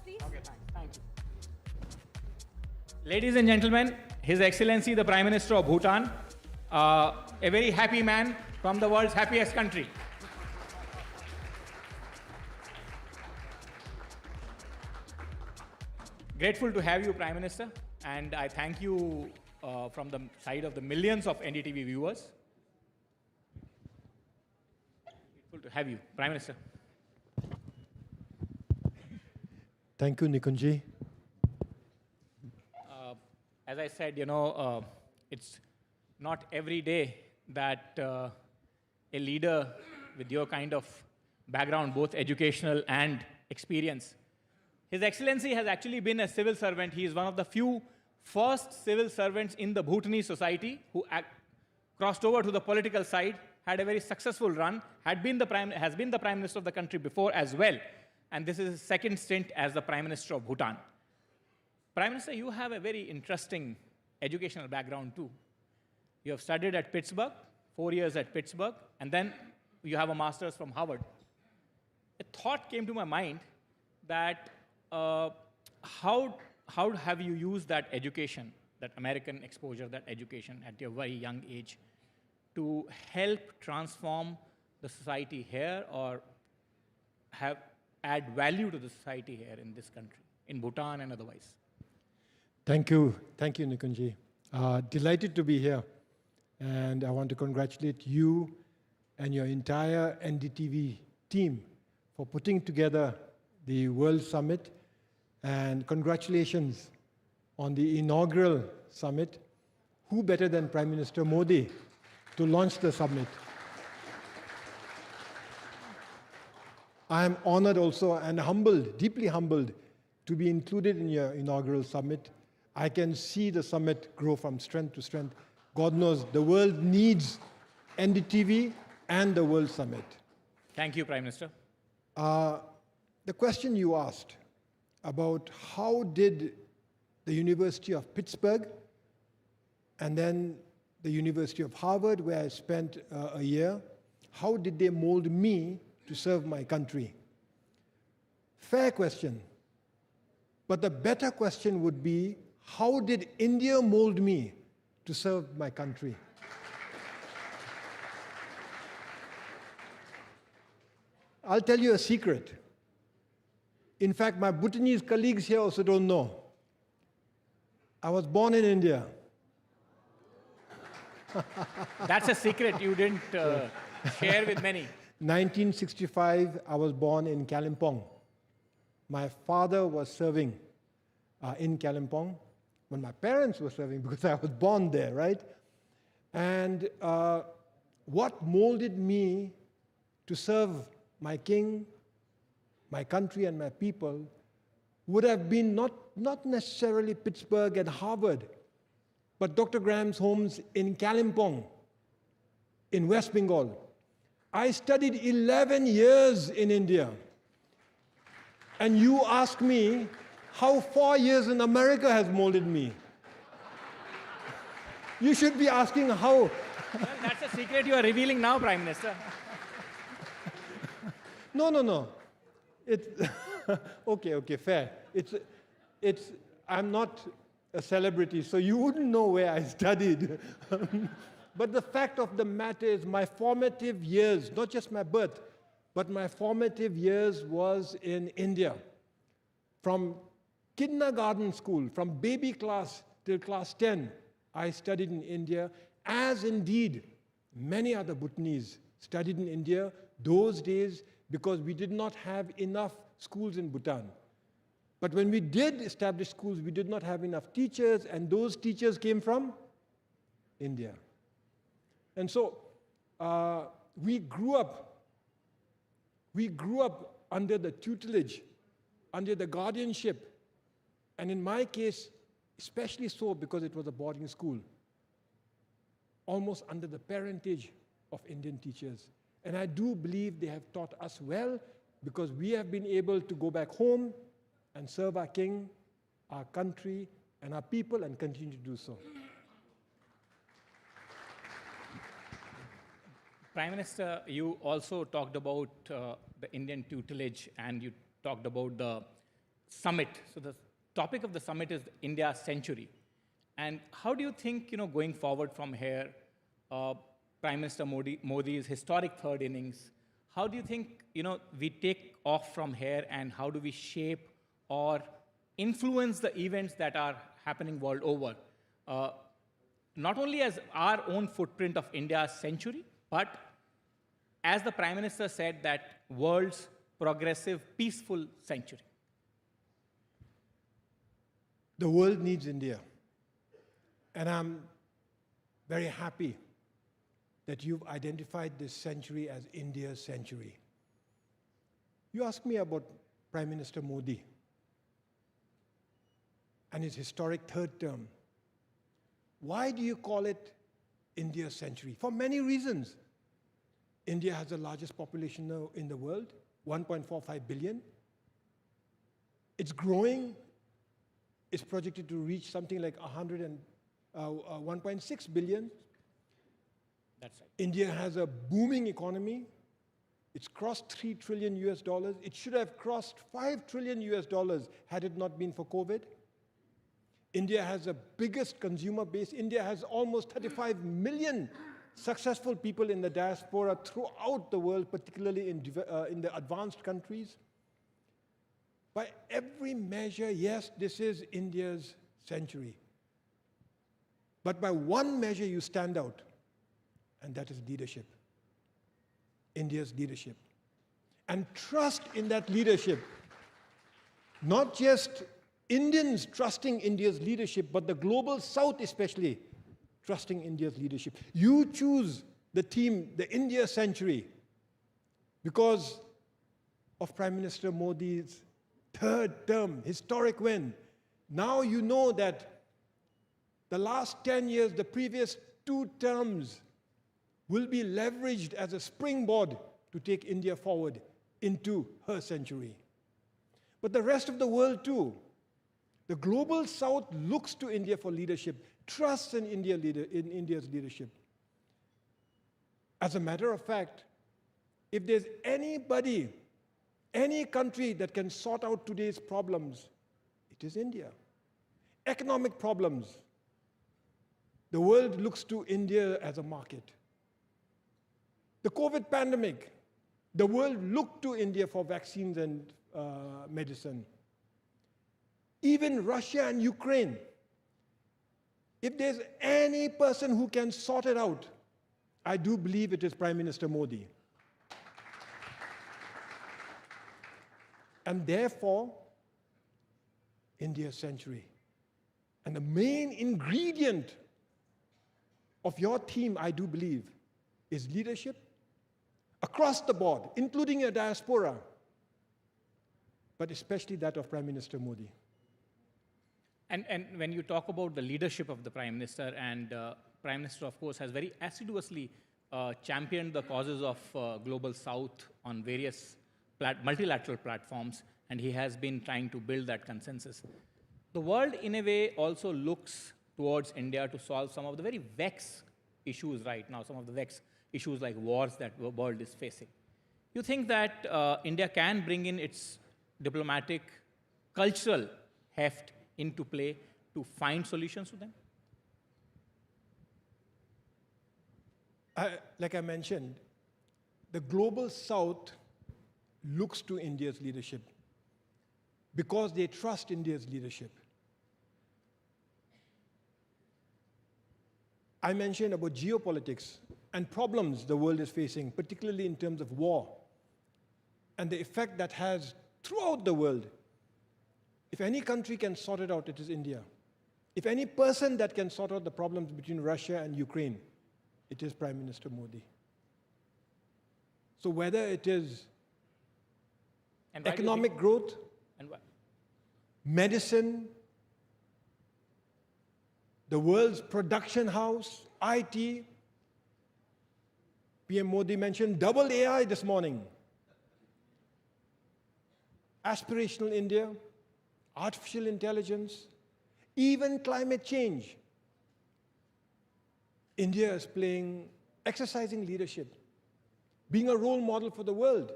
please. Okay, thank you. Ladies and gentlemen, His Excellency the Prime Minister of Bhutan, a very happy man from the world's happiest country. Grateful to have you, Prime Minister, and I thank you from the side of the millions of NDTV viewers. Grateful to have you, Prime Minister. Thank you, Nikunji. As I said, it's not every day that a leader with your kind of background, both educational and experience. His Excellency has actually been a civil servant. He is one of the few first civil servants in the Bhutanese society who crossed over to the political side, had a very successful run, has been the Prime Minister of the country before as well. And this is his second stint as the Prime Minister of Bhutan. Prime Minister, you have a very interesting educational background too. You have studied at Pittsburgh, 4 years at Pittsburgh, and then you have a master's from Harvard. A thought came to my mind that how have you used that education, that American exposure, that education at your very young age to help transform the society here or add value to the society here in this country, in Bhutan and otherwise? Thank you, Nikunji. Delighted to be here. And I want to congratulate you and your entire NDTV team for putting together the World Summit. And congratulations on the inaugural summit. Who better than Prime Minister Modi to launch the summit? I am honored also and humbled, deeply humbled, to be included in your inaugural summit. I can see the summit grow from strength to strength. God knows the world needs NDTV and the World Summit. Thank you, Prime Minister. The question you asked about how did the University of Pittsburgh and then the University of Harvard, where I spent a year, how did they mold me to serve my country? Fair question. But the better question would be, how did India mold me to serve my country? I'll tell you a secret. In fact, my Bhutanese colleagues here also don't know. I was born in India. That's a secret you didn't share with many. 1965, I was born in Kalimpong. My father was serving in Kalimpong when my parents were serving, because I was born there, right? And what molded me to serve my king, my country, and my people would have been not necessarily Pittsburgh and Harvard, but Dr. Graham's homes in Kalimpong, in West Bengal. I studied 11 years in India. And you ask me how 4 years in America has molded me. You should be asking how. Well, that's a secret you are revealing now, Prime Minister. No. It's okay, fair. I'm not a celebrity, so you wouldn't know where I studied. But the fact of the matter is my formative years, not just my birth, but my formative years was in India. From kindergarten school, from baby class till class 10, I studied in India, as indeed many other Bhutanese studied in India those days, because we did not have enough schools in Bhutan. But when we did establish schools, we did not have enough teachers, and those teachers came from India. And so we grew up under the tutelage, under the guardianship, and in my case, especially so because it was a boarding school, almost under the parentage of Indian teachers. And I do believe they have taught us well, because we have been able to go back home and serve our king, our country, and our people, and continue to do so. Prime Minister, you also talked about the Indian tutelage, and you talked about the summit. So the topic of the summit is India's century. And how do you think, going forward from here, Prime Minister Modi's historic third innings, how do you think, we take off from here, and how do we shape or influence the events that are happening world over? Not only as our own footprint of India's century, but as the Prime Minister said, that world's progressive, peaceful century. The world needs India. And I'm very happy that you've identified this century as India's century. You asked me about Prime Minister Modi and his historic third term. Why do you call it India's century? For many reasons. India has the largest population in the world, 1.45 billion. It's growing. It's projected to reach something like 1.6 billion. That's right. India has a booming economy. It's crossed $3 trillion US. It should have crossed $5 trillion US had it not been for COVID. India has the biggest consumer base. India has almost 35 million successful people in the diaspora throughout the world, particularly in the advanced countries. By every measure, yes, this is India's century. But by one measure, you stand out, and that is leadership. India's leadership. And trust in that leadership. Not just Indians trusting India's leadership, but the global South especially trusting India's leadership. You choose the theme, the India century, because of Prime Minister Modi's third term, historic win. Now you know that the last 10 years, the previous 2 terms, will be leveraged as a springboard to take India forward into her century. But the rest of the world too. The global South looks to India for leadership, trusts in India's leadership. As a matter of fact, if there's anybody, any country that can sort out today's problems, it is India. Economic problems. The world looks to India as a market. The COVID pandemic, the world looked to India for vaccines and medicine. Even Russia and Ukraine. If there's any person who can sort it out, I do believe it is Prime Minister Modi. And therefore, India's century. And the main ingredient of your theme, I do believe, is leadership across the board, including your diaspora, but especially that of Prime Minister Modi. And when you talk about the leadership of the Prime Minister, and Prime Minister, of course, has very assiduously championed the causes of Global South on various multilateral platforms, and he has been trying to build that consensus. The world, in a way, also looks towards India to solve some of the very vexed issues right now, some of the vexed issues like wars that the world is facing. You think that India can bring in its diplomatic, cultural heft into play to find solutions to them? Like I mentioned, the Global South looks to India's leadership because they trust India's leadership. I mentioned about geopolitics and problems the world is facing, particularly in terms of war, and the effect that has throughout the world. If any country can sort it out, it is India. If any person that can sort out the problems between Russia and Ukraine, it is Prime Minister Modi. So whether it is economic growth, medicine, the world's production house, IT, PM Modi mentioned double AI this morning. Aspirational India, artificial intelligence, even climate change. India is exercising leadership, being a role model for the world.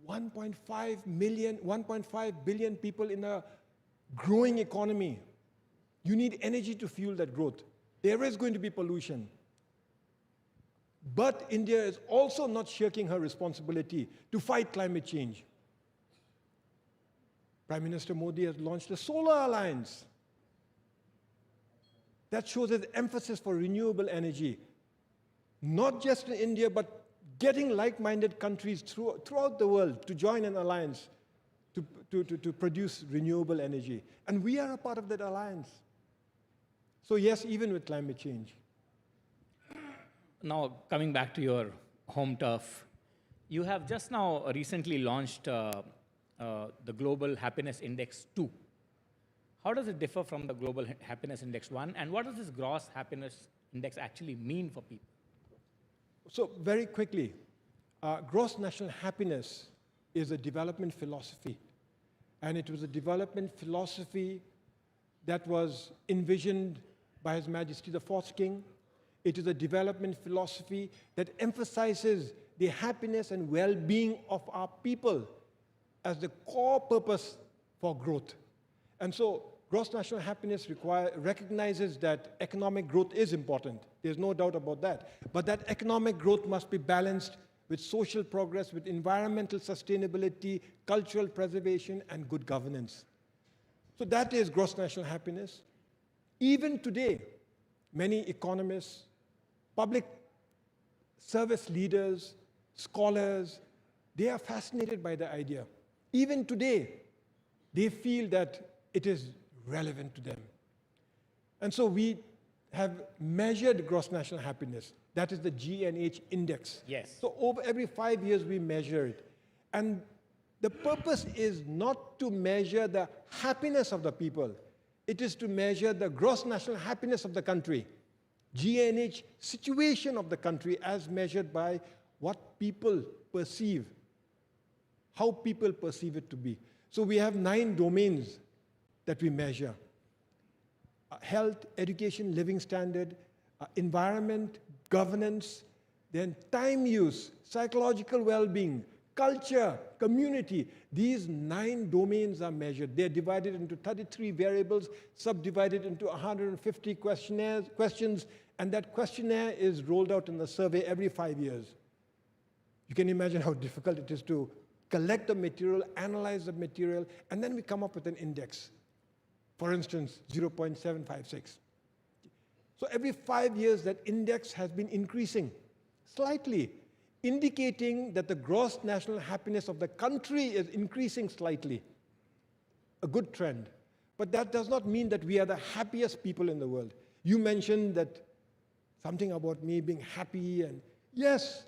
1.5 billion people in a growing economy. You need energy to fuel that growth. There is going to be pollution. But India is also not shirking her responsibility to fight climate change. Prime Minister Modi has launched a solar alliance that shows his emphasis for renewable energy, not just in India, but getting like-minded countries throughout the world to join an alliance to produce renewable energy. And we are a part of that alliance. So yes, even with climate change. Now, coming back to your home turf, you have just now recently launched the Global Happiness Index 2. How does it differ from the Global Happiness Index 1? And what does this gross happiness index actually mean for people? So very quickly, gross national happiness is a development philosophy. And it was a development philosophy that was envisioned by His Majesty the Fourth King. It is a development philosophy that emphasizes the happiness and well-being of our people as the core purpose for growth. And so gross national happiness recognizes that economic growth is important. There's no doubt about that. But that economic growth must be balanced with social progress, with environmental sustainability, cultural preservation, and good governance. So that is gross national happiness. Even today, many economists, public service leaders, scholars, they are fascinated by the idea. Even today, they feel that it is relevant to them. And so we have measured gross national happiness. That is the GNH index. Yes. So over every 5 years, we measure it. And the purpose is not to measure the happiness of the people. It is to measure the gross national happiness of the country. GNH situation of the country as measured by what people perceive, how people perceive it to be. So we have 9 domains that we measure. Health, education, living standard, environment, governance, then time use, psychological well-being, culture, community. These 9 domains are measured. They're divided into 33 variables, subdivided into 150 questions, and that questionnaire is rolled out in the survey every 5 years. You can imagine how difficult it is to collect the material, analyze the material, and then we come up with an index. For instance, 0.756. So every 5 years, that index has been increasing slightly, indicating that the gross national happiness of the country is increasing slightly. A good trend. But that does not mean that we are the happiest people in the world. You mentioned that something about me being happy, and yes,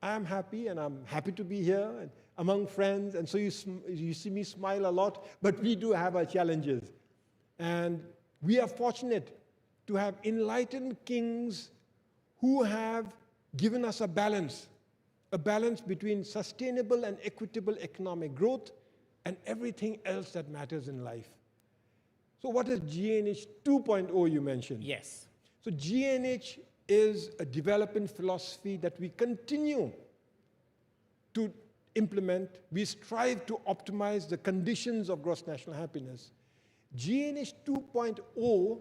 I am happy, and I'm happy to be here and among friends, and so you see me smile a lot, but we do have our challenges. And we are fortunate to have enlightened kings who have given us a balance between sustainable and equitable economic growth and everything else that matters in life. So what is GNH 2.0 you mentioned? Yes. So GNH is a development philosophy that we continue to implement. We strive to optimize the conditions of gross national happiness. GNH 2.0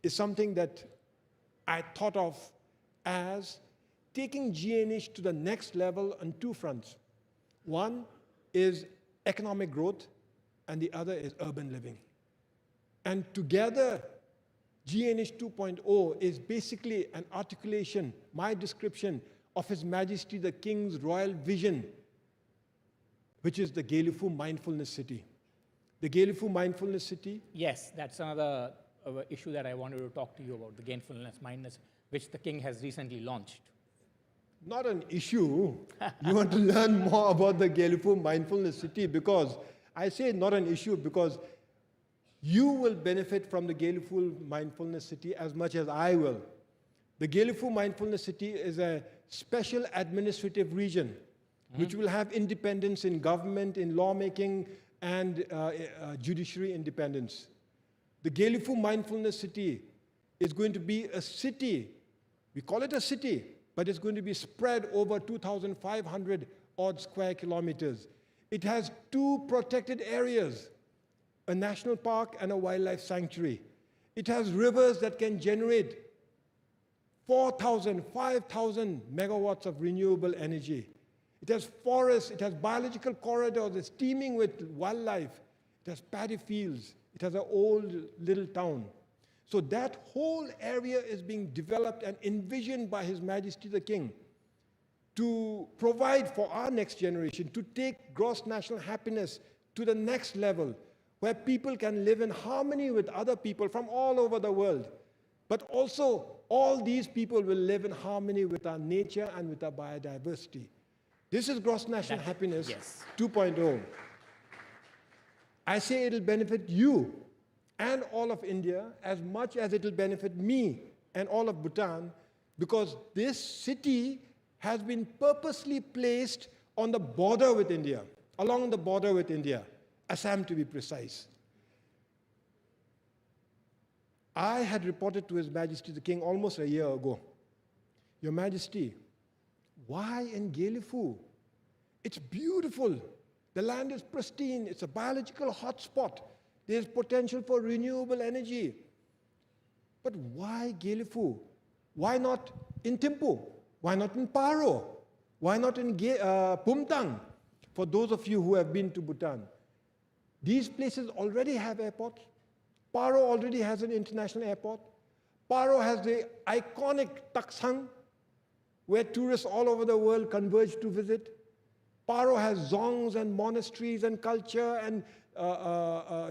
is something that I thought of as taking GNH to the next level on 2 fronts. One is economic growth, and the other is urban living. And together, GNH 2.0 is basically an articulation, my description of His Majesty the King's royal vision, which is the Geopolitical Mindfulness City. The Geopolitical Mindfulness City. Yes, that's another issue that I wanted to talk to you about, the Gainfulness Mindness, which the King has recently launched. Not an issue. You want to learn more about the Geopolitical Mindfulness City, because I say not an issue because you will benefit from the Geopolitical Mindfulness City as much as I will. The Geopolitical Mindfulness City is a special administrative region which will have independence in government, in lawmaking, and judiciary independence. The Geopolitical Mindfulness City is going to be a city. We call it a city, but it's going to be spread over 2,500 odd square kilometers. It has 2 protected areas, a national park and a wildlife sanctuary. It has rivers that can generate 4,000, 5,000 megawatts of renewable energy. It has forests, it has biological corridors, it's teeming with wildlife. It has paddy fields. It has an old little town. So that whole area is being developed and envisioned by His Majesty the King to provide for our next generation, to take gross national happiness to the next level, where people can live in harmony with other people from all over the world. But also, all these people will live in harmony with our nature and with our biodiversity. This is gross national happiness 2.0. I say it'll benefit you and all of India as much as it'll benefit me and all of Bhutan, because this city has been purposely placed on the border with India, along the border with India, Assam to be precise. I had reported to His Majesty the King almost a year ago, Your Majesty, why in Gelifu? It's beautiful. The land is pristine. It's a biological hotspot. There's potential for renewable energy. But why Gelifu? Why not in Thimphu? Why not in Paro? Why not in Pumtang? For those of you who have been to Bhutan, these places already have airports. Paro already has an international airport. Paro has the iconic Taksang, where tourists all over the world converge to visit. Paro has zongs and monasteries and culture and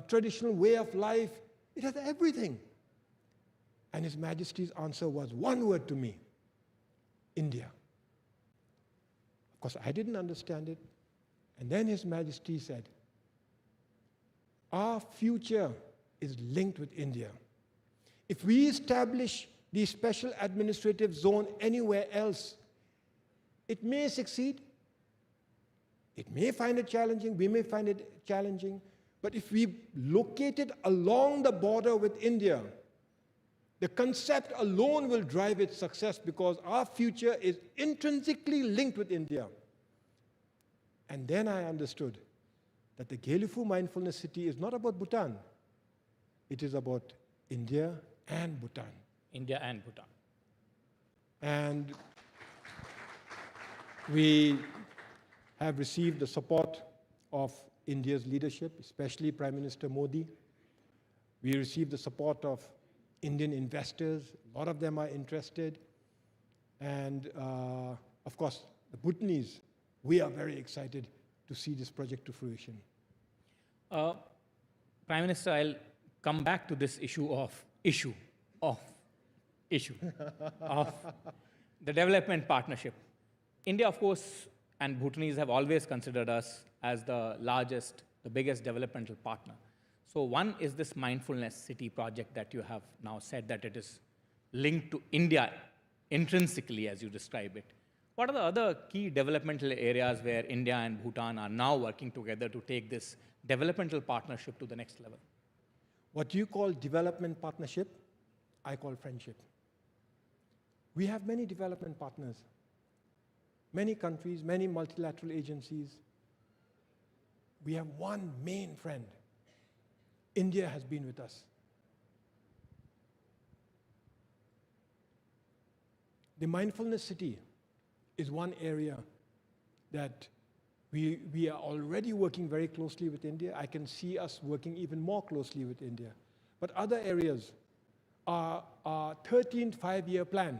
traditional way of life. It has everything. And His Majesty's answer was one word to me: India. Of course, I didn't understand it. And then His Majesty said, our future is linked with India. If we establish the special administrative zone anywhere else, it may succeed. It may find it challenging, we may find it challenging, but if we locate it along the border with India, the concept alone will drive its success, because our future is intrinsically linked with India. And then I understood that the Gelifu Mindfulness City is not about Bhutan. It is about India and Bhutan. India and Bhutan. And we have received the support of India's leadership, especially Prime Minister Modi. We received the support of Indian investors. A lot of them are interested. And of course, the Bhutanese, we are very excited to see this project to fruition. Prime Minister, I'll come back to this issue of the development partnership. India, of course, and Bhutanese have always considered us as the largest, the biggest developmental partner. So one is this Mindfulness City project that you have now said that it is linked to India intrinsically, as you describe it. What are the other key developmental areas where India and Bhutan are now working together to take this developmental partnership to the next level? What you call development partnership, I call friendship. We have many development partners, many countries, many multilateral agencies. We have one main friend. India has been with us. The Mindfulness City is one area that we are already working very closely with India. I can see us working even more closely with India. But other areas are our 13th five-year plan.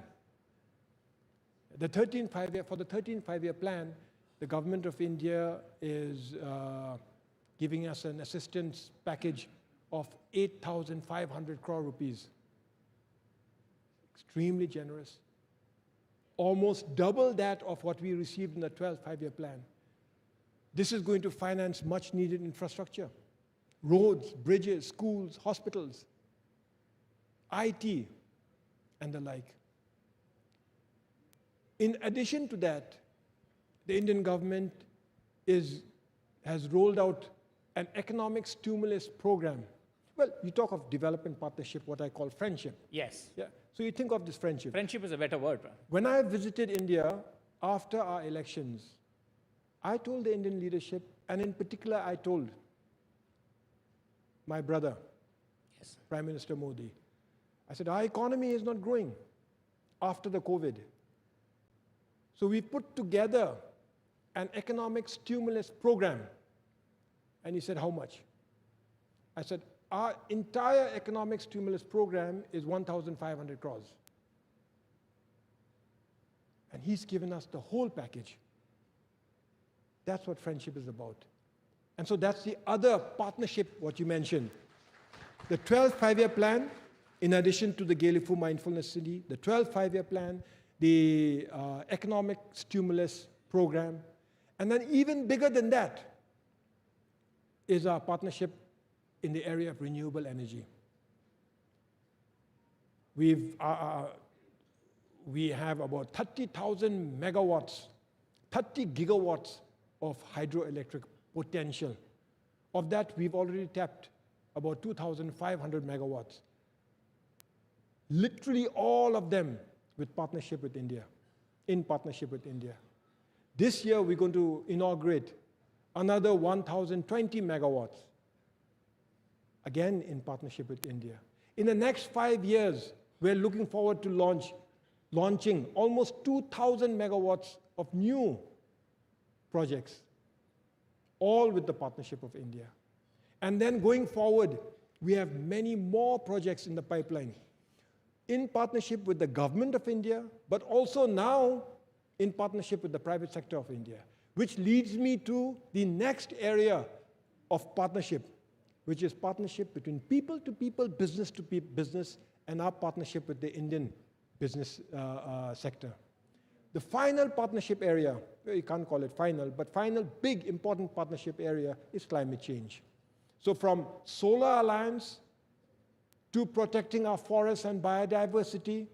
For the 13th five-year plan, the government of India is giving us an assistance package of 8,500 crore rupees. Extremely generous. Almost double that of what we received in the 12th five-year plan. This is going to finance much needed infrastructure. Roads, bridges, schools, hospitals, IT, and the like. In addition to that, the Indian government has rolled out an economic stimulus program. Well, you talk of development partnership, what I call friendship. Yes. Yeah. So you think of this friendship. Friendship is a better word. When I visited India after our elections, I told the Indian leadership, and in particular, I told my brother, Yes. Prime Minister Modi, I said, our economy is not growing after the COVID. So we put together an economic stimulus program. And he said, how much? I said, our entire economic stimulus program is 1,500 crores. And he's given us the whole package. That's what friendship is about. And so that's the other partnership, what you mentioned. The 12th five-year plan, in addition to the Gelifu Mindfulness City, the 12th five-year plan, the economic stimulus program, and then even bigger than that is our partnership in the area of renewable energy. We have about 30,000 megawatts, 30 gigawatts of hydroelectric potential. Of that, we've already tapped about 2,500 megawatts. Literally all of them with partnership with India, in partnership with India. This year, we're going to inaugurate another 1,020 megawatts, again in partnership with India. In the next 5 years, we're looking forward to launching almost 2,000 megawatts of new projects, all with the partnership of India. And then going forward, we have many more projects in the pipeline, in partnership with the government of India, but also now in partnership with the private sector of India, which leads me to the next area of partnership, which is partnership between people to people, business to business, and our partnership with the Indian business sector. The final partnership area, you can't call it final, but final big important partnership area is climate change. So from Solar Alliance to protecting our forests and biodiversity,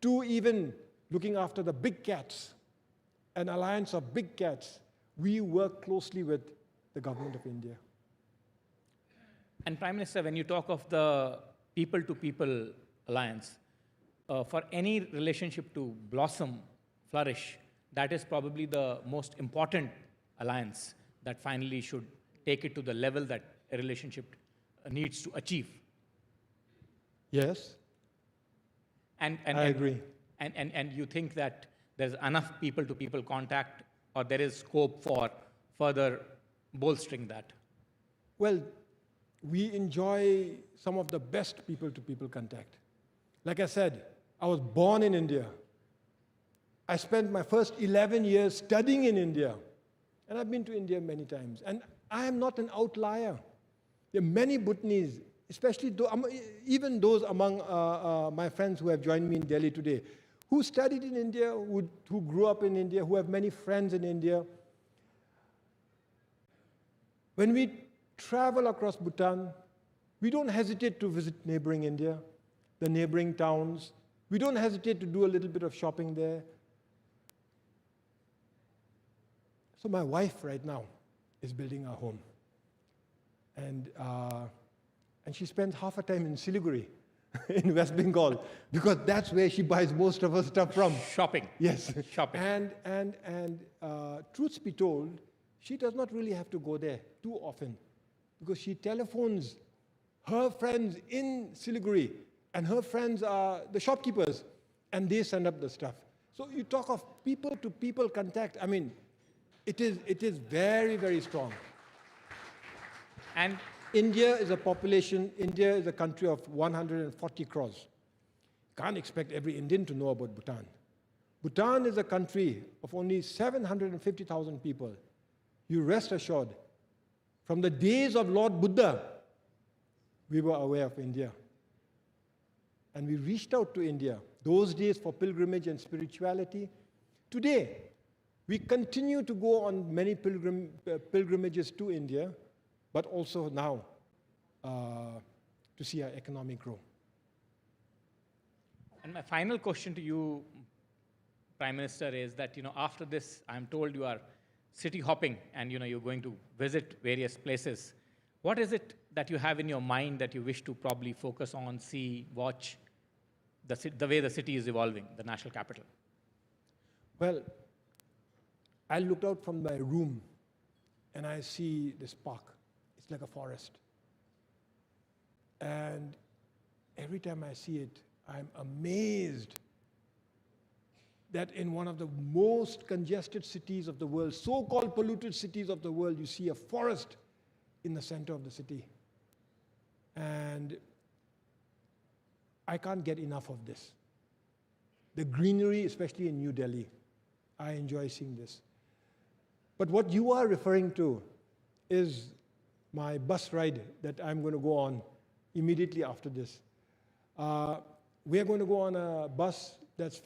to even looking after the big cats, an alliance of big cats, we work closely with the government of India. And Prime Minister, when you talk of the people-to-people alliance, for any relationship to blossom, flourish, that is probably the most important alliance that finally should take it to the level that a relationship needs to achieve. Yes, I agree. And you think that there's enough people-to-people contact, or there is scope for further bolstering that? Well, we enjoy some of the best people-to-people contact. Like I said, I was born in India. I spent my first 11 years studying in India. And I've been to India many times. And I am not an outlier. There are many Bhutanese, especially even those among my friends who have joined me in Delhi today, who studied in India, who grew up in India, who have many friends in India. When we travel across Bhutan, we don't hesitate to visit neighboring India, the neighboring towns. We don't hesitate to do a little bit of shopping there. So my wife right now is building a home. And she spends half her time in Siliguri, in West Bengal, because that's where she buys most of her stuff from. Shopping. Yes. Shopping. And truth be told, she does not really have to go there too often, because she telephones her friends in Siliguri, and her friends are the shopkeepers, and they send up the stuff. So you talk of people-to-people contact. I mean, it is very, very strong. And India is a country of 140 crores. Can't expect every Indian to know about Bhutan. Bhutan is a country of only 750,000 people. You rest assured, from the days of Lord Buddha, we were aware of India. And we reached out to India, those days for pilgrimage and spirituality. Today, we continue to go on many pilgrimages to India, but also now to see our economic grow. And my final question to you, Prime Minister, is that after this, I'm told you are city hopping and you're going to visit various places. What is it that you have in your mind that you wish to probably focus on, see, watch, the way the city is evolving, the national capital? Well, I looked out from my room and I see this park. It's like a forest. And every time I see it, I'm amazed that in one of the most congested cities of the world, so-called polluted cities of the world, you see a forest in the center of the city. And I can't get enough of this. The greenery, especially in New Delhi, I enjoy seeing this. But what you are referring to is my bus ride that I'm going to go on immediately after this. We are going to go on a bus that's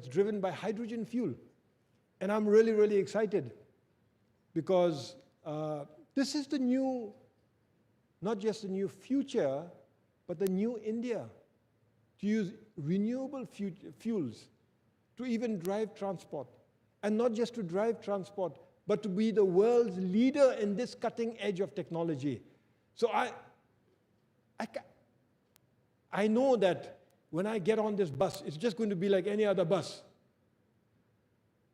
driven by hydrogen fuel. And I'm really, really excited because this is the new, not just the new future, but the new India, to use renewable fuels to even drive transport. And not just to drive transport, but to be the world's leader in this cutting edge of technology. So I know that when I get on this bus, it's just going to be like any other bus.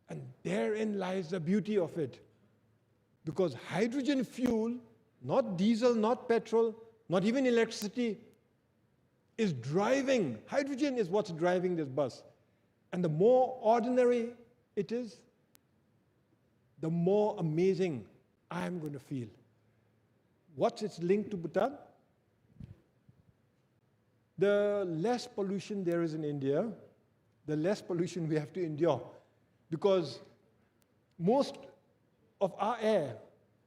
And therein lies the beauty of it. Because hydrogen fuel, not diesel, not petrol, not even electricity, is driving. Hydrogen is what's driving this bus. And the more ordinary it is, the more amazing I'm going to feel. What's its link to Bhutan? The less pollution there is in India, the less pollution we have to endure. Because most of our air,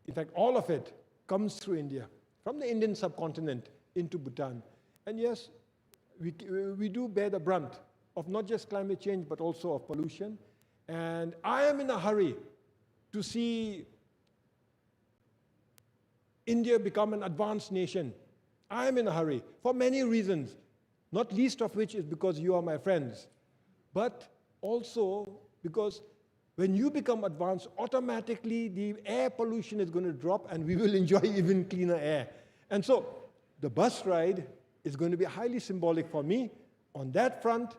in fact all of it, comes through India, from the Indian subcontinent into Bhutan. And yes, we do bear the brunt of not just climate change, but also of pollution. And I am in a hurry to see India become an advanced nation. I am in a hurry for many reasons, not least of which is because you are my friends, but also because when you become advanced, automatically the air pollution is going to drop and we will enjoy even cleaner air. And so the bus ride is going to be highly symbolic for me on that front,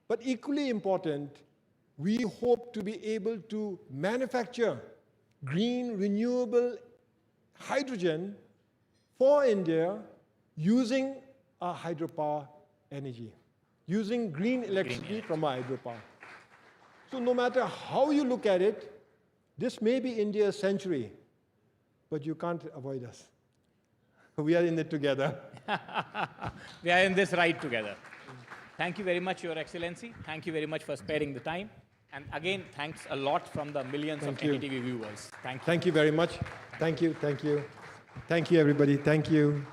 but equally important, we hope to be able to manufacture green, renewable hydrogen for India using our hydropower energy, using green electricity from our hydropower. So no matter how you look at it, this may be India's century, but you can't avoid us. We are in it together. We are in this ride together. Thank you very much, Your Excellency. Thank you very much for sparing the time. And again, thanks a lot from the millions of NDTV viewers. Thank you. Thank you very much. Thank you, thank you. Thank you, everybody. Thank you.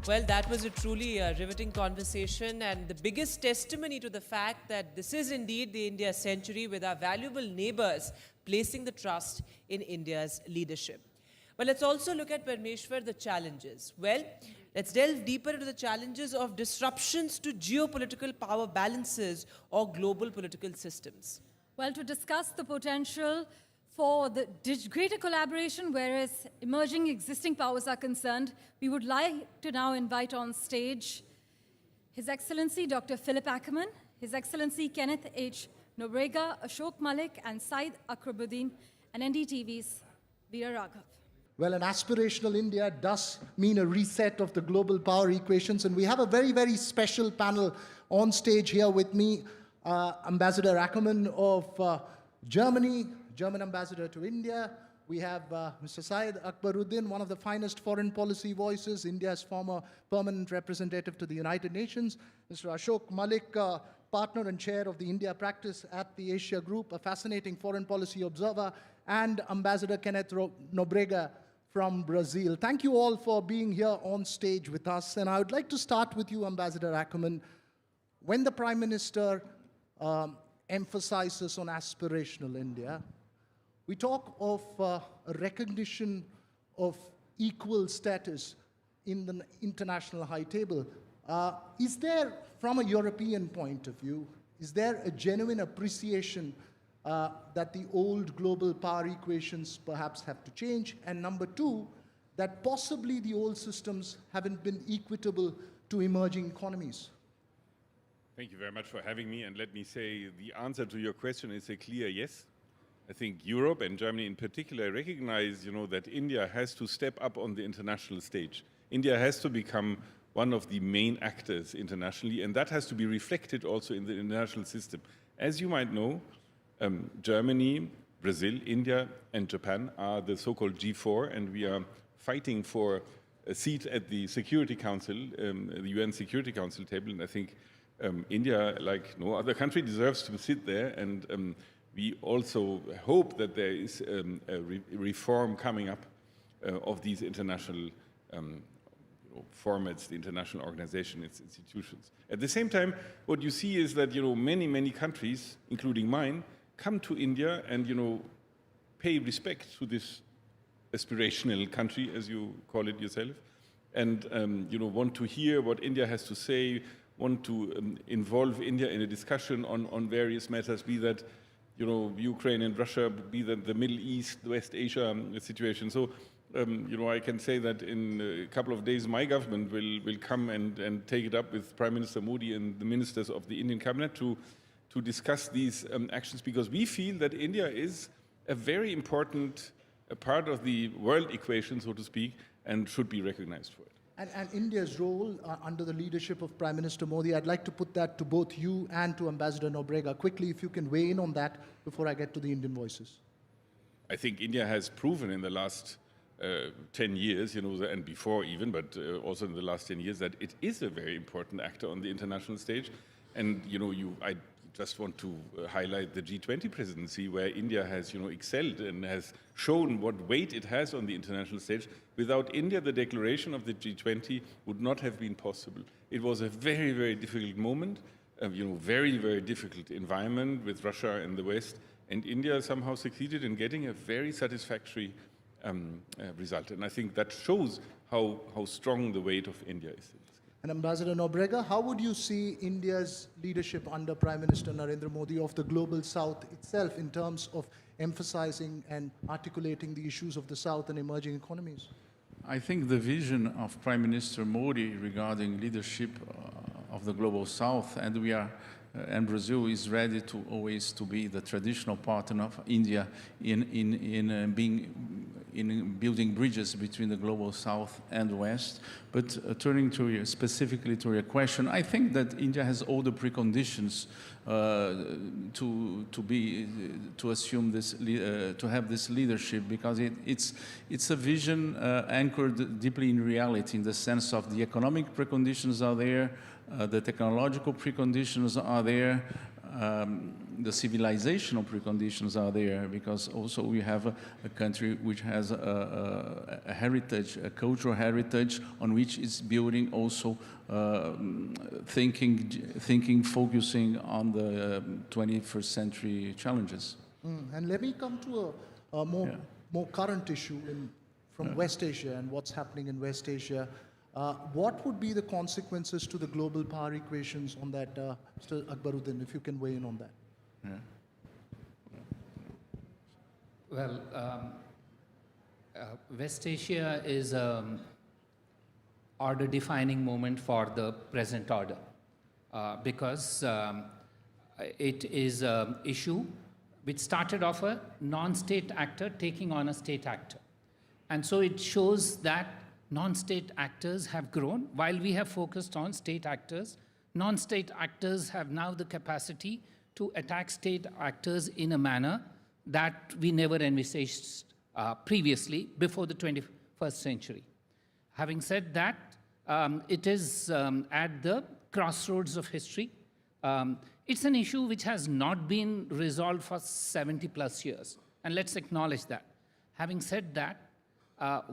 Well, that was a truly riveting conversation and the biggest testimony to the fact that this is indeed the India century with our valuable neighbors placing the trust in India's leadership. But let's also look at, Parmeshwar, the challenges. Well, let's delve deeper into the challenges of disruptions to geopolitical power balances or global political systems. Well, to discuss the potential for the greater collaboration, whereas emerging existing powers are concerned, we would like to now invite on stage His Excellency Dr. Philip Ackerman, His Excellency Kenneth H. Nobrega, Ashok Malik, and Said Akrabuddin, and NDTV's Veera Raghav. Well, an aspirational India does mean a reset of the global power equations, and we have a very, very special panel on stage here with me. Ambassador Ackerman of Germany, German ambassador to India. We have Mr. Said Akrabuddin, one of the finest foreign policy voices, India's former permanent representative to the United Nations. Mr. Ashok Malik, partner and chair of the India practice at the Asia Group, a fascinating foreign policy observer, and Ambassador Kenneth Nobrega from Brazil. Thank you all for being here on stage with us. And I would like to start with you, Ambassador Ackerman. When the Prime Minister emphasizes on aspirational India, we talk of a recognition of equal status in the international high table. Is there, from a European point of view, is there a genuine appreciation that the old global power equations perhaps have to change? And number two, that possibly the old systems haven't been equitable to emerging economies? Thank you very much for having me. And let me say the answer to your question is a clear yes. I think Europe and Germany in particular recognize, that India has to step up on the international stage. India has to become one of the main actors internationally, and that has to be reflected also in the international system. As you might know, Germany, Brazil, India, and Japan are the so-called G4, and we are fighting for a seat at the Security Council, the UN Security Council table, and I think India, like no other country, deserves to sit there, and we also hope that there is a reform coming up of these international formats, the international organization, its institutions. At the same time, what you see is that many, many countries, including mine, come to India and pay respect to this aspirational country, as you call it yourself, and want to hear what India has to say, want to involve India in a discussion on various matters, be that Ukraine and Russia, be that the Middle East, West Asia situation. So I can say that in a couple of days my government will come and take it up with Prime Minister Modi and the ministers of the Indian cabinet to discuss these actions, because we feel that India is a very important part of the world equation, so to speak, and should be recognized for it. And India's role under the leadership of Prime Minister Modi, I'd like to put that to both you and to Ambassador Nobrega. Quickly, if you can weigh in on that before I get to the Indian voices. I think India has proven in the last 10 years, and before even, but also in the last 10 years, that it is a very important actor on the international stage. And I just want to highlight the G20 presidency, where India has excelled and has shown what weight it has on the international stage. Without India, the declaration of the G20 would not have been possible. It was a very, very difficult moment, very, very difficult environment with Russia and the West, and India somehow succeeded in getting a very satisfactory result. And I think that shows how strong the weight of India is. And Ambassador Nobrega, how would you see India's leadership under Prime Minister Narendra Modi of the Global South itself in terms of emphasizing and articulating the issues of the South and emerging economies? I think the vision of Prime Minister Modi regarding leadership of the Global South, and Brazil is ready to always to be the traditional partner of India in building bridges between the Global South and West. But turning to specifically to your question, I think that India has all the preconditions to assume this to have this leadership, because it's a vision anchored deeply in reality, in the sense of the economic preconditions are there. The technological preconditions are there, the civilizational preconditions are there, because also we have a country which has a heritage, a cultural heritage on which it's building also thinking, focusing on the 21st century challenges. And let me come to a more current issue from West Asia and what's happening in West Asia. What would be the consequences to the global power equations on that, Mr. Akbaruddin, if you can weigh in on that? Yeah. Well, West Asia is an order-defining moment for the present order, because it is an issue which started off a non-state actor taking on a state actor. And so it shows that non-state actors have grown. While we have focused on state actors, non-state actors have now the capacity to attack state actors in a manner that we never envisaged previously, before the 21st century. Having said that, it is at the crossroads of history. It's an issue which has not been resolved for 70 plus years, and let's acknowledge that. Having said that,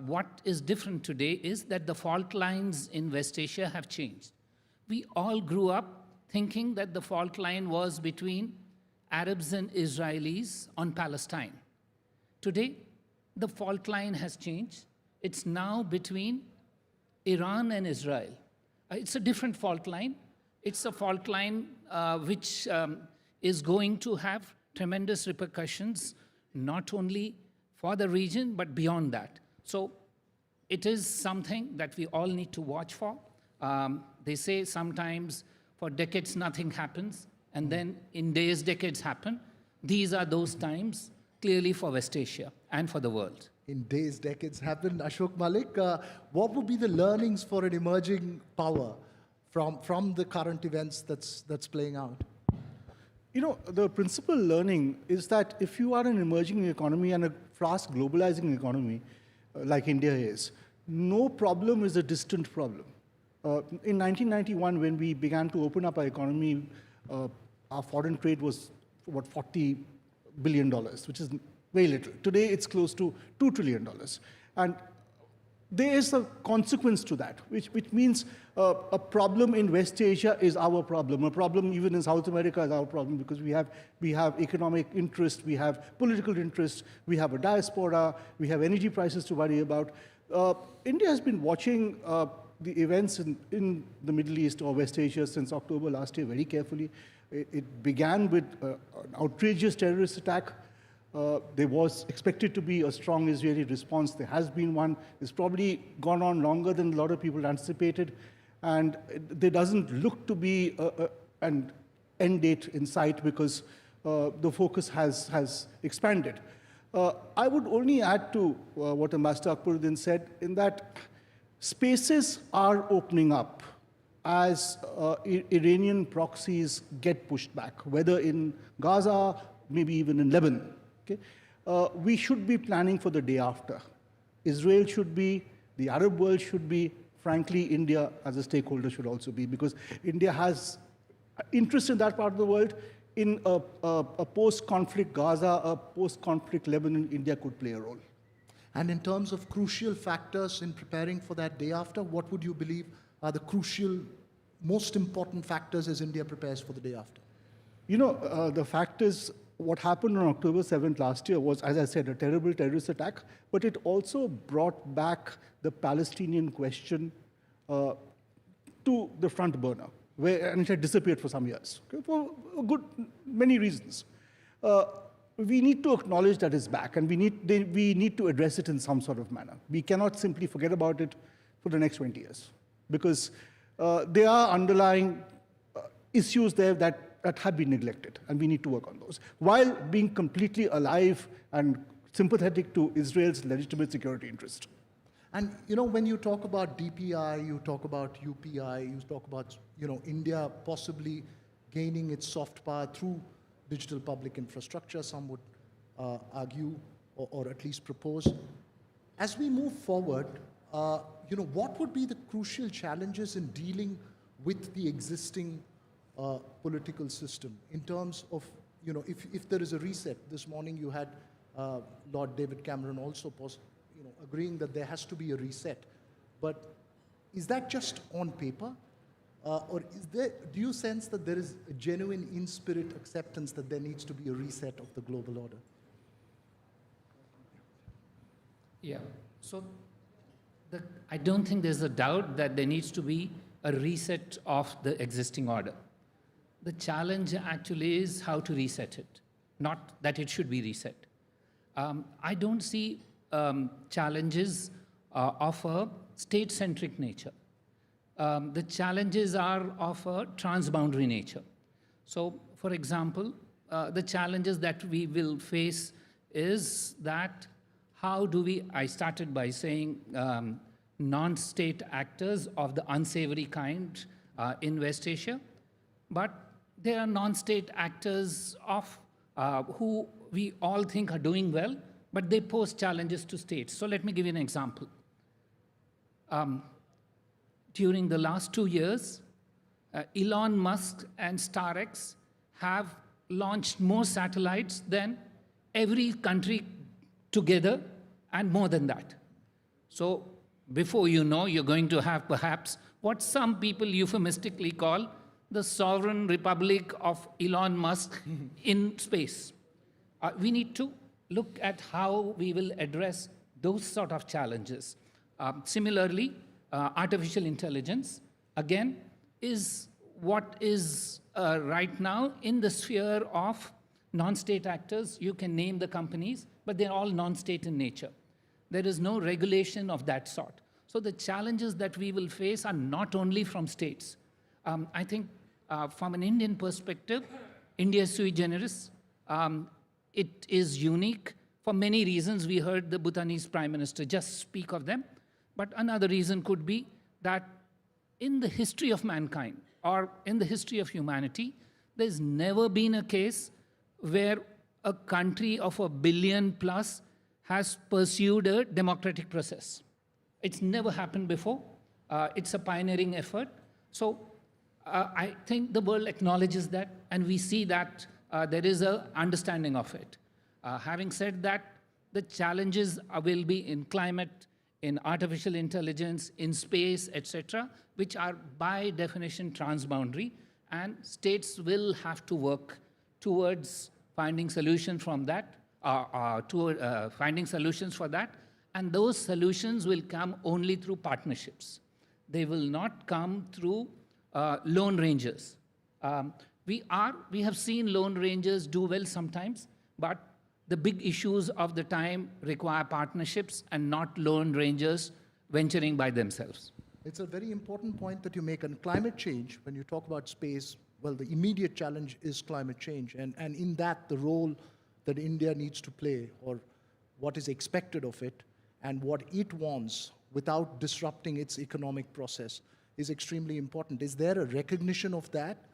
what is different today is that the fault lines in West Asia have changed. We all grew up thinking that the fault line was between Arabs and Israelis on Palestine. Today, the fault line has changed. It's now between Iran and Israel. It's a different fault line. It's a fault line which is going to have tremendous repercussions, not only for the region, but beyond that. So it is something that we all need to watch for. They say sometimes for decades nothing happens, and then in days, decades happen. These are those times. clearly for West Asia and for the world. In days, decades happened. Ashok Malik, what would be the learnings for an emerging power from the current events that's playing out? You know, the principal learning is that if you are an emerging economy and a fast globalizing economy, like India is, no problem is a distant problem. In 1991, when we began to open up our economy, our foreign trade was, what, $40 billion, which is very little. Today, it's close to $2 trillion. And there is a consequence to that, which means a problem in West Asia is our problem. A problem even in South America is our problem, because we have economic interest, we have political interest, we have a diaspora, we have energy prices to worry about. India has been watching the events in the Middle East or West Asia since October last year very carefully. It began with an outrageous terrorist attack. There was expected to be a strong Israeli response. There has been one. It's probably gone on longer than a lot of people anticipated. And there doesn't look to be an end date in sight, because the focus has expanded. I would only add to what Ambassador Akbaruddin said, in that spaces are opening up as Iranian proxies get pushed back, whether in Gaza, maybe even in Lebanon. Okay? We should be planning for the day after. Israel should be, the Arab world should be, frankly, India as a stakeholder should also be, because India has interest in that part of the world. In a post-conflict Gaza, a post-conflict Lebanon, India could play a role. And in terms of crucial factors in preparing for that day after, what would you believe are the crucial, most important factors as India prepares for the day after? You know, the fact is, what happened on October 7th last year was, as I said, a terrible terrorist attack, but it also brought back the Palestinian question to the front burner, and it had disappeared for some years, okay, for many reasons. We need to acknowledge that it's back, and we need to address it in some sort of manner. We cannot simply forget about it for the next 20 years, because there are underlying issues there that have been neglected, and we need to work on those, while being completely alive and sympathetic to Israel's legitimate security interest. And you know, when you talk about DPI, you talk about UPI, you talk about India possibly gaining its soft power through digital public infrastructure, some would argue, or at least propose. As we move forward, what would be the crucial challenges in dealing with the existing political system in terms of, if there is a reset? This morning you had Lord David Cameron also agreeing that there has to be a reset. But is that just on paper? Or do you sense that there is a genuine in-spirit acceptance that there needs to be a reset of the global order? Yeah, so I don't think there's a doubt that there needs to be a reset of the existing order. The challenge actually is how to reset it, not that it should be reset. I don't see challenges of a state-centric nature. The challenges are of a transboundary nature. So, for example, the challenges that we will face is that how do we, I started by saying non-state actors of the unsavory kind in West Asia, but there are non-state actors of who we all think are doing well, but they pose challenges to states. So let me give you an example. During the last 2 years, Elon Musk and StarX have launched more satellites than every country together, and more than that. So before you know, you're going to have perhaps what some people euphemistically call the sovereign republic of Elon Musk in space. We need to look at how we will address those sort of challenges. Similarly, artificial intelligence, again, is what is right now in the sphere of non-state actors. You can name the companies, but they're all non-state in nature. There is no regulation of that sort. So the challenges that we will face are not only from states. I think from an Indian perspective, India is sui generis. it is unique for many reasons. We heard the Bhutanese Prime Minister just speak of them. But another reason could be that in the history of mankind, or in the history of humanity, there's never been a case where a country of 1 billion plus has pursued a democratic process. It's never happened before. It's a pioneering effort. So I think the world acknowledges that, and we see that there is an understanding of it. Having said that, the challenges will be in climate, in artificial intelligence, in space, etc., which are by definition transboundary, and states will have to work towards finding solutions from that, finding solutions for that, and those solutions will come only through partnerships. They will not come through lone rangers. We have seen lone rangers do well sometimes, but the big issues of the time require partnerships and not lone rangers venturing by themselves. It's a very important point that you make on climate change. When you talk about space, well, the immediate challenge is climate change. And in that, the role that India needs to play, or what is expected of it, and what it wants without disrupting its economic process is extremely important. Is there a recognition of that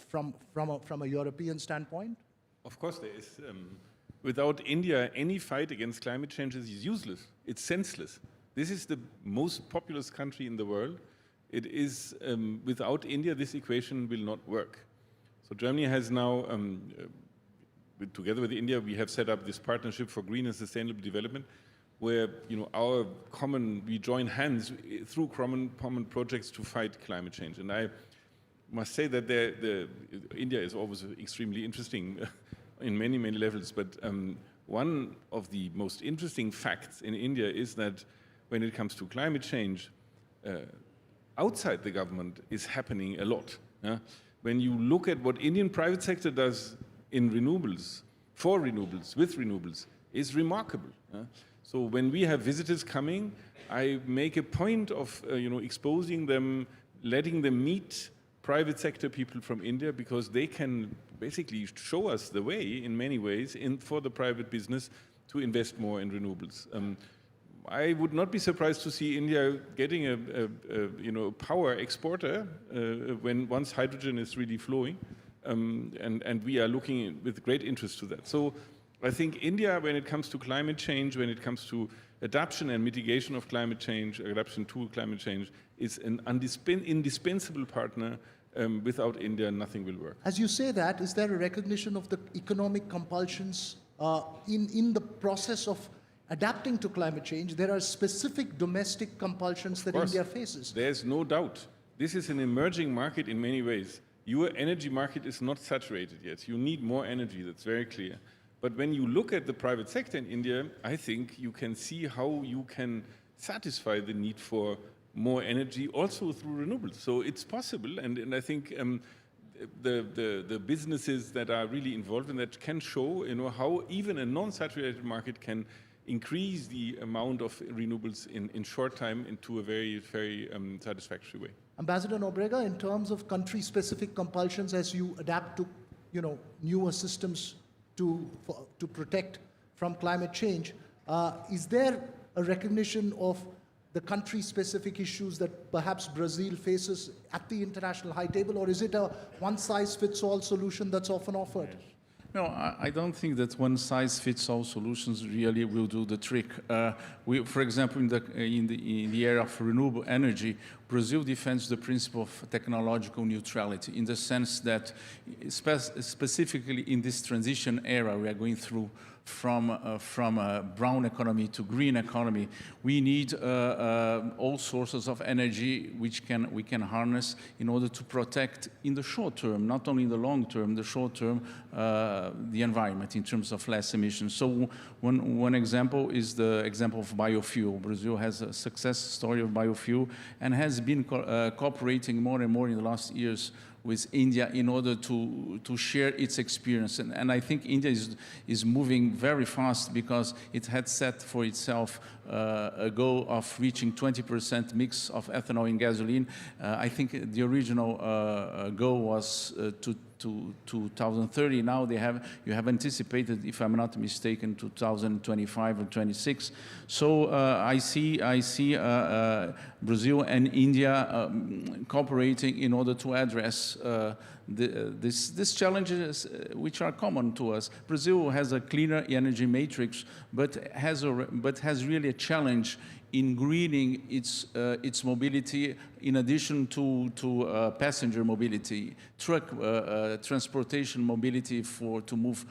from a European standpoint? Of course there is. Without India, any fight against climate change is useless. It's senseless. This is the most populous country in the world. It is, without India, this equation will not work. So Germany has now, together with India, we have set up this partnership for green and sustainable development, where we join hands through common projects to fight climate change. And I must say that India is always extremely interesting in many, many levels. But one of the most interesting facts in India is that when it comes to climate change, outside the government is happening a lot. When you look at what Indian private sector does in renewables, for renewables, with renewables, is remarkable. So when we have visitors coming, I make a point of exposing them, letting them meet private sector people from India, because they can basically show us the way in many ways for the private business to invest more in renewables. I would not be surprised to see India getting a power exporter once hydrogen is really flowing, and we are looking with great interest to that. So I think India, when it comes to climate change, when it comes to adaptation and mitigation of climate change, adaptation to climate change, is an indispensable partner. Without India, nothing will work. As you say that, is there a recognition of the economic compulsions in the process of adapting to climate change? There are specific domestic compulsions that India faces. There's no doubt. This is an emerging market in many ways. Your energy market is not saturated yet. You need more energy, that's very clear. But when you look at the private sector in India, I think you can see how you can satisfy the need for more energy also through renewables. So it's possible, and I think the businesses that are really involved in that can show how even a non-saturated market can increase the amount of renewables in short time into a very, very satisfactory way. Ambassador Nobrega, in terms of country-specific compulsions as you adapt to newer systems to protect from climate change, is there a recognition of the country-specific issues that perhaps Brazil faces at the international high table, or is it a one-size-fits-all solution that's often offered? No, I don't think that one-size-fits-all solutions really will do the trick. For example, in the area of renewable energy, Brazil defends the principle of technological neutrality in the sense that, specifically in this transition era we are going through from a brown economy to green economy, we need all sources of energy which we can harness in order to protect in the short term, not only in the long term, the short term, the environment in terms of less emissions. So one example is the example of biofuel. Brazil has a success story of biofuel and has been cooperating more and more in the last years with India in order to share its experience. And I think India is moving very fast because it had set for itself a goal of reaching 20% mix of ethanol in gasoline. I think the original goal was to 2030. Now you have anticipated, if I'm not mistaken, 2025 or 26. So I see Brazil and India cooperating in order to address these challenges which are common to us. Brazil has a cleaner energy matrix, but has really a challenge in greening its mobility, in addition to passenger mobility, truck transportation mobility to move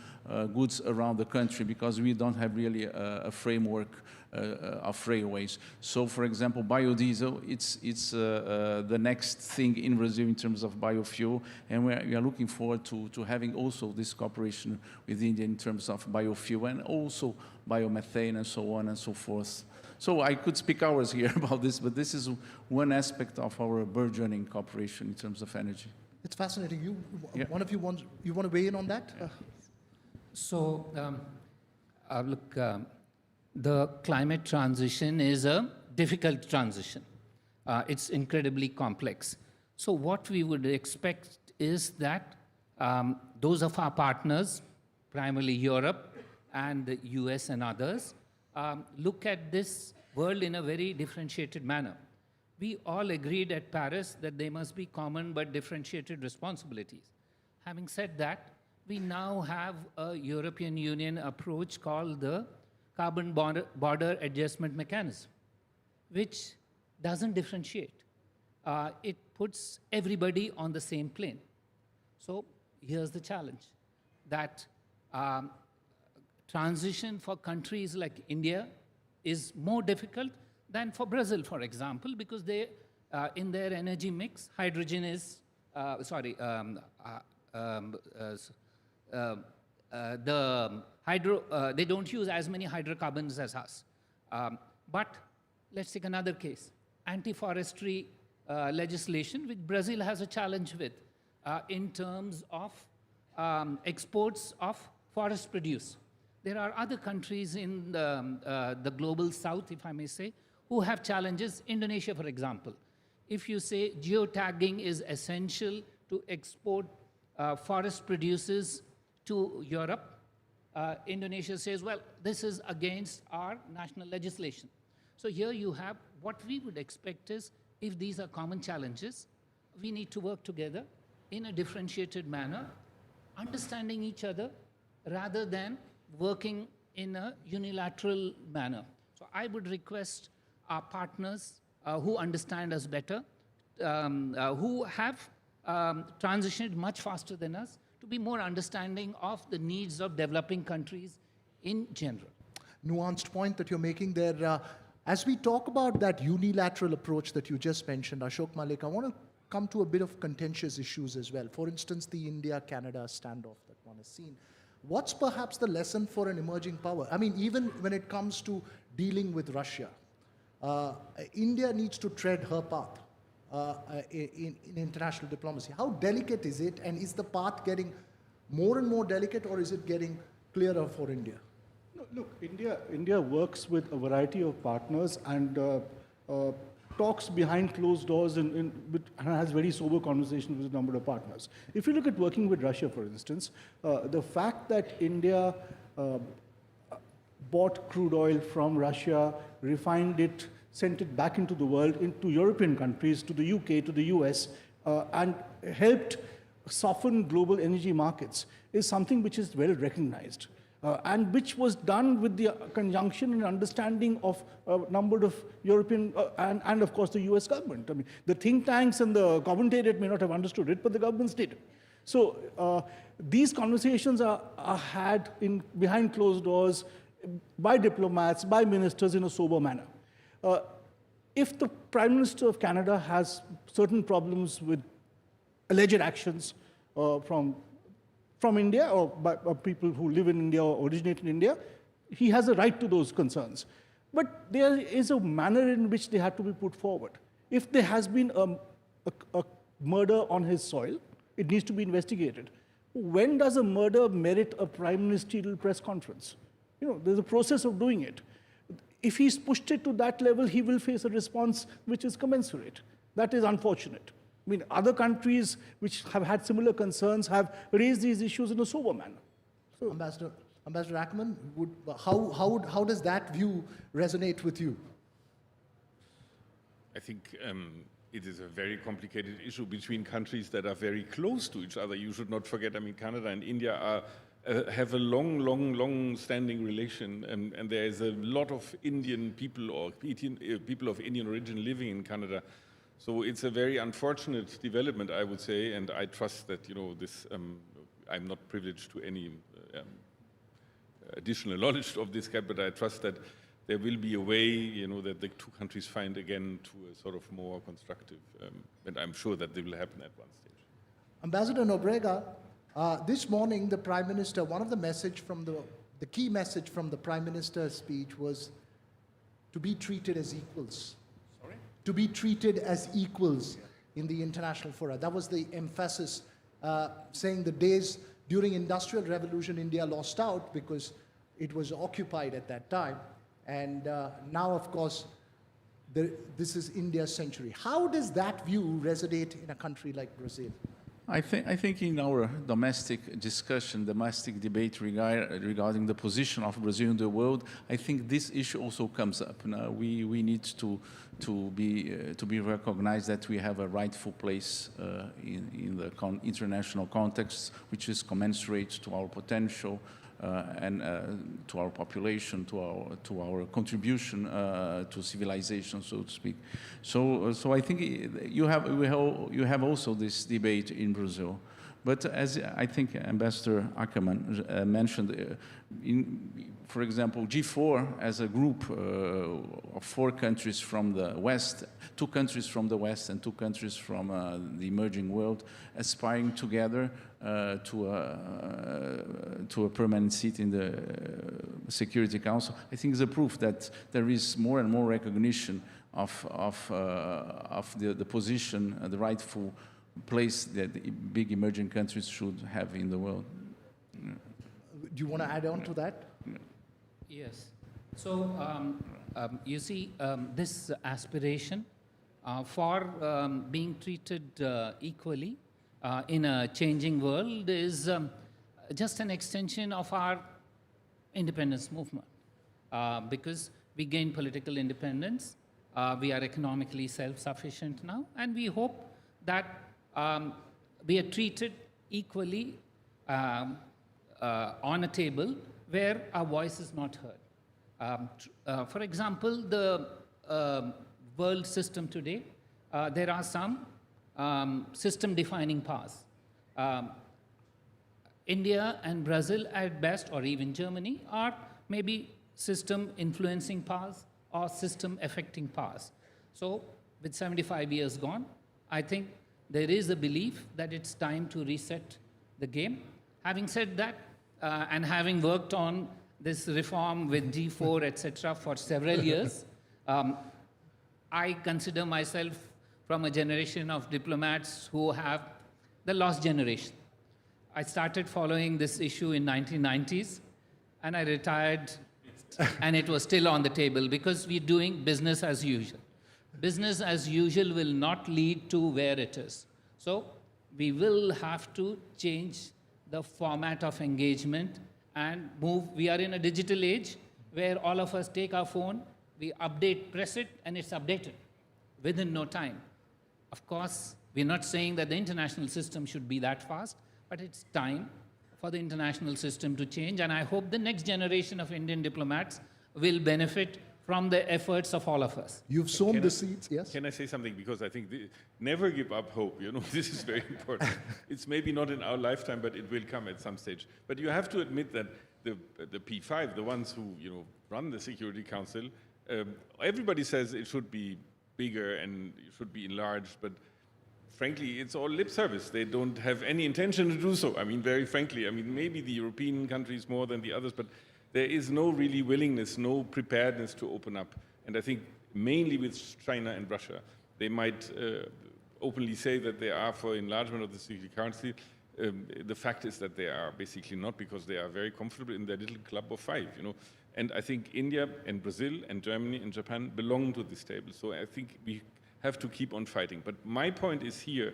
goods around the country, because we don't have really a framework of railways. So, for example, biodiesel, it's the next thing in Brazil in terms of biofuel, and we are looking forward to having also this cooperation with India in terms of biofuel and also biomethane and so on and so forth. So I could speak hours here about this, but this is one aspect of our burgeoning cooperation in terms of energy. It's fascinating. Yeah. One of you want to weigh in on that? So, look, the climate transition is a difficult transition. It's incredibly complex. So what we would expect is that those of our partners, primarily Europe and the US and others, look at this world in a very differentiated manner. We all agreed at Paris that there must be common but differentiated responsibilities. Having said that, we now have a European Union approach called the Carbon Border Adjustment Mechanism, which doesn't differentiate. It puts everybody on the same plane. So here's the challenge, that transition for countries like India is more difficult than for Brazil, for example, because they, in their energy mix, hydrogen is, they don't use as many hydrocarbons as us. But let's take another case, anti-forestry legislation, which Brazil has a challenge with in terms of exports of forest produce. There are other countries in the global south, if I may say, who have challenges. Indonesia, for example. If you say geotagging is essential to export forest produces to Europe, Indonesia says, well, this is against our national legislation. So here you have what we would expect is, if these are common challenges, we need to work together in a differentiated manner, understanding each other rather than working in a unilateral manner. So I would request our partners who understand us better, who have transitioned much faster than us, to be more understanding of the needs of developing countries in general. Nuanced point that you're making there. As we talk about that unilateral approach that you just mentioned, Ashok Malik, I want to come to a bit of contentious issues as well. For instance, the India-Canada standoff that one has seen. What's perhaps the lesson for an emerging power? I mean, even when it comes to dealing with Russia, India needs to tread her path in international diplomacy. How delicate is it, and is the path getting more and more delicate, or is it getting clearer for India? No, look, India works with a variety of partners and talks behind closed doors and has very sober conversations with a number of partners. If you look at working with Russia, for instance, the fact that India bought crude oil from Russia, refined it, sent it back into the world, into European countries, to the UK, to the US, and helped soften global energy markets is something which is well recognized. And which was done with the conjunction and understanding of a number of European and of course the US government. I mean, the think tanks and the commentators may not have understood it, but the governments did. So these conversations are had behind closed doors by diplomats, by ministers in a sober manner. If the Prime Minister of Canada has certain problems with alleged actions from India or by people who live in India or originate in India, he has a right to those concerns. But there is a manner in which they have to be put forward. If there has been a murder on his soil, it needs to be investigated. When does a murder merit a prime ministerial press conference? You know, there's a process of doing it. If he's pushed it to that level, he will face a response which is commensurate. That is unfortunate. I mean, other countries which have had similar concerns have raised these issues in a sober manner. Ambassador Ackerman, how does that view resonate with you? I think it is a very complicated issue between countries that are very close to each other. You should not forget, I mean, Canada and India are, have a long standing relation, and there is a lot of Indian people or people of Indian origin living in Canada. So it's a very unfortunate development, I would say, and I trust that, you know, this, I'm not privileged to any additional knowledge of this, but I trust that there will be a way, you know, that the two countries find again to a sort of more constructive, and I'm sure that they will happen at one stage. Ambassador Nobrega, this morning the Prime Minister, one of the message from the key message from the Prime Minister's speech was to be treated as equals. Sorry? To be treated as equals in the international fora. That was the emphasis, saying the days during Industrial Revolution India lost out because it was occupied at that time. And now, of course, this is India's century. How does that view resonate in a country like Brazil? I think in our domestic discussion, domestic debate regarding the position of Brazil in the world, I think this issue also comes up. Now, we need to be recognized that we have a rightful place in the international context, which is commensurate to our potential, and to our population, to our contribution to civilization, so to speak. So I think you have also this debate in Brazil. But as I think Ambassador Ackerman mentioned, for example, G4 as a group of 4 countries from the West, 2 countries from the West and 2 countries from the emerging world, aspiring together to a permanent seat in the Security Council, I think is a proof that there is more and more recognition of the position, the rightful place that the big emerging countries should have in the world. Do you want to add on to that? Yes. So you see, this aspiration for being treated equally in a changing world is just an extension of our independence movement. Because we gained political independence, we are economically self-sufficient now, and we hope that we are treated equally on a table where our voice is not heard. For example, the world system today, there are some system-defining powers. India and Brazil at best, or even Germany, are maybe system-influencing powers or system-affecting powers. So with 75 years gone, I think there is a belief that it's time to reset the game. Having said that, and having worked on this reform with G4, etc., for several years, I consider myself from a generation of diplomats who have the lost generation. I started following this issue in 1990s, and I retired, and it was still on the table because we're doing business as usual. Business as usual will not lead to where it is. So we will have to change the format of engagement and move. We are in a digital age where all of us take our phone, we update, press it, and it's updated within no time. Of course, we're not saying that the international system should be that fast, but it's time for the international system to change, and I hope the next generation of Indian diplomats will benefit from the efforts of all of us. You've sown the seeds, yes? Can I say something? Because I think never give up hope, you know, this is very important. It's maybe not in our lifetime, but it will come at some stage. But you have to admit that the P5, the ones who, you know, run the Security Council, everybody says it should be bigger and it should be enlarged, but frankly, it's all lip service. They don't have any intention to do so. I mean, very frankly, I mean, maybe the European countries more than the others, but there is no really willingness, no preparedness to open up. And I think mainly with China and Russia, they might openly say that they are for enlargement of the Security Council. The fact is that they are basically not, because they are very comfortable in their little club of 5, you know. And I think India and Brazil and Germany and Japan belong to this table. So I think we have to keep on fighting. But my point is here,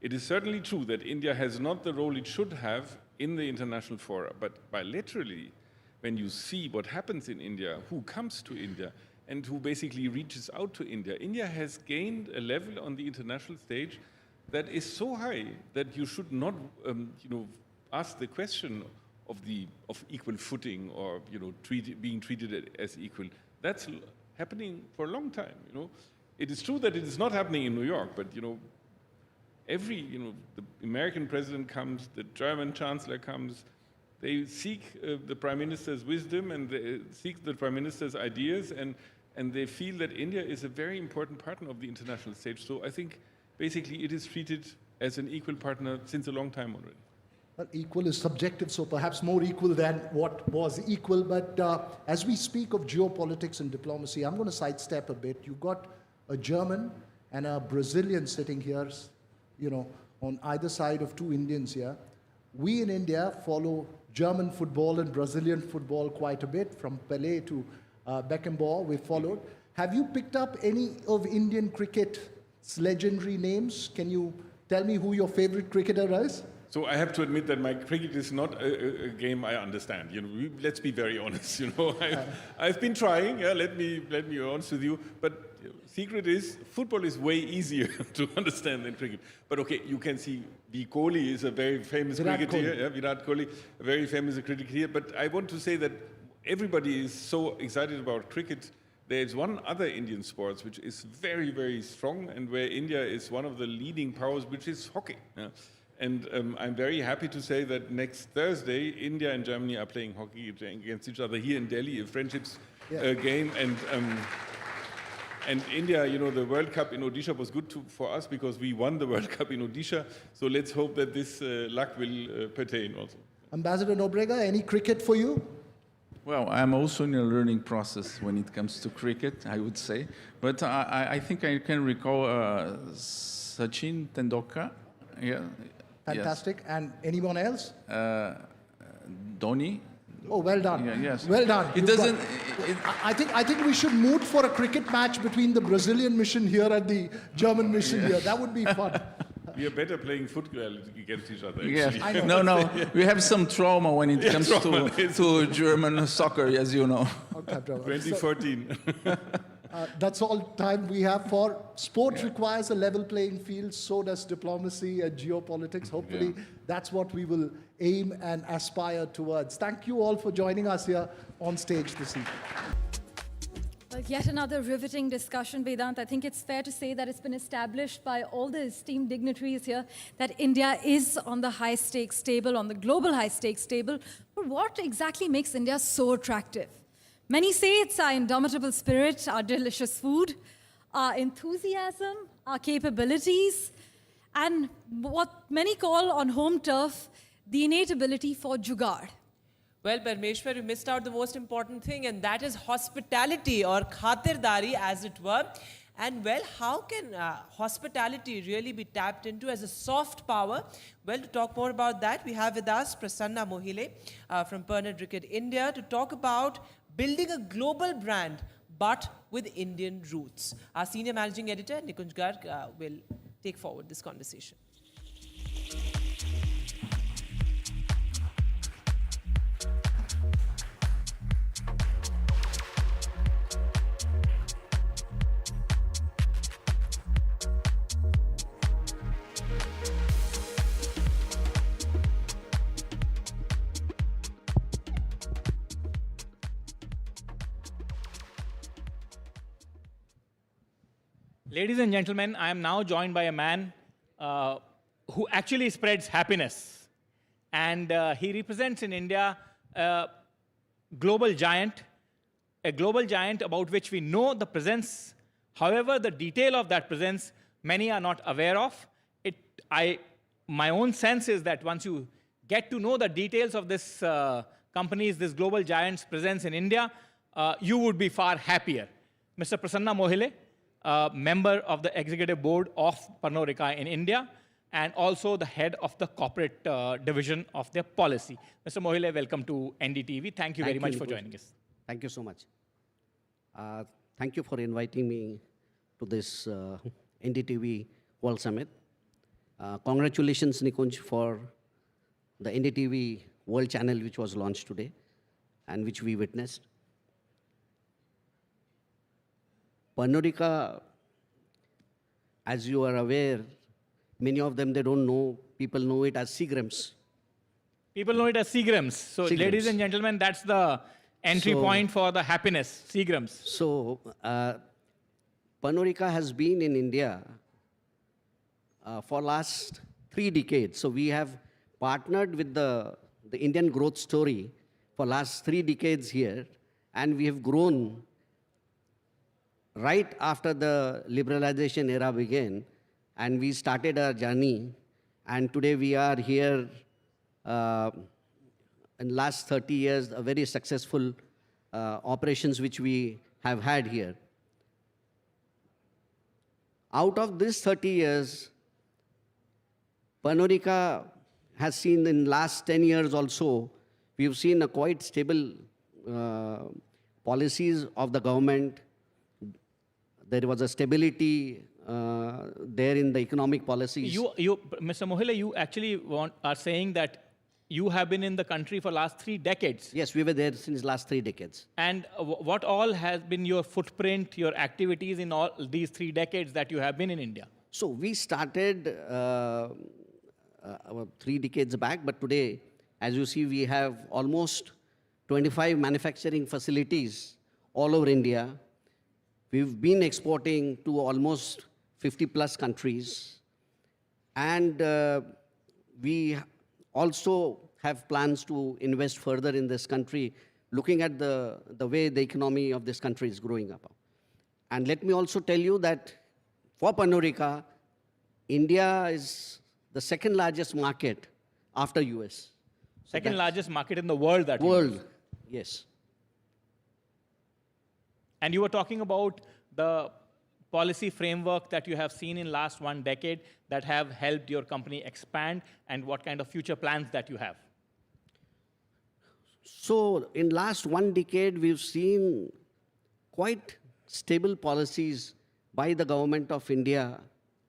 it is certainly true that India has not the role it should have in the international fora, but bilaterally, when you see what happens in India, who comes to India, and who basically reaches out to India, India has gained a level on the international stage that is so high that you should not, ask the question of equal footing or being treated as equal. That's happening for a long time. It is true that it is not happening in New York, but the American president comes, the German chancellor comes. They seek the prime minister's wisdom and they seek the prime minister's ideas, and they feel that India is a very important partner of the international stage. So I think basically it is treated as an equal partner since a long time already. Well, equal is subjective, so perhaps more equal than what was equal. But as we speak of geopolitics and diplomacy, I'm going to sidestep a bit. You've got a German and a Brazilian sitting here, on either side of two Indians here. We in India follow German football and Brazilian football quite a bit, from Pelé to Beckenbauer, we followed. Have you picked up any of Indian cricket's legendary names? Can you tell me who your favorite cricketer is? So I have to admit that my cricket is not a game I understand. Let's be very honest. I've been trying. Yeah, let me be honest with you. But secret is football is way easier to understand than cricket. But okay, you can see Kohli is a very famous cricketer. Yeah, Virat Kohli, a very famous cricketer. But I want to say that everybody is so excited about cricket. There is one other Indian sport which is very, very strong, and where India is one of the leading powers, which is hockey. Yeah. And I'm very happy to say that next Thursday, India and Germany are playing hockey against each other here in Delhi, a friendships game. And India, the World Cup in Odisha was good for us because we won the World Cup in Odisha. So let's hope that this luck will pertain also. Ambassador Nobrega, any cricket for you? Well, I'm also in a learning process when it comes to cricket, I would say. But I think I can recall Sachin Tendulkar. Yeah. Fantastic. Yes. And anyone else? Dhoni. Oh, well done. Yeah, yes. Well done. It doesn't. I think we should moot for a cricket match between the Brazilian mission here and the German mission here. That would be fun. We are better playing football against each other. Yes. Actually. No. We have some trauma when it comes to German soccer, as you know. Okay, 2014. That's all time we have for sport. Requires a level playing field, so does diplomacy and geopolitics. Hopefully that's what we will aim and aspire towards. Thank you all for joining us here on stage this evening. Well, yet another riveting discussion, Vedant. I think it's fair to say that it's been established by all the esteemed dignitaries here that India is on the high-stakes table, on the global high-stakes table. But what exactly makes India so attractive? Many say it's our indomitable spirit, our delicious food, our enthusiasm, our capabilities, and what many call on home turf, the innate ability for jugaad. Well, Parmeshwar, you missed out the most important thing, and that is hospitality, or khatirdari as it were. And well, how can hospitality really be tapped into as a soft power? Well, to talk more about that, we have with us Prasanna Mohile from Pernod Ricard India to talk about building a global brand, but with Indian roots. Our senior managing editor, Nikunj Garg, will take forward this conversation. Ladies and gentlemen, I am now joined by a man who actually spreads happiness. And he represents in India a global giant about which we know the presence. However, the detail of that presence, many are not aware of. My own sense is that once you get to know the details of this this global giant's presence in India, you would be far happier. Mr. Prasanna Mohile, member of the executive board of Pernod Ricard in India, and also the head of the corporate division of their policy. Mr. Mohile, welcome to NDTV. Thank you very much for joining us. Thank you so much. Thank you for inviting me to this NDTV World Summit. Congratulations, Nikunj, for the NDTV World Channel, which was launched today and which we witnessed. Pernod Ricard, as you are aware, many of them, they don't know, people know it as Seagrams. People know it as Seagrams. So, Seagrams. ladies and gentlemen, that's the entry point for the happiness, Seagrams. So, Pernod Ricard has been in India for last 3 decades. So, we have partnered with the Indian growth story for last 3 decades here, and we have grown right after the liberalization era began, and we started our journey, and today we are here in last 30 years, a very successful operations which we have had here. Out of this 30 years, Pernod Ricard has seen in last 10 years also, we've seen a quite stable policies of the government. There was a stability there in the economic policies. Mr. Mohile, you actually are saying that you have been in the country for last 3 decades. Yes, we were there since last 3 decades. And what all has been your footprint, your activities in all these 3 decades that you have been in India? So we started 3 decades back, but today, as you see, we have almost 25 manufacturing facilities all over India. We've been exporting to almost 50 plus countries. And we also have plans to invest further in this country, looking at the way the economy of this country is growing up. And let me also tell you that for Pernod Ricard, India is the 2nd largest market after US. Second largest market in the world that World, yes. And you were talking about the policy framework that you have seen in last 1 decade that have helped your company expand, and what kind of future plans that you have. So in last 1 decade, we've seen quite stable policies by the government of India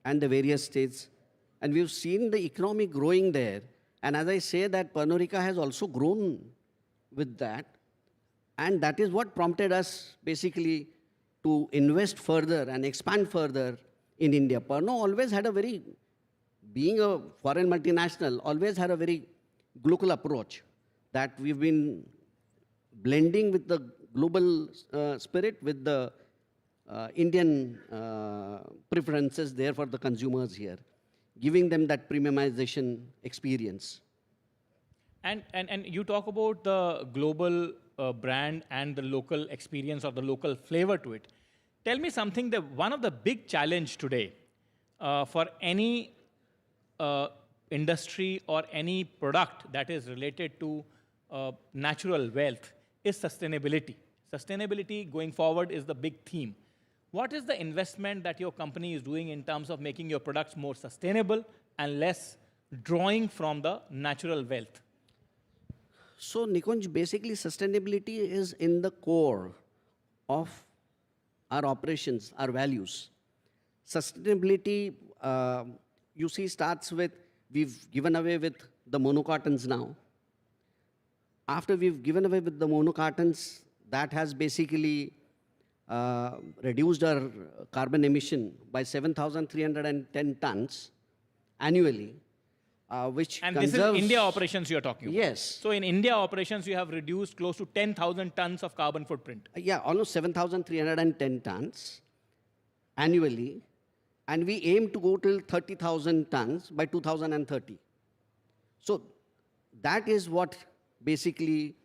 and the various states. And we've seen the economy growing there. And as I say that Pernod Ricard has also grown with that. And that is what prompted us basically to invest further and expand further in India. Pernod always had a very, being a foreign multinational, always had a very global approach, that we've been blending with the global spirit with the Indian preferences there for the consumers here, giving them that premiumization experience. And you talk about the global brand and the local experience or the local flavor to it. Tell me something, that one of the big challenge today for any industry or any product that is related to natural wealth is sustainability. Sustainability going forward is the big theme. What is the investment that your company is doing in terms of making your products more sustainable and less drawing from the natural wealth? So, Nikunj, basically sustainability is in the core of our operations, our values. Sustainability, you see, starts with, we've given away with the monocartons now. After we've given away with the monocartons, that has basically reduced our carbon emission by 7,310 tons annually, which and conserves... this is India operations you're talking about? Yes. So in India operations, you have reduced close to 10,000 tons of carbon footprint. Yeah, almost 7,310 tons annually. And we aim to go till 30,000 tons by 2030. So that is what basically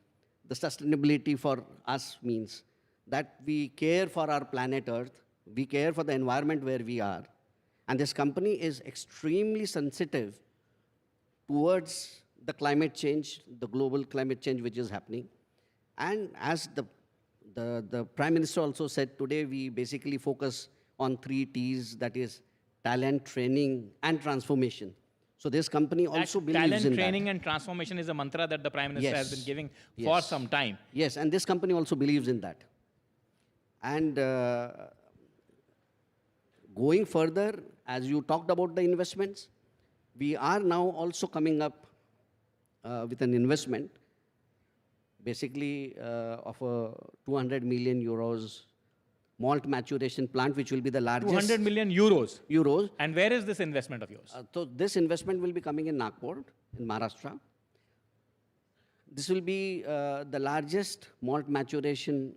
the sustainability for us means. That we care for our planet Earth, we care for the environment where we are. And this company is extremely sensitive towards the climate change, the global climate change which is happening. And as the Prime Minister also said, today we basically focus on 3 T's, that is talent, training, and transformation. So this company also believes in that. Talent, training, and transformation is a mantra that the Prime Minister has been giving for some time. Yes, and this company also believes in that. And going further, as you talked about the investments, we are now also coming up with an investment, basically of a 200 million euros malt maturation plant, which will be the largest. 200 million euros. Euros. And where is this investment of yours? So this investment will be coming in Nagpur, in Maharashtra. This will be the largest malt maturation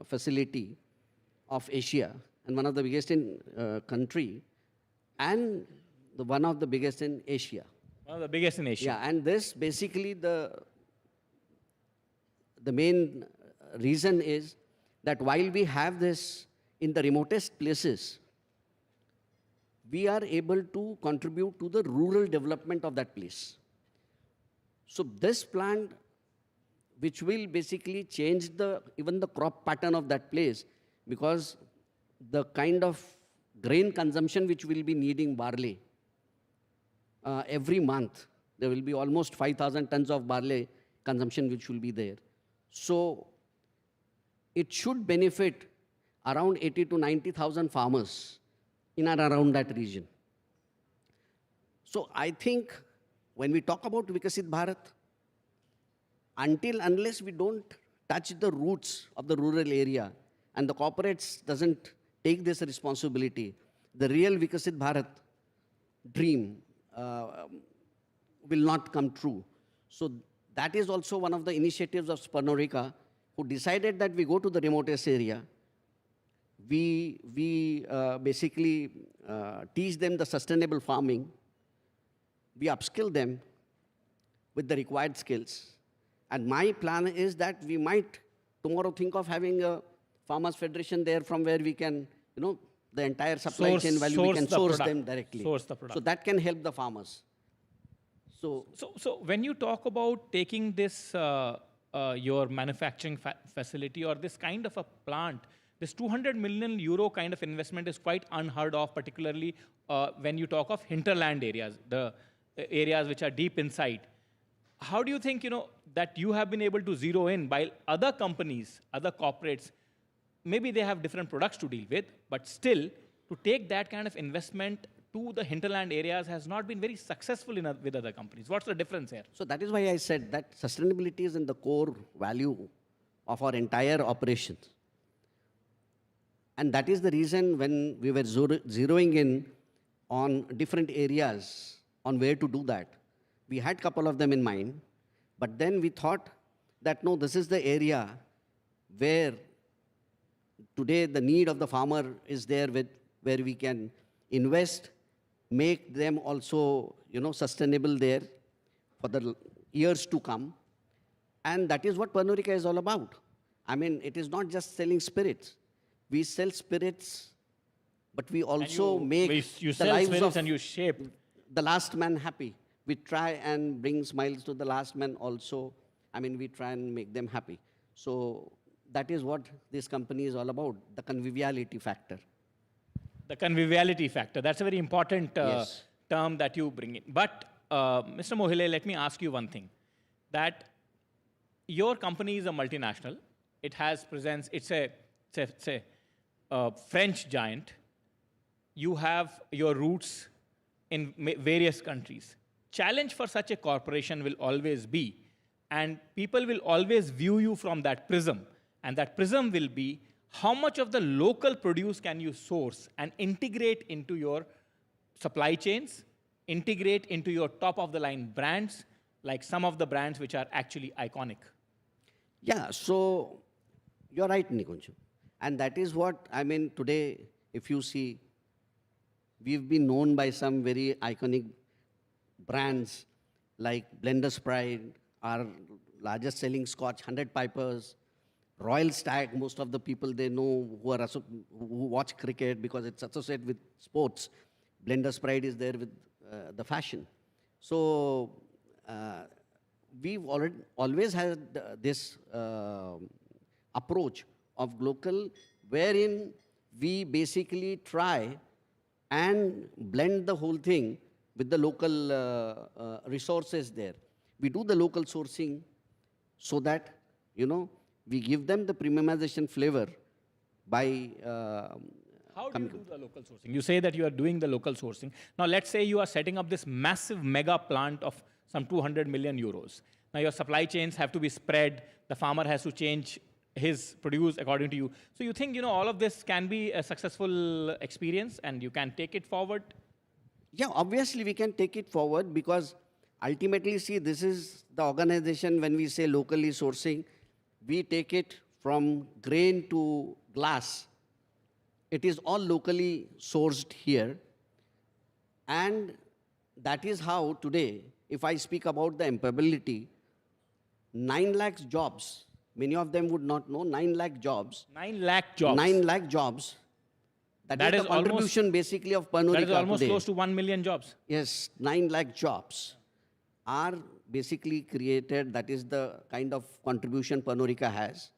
facility of Asia and one of the biggest in country and one of the biggest in Asia. One of the biggest in Asia. Yeah, and this basically the main reason is that while we have this in the remotest places, we are able to contribute to the rural development of that place. So this plant, which will basically change even the crop pattern of that place, because the kind of grain consumption which will be needing barley every month, there will be almost 5,000 tons of barley consumption which will be there. So it should benefit around 80 to 90,000 farmers in and around that region. So I think when we talk about Vikasit Bharat, unless we don't touch the roots of the rural area and the corporates doesn't take this responsibility, the real Vikasit Bharat dream will not come true. So that is also one of the initiatives of Sparnorika, who decided that we go to the remotest area. We basically teach them the sustainable farming. We upskill them with the required skills. And my plan is that we might tomorrow think of having a farmers' federation there from where we can, the entire supply chain value, we can source them directly. Source the product. So that can help the farmers. So when you talk about taking this, your manufacturing facility or this kind of a plant, this 200 million euro kind of investment is quite unheard of, particularly when you talk of hinterland areas, the areas which are deep inside. How do you think, that you have been able to zero in while other companies, other corporates, maybe they have different products to deal with, but still to take that kind of investment to the hinterland areas has not been very successful with other companies. What's the difference here? So that is why I said that sustainability is in the core value of our entire operations. And that is the reason when we were zeroing in on different areas on where to do that, we had a couple of them in mind, but then we thought that no, this is the area where today the need of the farmer is there, where we can invest, make them also, sustainable there for the years to come. And that is what Pernodrika is all about. I mean, it is not just selling spirits. We sell spirits, but we also you sell spirits and you shape the last man happy. We try and bring smiles to the last man also. I mean, we try and make them happy. So that is what this company is all about, the conviviality factor. The conviviality factor. That's a very important Yes. term that you bring in. But, Mr. Mohile, let me ask you one thing. That your company is a multinational. It has presence. It's a French giant. You have your roots in various countries. Challenge for such a corporation will always be, and people will always view you from that prism. And that prism will be, how much of the local produce can you source and integrate into your supply chains, integrate into your top-of-the-line brands, like some of the brands which are actually iconic? Yeah, so you're right, Nikunj. And that is what, I mean, today, if you see, we've been known by some very iconic brands like Blender's Pride, our largest selling scotch, 100 Pipers, Royal Stag, most of the people they know who watch cricket because it's associated with sports. Blender's Pride is there with the fashion. So we've always had this approach of local, wherein we basically try and blend the whole thing with the local resources there. We do the local sourcing so that, we give them the premiumization flavor by How do you do the local sourcing? You say that you are doing the local sourcing. Now, let's say you are setting up this massive mega plant of some 200 million euros. Now, your supply chains have to be spread. The farmer has to change his produce according to you. So you think, all of this can be a successful experience and you can take it forward? Yeah, obviously we can take it forward because ultimately, see, this is the organization when we say locally sourcing, we take it from grain to glass. It is all locally sourced here. And that is how today, if I speak about the employability, 9 lakh jobs, many of them would not know, 9 lakh jobs. 9 lakh jobs. 9 lakh jobs. That is the contribution basically of Pernod Ricard That is almost today. close to 1 million jobs. Yes, 9 lakh jobs are basically created. That is the kind of contribution Pernod Ricard has.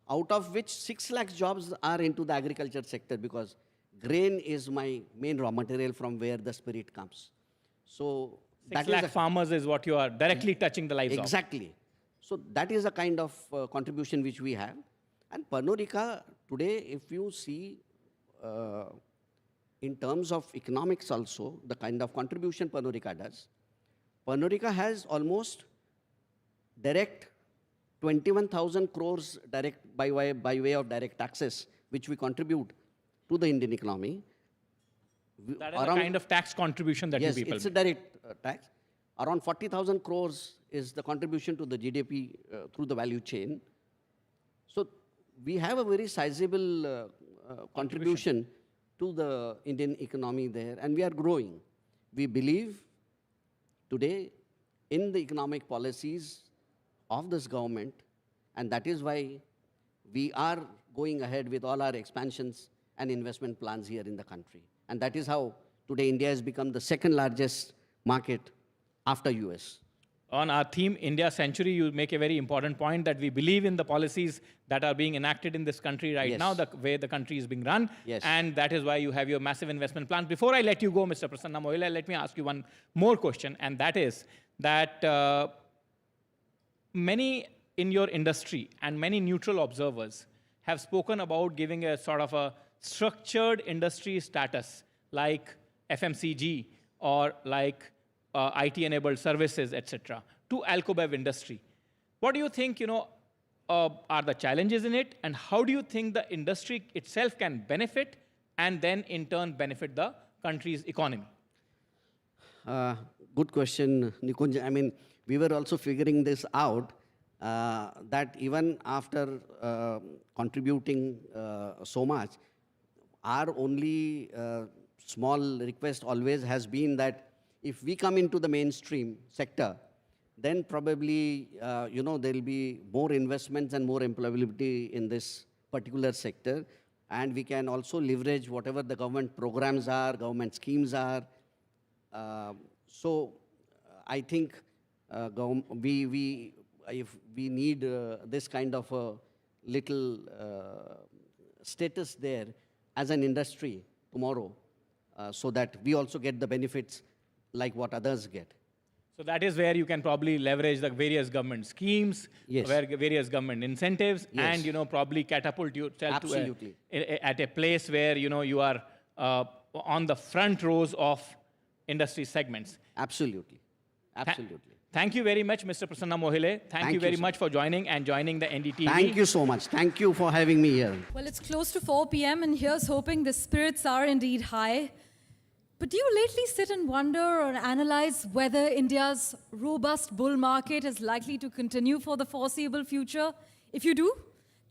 Out of which 6 lakh jobs are into the agriculture sector because grain is my main raw material from where the spirit comes. So 6 lakh farmers is what you are directly touching the lives of. Exactly. So that is a kind of contribution which we have. And Pernod Ricard today, if you see in terms of economics also, the kind of contribution Pernod Ricard does, Pernod Ricard has almost direct 21,000 crores direct by way of direct taxes, which we contribute to the Indian economy. That is the kind of tax contribution that you people Yes, it's a direct tax. Around 40,000 crores is the contribution to the GDP through the value chain. So we have a very sizable contribution to the Indian economy there, and we are growing. We believe today in the economic policies of this government, and that is why we are going ahead with all our expansions and investment plans here in the country. And that is how today India has become the second largest market after US. On our theme, India Century, you make a very important point that we believe in the policies that are being enacted in this country right now, the way the country is being run. Yes. And that is why you have your massive investment plan. Before I let you go, Mr. Prasanna Mohile, let me ask you one more question, and that is that many in your industry and many neutral observers have spoken about giving a sort of a structured industry status like FMCG or like IT-enabled services, etc., to alcobev industry. What do you think, are the challenges in it, and how do you think the industry itself can benefit and then in turn benefit the country's economy? Good question, Nikunj. I mean, we were also figuring this out, that even after contributing so much, our only small request always has been that if we come into the mainstream sector, then probably, there will be more investments and more employability in this particular sector. And we can also leverage whatever the government programs are, government schemes are. So I think if we need this kind of a little status there as an industry tomorrow, so that we also get the benefits like what others get. So that is where you can probably leverage the various government schemes, various government incentives, and probably catapult yourself to at a place where you are on the front rows of industry segments. Absolutely, absolutely. Thank you very much, Mr. Prasanna Mohile. Thank you very much for joining the NDTV. Thank you so much. Thank you for having me here. Well, it's close to 4 p.m. and here's hoping the spirits are indeed high. But do you lately sit and wonder or analyze whether India's robust bull market is likely to continue for the foreseeable future? If you do,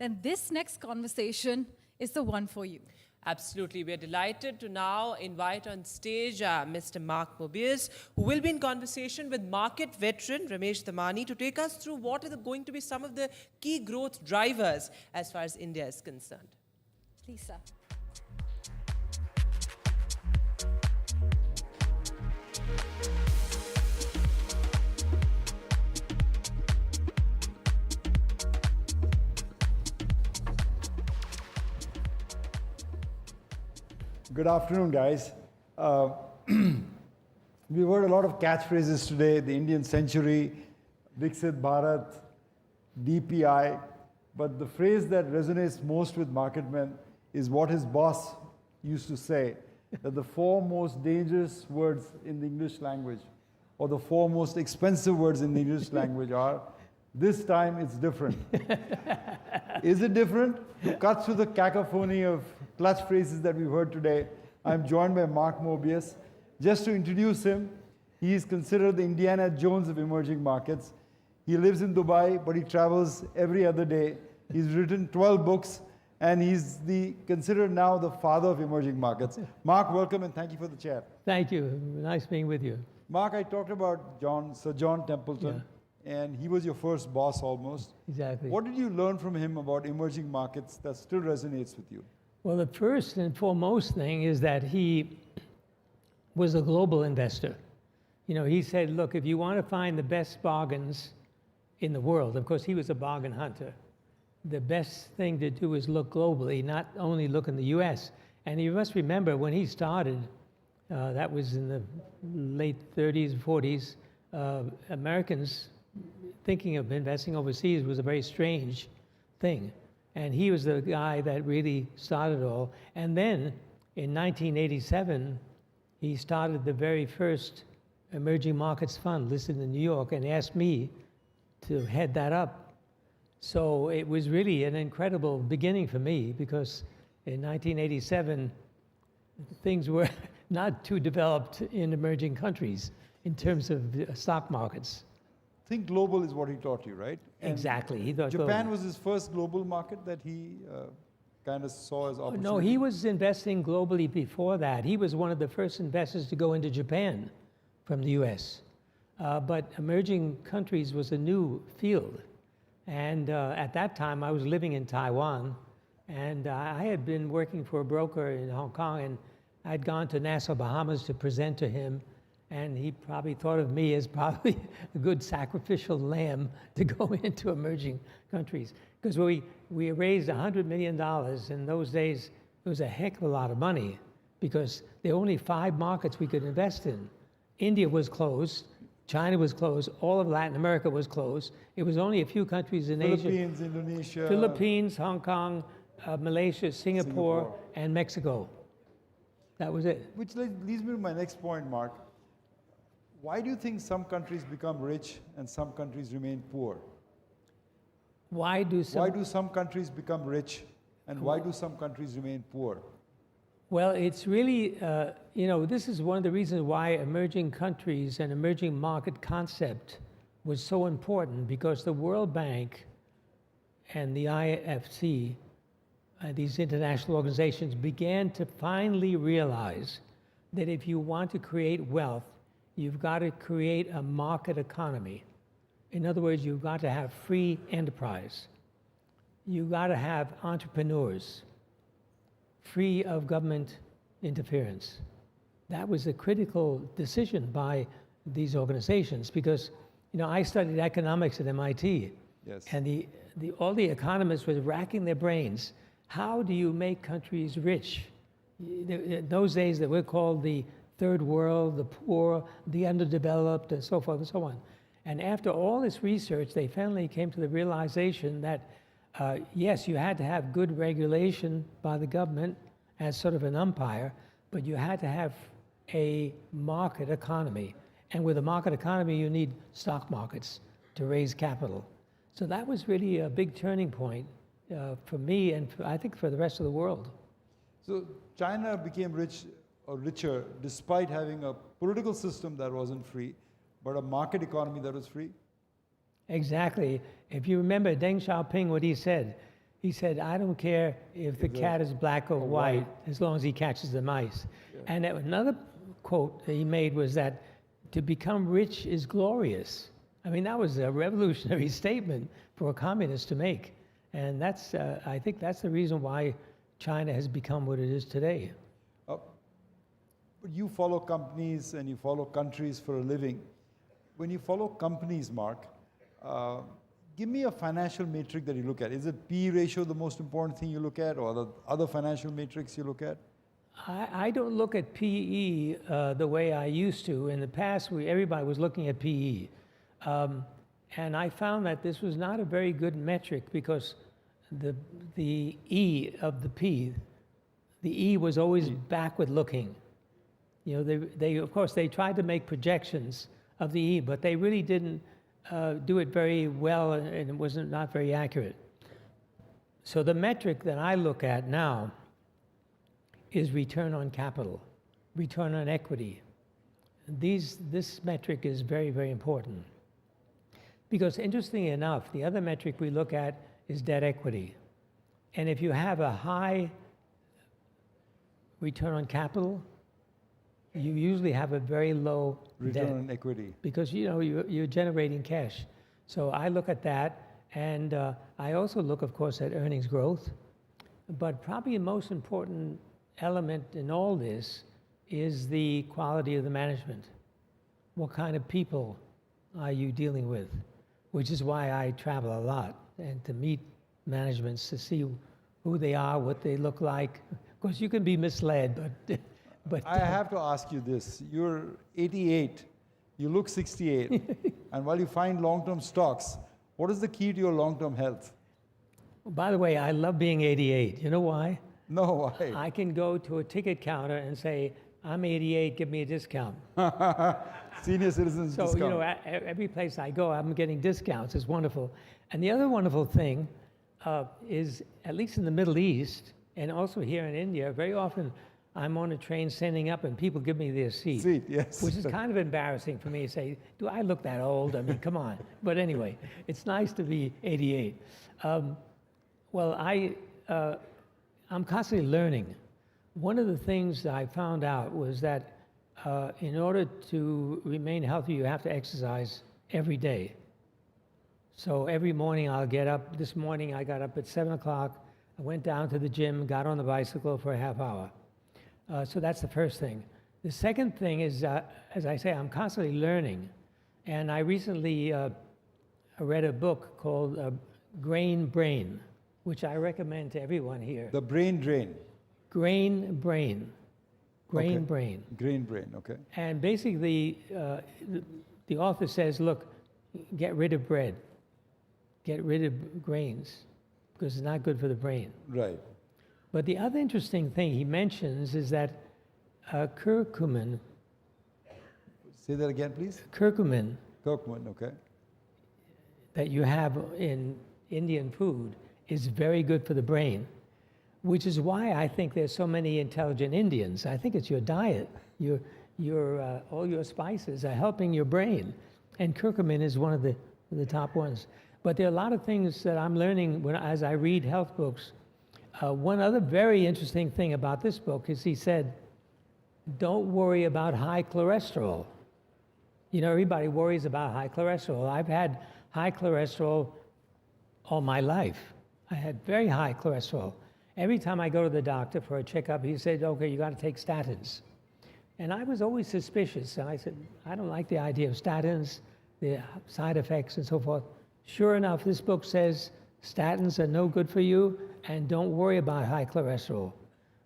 then this next conversation is the one for you. Absolutely. We are delighted to now invite on stage Mr. Mark Mobius, who will be in conversation with market veteran Ramesh Damani to take us through what are going to be some of the key growth drivers as far as India is concerned. Please, sir. Good afternoon, guys. We've heard a lot of catchphrases today, the Indian century, Viksit Bharat, DPI, but the phrase that resonates most with market men is what his boss used to say, that the four most dangerous words in the English language, or the four most expensive words in the English language are, this time it's different. Is it different? To cut through the cacophony of clutch phrases that we've heard today, I'm joined by Mark Mobius. Just to introduce him, he is considered the Indiana Jones of emerging markets. He lives in Dubai, but he travels every other day. He's written 12 books, and he's considered now the father of emerging markets. Mark, welcome, and thank you for the chat. Thank you. Nice being with you. Mark, I talked about Sir John Templeton, and he was your first boss almost. Exactly. What did you learn from him about emerging markets that still resonates with you? Well, the first and foremost thing is that he was a global investor. You know, he said, look, if you want to find the best bargains in the world, of course, he was a bargain hunter. The best thing to do is look globally, not only look in the US. And you must remember when he started, that was in the late 30s, 40s, Americans thinking of investing overseas was a very strange thing. And he was the guy that really started it all. And then in 1987, he started the very first emerging markets fund listed in New York and asked me to head that up. So it was really an incredible beginning for me because in 1987, things were not too developed in emerging countries in terms of stock markets. Think global is what he taught you, right? And exactly. He thought Japan global. was his first global market that he kind of saw as opportunity? No, he was investing globally before that. He was one of the first investors to go into Japan from the US. But emerging countries was a new field. And at that time, I was living in Taiwan, and I had been working for a broker in Hong Kong, and I'd gone to Nassau, Bahamas to present to him, and he probably thought of me as probably a good sacrificial lamb to go into emerging countries. Because we raised $100 million. In those days, it was a heck of a lot of money, because there were only 5 markets we could invest in. India was closed. China was closed. All of Latin America was closed. It was only a few countries in Asia. Philippines, Indonesia. Philippines, Hong Kong, Malaysia, Singapore, and Mexico. That was it. Which leads me to my next point, Mark. Why do you think some countries become rich and some countries remain poor? Why do some countries become rich and why do some countries remain poor? Well, it's really, you know, this is one of the reasons why emerging countries and emerging market concept was so important, because the World Bank and the IFC, these international organizations, began to finally realize that if you want to create wealth, you've got to create a market economy. In other words, you've got to have free enterprise. You've got to have entrepreneurs, free of government interference. That was a critical decision by these organizations, because, you know, I studied economics at MIT. Yes. And all the economists were racking their brains. How do you make countries rich? In those days, they were called the third world, the poor, the underdeveloped, and so forth and so on. And after all this research, they finally came to the realization that, yes, you had to have good regulation by the government as sort of an umpire, but you had to have a market economy. And with a market economy, you need stock markets to raise capital. So that was really a big turning point for me and I think for the rest of the world. So China became rich or richer despite having a political system that wasn't free, but a market economy that was free? Exactly. If you remember Deng Xiaoping, what he said, I don't care if the cat is black or white, as long as he catches the mice. Yeah. And another quote that he made was that to become rich is glorious. I mean, that was a revolutionary statement for a communist to make. And that's, I think that's the reason why China has become what it is today. But you follow companies and you follow countries for a living. When you follow companies, Mark, give me a financial metric that you look at. Is it P ratio the most important thing you look at, or the other financial metrics you look at? I don't look at PE the way I used to. In the past, everybody was looking at PE. And I found that this was not a very good metric, because the E of the P the E was always backward looking. You know, of course, they tried to make projections of the E, but they really didn't do it very well, and it wasn't not very accurate. So the metric that I look at now is return on capital, return on equity. This metric is very, very important. Because interestingly enough, the other metric we look at is debt equity. And if you have a high return on capital, you usually have a very low Return debt, on equity. because you know you're generating cash. So I look at that, and I also look, of course, at earnings growth. But probably the most important element in all this is the quality of the management. What kind of people are you dealing with? Which is why I travel a lot, and to meet managements, to see who they are, what they look like. Of course, you can be misled, but I have to ask you this. You're 88, you look 68, and while you find long-term stocks, what is the key to your long-term health? by the way, I love being 88. You know why? No, why? I can go to a ticket counter and say, I'm 88, give me a discount. Senior citizens So, discount. you know, every place I go, I'm getting discounts. It's wonderful. And the other wonderful thing is, at least in the Middle East, and also here in India, very often I'm on a train standing up and people give me their seat. Seat, yes. Which is kind of embarrassing for me to say, do I look that old? I mean, come on. But anyway, it's nice to be 88. Well, I'm constantly learning. One of the things that I found out was that in order to remain healthy, you have to exercise every day. So every morning I'll get up. This morning I got up at 7 o'clock. I went down to the gym, got on the bicycle for a half hour. So that's the first thing. The second thing is, as I say, I'm constantly learning. And I recently read a book called Grain Brain, which I recommend to everyone here. The brain drain. Grain Brain. Grain Okay. Brain. Grain brain, okay. And basically, the author says, look, get rid of bread. Get rid of grains, because it's not good for the brain. Right. But the other interesting thing he mentions is that curcumin, Say that again, please. curcumin Kirkman, okay. that you have in Indian food is very good for the brain, which is why I think there's so many intelligent Indians. I think it's your diet. All your spices are helping your brain. And curcumin is one of the top ones. But there are a lot of things that I'm learning as I read health books. One other very interesting thing about this book is he said, don't worry about high cholesterol. You know, everybody worries about high cholesterol. I've had high cholesterol all my life. I had very high cholesterol. Every time I go to the doctor for a checkup, he said, okay, you got to take statins. And I was always suspicious. And I said, I don't like the idea of statins, the side effects and so forth. Sure enough, this book says statins are no good for you, and don't worry about high cholesterol.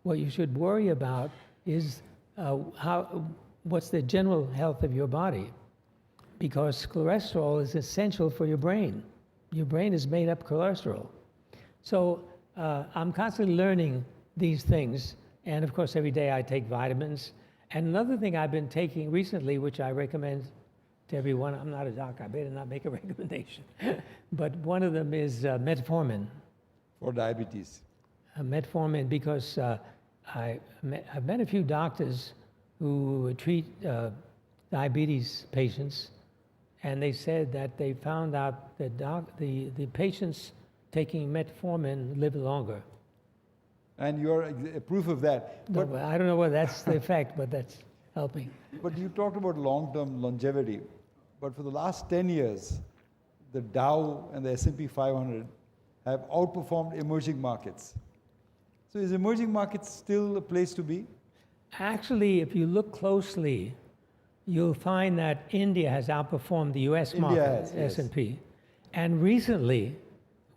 What you should worry about is what's the general health of your body, because cholesterol is essential for your brain. Your brain is made up of cholesterol. So I'm constantly learning these things, and of course every day I take vitamins. And another thing I've been taking recently, which I recommend to everyone, I'm not a doctor, I better not make a recommendation, but one of them is metformin. For diabetes. Metformin, because I've met a few doctors who treat diabetes patients, and they said that they found out that the patients taking metformin live longer. And you're proof of that. No, but I don't know whether that's the effect, but that's helping. But you talked about long-term longevity. But for the last 10 years, the Dow and the S&P 500 have outperformed emerging markets. So is emerging markets still a place to be? Actually, if you look closely, you'll find that India has outperformed the US market, has, yes. S&P. And recently,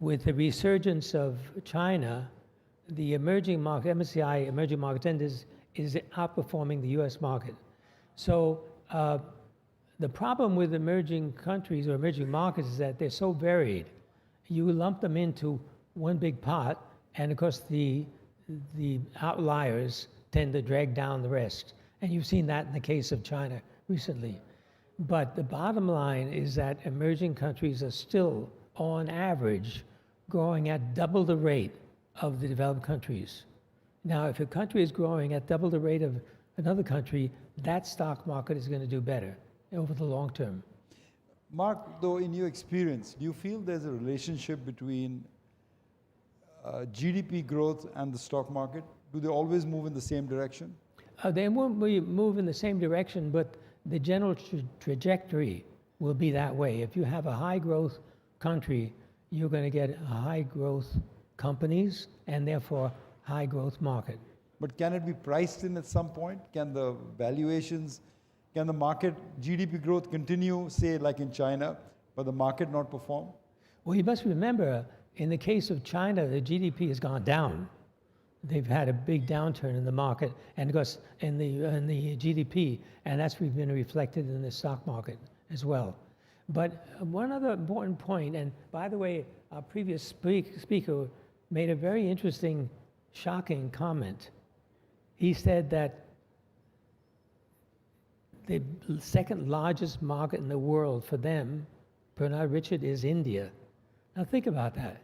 with the resurgence of China, the emerging market, MSCI Emerging Market Index is outperforming the US market. So the problem with emerging countries or emerging markets is that they're so varied. You lump them into one big pot, and of course the the outliers tend to drag down the rest. And you've seen that in the case of China recently. But the bottom line is that emerging countries are still, on average, growing at double the rate of the developed countries. Now, if a country is growing at double the rate of another country, that stock market is going to do better over the long term. Mark, though, in your experience, do you feel there's a relationship between GDP growth and the stock market? Do they always move in the same direction? They won't move in the same direction, but the general trajectory will be that way. If you have a high growth country, you're going to get high growth companies and therefore high growth market. But can it be priced in at some point? Can the valuations, can the market GDP growth continue, say like in China, but the market not perform? Well, you must remember, in the case of China, the GDP has gone down. They've had a big downturn in the market and of course in the GDP, and that's been reflected in the stock market as well. But one other important point, and by the way, our previous speaker made a very interesting, shocking comment. He said that the second largest market in the world for them, Bernard Richard, is India. Now think about that.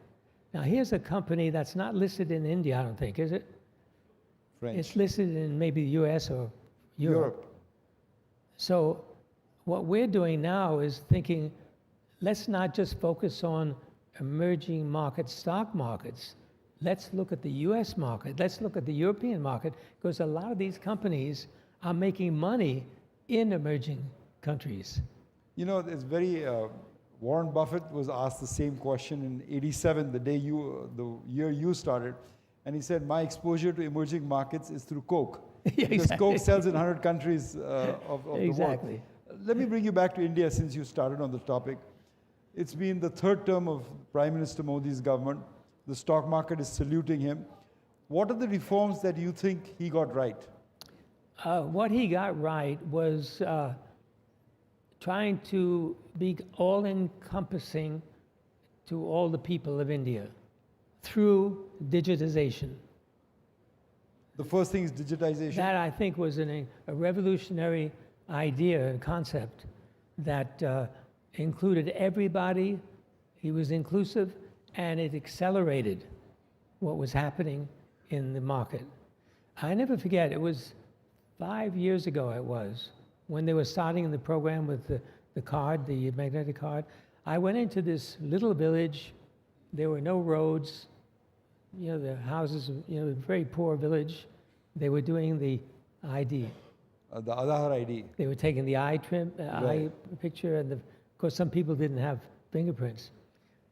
Now here's a company that's not listed in India, I don't think, is it? French. It's listed in maybe the US or Europe. So what we're doing now is thinking, let's not just focus on emerging market stock markets. Let's look at the US market. Let's look at the European market, because a lot of these companies are making money in emerging countries. You know, it's very, Warren Buffett was asked the same question in '87, the year you started, and he said, my exposure to emerging markets is through Coke. Yeah, because exactly. Coke sells in 100 countries of the world. Exactly. Let me bring you back to India since you started on the topic. It's been the third term of Prime Minister Modi's government. The stock market is saluting him. What are the reforms that you think he got right? What he got right was trying to be all-encompassing to all the people of India through digitization. The first thing is digitization. That, I think, was a revolutionary idea and concept that included everybody. He was inclusive, and it accelerated what was happening in the market. I never forget, it was 5 years ago, when they were starting the program with the card, the magnetic card. I went into this little village. There were no roads. You know, the houses, you know, a very poor village. They were doing the ID. The Aadhaar ID. They were taking the eye picture, and of course, some people didn't have fingerprints.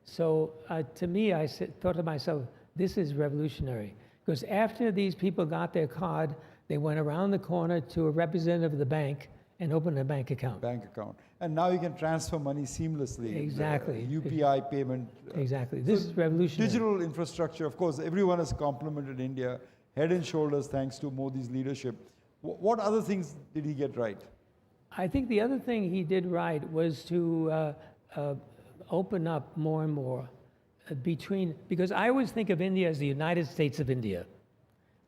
So to me, I thought to myself, this is revolutionary. Because after these people got their card, they went around the corner to a representative of the bank and opened a bank account. Bank account. And now you can transfer money seamlessly. Exactly. UPI payment. Exactly. This is revolutionary. Digital infrastructure, of course, everyone has complimented India head and shoulders thanks to Modi's leadership. What other things did he get right? I think the other thing he did right was to open up more and more because I always think of India as the United States of India,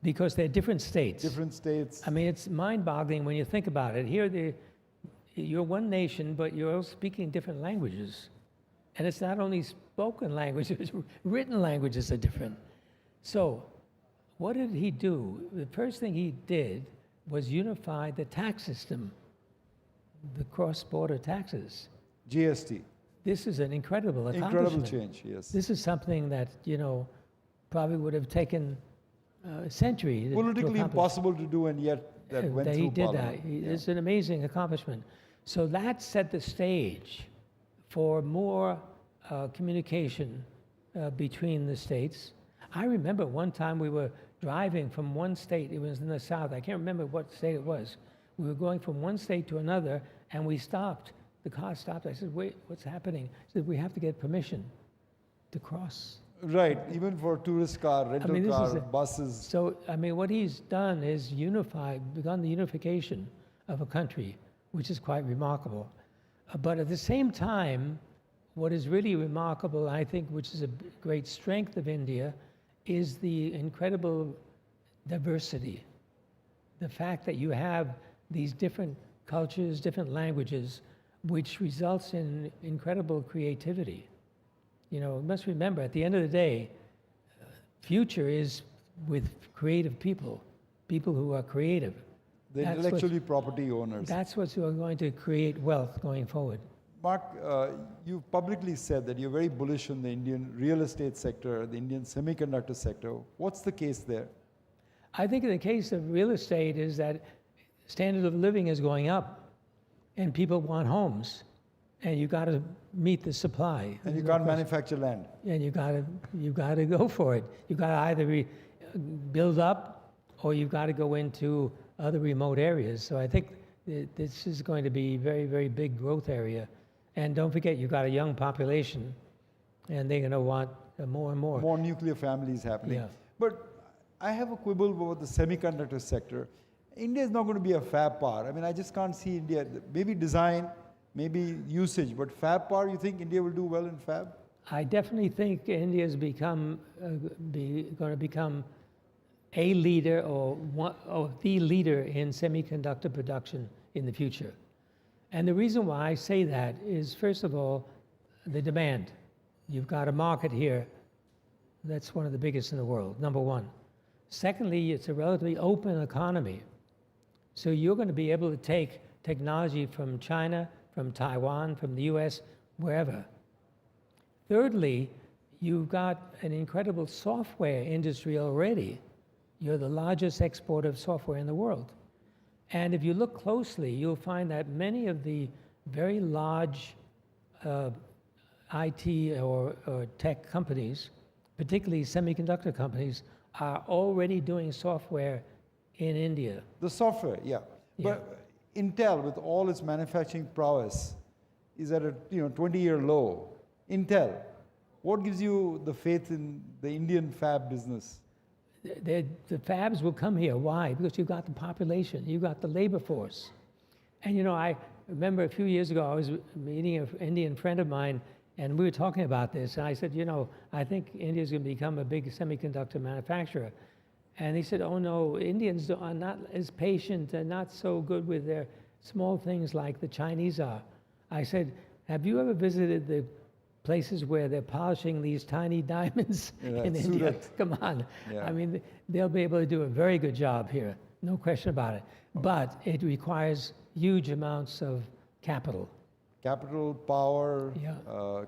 because they're different states. Different states. I mean, it's mind-boggling when you think about it. Here, you're one nation, but you're all speaking different languages. And it's not only spoken languages, written languages are different. So what did he do? The first thing he did was unify the tax system, the cross-border taxes. GST. This is an incredible accomplishment. Incredible change, yes. This is something that, you know, probably would have taken a century. Politically impossible to do, and yet that went through he did Parliament. that. It's an amazing accomplishment. So that set the stage for more communication between the states. I remember one time we were driving from one state, it was in the south, I can't remember what state it was. We were going from one state to another, and we stopped. The car stopped. I said, wait, what's happening? He said, we have to get permission to cross. Right, even for tourist car, rental car, buses. So, I mean, what he's done is begun the unification of a country, which is quite remarkable. But at the same time, what is really remarkable, I think, which is a great strength of India, is the incredible diversity. The fact that you have these different cultures, different languages, which results in incredible creativity. You know, you must remember, at the end of the day, future is with creative people, people who are creative. The intellectually property owners. That's what's going to create wealth going forward. Mark, you've publicly said that you're very bullish on the Indian real estate sector, the Indian semiconductor sector. What's the case there? I think in the case of real estate is that standard of living is going up and people want homes and you got to meet the supply. And you can't manufacture land. And you got to go for it. You got to either build up or you got to go into other remote areas. So I think this is going to be very, very big growth area. And don't forget, you've got a young population, and they're going to want more and more. More nuclear families happening. Yeah. But I have a quibble about the semiconductor sector. India is not going to be a fab power. I mean, I just can't see India. Maybe design, maybe usage, but fab power, you think India will do well in fab? I definitely think India is going to become a leader or the leader in semiconductor production in the future. And the reason why I say that is, first of all, the demand. You've got a market here that's one of the biggest in the world, number one. Secondly, it's a relatively open economy. So you're going to be able to take technology from China, from Taiwan, from the US, wherever. Thirdly, you've got an incredible software industry already. You're the largest exporter of software in the world. And if you look closely, you'll find that many of the very large IT or tech companies, particularly semiconductor companies, are already doing software in India. The software, yeah. But Intel, with all its manufacturing prowess, is at a 20-year low. Intel, what gives you the faith in the Indian fab business? The fabs will come here. Why? Because you've got the population, you've got the labor force. And I remember a few years ago, I was meeting an Indian friend of mine, and we were talking about this. And I said, I think India's going to become a big semiconductor manufacturer. And he said, oh no, Indians are not as patient and not so good with their small things like the Chinese are. I said, have you ever visited the places where they're polishing these tiny diamonds in India? Come on. Yeah. I mean, they'll be able to do a very good job here, no question about it. But it requires huge amounts of capital. Capital, power,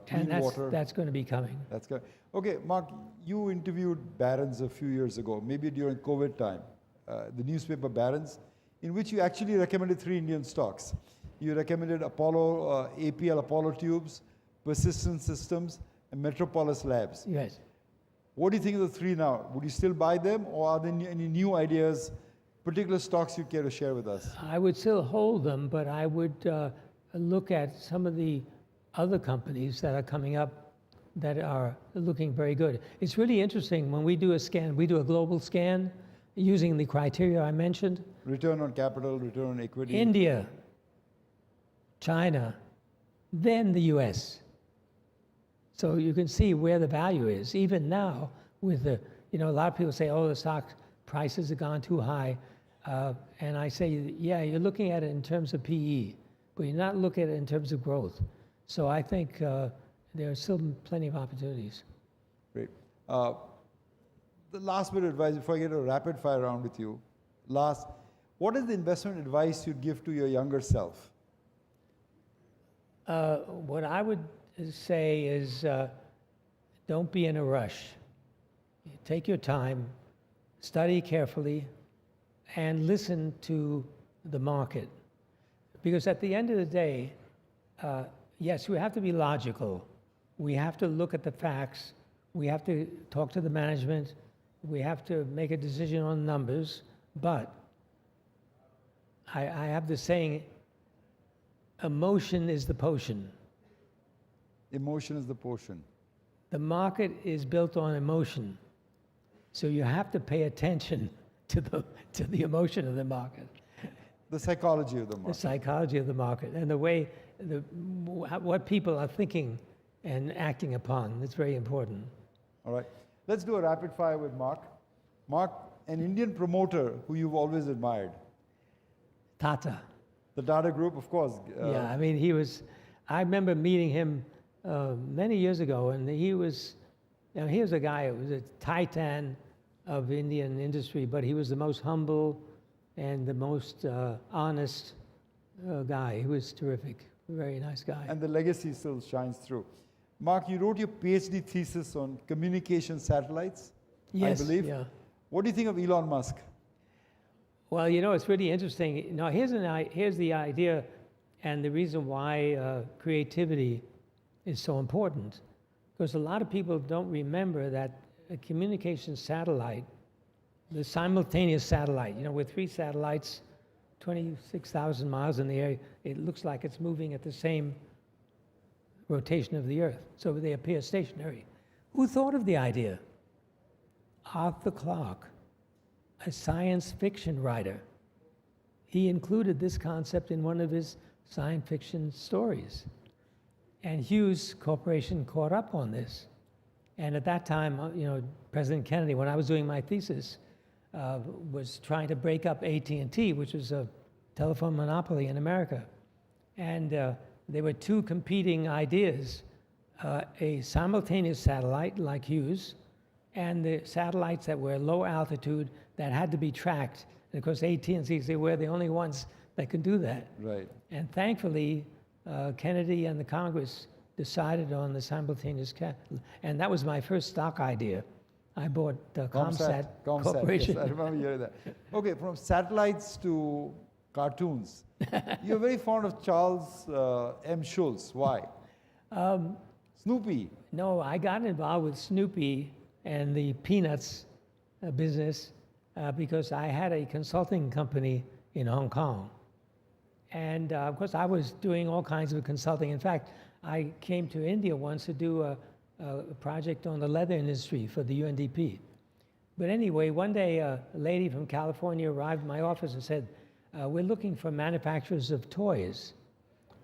clean water. That's going to be coming. That's good. Okay, Mark, you interviewed Barron's a few years ago, maybe during COVID time, the newspaper Barron's, in which you actually recommended 3 Indian stocks. You recommended Apollo, APL Apollo Tubes, Persistent Systems, and Metropolis Labs. Yes. What do you think of the 3 now? Would you still buy them, or are there any new ideas, particular stocks you care to share with us? I would still hold them, but I would look at some of the other companies that are coming up that are looking very good. It's really interesting when we do a scan, we do a global scan using the criteria I mentioned. Return on capital, return on equity. India, China, then the US. So you can see where the value is. Even now, with a lot of people say, oh, the stock prices have gone too high. And I say, yeah, you're looking at it in terms of PE, but you're not looking at it in terms of growth. So I think there are still plenty of opportunities. Great. The last bit of advice before I get a rapid fire round with you. What is the investment advice you'd give to your younger self? What I would say is don't be in a rush. Take your time, study carefully, and listen to the market. Because at the end of the day, yes, we have to be logical. We have to look at the facts. We have to talk to the management. We have to make a decision on numbers. But I have the saying, emotion is the potion. Emotion is the potion. The market is built on emotion. So you have to pay attention to the emotion of the market. The psychology of the market. The psychology of the market and the way, what people are thinking and acting upon. That's very important. All right. Let's do a rapid fire with Mark. Mark, an Indian promoter who you've always admired. Tata. The Tata Group, of course. Yeah, I mean, I remember meeting him many years ago, and he was a guy who was a titan of Indian industry, but he was the most humble and the most honest guy. He was terrific, very nice guy. And the legacy still shines through. Mark, you wrote your PhD thesis on communication satellites, Yes, I believe. yeah. What do you think of Elon Musk? Well, you know, it's really interesting. Now, here's the idea and the reason why creativity is so important. Because a lot of people don't remember that a communication satellite, the simultaneous satellite, you know, with 3 satellites, 26,000 miles in the air, it looks like it's moving at the same rotation of the Earth. So they appear stationary. Who thought of the idea? Arthur Clarke, a science fiction writer. He included this concept in one of his science fiction stories. And Hughes Corporation caught up on this. And at that time, you know, President Kennedy, when I was doing my thesis, was trying to break up AT&T, which was a telephone monopoly in America. And there were 2 competing ideas, a simultaneous satellite like Hughes, and the satellites that were low altitude that had to be tracked. And of course, AT&T, they were the only ones that could do that. Right. And thankfully, Kennedy and the Congress decided on the simultaneous and that was my first stock idea. I bought Comsat Corporation. Yes, I remember hearing that. Okay, from satellites to cartoons. You're very fond of Charles M. Schulz. Why? Snoopy. No, I got involved with Snoopy and the Peanuts business because I had a consulting company in Hong Kong. And of course, I was doing all kinds of consulting. In fact, I came to India once to do a project on the leather industry for the UNDP. But anyway, one day a lady from California arrived at my office and said, we're looking for manufacturers of toys.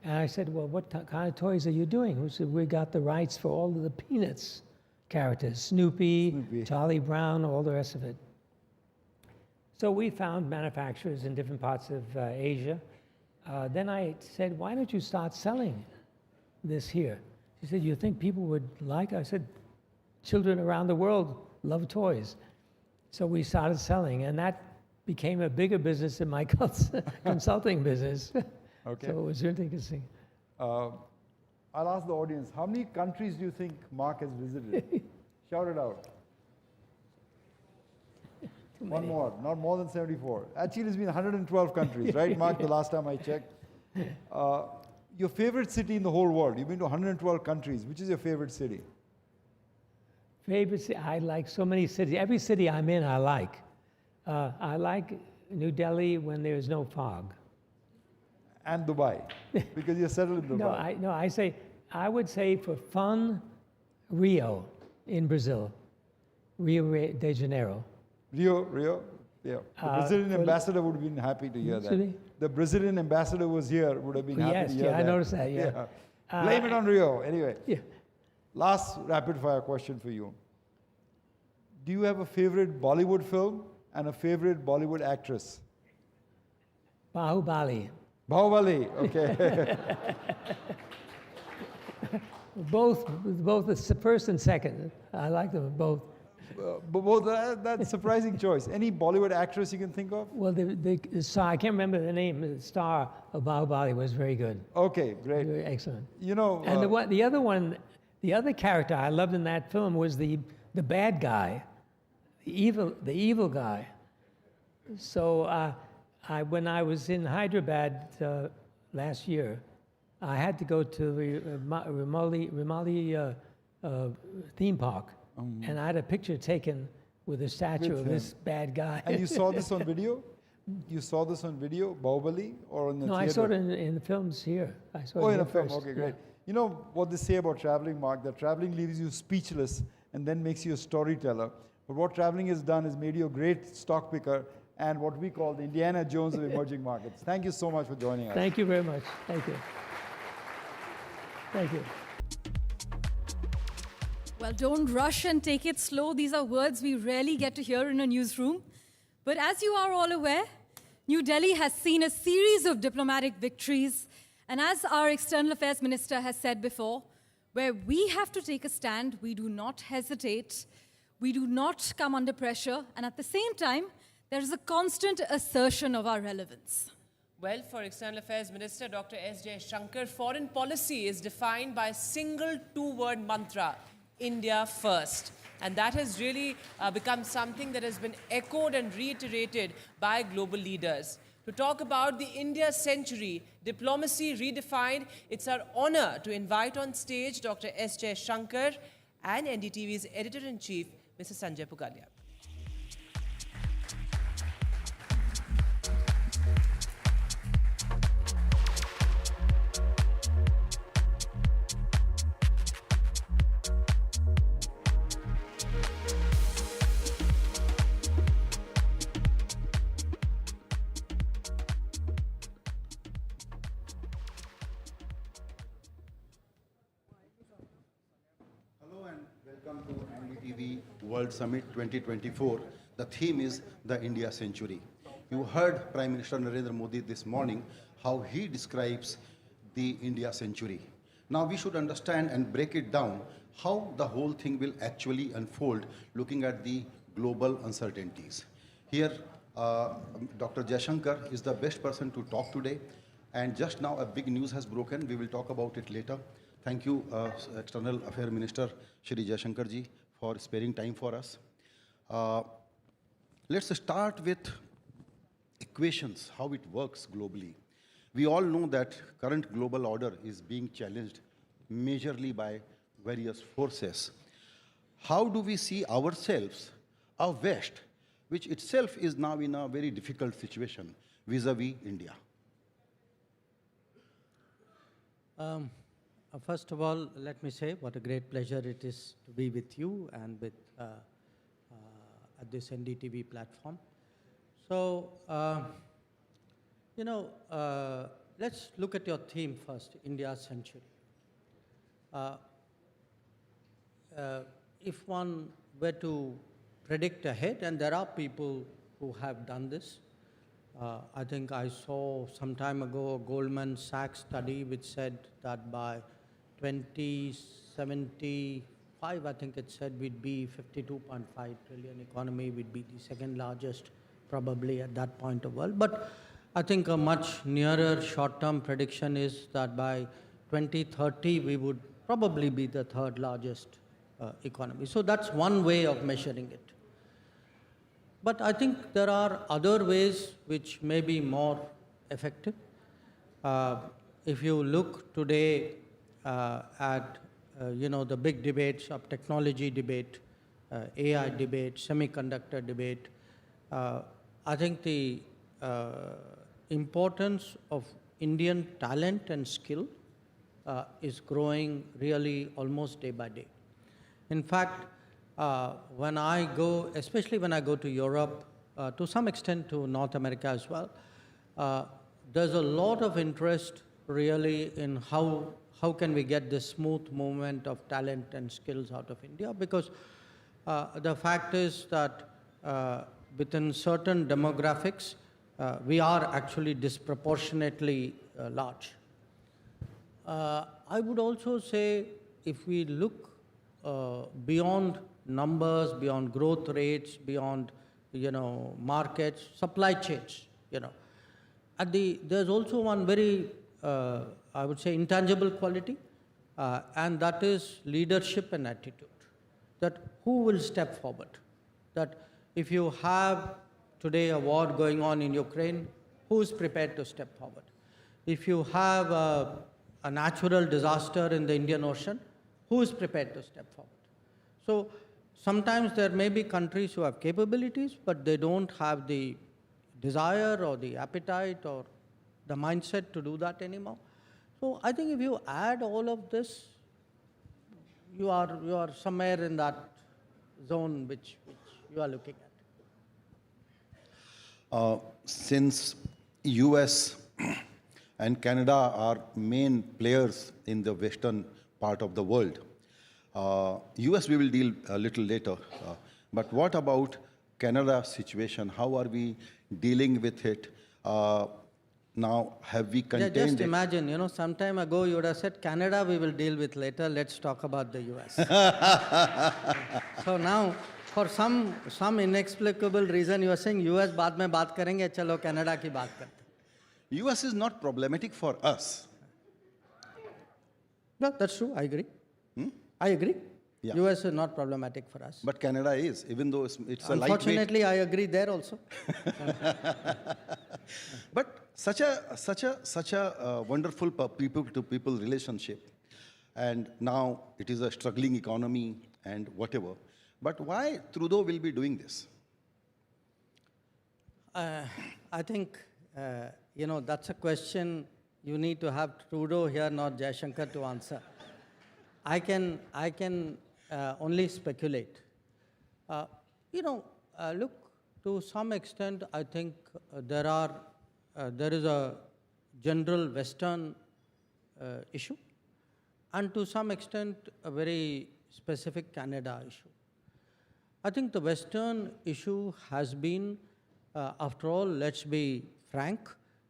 And I said, well, what kind of toys are you doing? She said, we got the rights for all of the Peanuts characters, Snoopy, Charlie Brown, all the rest of it. So we found manufacturers in different parts of Asia. Then I said, why don't you start selling this here? She said, you think people would like it? I said, children around the world love toys. So we started selling, and that became a bigger business than my consulting business. Okay. So it was interesting. I'll ask the audience, how many countries do you think Mark has visited? Shout it out. One more, not more than 74. Actually, it's been 112 countries, right, Mark, the last time I checked? Your favorite city in the whole world? You've been to 112 countries. Which is your favorite city? Favorite city? I like so many cities. Every city I'm in, I like. I like New Delhi when there's no fog. And Dubai, because you're settled in Dubai. I would say for fun, Rio in Brazil, Rio de Janeiro. Rio, yeah. The Brazilian ambassador would have been happy to hear that. The Brazilian ambassador was here, would have been happy to hear that. I noticed that, yeah. Blame it on Rio. Anyway, yeah. Last rapid fire question for you. Do you have a favorite Bollywood film and a favorite Bollywood actress? Bahubali. Bahubali, okay. both the first and second. I like them both. That's a surprising choice. Any Bollywood actress you can think of? Well, the star, I can't remember the name, the star of Bahubali was very good. Okay, great. Very excellent. You know, and the other character I loved in that film was the bad guy, the evil guy. So when I was in Hyderabad last year, I had to go to the Ramali theme park. And I had a picture taken with a statue of this bad guy. And you saw this on video? You saw this on video, Bahubali, or in the theater? No, I saw it in the films here. I saw it in a first. film, okay, great. Yeah. You know what they say about traveling, Mark, that traveling leaves you speechless and then makes you a storyteller. But what traveling has done is made you a great stock picker and what we call the Indiana Jones of emerging markets. Thank you so much for joining us. Thank you very much. Thank you. Thank you. Well, don't rush and take it slow. These are words we rarely get to hear in a newsroom. But as you are all aware, New Delhi has seen a series of diplomatic victories. And as our External Affairs Minister has said before, where we have to take a stand, we do not hesitate, we do not come under pressure, and at the same time, there is a constant assertion of our relevance. Well, for External Affairs Minister Dr. S. Jaishankar, foreign policy is defined by a single two-word mantra, India first. And that has really become something that has been echoed and reiterated by global leaders. To talk about the India century, diplomacy redefined, it's our honor to invite on stage Dr. S. Jaishankar and NDTV's Editor-in-Chief, Mr. Sanjay Pugalia. Welcome to NDTV World Summit 2024. The theme is the India Century. You heard Prime Minister Narendra Modi this morning how he describes the India Century. Now we should understand and break it down how the whole thing will actually unfold looking at the global uncertainties. Here, Dr. Jaishankar is the best person to talk today. And just now a big news has broken. We will talk about it later. Thank you, External Affairs Minister Shri Jaishankar ji, for sparing time for us. Let's start with equations, how it works globally. We all know that current global order is being challenged majorly by various forces. How do we see ourselves, our West, which itself is now in a very difficult situation vis-a-vis India? First of all, let me say what a great pleasure it is to be with you and with at this NDTV platform. So, let's look at your theme first, India Century. If one were to predict ahead, and there are people who have done this, I think I saw some time ago a Goldman Sachs study which said that by 2075, I think it said we'd be 52.5 trillion economy, we'd be the second largest probably at that point of world. But I think a much nearer short-term prediction is that by 2030, we would probably be the third largest economy. So that's one way of measuring it. But I think there are other ways which may be more effective. If you look today at the big debates of technology debate, AI debate, semiconductor debate, I think the importance of Indian talent and skill is growing really almost day by day. In fact, when I go, especially when I go to Europe, to some extent to North America as well, there's a lot of interest really in how can we get this smooth movement of talent and skills out of India, because the fact is that within certain demographics, we are actually disproportionately large. I would also say if we look beyond numbers, beyond growth rates, beyond markets, supply chains, there's also one very I would say intangible quality, and that is leadership and attitude. That who will step forward? That if you have today a war going on in Ukraine, who is prepared to step forward? If you have a natural disaster in the Indian Ocean, who is prepared to step forward? So sometimes there may be countries who have capabilities, but they don't have the desire or the appetite or the mindset to do that anymore. So I think if you add all of this, you are somewhere in that zone which you are looking at. Since US and Canada are main players in the western part of the world, US we will deal a little later, but what about Canada situation? How are we dealing with it? Now, have we contained Just it? imagine, you know, some time ago you would have said, Canada we will deal with later, let's talk about the US. So now, for some inexplicable reason, you are saying US baad mein baat karenge, chalo Canada ki baat karte. US is not problematic for us. No, that's true, I agree. I agree. Yeah. US is not problematic for us. But Canada is, even though it's a lightweight. Unfortunately, I agree there also. But such a wonderful people-to-people relationship, and now it is a struggling economy and whatever. But why Trudeau will be doing this? I think, you know, that's a question you need to have Trudeau here, not Jaishankar, to answer. I can only speculate. You know, look, to some extent, I think there is a general Western issue, and to some extent, a very specific Canada issue. I think the Western issue has been, after all, let's be frank,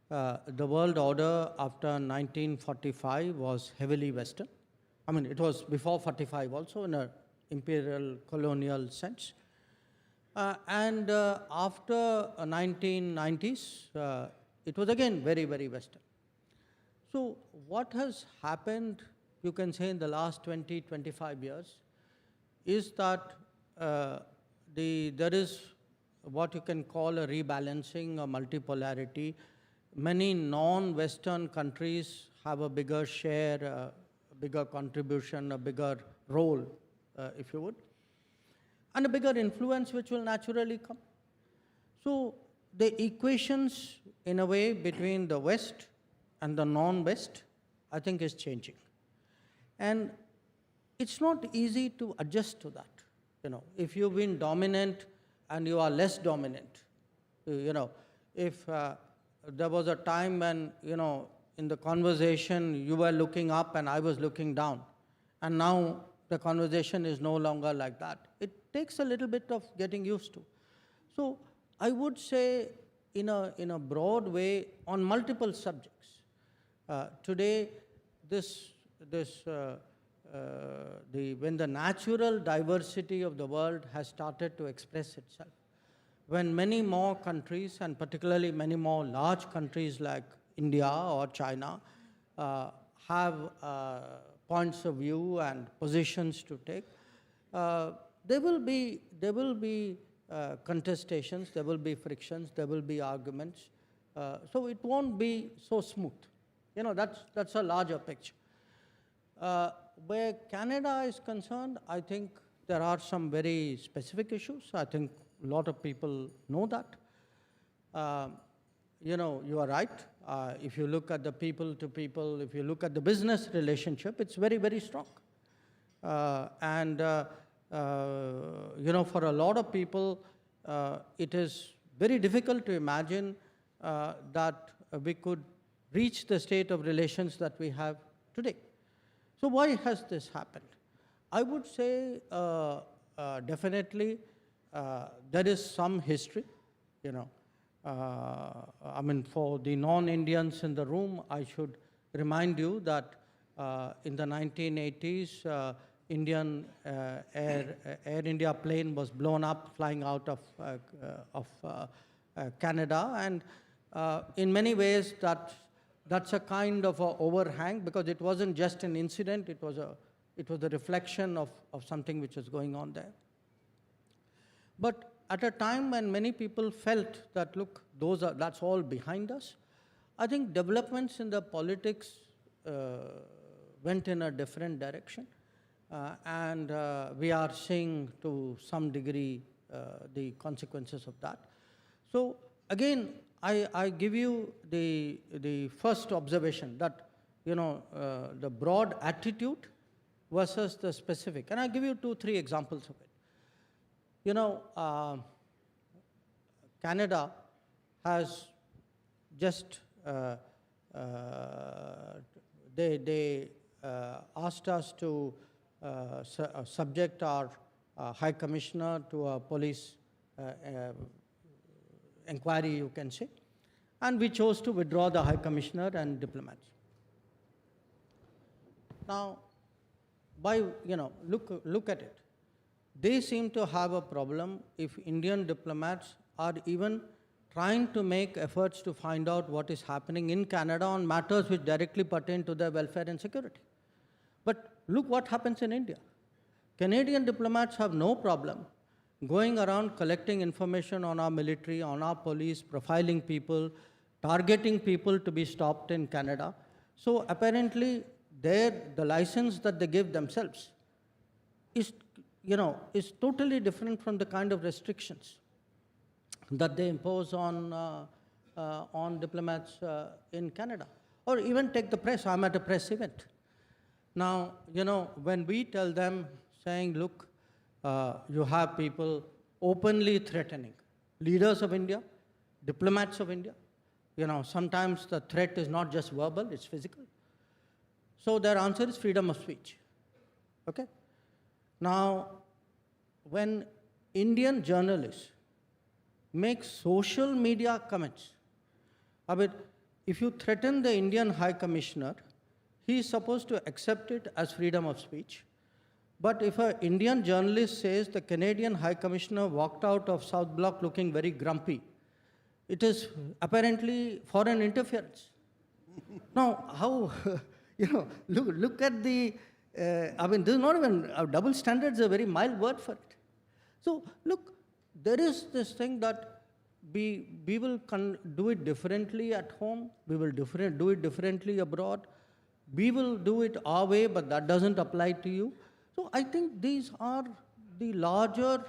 the world order after 1945 was heavily Western. I mean, it was before 45 also in an imperial colonial sense. And after 1990s, it was again very, very Western. So what has happened, you can say, in the last 20, 25 years, is that there is what you can call a rebalancing, a multipolarity. Many non-Western countries have a bigger share, a bigger contribution, a bigger role, if you would, and a bigger influence which will naturally come. So the equations, in a way, between the West and the non-West, I think is changing. And it's not easy to adjust to that. You know, if you've been dominant and you are less dominant, you know, if there was a time when, you know, in the conversation you were looking up and I was looking down, and now the conversation is no longer like that. It takes a little bit of getting used to. So I would say, in a broad way, on multiple subjects, today when the natural diversity of the world has started to express itself, when many more countries, and particularly many more large countries like India or China, have points of view and positions to take, there will be contestations, there will be frictions, there will be arguments. So it won't be so smooth. You know, that's a larger picture. Where Canada is concerned, I think there are some very specific issues. I think a lot of people know that. You know, you are right. If you look at the people-to-people, if you look at the business relationship, it's very, very strong. You know, for a lot of people, it is very difficult to imagine that we could reach the state of relations that we have today. So why has this happened? I would say definitely there is some history, you know. I mean, for the non-Indians in the room, I should remind you that in the 1980s, Air India plane was blown up flying out of Canada, and in many ways that's a kind of a overhang, because it wasn't just an incident, it was a reflection of something which was going on there. But at a time when many people felt that, look, that's all behind us, I think developments in the politics went in a different direction. And we are seeing to some degree the consequences of that. So again, I give you the first observation that, you know, the broad attitude versus the specific. And I'll give you 2-3 examples of it. You know, Canada has just, they asked us to subject our High Commissioner to a police inquiry, you can say. And we chose to withdraw the High Commissioner and diplomats. Now, look at it. They seem to have a problem if Indian diplomats are even trying to make efforts to find out what is happening in Canada on matters which directly pertain to their welfare and security. But look what happens in India. Canadian diplomats have no problem going around collecting information on our military, on our police, profiling people, targeting people to be stopped in Canada. So apparently, the license that they give themselves is totally different from the kind of restrictions that they impose on diplomats in Canada. Or even take the press. I'm at a press event. Now, when we tell them, saying, look, you have people openly threatening leaders of India, diplomats of India. Sometimes the threat is not just verbal, it's physical. So their answer is freedom of speech. Okay? Now, when Indian journalists make social media comments, if you threaten the Indian High Commissioner, he is supposed to accept it as freedom of speech. But if an Indian journalist says the Canadian High Commissioner walked out of South Block looking very grumpy, it is apparently foreign interference. Now, how, look at the, this is not even, double standards is a very mild word for it. So, look, there is this thing that we will do it differently at home, we will do it differently abroad, we will do it our way, but that doesn't apply to you. So I think these are the larger,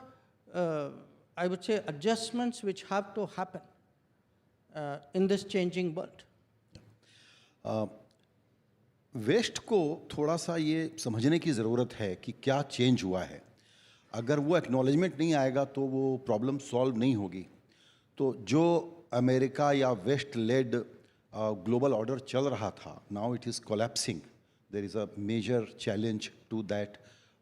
I would say, adjustments which have to happen in this changing world. West को थोड़ा सा ये समझने की ज़रूरत है कि क्या चेंज हुआ है. अगर वो एक्नॉलेजमेंट नहीं आएगा तो वो प्रॉब्लम सॉल्व नहीं होगी. तो जो अमेरिका या वेस्ट लेड ग्लोबल ऑर्डर चल रहा था, now it is collapsing. There is a major challenge to that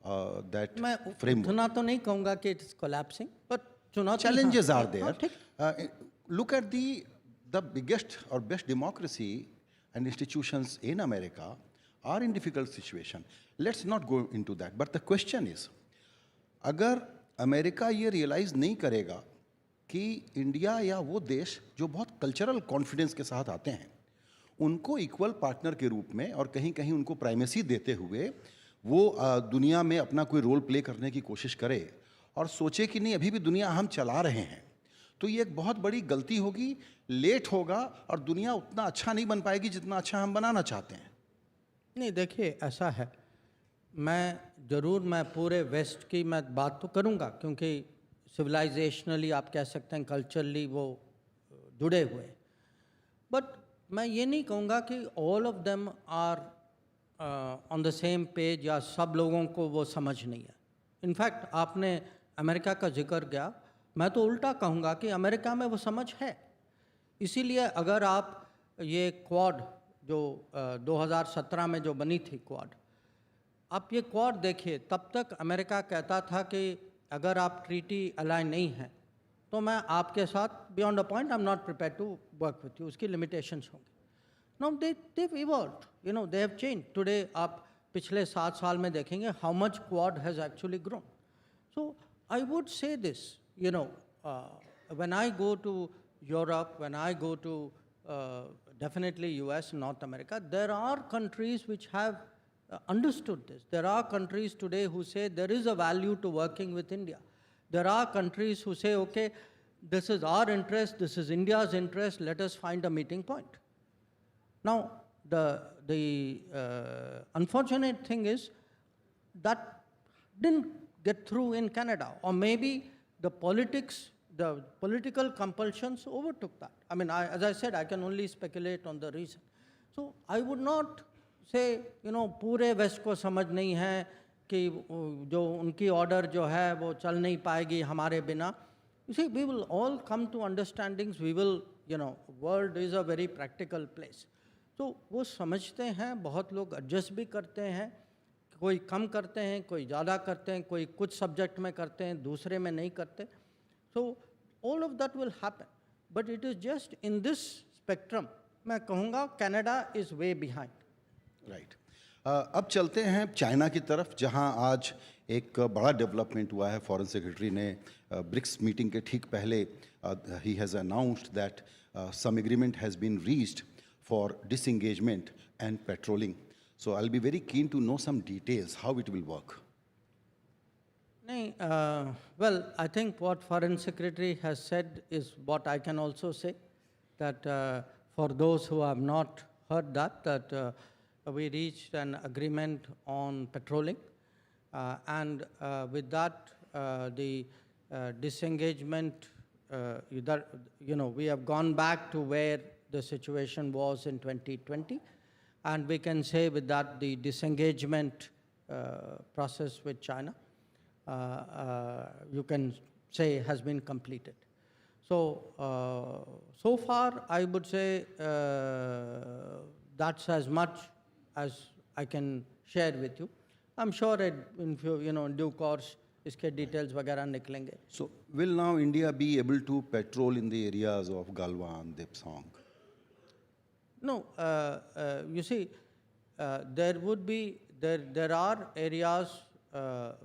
framework. मैं तो नहीं कहूँगा कि it is collapsing, but challenges are there. Look at the biggest or best democracy and institutions in America are in difficult situation. Let's not go into that. But the question is, अगर America ये realise नहीं करेगा कि India या वो देश जो बहुत कल्चरल कॉन्फिडेंस के साथ आते हैं, उनको इक्वल पार्टनर के रूप में और कहीं कहीं उनको प्राइमेसी देते हुए वो दुनिया में अपना कोई रोल प्ले करने की कोशिश करे और सोचे कि नहीं अभी भी दुनिया हम चला रहे हैं, तो ये एक बहुत बड़ी गलती होगी, लेट होगा और दुनिया उतना अच्छा नहीं बन पाएगी जितना अच्छा हम बनाना चाहते हैं. नहीं, देखिए ऐसा है, मैं पूरे वेस्ट की मैं बात तो करूँगा क्योंकि सिविलाइजेशनली आप कह सकते हैं, कल्चरली वो जुड़े हुए, बट मैं ये नहीं कहूँगा कि all of them are on the same page या सब लोगों को वो समझ नहीं है. इनफैक्ट आपने अमेरिका का जिक्र किया, मैं तो उल्टा कहूँगा कि अमेरिका में वो समझ है. इसीलिए अगर आप ये क्वाड जो 2017 में जो बनी थी क्वाड, आप ये क्वाड देखिए, तब तक अमेरिका कहता था कि अगर आप ट्रीटी अलाइन नहीं हैं तो मैं आपके साथ beyond a point I am not prepare to work with you, उसकी लिमिटेशंस होंगी. Now they've evolved, they have changed. Today आप पिछले 7 साल में देखेंगे how much Quad has actually grown. So I would say this, when I go to Europe, when I go to definitely US, North America, there are countries which have understood this. There are countries today who say there is a value to working with India. There are countries who say, okay, this is our interest, this is India's interest, let us find a meeting point. Now, the unfortunate thing is that didn't get through in Canada, or maybe the political compulsions overtook that. I mean, as I said, I can only speculate on the reason. So I would not say, पूरे waste को समझ नहीं है कि जो उनकी order जो है वो चल नहीं पाएगी हमारे बिना. You see, we will all come to understandings. We will, world is a very practical place. तो वो समझते हैं, बहुत लोग एडजस्ट भी करते हैं, कोई कम करते हैं, कोई ज़्यादा करते हैं, कोई कुछ सब्जेक्ट में करते हैं, दूसरे में नहीं करते. So all of that will happen. But it is just in this spectrum, मैं कहूँगा Canada is way behind. Right अब चलते हैं चाइना की तरफ, जहां आज एक बड़ा डेवलपमेंट हुआ है. फॉरेन सेक्रेटरी ने ब्रिक्स मीटिंग के ठीक पहले ही has announced that some agreement has been reached for disengagement and patrolling. So I will be very keen to know some details how it will work. Well, I think what Foreign Secretary has said is what I can also say, that for those who have not heard that we reached an agreement on patrolling, and with that, the disengagement, we have gone back to where the situation was in 2020, and we can say with that the disengagement process with China, you can say has been completed. So, so far I would say that's as much as I can share with you. I'm sure in due course iske details वगैरह निकलेंगे. So will now India be able to patrol in the areas of Galwan, Depsang? No, you see, there are areas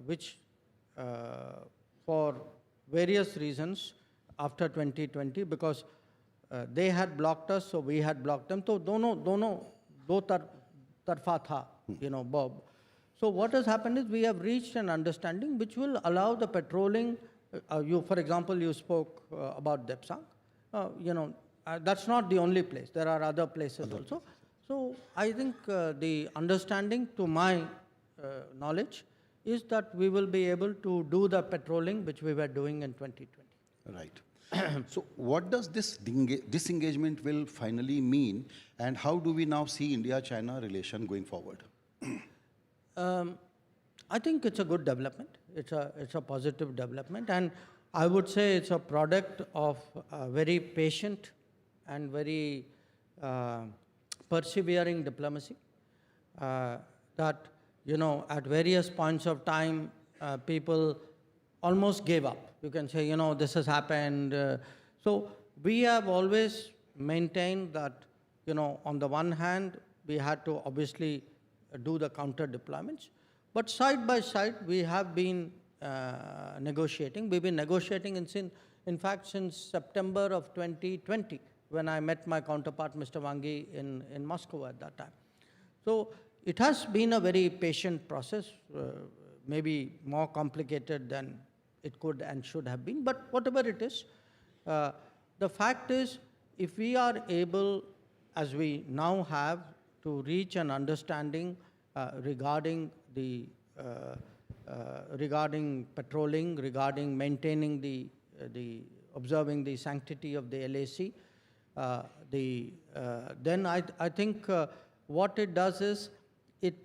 which for various reasons after 2020, because they had blocked us, so we had blocked them. So दो तरफा था, Bob. So what has happened is we have reached an understanding which will allow the patrolling. For example, you spoke about Depsang. That's not the only place. There are other places also. So I think the understanding, to my knowledge, is that we will be able to do the patrolling which we were doing in 2020. Right. So what does this disengagement will finally mean, and how do we now see India-China relation going forward? I think it's a good development. It's a positive development, and I would say it's a product of very patient and very persevering diplomacy. That at various points of time, people almost gave up. You can say, this has happened. So we have always maintained that, on the one hand, we had to obviously do the counter deployments, but side by side, we have been negotiating. We've been negotiating in fact, since September of 2020, when I met my counterpart, Mr. Wangi, in Moscow at that time. So it has been a very patient process, maybe more complicated than it could and should have been, but whatever it is, the fact is, if we are able, as we now have, to reach an understanding regarding patrolling, regarding maintaining the observing the sanctity of the LAC, then I think what it does is it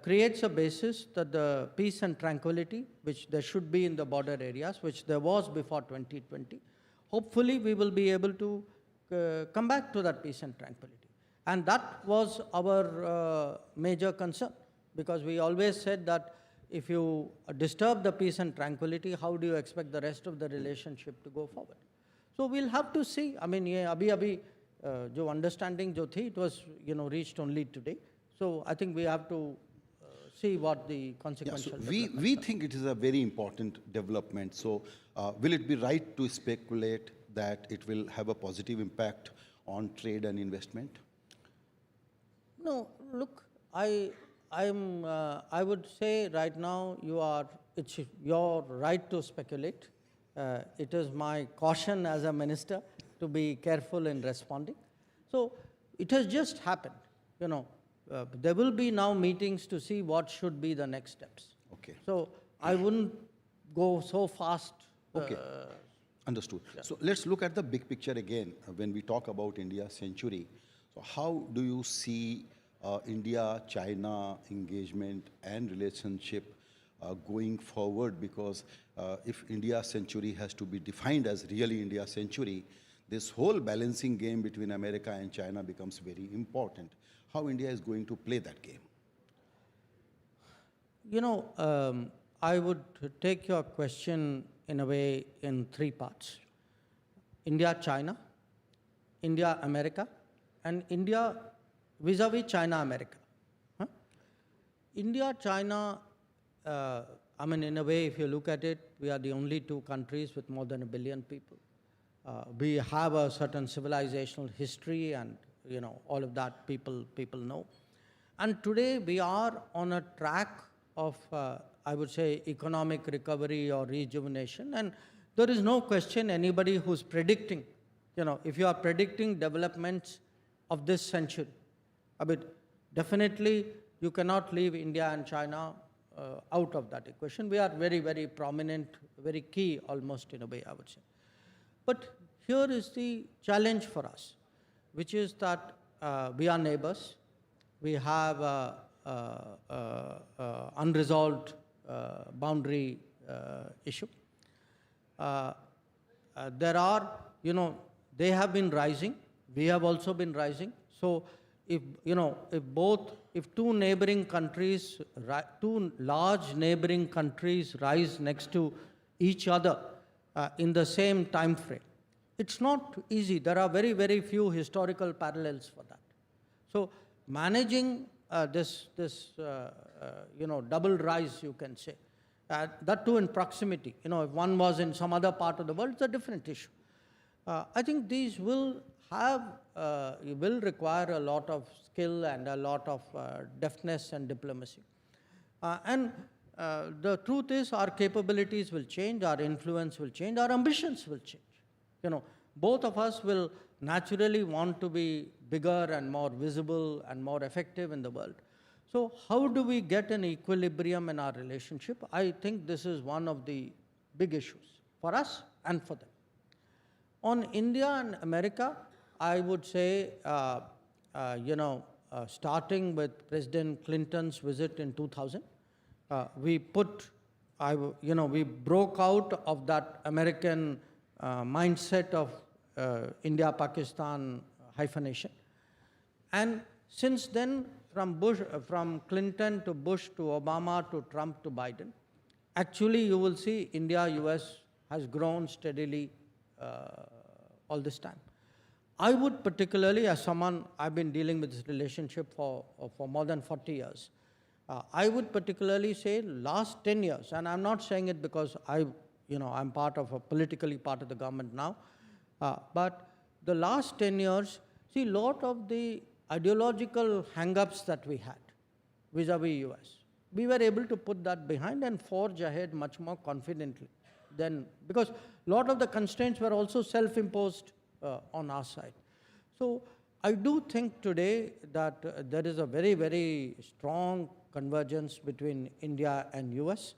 creates a basis that the peace and tranquility, which there should be in the border areas, which there was before 2020, hopefully we will be able to come back to that peace and tranquility. And that was our major concern, because we always said that if you disturb the peace and tranquility, how do you expect the rest of the relationship to go forward? So we'll have to see. I mean, abhi jo understanding jo thi, it was reached only today. So I think we have to see what the consequential. Yeah, so we think it is a very important development. So will it be right to speculate that it will have a positive impact on trade and investment? No, look, I would say right now it's your right to speculate. It is my caution as a minister to be careful in responding. So it has just happened, there will be now meetings to see what should be the next steps. Okay. So I wouldn't go so fast. Okay. Understood. Yeah. So let's look at the big picture again when we talk about India's century. So how do you see India-China engagement and relationship going forward? Because if India's century has to be defined as really India's century, this whole balancing game between America and China becomes very important. How India is going to play that game? I would take your question in a way, in three parts: India-China, India-America, and India vis-a-vis China-America. Huh? India-China, I mean, in a way, if you look at it, we are the only two countries with more than 1 billion people. We have a certain civilizational history, and all of that people know. And today we are on a track of, I would say, economic recovery or rejuvenation. And there is no question anybody who's predicting, if you are predicting developments of this century, I mean, definitely you cannot leave India and China out of that equation. We are very, very prominent, very key almost in a way, I would say. But here is the challenge for us, which is that we are neighbors. We have unresolved boundary issue. There are, they have been rising. We have also been rising. So if two neighboring countries, two large neighboring countries rise next to each other in the same time frame, it's not easy. There are very, very few historical parallels for that. So managing this double rise, you can say, that too in proximity. If one was in some other part of the world, it's a different issue. I think these will require a lot of skill and a lot of deftness and diplomacy. And the truth is, our capabilities will change, our influence will change, our ambitions will change. Both of us will naturally want to be bigger and more visible and more effective in the world. So how do we get an equilibrium in our relationship? I think this is one of the big issues for us and for them. On India and America, I would say, starting with President Clinton's visit in 2000, we broke out of that American mindset of India-Pakistan hyphenation. And since then, from Clinton to Bush to Obama to Trump to Biden, actually you will see India-US has grown steadily all this time. I would particularly, as someone, I've been dealing with this relationship for more than 40 years, I would particularly say last 10 years, and I'm not saying it because I'm politically part of the government now, but the last 10 years, see, a lot of the ideological hang-ups that we had vis-a-vis US, we were able to put that behind and forge ahead much more confidently than, because a lot of the constraints were also self-imposed on our side. So I do think today that there is a very, very strong convergence between India and US.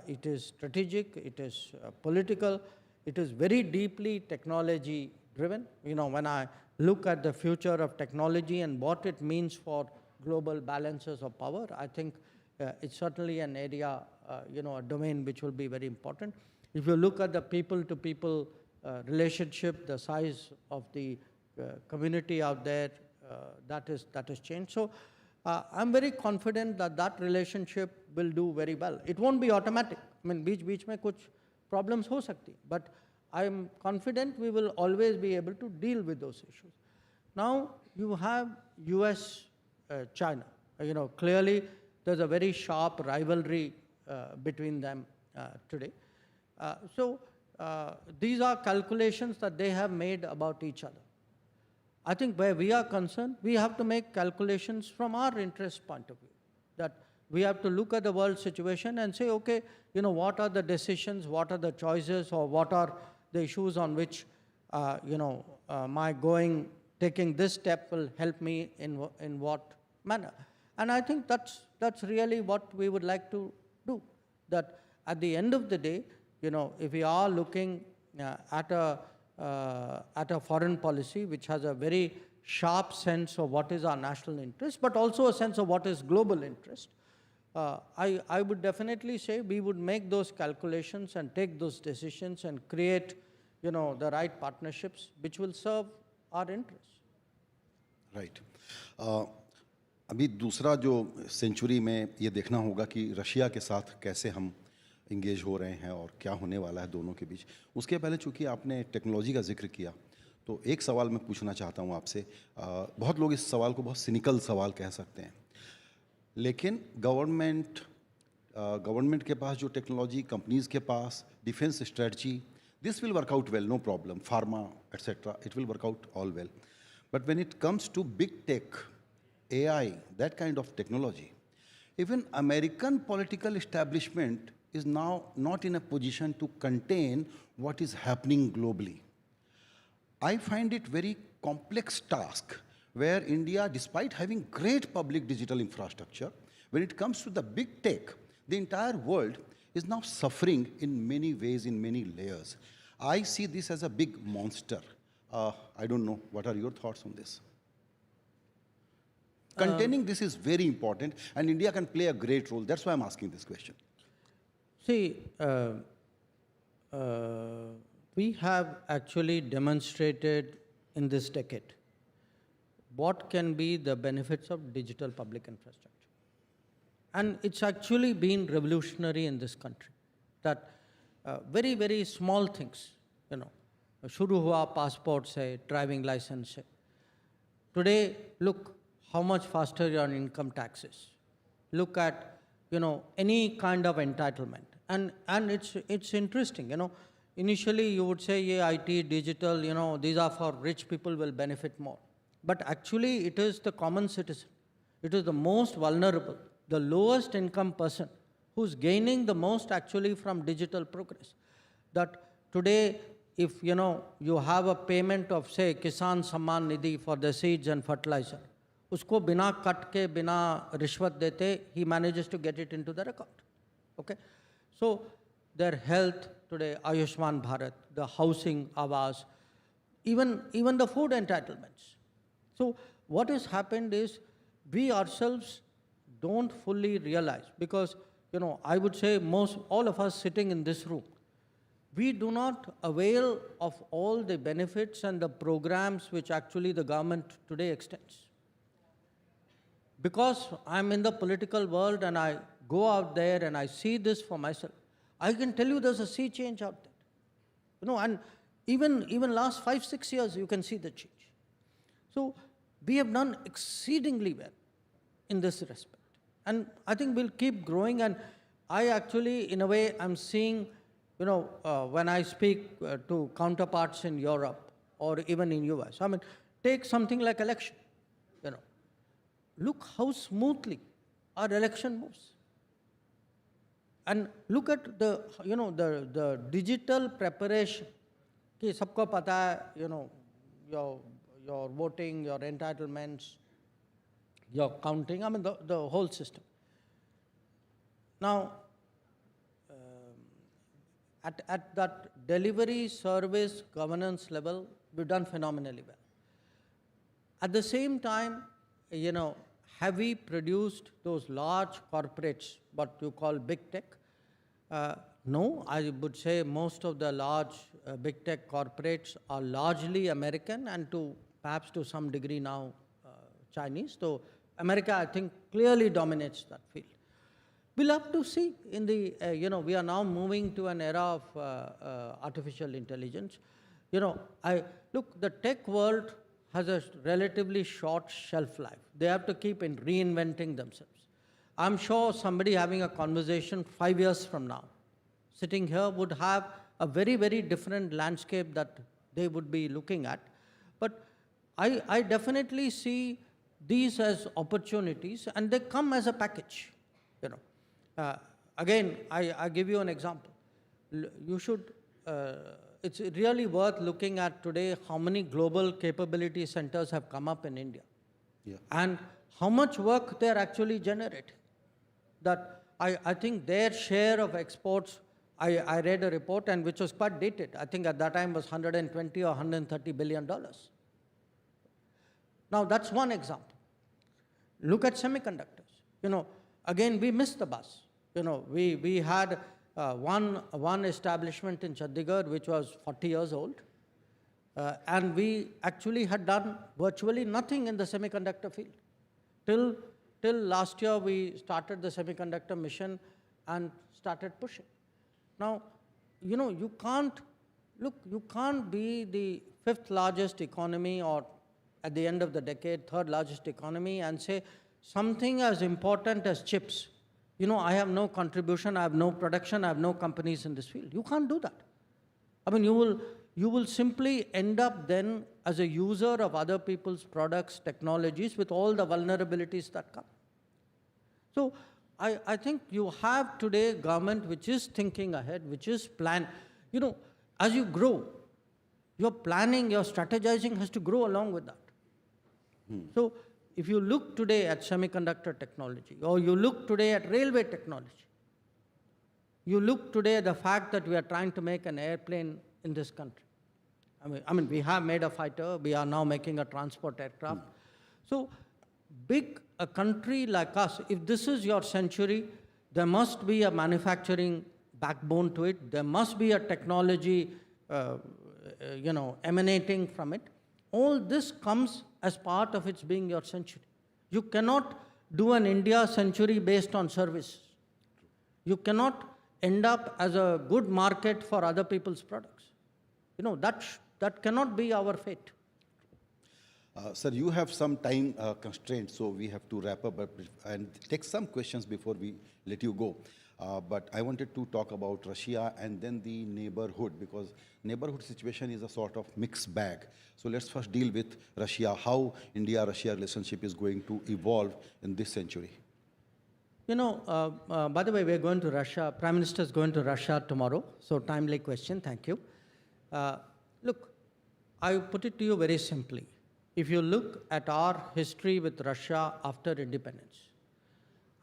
It is strategic, it is political, it is very deeply technology driven. When I look at the future of technology and what it means for global balances of power, I think it's certainly an area, a domain which will be very important. If you look at the people-to-people relationship, the size of the community out there, that has changed. So I'm very confident that that relationship will do very well. It won't be automatic. I mean, बीच में कुछ problems हो सकती, but I'm confident we will always be able to deal with those issues. Now you have US-China. Clearly there's a very sharp rivalry between them today. So these are calculations that they have made about each other. I think where we are concerned, we have to make calculations from our interest point of view. That we have to look at the world situation and say, okay, what are the decisions, what are the choices, or what are the issues on which, taking this step will help me in what manner. And I think that's really what we would like to do. That at the end of the day, if we are looking at a foreign policy which has a very sharp sense of what is our national interest, but also a sense of what is global interest, I would definitely say we would make those calculations and take those decisions and create, the right partnerships which will serve our interests. Right. अभी दूसरा जो century में ये देखना होगा कि Russia के साथ कैसे हम इंगेज हो रहे हैं और क्या होने वाला है दोनों के बीच। उसके पहले चूंकि आपने टेक्नोलॉजी का जिक्र किया, तो एक सवाल मैं पूछना चाहता हूँ आपसे। बहुत लोग इस सवाल को बहुत सिनिकल सवाल कह सकते हैं, लेकिन गवर्नमेंट के पास जो टेक्नोलॉजी, कंपनीज के पास defence strategy, this will work out well, no problem, pharma, etc., it will work out all well. But when it comes to big tech, AI, that kind of technology, even American political establishment is now not in a position to contain what is happening globally. I find it very complex task where India, despite having great public digital infrastructure, when it comes to the big tech, the entire world is now suffering in many ways, in many layers. I see this as a big monster. I don't know, what are your thoughts on this? Containing this is very important, and India can play a great role. That's why I'm asking this question. See, we have actually demonstrated in this decade what can be the benefits of digital public infrastructure. And it's actually been revolutionary in this country, that very, very small things, you know, shuru hua passport se, driving license se. Today, look how much faster your income tax is. Look at, you know, any kind of entitlement. And it's interesting, you know, initially you would say, yeah, IT, digital, you know, these are for rich people, will benefit more. But actually it is the common citizen. It is the most vulnerable, the lowest income person who's gaining the most actually from digital progress. That today, if you know, you have a payment of say Kisan Samman Nidhi for the seeds and fertilizer, usko bina cut ke, bina rishwat dete, he manages to get it into their account. Okay? So their health today, Ayushman Bharat, the housing, Awas, even the food entitlements. So what has happened is we ourselves don't fully realize, because, you know, I would say all of us sitting in this room, we do not avail of all the benefits and the programs which actually the government today extends. Because I'm in the political world and I go out there and I see this for myself, I can tell you there's a sea change out there. You know, and even last 5-6 years, you can see the change. So we have done exceedingly well in this respect. And I think we'll keep growing. And I actually, in a way, I'm seeing, you know, when I speak to counterparts in Europe or even in US, I mean, take something like election, you know. Look how smoothly our election moves. And look at the, you know, the digital preparation. Ki sabko pata hai, you know, your voting, your entitlements, your counting, I mean, the whole system. Now, at that delivery, service, governance level, we've done phenomenally well. At the same time, you know, have we produced those large corporates, what you call big tech? No, I would say most of the large big tech corporates are largely American and perhaps to some degree now Chinese. So America, I think, clearly dominates that field. We'll have to see in the, you know, we are now moving to an era of artificial intelligence. You know, look, the tech world has a relatively short shelf life. They have to keep reinventing themselves. I'm sure somebody having a conversation 5 years from now, sitting here, would have a very, very different landscape that they would be looking at. But I definitely see these as opportunities, and they come as a package, you know. Again, I give you an example. You should, it's really worth looking at today how many global capability centers have come up in India. Yeah. And how much work they're actually generating. That I think their share of exports, I read a report, and which was quite dated. I think at that time was $120 or $130 billion. Now that's one example. Look at semiconductors. You know, again, we missed the bus. You know, we had one establishment in Chandigarh which was 40 years old, and we actually had done virtually nothing in the semiconductor field. Till last year, we started the semiconductor mission and started pushing. Now, you can't be the 5th largest economy or at the end of the decade, 3rd largest economy and say something as important as chips. I have no contribution, I have no production, I have no companies in this field. You can't do that. I mean, you will simply end up then as a user of other people's products, technologies with all the vulnerabilities that come. So I think you have today government which is thinking ahead, which is as you grow, your planning, your strategizing has to grow along with that. So if you look today at semiconductor technology, or you look today at railway technology, you look today at the fact that we are trying to make an airplane in this country. I mean, we have made a fighter, we are now making a transport aircraft. So a country like us, if this is your century, there must be a manufacturing backbone to it, there must be a technology emanating from it. All this comes as part of its being your century. You cannot do an India century based on service. You cannot end up as a good market for other people's products. That cannot be our fate. Sir, you have some time constraints, so we have to wrap up and take some questions before we let you go. But I wanted to talk about Russia and then the neighborhood, because neighborhood situation is a sort of mixed bag. So let's first deal with Russia, how India-Russia relationship is going to evolve in this century. By the way, we're going to Russia. Prime Minister is going to Russia tomorrow, so timely question, thank you. Look, I put it to you very simply. If you look at our history with Russia after independence,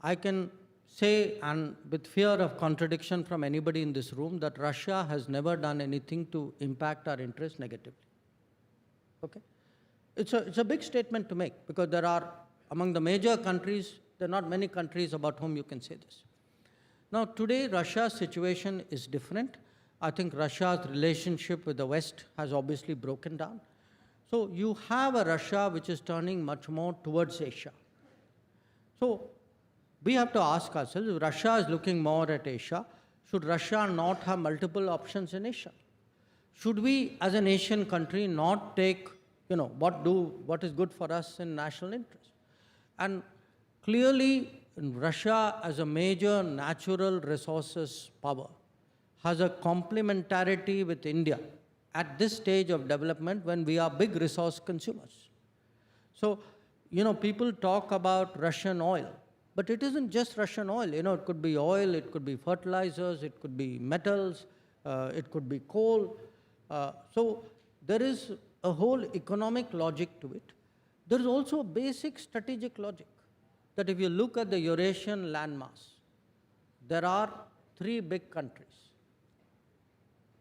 I can say, and with fear of contradiction from anybody in this room, that Russia has never done anything to impact our interests negatively. Okay? It's a big statement to make, because there are, among the major countries, there are not many countries about whom you can say this. Now, today, Russia's situation is different. I think Russia's relationship with the West has obviously broken down. So you have a Russia which is turning much more towards Asia. So we have to ask ourselves, if Russia is looking more at Asia, should Russia not have multiple options in Asia? Should we, as an Asian country, not take, what is good for us in national interest? And clearly, Russia, as a major natural resources power, has a complementarity with India at this stage of development when we are big resource consumers. So, people talk about Russian oil, but it isn't just Russian oil. It could be oil, it could be fertilizers, it could be metals, it could be coal. So there is a whole economic logic to it. There is also a basic strategic logic that if you look at the Eurasian landmass, there are 3 big countries.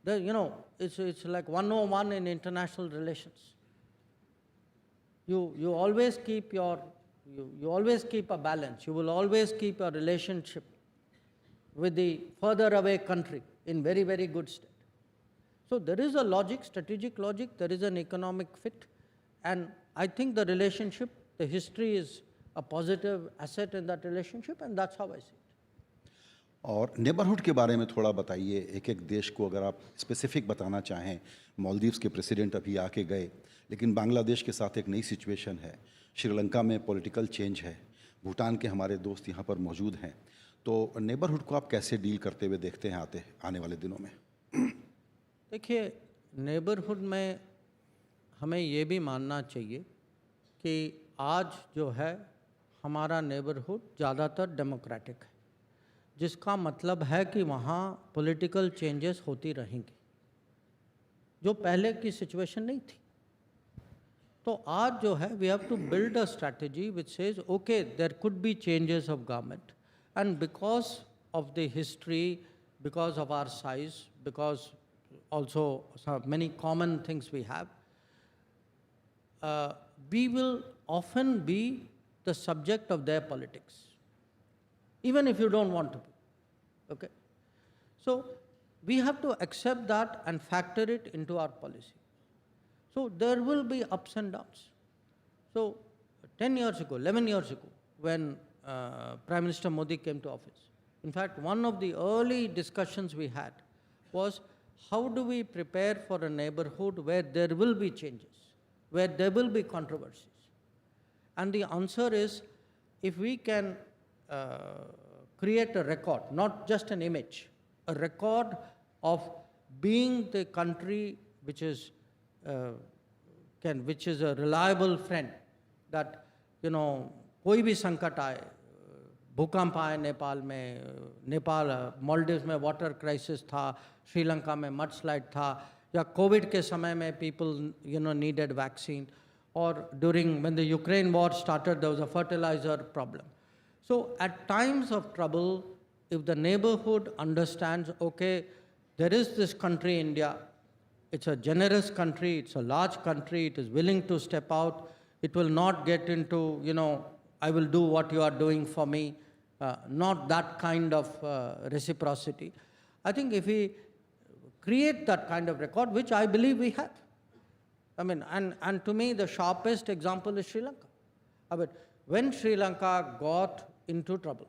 It's like 101 in international relations. You always keep you always keep a balance. You will always keep a relationship with the further away country in very, very good state. So there is a logic, strategic logic, there is an economic fit, and I think the relationship, the history is a positive asset in that relationship, and that's how I see it. और neighbourhood के बारे में थोड़ा बताइए, एक देश को अगर आप स्पेसिफिक बताना चाहें। मालदीव्स के प्रेसिडेंट अभी आके गए, लेकिन बांग्लादेश के साथ एक नई सिचुएशन है, श्रीलंका में पॉलिटिकल चेंज है, भूटान के हमारे दोस्त यहाँ पर मौजूद हैं, तो नेबरहुड को आप कैसे डील करते हुए देखते हैं आने वाले दिनों में? देखिए, नेबरहुड में हमें ये भी मानना चाहिए कि आज जो है हमारा नेबरहुड ज़्यादातर डेमोक्रेटिक है, जिसका मतलब है कि वहाँ पॉलिटिकल चेंजेस होती रहेंगी, जो पहले की सिचुएशन नहीं थी। तो आज जो है we have to build a strategy which says okay there could be changes of government, and because of the history, because of our size, because also many common things we have, we will often be the subject of their politics, even if you don't want to be. Okay? So we have to accept that and factor it into our policy. So there will be ups and downs. So 10 years ago, 11 years ago, when Prime Minister Modi came to office, in fact, one of the early discussions we had was, how do we prepare for a neighborhood where there will be changes, where there will be controversies? And the answer is, if we can create a record, not just an image, a record of being the country which is a reliable friend, that, you know, कोई भी संकट आए, भूकंप आए नेपाल में, मालदीव्स में water crisis था, श्रीलंका में मडस्लाइड था, या कोविड के समय में people, you know, needed vaccine, or during when the Ukraine war started, there was a fertilizer problem. So at times of trouble, if the neighborhood understands, okay, there is this country, India, it's a generous country, it's a large country, it is willing to step out, it will not get into, you know, I will do what you are doing for me, not that kind of reciprocity. I think if we create that kind of record, which I believe we have, I mean, and to me, the sharpest example is Sri Lanka. I mean, when Sri Lanka got into trouble,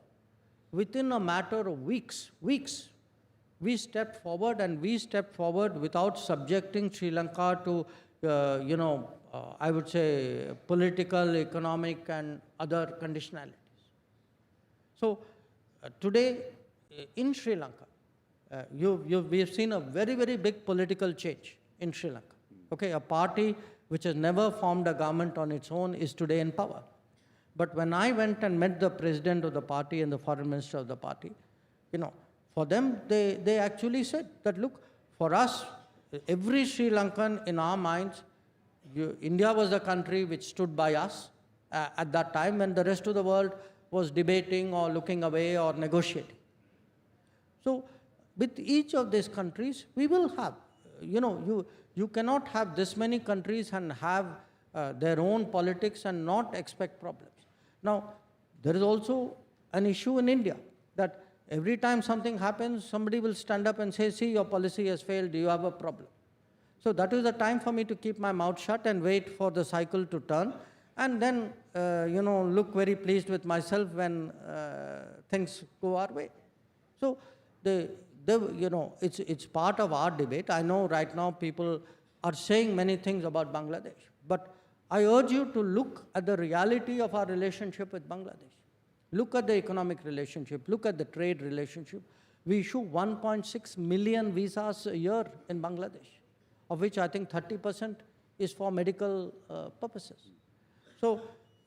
within a matter of weeks, we stepped forward, and we stepped forward without subjecting Sri Lanka to, you know, I would say political, economic, and other conditionalities. So today in Sri Lanka, we have seen a very, very big political change in Sri Lanka. Okay, a party which has never formed a government on its own is today in power. But when I went and met the president of the party and the foreign minister of the party, you know, for them, they actually said that, look, for us, every Sri Lankan in our minds, India was the country which stood by us at that time when the rest of the world was debating or looking away or negotiating. So with each of these countries, we will have, you know, you cannot have this many countries and have their own politics and not expect problems. Now, there is also an issue in India that every time something happens, somebody will stand up and say, see, your policy has failed, you have a problem. So that is the time for me to keep my mouth shut and wait for the cycle to turn, and then, you know, look very pleased with myself when things go our way. So, you know, it's part of our debate. I know right now people are saying many things about Bangladesh, but I urge you to look at the reality of our relationship with Bangladesh. Look at the economic relationship, look at the trade relationship. We issue 1.6 million visas a year in Bangladesh, of which I think 30% is for medical purposes. So,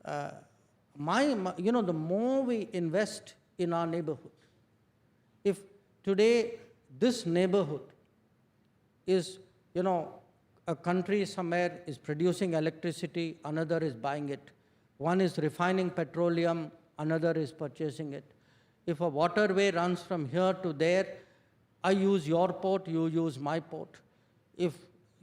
you know, the more we invest in our neighborhood, if today this neighborhood is, you know, a country somewhere is producing electricity, another is buying it. One is refining petroleum, another is purchasing it. If a waterway runs from here to there, I use your port, you use my port. If,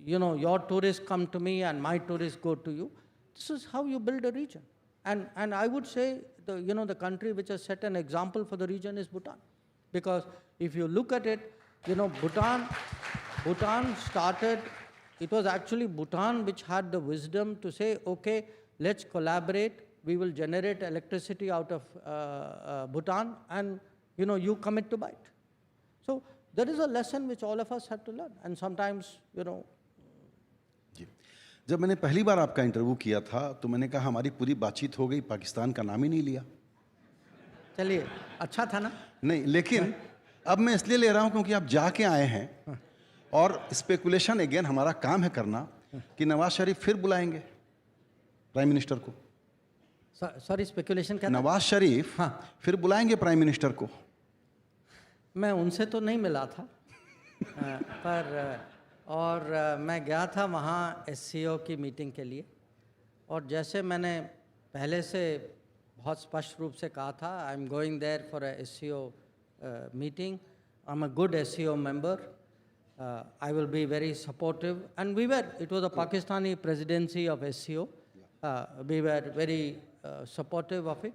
you know, your tourists come to me and my tourists go to you, this is how you build a region. And I would say, you know, the country which has set an example for the region is Bhutan. Because if you look at it, you know, Bhutan started, it was actually Bhutan which had the wisdom to say, okay, let's collaborate, we will generate electricity out of Bhutan, and, you know, you commit to buy it. So there is a lesson which all of us have to learn, and sometimes, you know. जब मैंने पहली बार आपका interview किया था तो मैंने कहा हमारी पूरी बातचीत हो गई, पाकिस्तान का नाम ही नहीं लिया। चलिए, अच्छा था ना? नहीं, लेकिन अब मैं इसलिए ले रहा हूं क्योंकि आप जाके आए हैं और स्पेकुलेशन अगेन हमारा काम है करना कि नवाज शरीफ फिर बुलाएंगे प्राइम मिनिस्टर को। सॉरी, स्पेकुलेशन क्या? नवाज शरीफ फिर बुलाएंगे प्राइम मिनिस्टर को। मैं उनसे तो नहीं मिला था, और मैं गया था वहाँ SCO की मीटिंग के लिए, और जैसे मैंने पहले से बहुत स्पष्ट रूप से कहा था, I am going there for a SCO meeting, I am a good SCO member, I will be very supportive, and it was a Pakistani presidency of SCO, we were very supportive of it.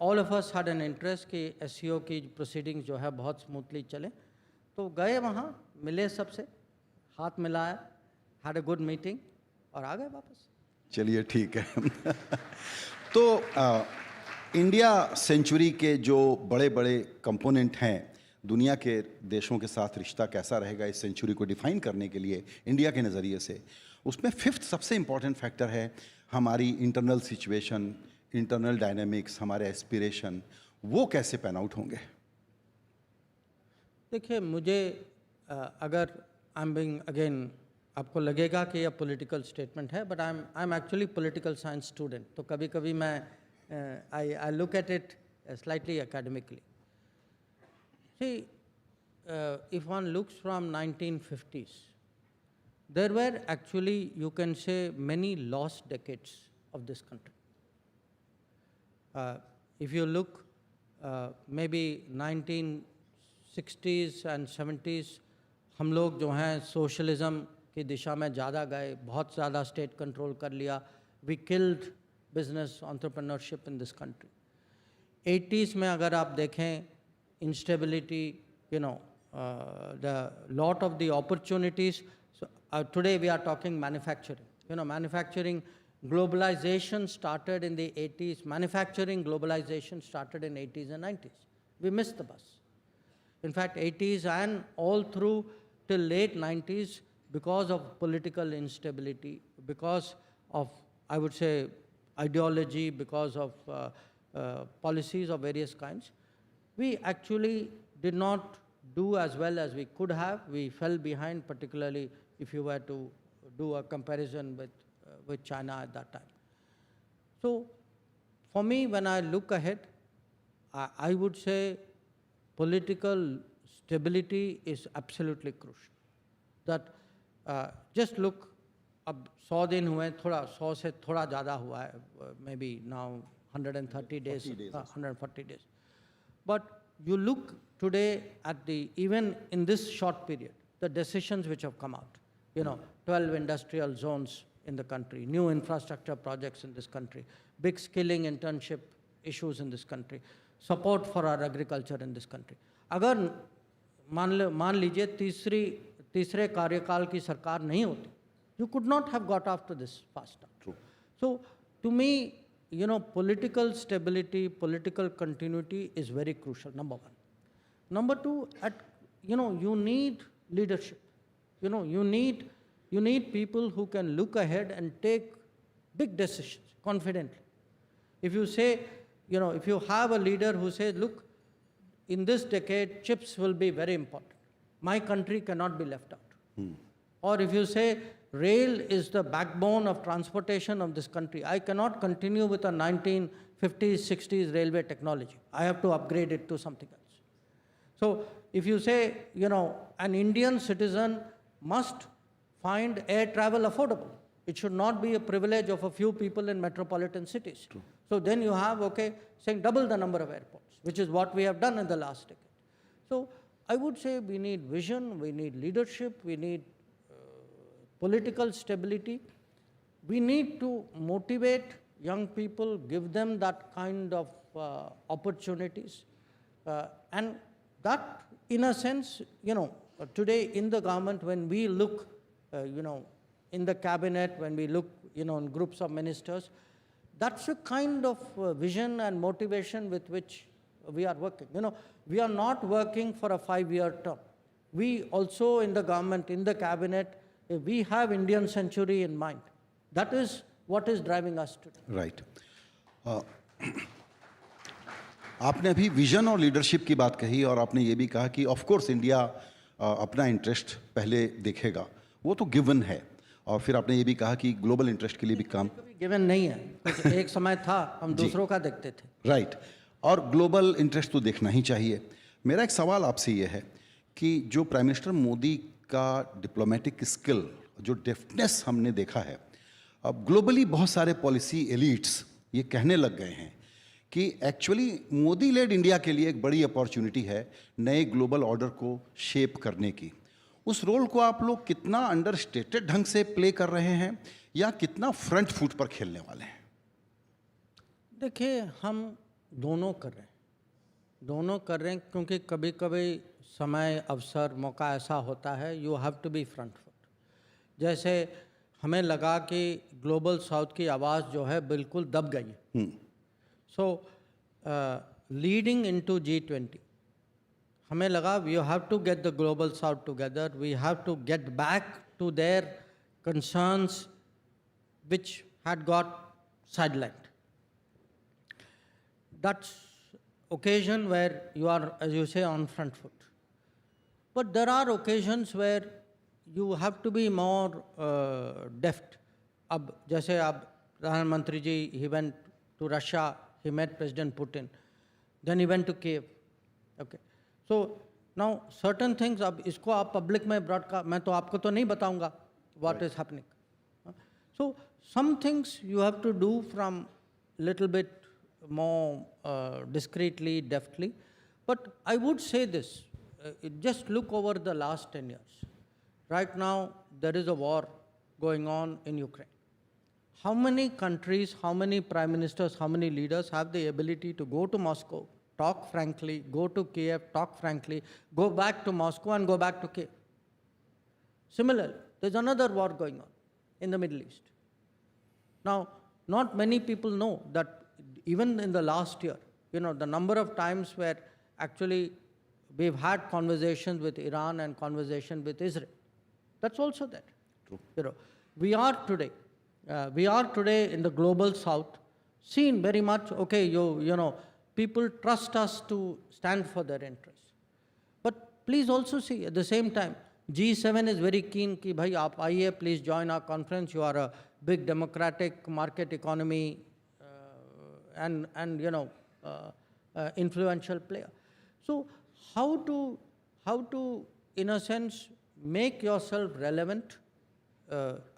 All of us had an interest कि SCO की proceedings जो है बहुत smoothly चले, तो गए वहाँ, मिले सबसे, हाथ मिलाया, had a good meeting, और आ गए वापस। चलिए ठीक है। तो इंडिया सेंचुरी के जो बड़े बड़े कंपोनेंट हैं, दुनिया के देशों के साथ रिश्ता कैसा रहेगा इस सेंचुरी को डिफाइन करने के लिए इंडिया के नज़रिए से, उसमें फिफ्थ सबसे इम्पॉर्टेंट फैक्टर है हमारी इंटरनल सिचुएशन, इंटरनल डायनामिक्स, हमारे एस्पिरेशन, वो कैसे पैन आउट होंगे? देखिए, मुझे अगर आई एम बीइंग अगेन, आपको लगेगा कि यह पॉलिटिकल स्टेटमेंट है, but I am actually political science student, तो कभी कभी मैं I look at it slightly academically. See, if one looks from 1950s, there were actually, you can say, many lost decades of this country. If you look, maybe 1960s and 70s, हम लोग जो हैं socialism की दिशा में ज़्यादा गए, बहुत ज़्यादा स्टेट कंट्रोल कर लिया. We killed business entrepreneurship in this country. 80s में अगर आप देखें, instability, you know, the lot of the opportunities. So, today we are talking manufacturing. You know, manufacturing, globalization started in the 80s. Manufacturing globalization started in 80s and 90s. We missed the bus. In fact, 80s and all through till late 90s, because of political instability, because of, I would say, ideology, because of policies of various kinds, we actually did not do as well as we could have. We fell behind, particularly if you were to do a comparison with China at that time. So for me, when I look ahead, I would say political stability is absolutely crucial. That just look, अब 100 दिन हुए, थोड़ा 100 से थोड़ा ज़्यादा हुआ है, maybe now 130 days, 140 days. But you look today at the, even in this short period, the decisions which have come out, you know, 12 industrial zones in the country, new infrastructure projects in this country, big skilling internship issues in this country, support for our agriculture in this country. अगर मान लीजिए तीसरे कार्यकाल की सरकार नहीं होती, you could not have got after this faster. True. So to me, you know, political stability, political continuity is very crucial, number one. Number two, you know, you need leadership. You know, you need people who can look ahead and take big decisions confidently. If you say, you know, if you have a leader who says, look, in this decade, chips will be very important. My country cannot be left out. Or if you say, rail is the backbone of transportation of this country, I cannot continue with a 1950s, 60s railway technology. I have to upgrade it to something else. So if you say, you know, an Indian citizen must find air travel affordable. It should not be a privilege of a few people in metropolitan cities. True. So then you have, okay, saying double the number of airports, which is what we have done in the last decade. So I would say we need vision, we need leadership, we need political stability. We need to motivate young people, give them that kind of opportunities. And that, in a sense, you know, today in the government, when we look, you know, in the cabinet, when we look, you know, in groups of ministers, that's a kind of vision and motivation with which we are working. You know, we are not working for a 5-year term. We also in the government, in the cabinet, we have Indian century in mind. That is what is driving us today. Right. आपने अभी vision और leadership की बात कही और आपने ये भी कहा कि ऑफ कोर्स इंडिया अपना इंटरेस्ट पहले देखेगा, वो तो गिवन है, और फिर आपने ये भी कहा कि ग्लोबल इंटरेस्ट के लिए भी काम गिवन नहीं है, एक समय था हम दूसरों का देखते थे. राइट. और ग्लोबल इंटरेस्ट तो देखना ही चाहिए. मेरा एक सवाल आपसे ये है कि जो प्राइम मिनिस्टर मोदी का डिप्लोमेटिक स्किल, जो डेफ्टनेस हमने देखा है, अब ग्लोबली बहुत सारे पॉलिसी एलिट्स ये कहने लग गए हैं कि एक्चुअली मोदी लेड इंडिया के लिए एक बड़ी अपॉर्चुनिटी है नए ग्लोबल ऑर्डर को शेप करने की. उस रोल को आप लोग कितना अंडरस्टेटेड ढंग से प्ले कर रहे हैं या कितना फ्रंट फुट पर खेलने वाले हैं? देखिए, हम दोनों कर रहे हैं क्योंकि कभी कभी समय, अवसर, मौका ऐसा होता है, you have to be front foot. जैसे हमें लगा कि ग्लोबल साउथ की आवाज़ जो है बिल्कुल दब गई है. सो लीडिंग इनटू G20, हमें लगा we have to get the global south together, we have to get back to their concerns which had got sidelined. That's occasion where you are, as you say, on front foot. But there are occasions where you have to be more deft. अब जैसे अब प्रधानमंत्री जी, he went to Russia, he met President Putin, then he went to Kiev. Okay, so now certain things, अब इसको आप public में broadcast, मैं तो आपको तो नहीं बताऊंगा what is happening. So some things you have to do from little bit more discreetly, deftly. But I would say this, just look over the last 10 years. Right now, there is a war going on in Ukraine. How many countries, how many prime ministers, how many leaders have the ability to go to Moscow, talk frankly, go to Kiev, talk frankly, go back to Moscow and go back to Kiev? Similarly, there's another war going on in the Middle East. Now, not many people know that even in the last year, the number of times where actually we've had conversations with Iran and conversation with Israel, that's also there. True. We are today in the global south seen very much, okay, people trust us to stand for their interests. But please also see, at the same time, G7 is very keen ki bhai aap aiye, please join our conference. You are a big democratic market economy and influential player. So how to in a sense make yourself relevant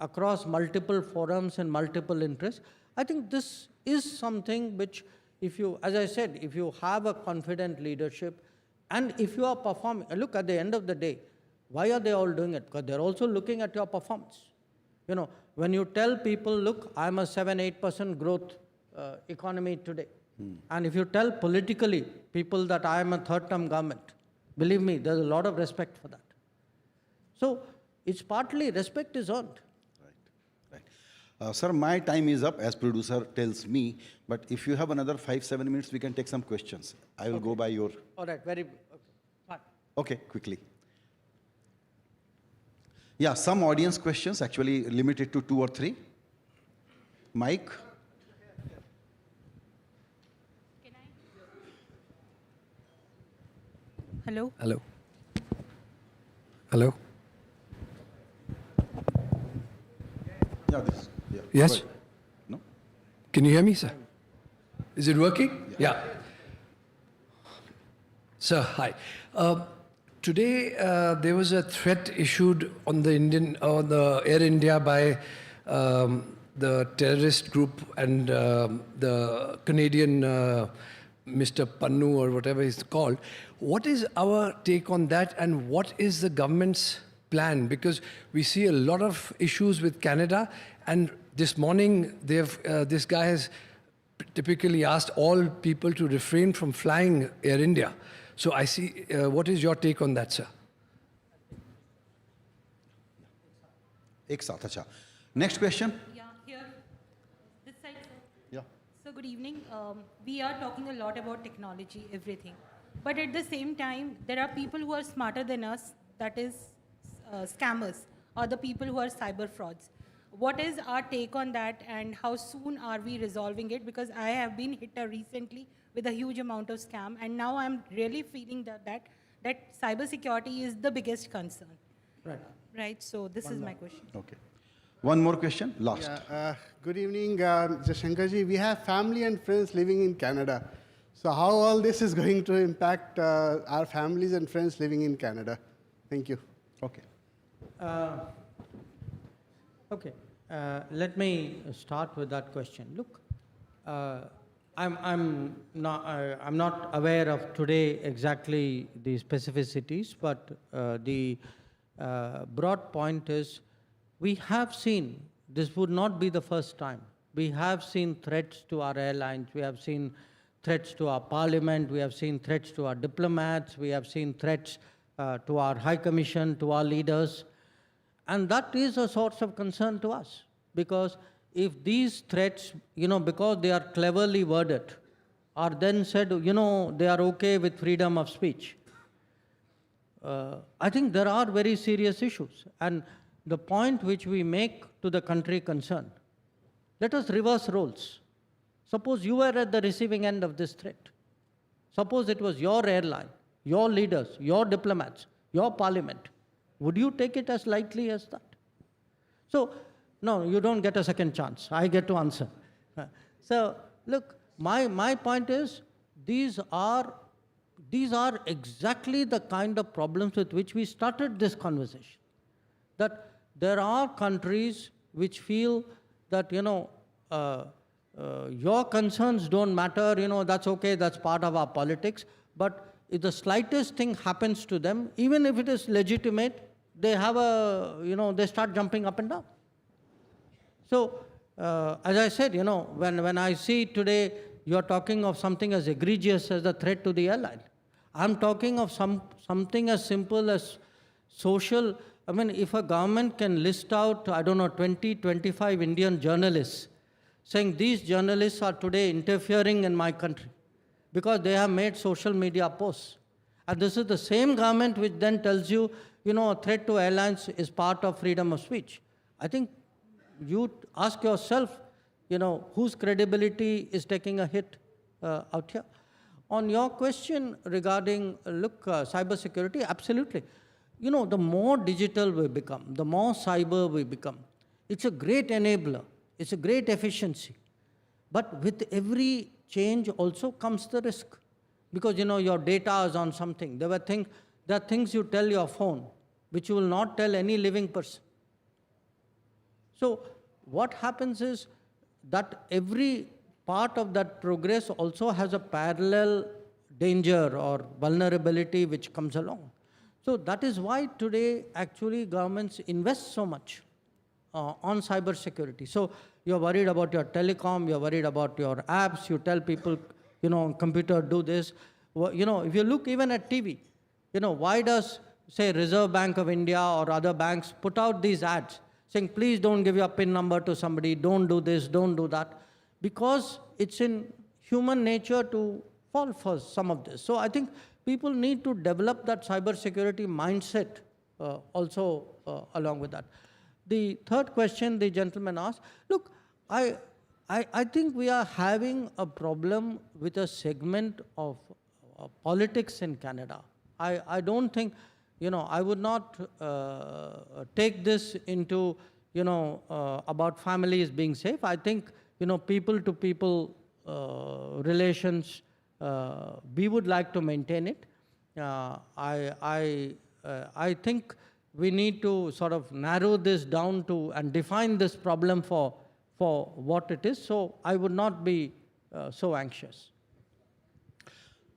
across multiple forums and multiple interests? I think this is something which, if you, as I said, if you have a confident leadership and if you are performing, look, at the end of the day, why are they all doing it? Because they're also looking at your performance. When you tell people, look, I'm a 7-8% growth economy today, and if you tell politically people that I am a third-term government, believe me, there's a lot of respect for that. So it's partly respect is earned. Right. Sir, my time is up, as producer tells me, but if you have another 5-7 minutes, we can take some questions. I will go by your... All right, very good. Okay, fine. Okay, quickly. Yeah, some audience questions, actually limited to 2 or 3. Mike? Hello? Hello. Hello? Yeah, this. Yeah. Yes? No? Can you hear me, sir? Is it working? Yeah. Sir, hi. Today, there was a threat issued on the Air India by the terrorist group and the Canadian Mr. Pannu or whatever he's called. What is our take on that, and what is the government's plan? Because we see a lot of issues with Canada, and this morning this guy has typically asked all people to refrain from flying Air India. So I see, what is your take on that, sir? Ek saath, acha. Next question. Yeah, here. This side, sir. Yeah. So good evening. We are talking a lot about technology, everything. But at the same time, there are people who are smarter than us, that is scammers, or the people who are cyber frauds. What is our take on that, and how soon are we resolving it? Because I have been hit recently with a huge amount of scam, and now I'm really feeling that cyber security is the biggest concern. Right. Right, so this is my question. Okay. One more question, last. Yeah, good evening, Jashankarji. We have family and friends living in Canada. So how all this is going to impact our families and friends living in Canada? Thank you. Okay. Okay. Let me start with that question. Look, I'm not aware of today exactly the specificities, but the broad point is we have seen, this would not be the first time, we have seen threats to our airlines, we have seen threats to our parliament, we have seen threats to our diplomats, we have seen threats to our High Commission, to our leaders. And that is a source of concern to us, because if these threats, because they are cleverly worded, are then said, they are okay with freedom of speech, I think there are very serious issues. And the point which we make to the country concerned, let us reverse roles. Suppose you were at the receiving end of this threat. Suppose it was your airline, your leaders, your diplomats, your parliament. Would you take it as lightly as that? So, no, you don't get a second chance. I get to answer. So, look, my point is, these are exactly the kind of problems with which we started this conversation. That there are countries which feel that, your concerns don't matter, that's okay, that's part of our politics. But if the slightest thing happens to them, even if it is legitimate, they have they start jumping up and down. So, as I said, when I see today you're talking of something as egregious as the threat to the airline, I'm talking of something as simple as social. I mean, if a government can list out, 20, 25 Indian journalists, saying these journalists are today interfering in my country because they have made social media posts. And this is the same government which then tells you, a threat to airlines is part of freedom of speech. I think you ask yourself, whose credibility is taking a hit out here. On your question regarding, cybersecurity, absolutely. The more digital we become, the more cyber we become, it's a great enabler. It's a great efficiency. But with every change also comes the risk. Because, your data is on something. There are things you tell your phone, which you will not tell any living person. So what happens is that every part of that progress also has a parallel danger or vulnerability which comes along. So that is why today, actually, governments invest so much on cybersecurity. So you're worried about your telecom, you're worried about your apps, you tell people, on computer, do this. If you look even at TV, why does, say, Reserve Bank of India or other banks put out these ads saying, please don't give your PIN number to somebody, don't do this, don't do that? Because it's in human nature to fall for some of this. So I think people need to develop that cybersecurity mindset also along with that. The third question the gentleman asked, look, I think we are having a problem with a segment of politics in Canada. I don't think, I would not take this into, about families being safe. I think, people-to-people relations, we would like to maintain it. I think we need to sort of narrow this down to and define this problem for what it is. So I would not be so anxious.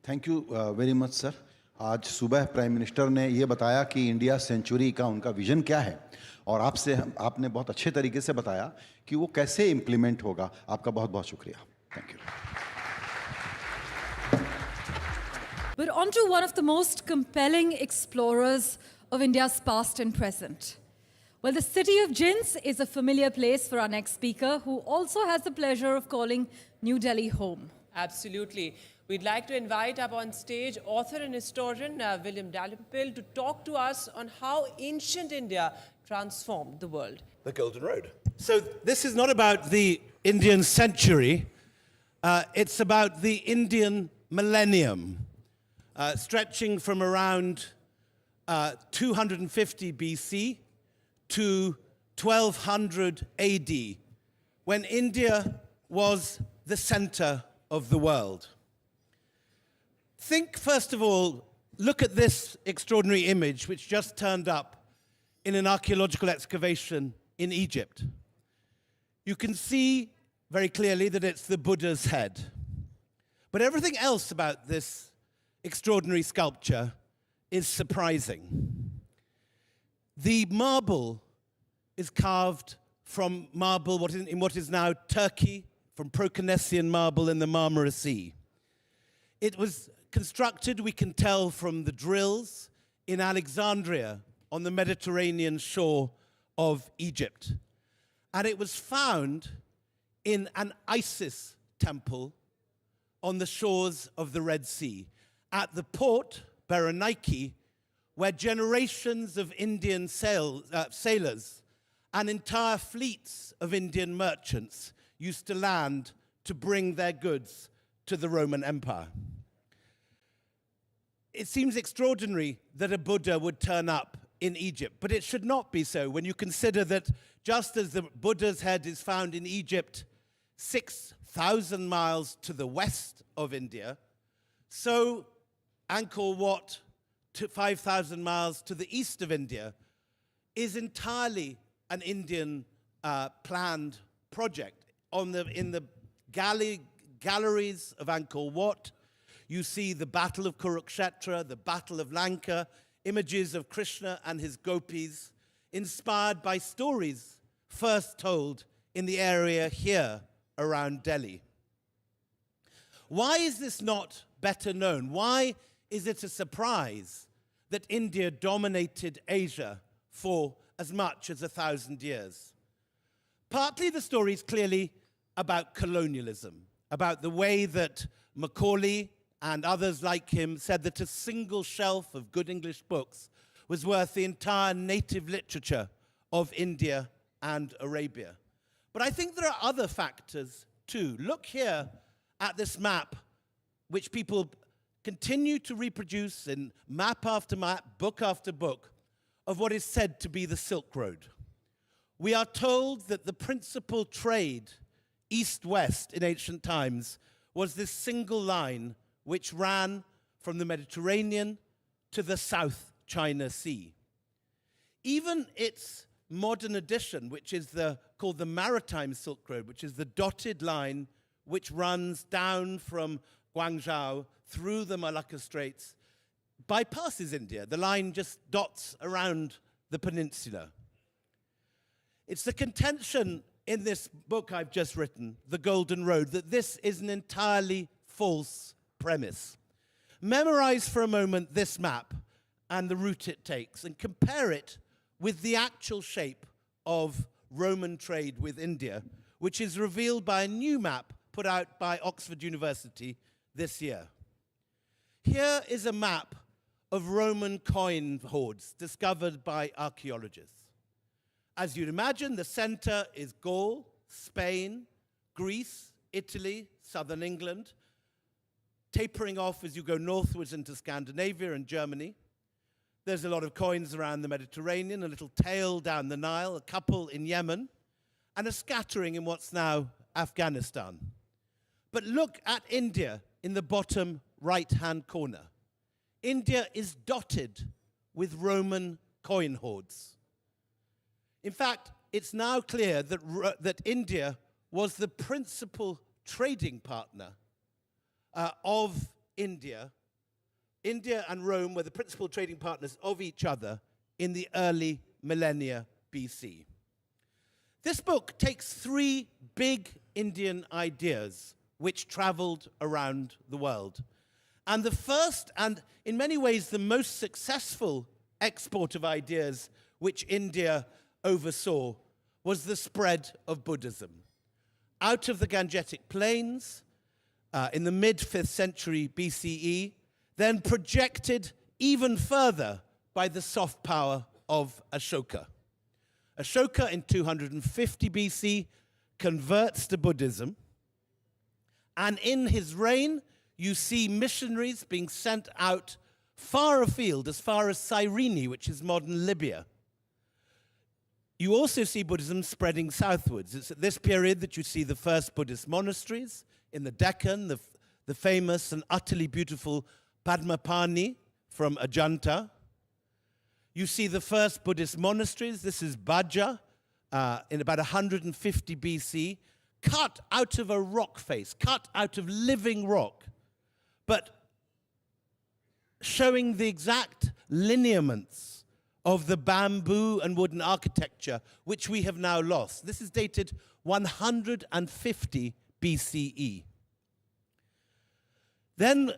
Thank you very much, sir. आज सुबह prime minister ने ये बताया कि India century का उनका vision क्या है और आपने बहुत अच्छे तरीके से बताया कि वो कैसे इम्प्लीमेंट होगा. आपका बहुत बहुत शुक्रिया. Thank you. But on to one of the most compelling explorers of India's past and present. Well, the city of Jins is a familiar place for our next speaker, who also has the pleasure of calling New Delhi home. Absolutely. We'd like to invite up on stage author and historian William Dalrymple to talk to us on how ancient India transformed the world. The Golden Road. So this is not about the Indian century, it's about the Indian millennium, stretching from around 250 BC to 1200 AD, when India was the center of the world. Think, first of all, look at this extraordinary image which just turned up in an archaeological excavation in Egypt. You can see very clearly that it's the Buddha's head. But everything else about this extraordinary sculpture is surprising. The marble is carved from marble in what is now Turkey, from Proconnesian marble in the Marmara Sea. It was constructed, we can tell, from the drills in Alexandria on the Mediterranean shore of Egypt. And it was found in an Isis temple on the shores of the Red Sea. At the port, Berenike, where generations of Indian sailors and entire fleets of Indian merchants used to land to bring their goods to the Roman Empire. It seems extraordinary that a Buddha would turn up in Egypt, but it should not be so when you consider that just as the Buddha's head is found in Egypt 6,000 miles to the west of India, so Angkor Wat, 5,000 miles to the east of India, is entirely an Indian planned project. In the galleries of Angkor Wat, you see the Battle of Kurukshetra, the Battle of Lanka, images of Krishna and his gopis, inspired by stories first told in the area here around Delhi. Why is this not better known? Why is it a surprise that India dominated Asia for as much as 1,000 years? Partly the story is clearly about colonialism, about the way that Macaulay and others like him said that a single shelf of good English books was worth the entire native literature of India and Arabia. But I think there are other factors too. Look here at this map, which people continue to reproduce in map after map, book after book, of what is said to be the Silk Road. We are told that the principal trade east-west in ancient times was this single line which ran from the Mediterranean to the South China Sea. Even its modern edition, which is called the Maritime Silk Road, which is the dotted line which runs down from Guangzhou through the Malacca Straits, bypasses India. The line just dots around the peninsula. It's the contention in this book I've just written, The Golden Road, that this is an entirely false premise. Memorize for a moment this map and the route it takes, and compare it with the actual shape of Roman trade with India, which is revealed by a new map put out by Oxford University this year. Here is a map of Roman coin hoards discovered by archaeologists. As you'd imagine, the center is Gaul, Spain, Greece, Italy, southern England, tapering off as you go northwards into Scandinavia and Germany. There's a lot of coins around the Mediterranean, a little tail down the Nile, a couple in Yemen, and a scattering in what's now Afghanistan. But look at India in the bottom right-hand corner. India is dotted with Roman coin hoards. In fact, it's now clear that India was the principal trading partner of India. India and Rome were the principal trading partners of each other in the early millennia BC. This book takes three big Indian ideas which traveled around the world. And the first, and in many ways the most successful export of ideas which India oversaw, was the spread of Buddhism. Out of the Gangetic Plains, in the mid-5th century BCE, then projected even further by the soft power of Ashoka. Ashoka, in 250 BC, converts to Buddhism, and in his reign, you see missionaries being sent out far afield, as far as Cyrene, which is modern Libya. You also see Buddhism spreading southwards. It's at this period that you see the first Buddhist monasteries in the Deccan, the famous and utterly beautiful Padmapani from Ajanta. You see the first Buddhist monasteries. This is Bhaja in about 150 BC, cut out of a rock face, cut out of living rock, but showing the exact lineaments of the bamboo and wooden architecture which we have now lost. This is dated 150 BCE. Then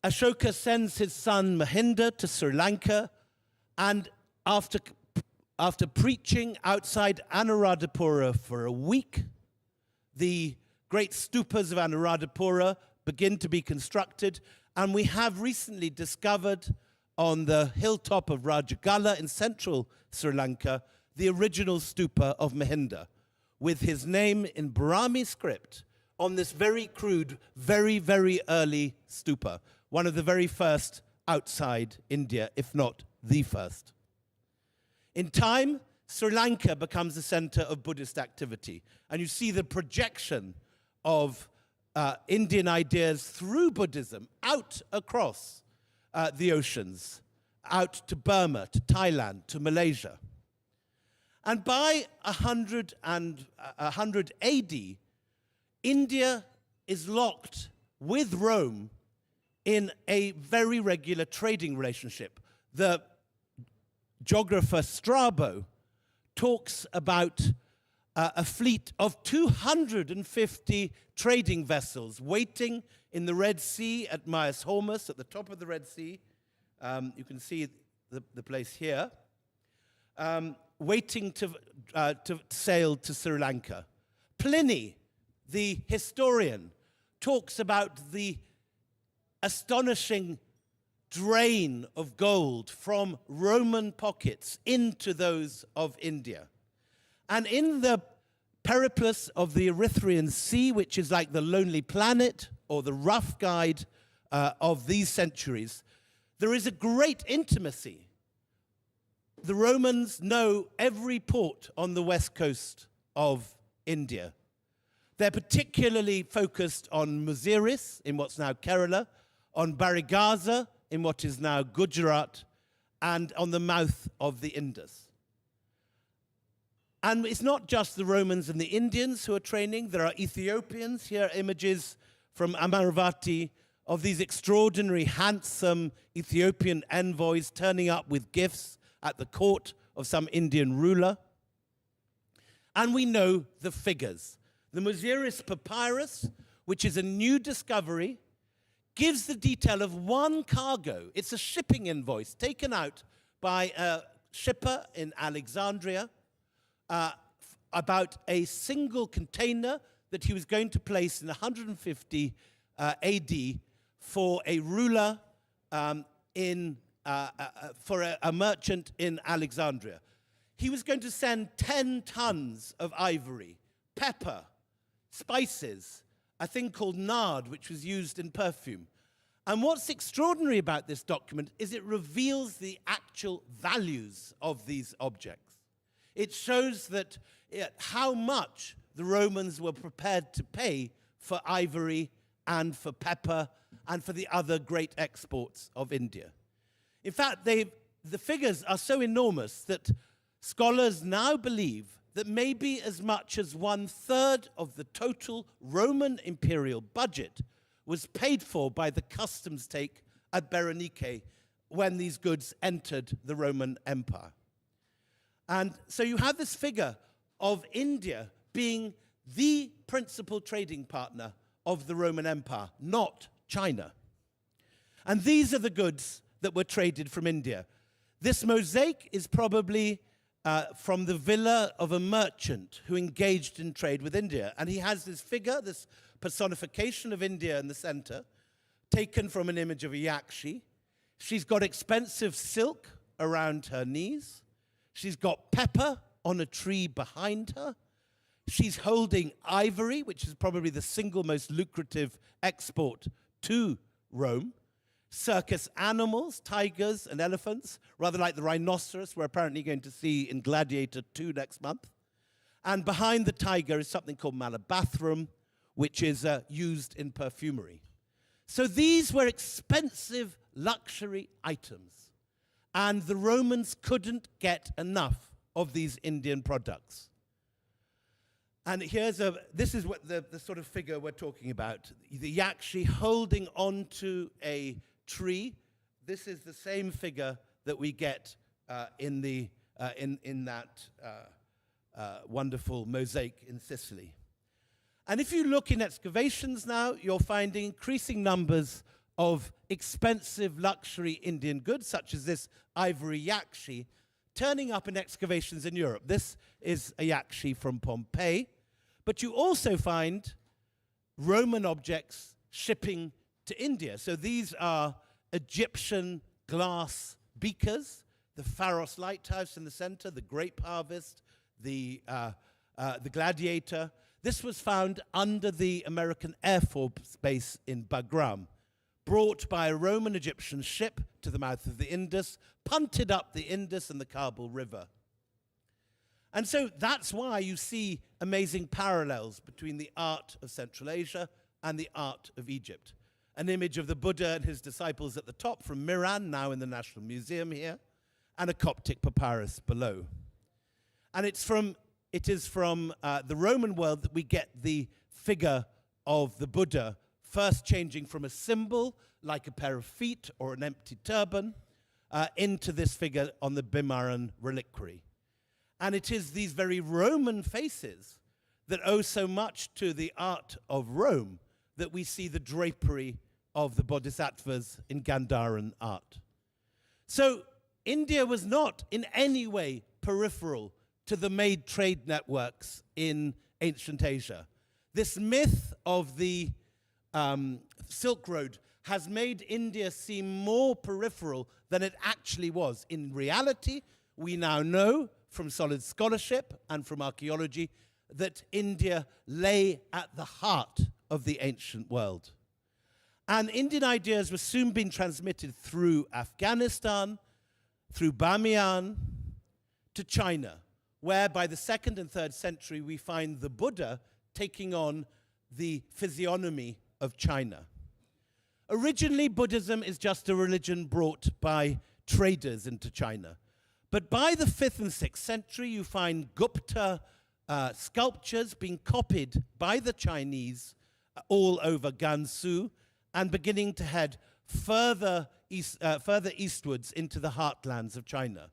Ashoka sends his son Mahinda to Sri Lanka, and after preaching outside Anuradhapura for a week, the great stupas of Anuradhapura begin to be constructed, and we have recently discovered on the hilltop of Rajagala in central Sri Lanka, the original stupa of Mahinda, with his name in Brahmi script on this very crude, very, very early stupa, one of the very first outside India, if not the first. In time, Sri Lanka becomes the center of Buddhist activity, and you see the projection of Indian ideas through Buddhism out across the oceans, out to Burma, to Thailand, to Malaysia. And by 100 AD, India is locked with Rome in a very regular trading relationship. The geographer Strabo talks about a fleet of 250 trading vessels waiting in the Red Sea at Myas Hormuz, at the top of the Red Sea. You can see the place here. Waiting to sail to Sri Lanka. Pliny, the historian, talks about the astonishing drain of gold from Roman pockets into those of India. And in the periplus of the Erythraean Sea, which is like the Lonely Planet or the rough guide of these centuries, there is a great intimacy. The Romans know every port on the west coast of India. They're particularly focused on Muziris, in what's now Kerala, on Barigaza, in what is now Gujarat, and on the mouth of the Indus. And it's not just the Romans and the Indians who are training. There are Ethiopians. Here are images from Amaravati of these extraordinary, handsome Ethiopian envoys turning up with gifts at the court of some Indian ruler. And we know the figures. The Muziris papyrus, which is a new discovery, gives the detail of one cargo. It's a shipping invoice taken out by a shipper in Alexandria about a single container that he was going to place in 150 AD for a ruler for a merchant in Alexandria. He was going to send 10 tons of ivory, pepper, spices, a thing called nard, which was used in perfume. And what's extraordinary about this document is it reveals the actual values of these objects. It shows that how much the Romans were prepared to pay for ivory and for pepper and for the other great exports of India. In fact, the figures are so enormous that scholars now believe that maybe as much as 1/3 of the total Roman imperial budget was paid for by the customs take at Berenike when these goods entered the Roman Empire. And so you have this figure of India being the principal trading partner of the Roman Empire, not China. And these are the goods that were traded from India. This mosaic is probably from the villa of a merchant who engaged in trade with India. And he has this figure, this personification of India in the center, taken from an image of a yakshi. She's got expensive silk around her knees. She's got pepper on a tree behind her. She's holding ivory, which is probably the single most lucrative export to Rome. Circus animals, tigers and elephants, rather like the rhinoceros we're apparently going to see in Gladiator 2 next month. And behind the tiger is something called malabathrum, which is used in perfumery. So these were expensive luxury items, and the Romans couldn't get enough of these Indian products. And this is what the sort of figure we're talking about. The yakshi holding onto a tree. This is the same figure that we get in that wonderful mosaic in Sicily. And if you look in excavations now, you're finding increasing numbers of expensive luxury Indian goods, such as this ivory yakshi, turning up in excavations in Europe. This is a yakshi from Pompeii. But you also find Roman objects shipping to India. So these are Egyptian glass beakers, the Pharos Lighthouse in the center, the grape harvest, the Gladiator. This was found under the American Air Force Base in Bagram, brought by a Roman Egyptian ship to the mouth of the Indus, punted up the Indus and the Kabul River. And so that's why you see amazing parallels between the art of Central Asia and the art of Egypt. An image of the Buddha and his disciples at the top from Miran, now in the National Museum here, and a Coptic papyrus below. And it is from the Roman world that we get the figure of the Buddha, first changing from a symbol, like a pair of feet or an empty turban, into this figure on the Bimaran reliquary. And it is these very Roman faces that owe so much to the art of Rome that we see the drapery of the bodhisattvas in Gandharan art. So India was not in any way peripheral to the made trade networks in ancient Asia. This myth of the Silk Road has made India seem more peripheral than it actually was. In reality, we now know from solid scholarship and from archaeology that India lay at the heart of the ancient world. And Indian ideas were soon being transmitted through Afghanistan, through Bamiyan, to China, where by the 2nd and 3rd century we find the Buddha taking on the physiognomy of China. Originally, Buddhism is just a religion brought by traders into China. But by the 5th and 6th century, you find Gupta sculptures being copied by the Chinese all over Gansu and beginning to head further eastwards into the heartlands of China.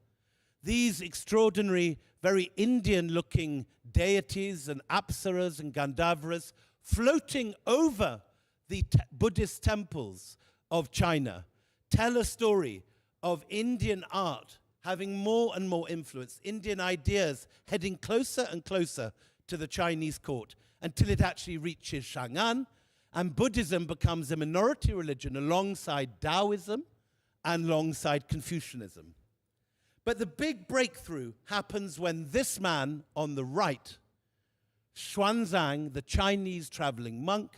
These extraordinary, very Indian-looking deities and apsaras and Gandharvas floating over the Buddhist temples of China tell a story of Indian art having more and more influence, Indian ideas heading closer and closer to the Chinese court until it actually reaches Chang'an, and Buddhism becomes a minority religion alongside Taoism and alongside Confucianism. But the big breakthrough happens when this man on the right, Xuanzang, the Chinese traveling monk,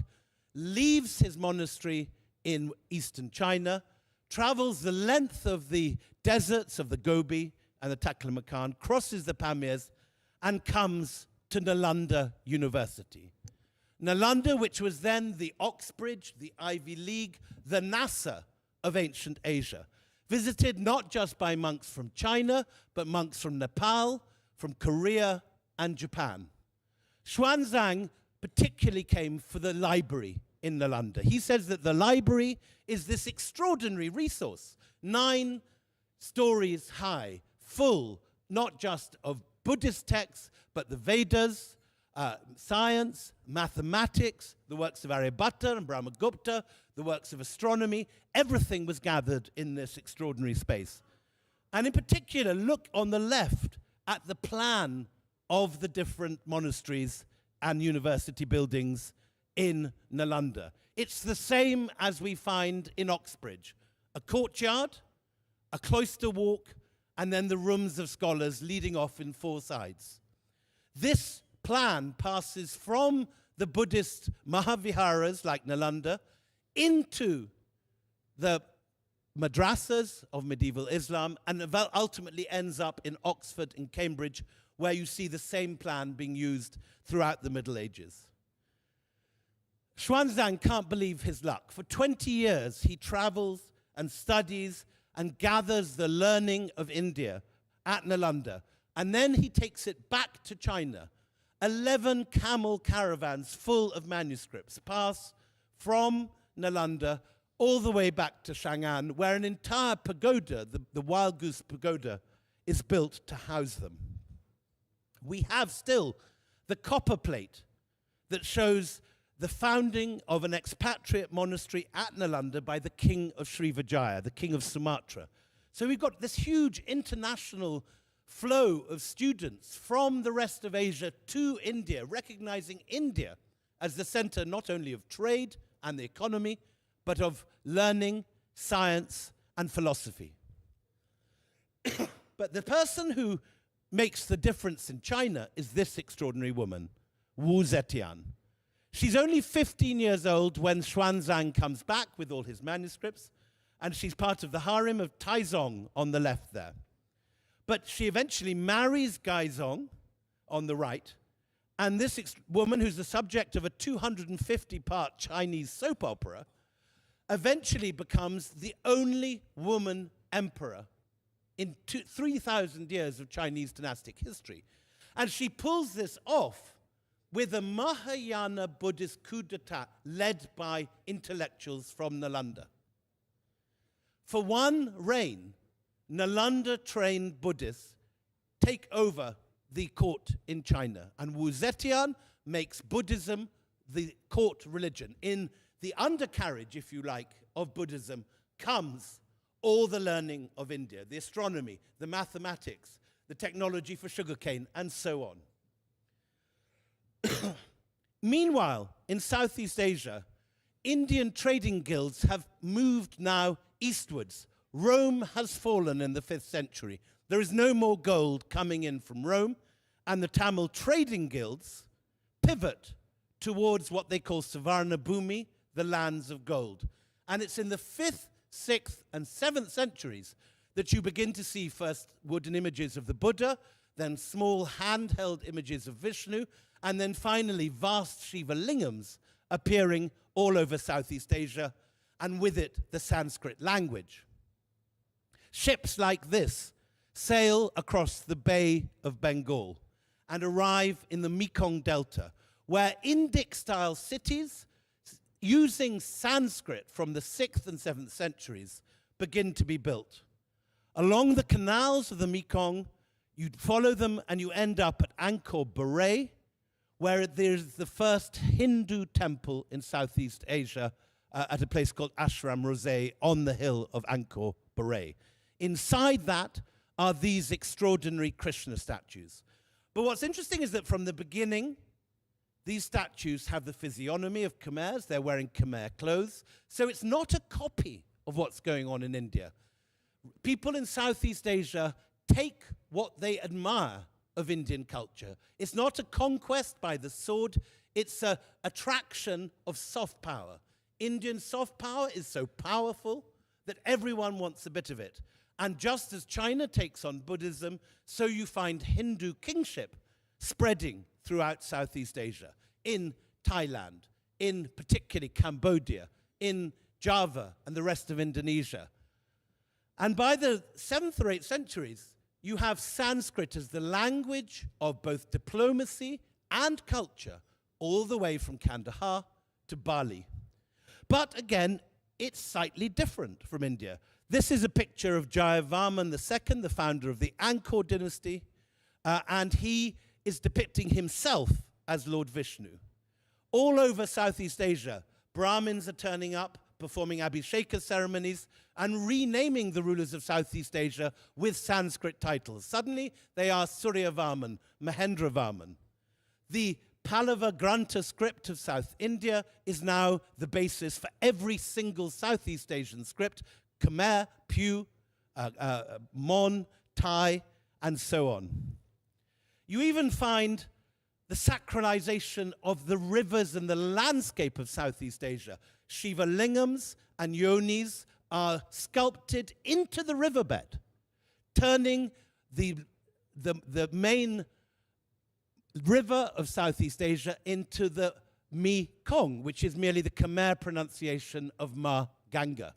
leaves his monastery in eastern China, travels the length of the deserts of the Gobi and the Taklamakan, crosses the Pamirs, and comes to Nalanda University. Nalanda, which was then the Oxbridge, the Ivy League, the NASA of ancient Asia, visited not just by monks from China, but monks from Nepal, from Korea, and Japan. Xuanzang particularly came for the library in Nalanda. He says that the library is this extraordinary resource, 9 stories high, full not just of Buddhist texts, but the Vedas, science, mathematics, the works of Aryabhatta and Brahmagupta, the works of astronomy. Everything was gathered in this extraordinary space. And in particular, look on the left at the plan of the different monasteries and university buildings in Nalanda. It's the same as we find in Oxbridge. A courtyard, a cloister walk, and then the rooms of scholars leading off in 4 sides. This plan passes from the Buddhist Mahaviharas like Nalanda into the madrasas of medieval Islam and ultimately ends up in Oxford and Cambridge, where you see the same plan being used throughout the Middle Ages. Xuanzang can't believe his luck. For 20 years, he travels and studies and gathers the learning of India at Nalanda. And then he takes it back to China. 11 camel caravans full of manuscripts pass from Nalanda all the way back to Chang'an, where an entire pagoda, the Wild Goose Pagoda, is built to house them. We have still the copper plate that shows the founding of an expatriate monastery at Nalanda by the king of Srivijaya, the king of Sumatra. So we've got this huge international flow of students from the rest of Asia to India, recognizing India as the center not only of trade and the economy, but of learning, science, and philosophy. But the person who makes the difference in China is this extraordinary woman, Wu Zetian. She's only 15 years old when Xuanzang comes back with all his manuscripts, and she's part of the harem of Taizong on the left there. But she eventually marries Gaizong on the right, and this woman, who's the subject of a 250-part Chinese soap opera, eventually becomes the only woman emperor in 3,000 years of Chinese dynastic history. And she pulls this off with a Mahayana Buddhist coup d'etat led by intellectuals from Nalanda. For one reign, Nalanda-trained Buddhists take over the court in China, and Wu Zetian makes Buddhism the court religion. In the undercarriage, if you like, of Buddhism comes all the learning of India, the astronomy, the mathematics, the technology for sugarcane, and so on. Meanwhile, in Southeast Asia, Indian trading guilds have moved now eastwards. Rome has fallen in the 5th century. There is no more gold coming in from Rome, and the Tamil trading guilds pivot towards what they call Savarna Bhumi, the lands of gold. And it's in the 5th, 6th, and 7th centuries that you begin to see first wooden images of the Buddha, then small handheld images of Vishnu, and then finally vast Shiva lingams appearing all over Southeast Asia, and with it the Sanskrit language. Ships like this sail across the Bay of Bengal and arrive in the Mekong Delta, where Indic-style cities using Sanskrit from the 6th and 7th centuries begin to be built. Along the canals of the Mekong, you follow them and you end up at Angkor Baray, where there's the first Hindu temple in Southeast Asia at a place called Ashram Rosé on the hill of Angkor Baray. Inside that are these extraordinary Krishna statues. But what's interesting is that from the beginning, these statues have the physiognomy of Khmers. They're wearing Khmer clothes. So it's not a copy of what's going on in India. People in Southeast Asia take what they admire of Indian culture. It's not a conquest by the sword. It's an attraction of soft power. Indian soft power is so powerful that everyone wants a bit of it. And just as China takes on Buddhism, so you find Hindu kingship spreading throughout Southeast Asia, in Thailand, in particularly Cambodia, in Java and the rest of Indonesia. And by the 7th or 8th centuries, you have Sanskrit as the language of both diplomacy and culture, all the way from Kandahar to Bali. But again, it's slightly different from India. This is a picture of Jayavarman II, the founder of the Angkor dynasty, and he is depicting himself as Lord Vishnu. All over Southeast Asia, Brahmins are turning up, performing Abhisheka ceremonies, and renaming the rulers of Southeast Asia with Sanskrit titles. Suddenly, they are Suryavarman, Mahendravarman. The Pallava Grantha script of South India is now the basis for every single Southeast Asian script, Khmer, Pew, Mon, Thai, and so on. You even find the sacralization of the rivers and the landscape of Southeast Asia. Shiva lingams and yonis are sculpted into the riverbed, turning the main river of Southeast Asia into the Mekong, which is merely the Khmer pronunciation of Ma Ganga.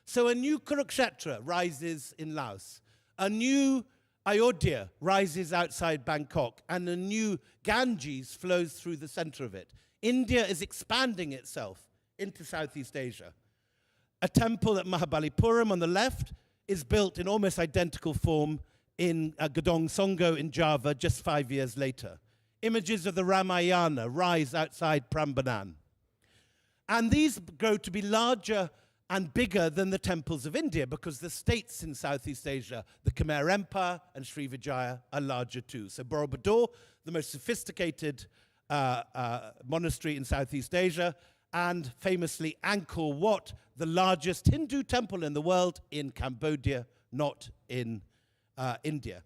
So a new Kurukshetra rises in Laos, a new Ayodhya rises outside Bangkok, and a new Ganges flows through the center of it. India is expanding itself into Southeast Asia. A temple at Mahabalipuram on the left is built in almost identical form in Gedong Songo in Java just 5 years later. Images of the Ramayana rise outside Prambanan. And these grow to be larger and bigger than the temples of India, because the states in Southeast Asia, the Khmer Empire and Srivijaya, are larger too. So Borobudur, the most sophisticated monastery in Southeast Asia, and famously Angkor Wat, the largest Hindu temple in the world in Cambodia, not in India.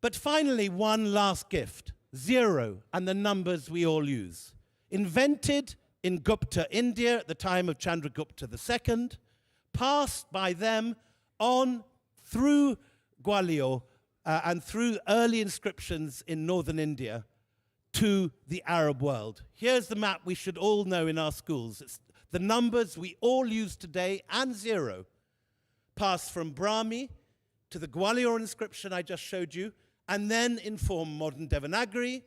But finally, one last gift, 0 and the numbers we all use. Invented in Gupta, India at the time of Chandragupta II, passed by them on through Gwalior and through early inscriptions in northern India to the Arab world. Here's the map we should all know in our schools. It's the numbers we all use today and 0 pass from Brahmi to the Gwalior inscription I just showed you, and then inform modern Devanagari,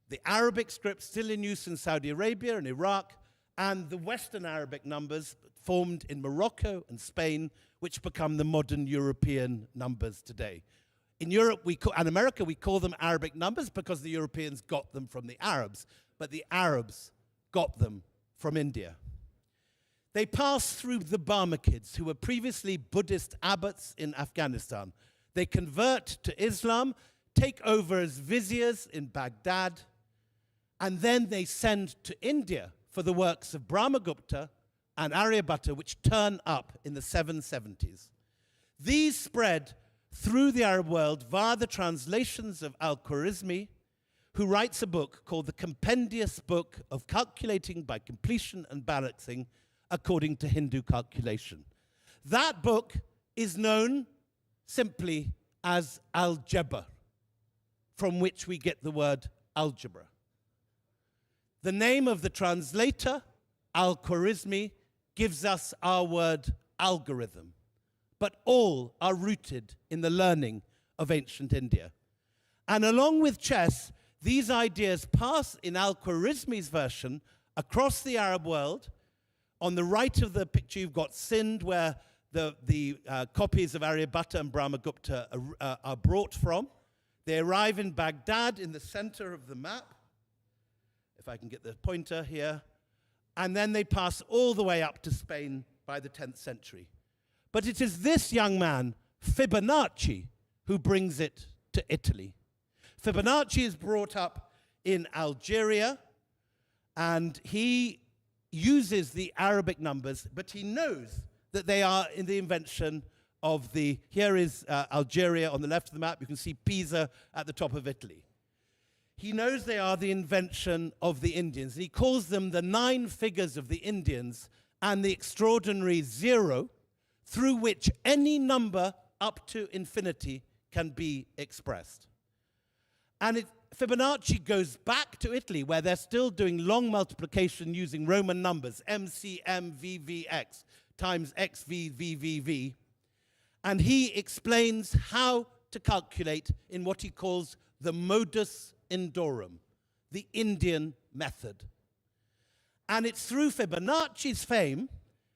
the Arabic script still in use in Saudi Arabia and Iraq, and the Western Arabic numbers formed in Morocco and Spain, which become the modern European numbers today. In Europe and America, we call them Arabic numbers because the Europeans got them from the Arabs, but the Arabs got them from India. They passed through the Barmakids, who were previously Buddhist abbots in Afghanistan. They convert to Islam, take over as viziers in Baghdad, and then they send to India for the works of Brahmagupta and Aryabhatta, which turn up in the 770s. These spread through the Arab world via the translations of Al-Khwarizmi, who writes a book called the Compendious Book of Calculating by Completion and Balancing according to Hindu calculation. That book is known simply as Algebra, from which we get the word algebra. The name of the translator, Al-Khwarizmi, gives us our word algorithm, but all are rooted in the learning of ancient India. And along with chess, these ideas pass in Al-Khwarizmi's version across the Arab world. On the right of the picture, you've got Sindh, where the copies of Aryabhatta and Brahmagupta are brought from. They arrive in Baghdad in the center of the map, if I can get the pointer here, and then they pass all the way up to Spain by the 10th century. But it is this young man, Fibonacci, who brings it to Italy. Fibonacci is brought up in Algeria, and he uses the Arabic numbers, but he knows that they are in the invention of the, here is Algeria on the left of the map. You can see Pisa at the top of Italy. He knows they are the invention of the Indians. And he calls them the 9 figures of the Indians and the extraordinary 0 through which any number up to infinity can be expressed. And Fibonacci goes back to Italy, where they're still doing long multiplication using Roman numbers, MCMVVX times XVVVV. And he explains how to calculate in what he calls the modus Indorum, the Indian method. And it's through Fibonacci's fame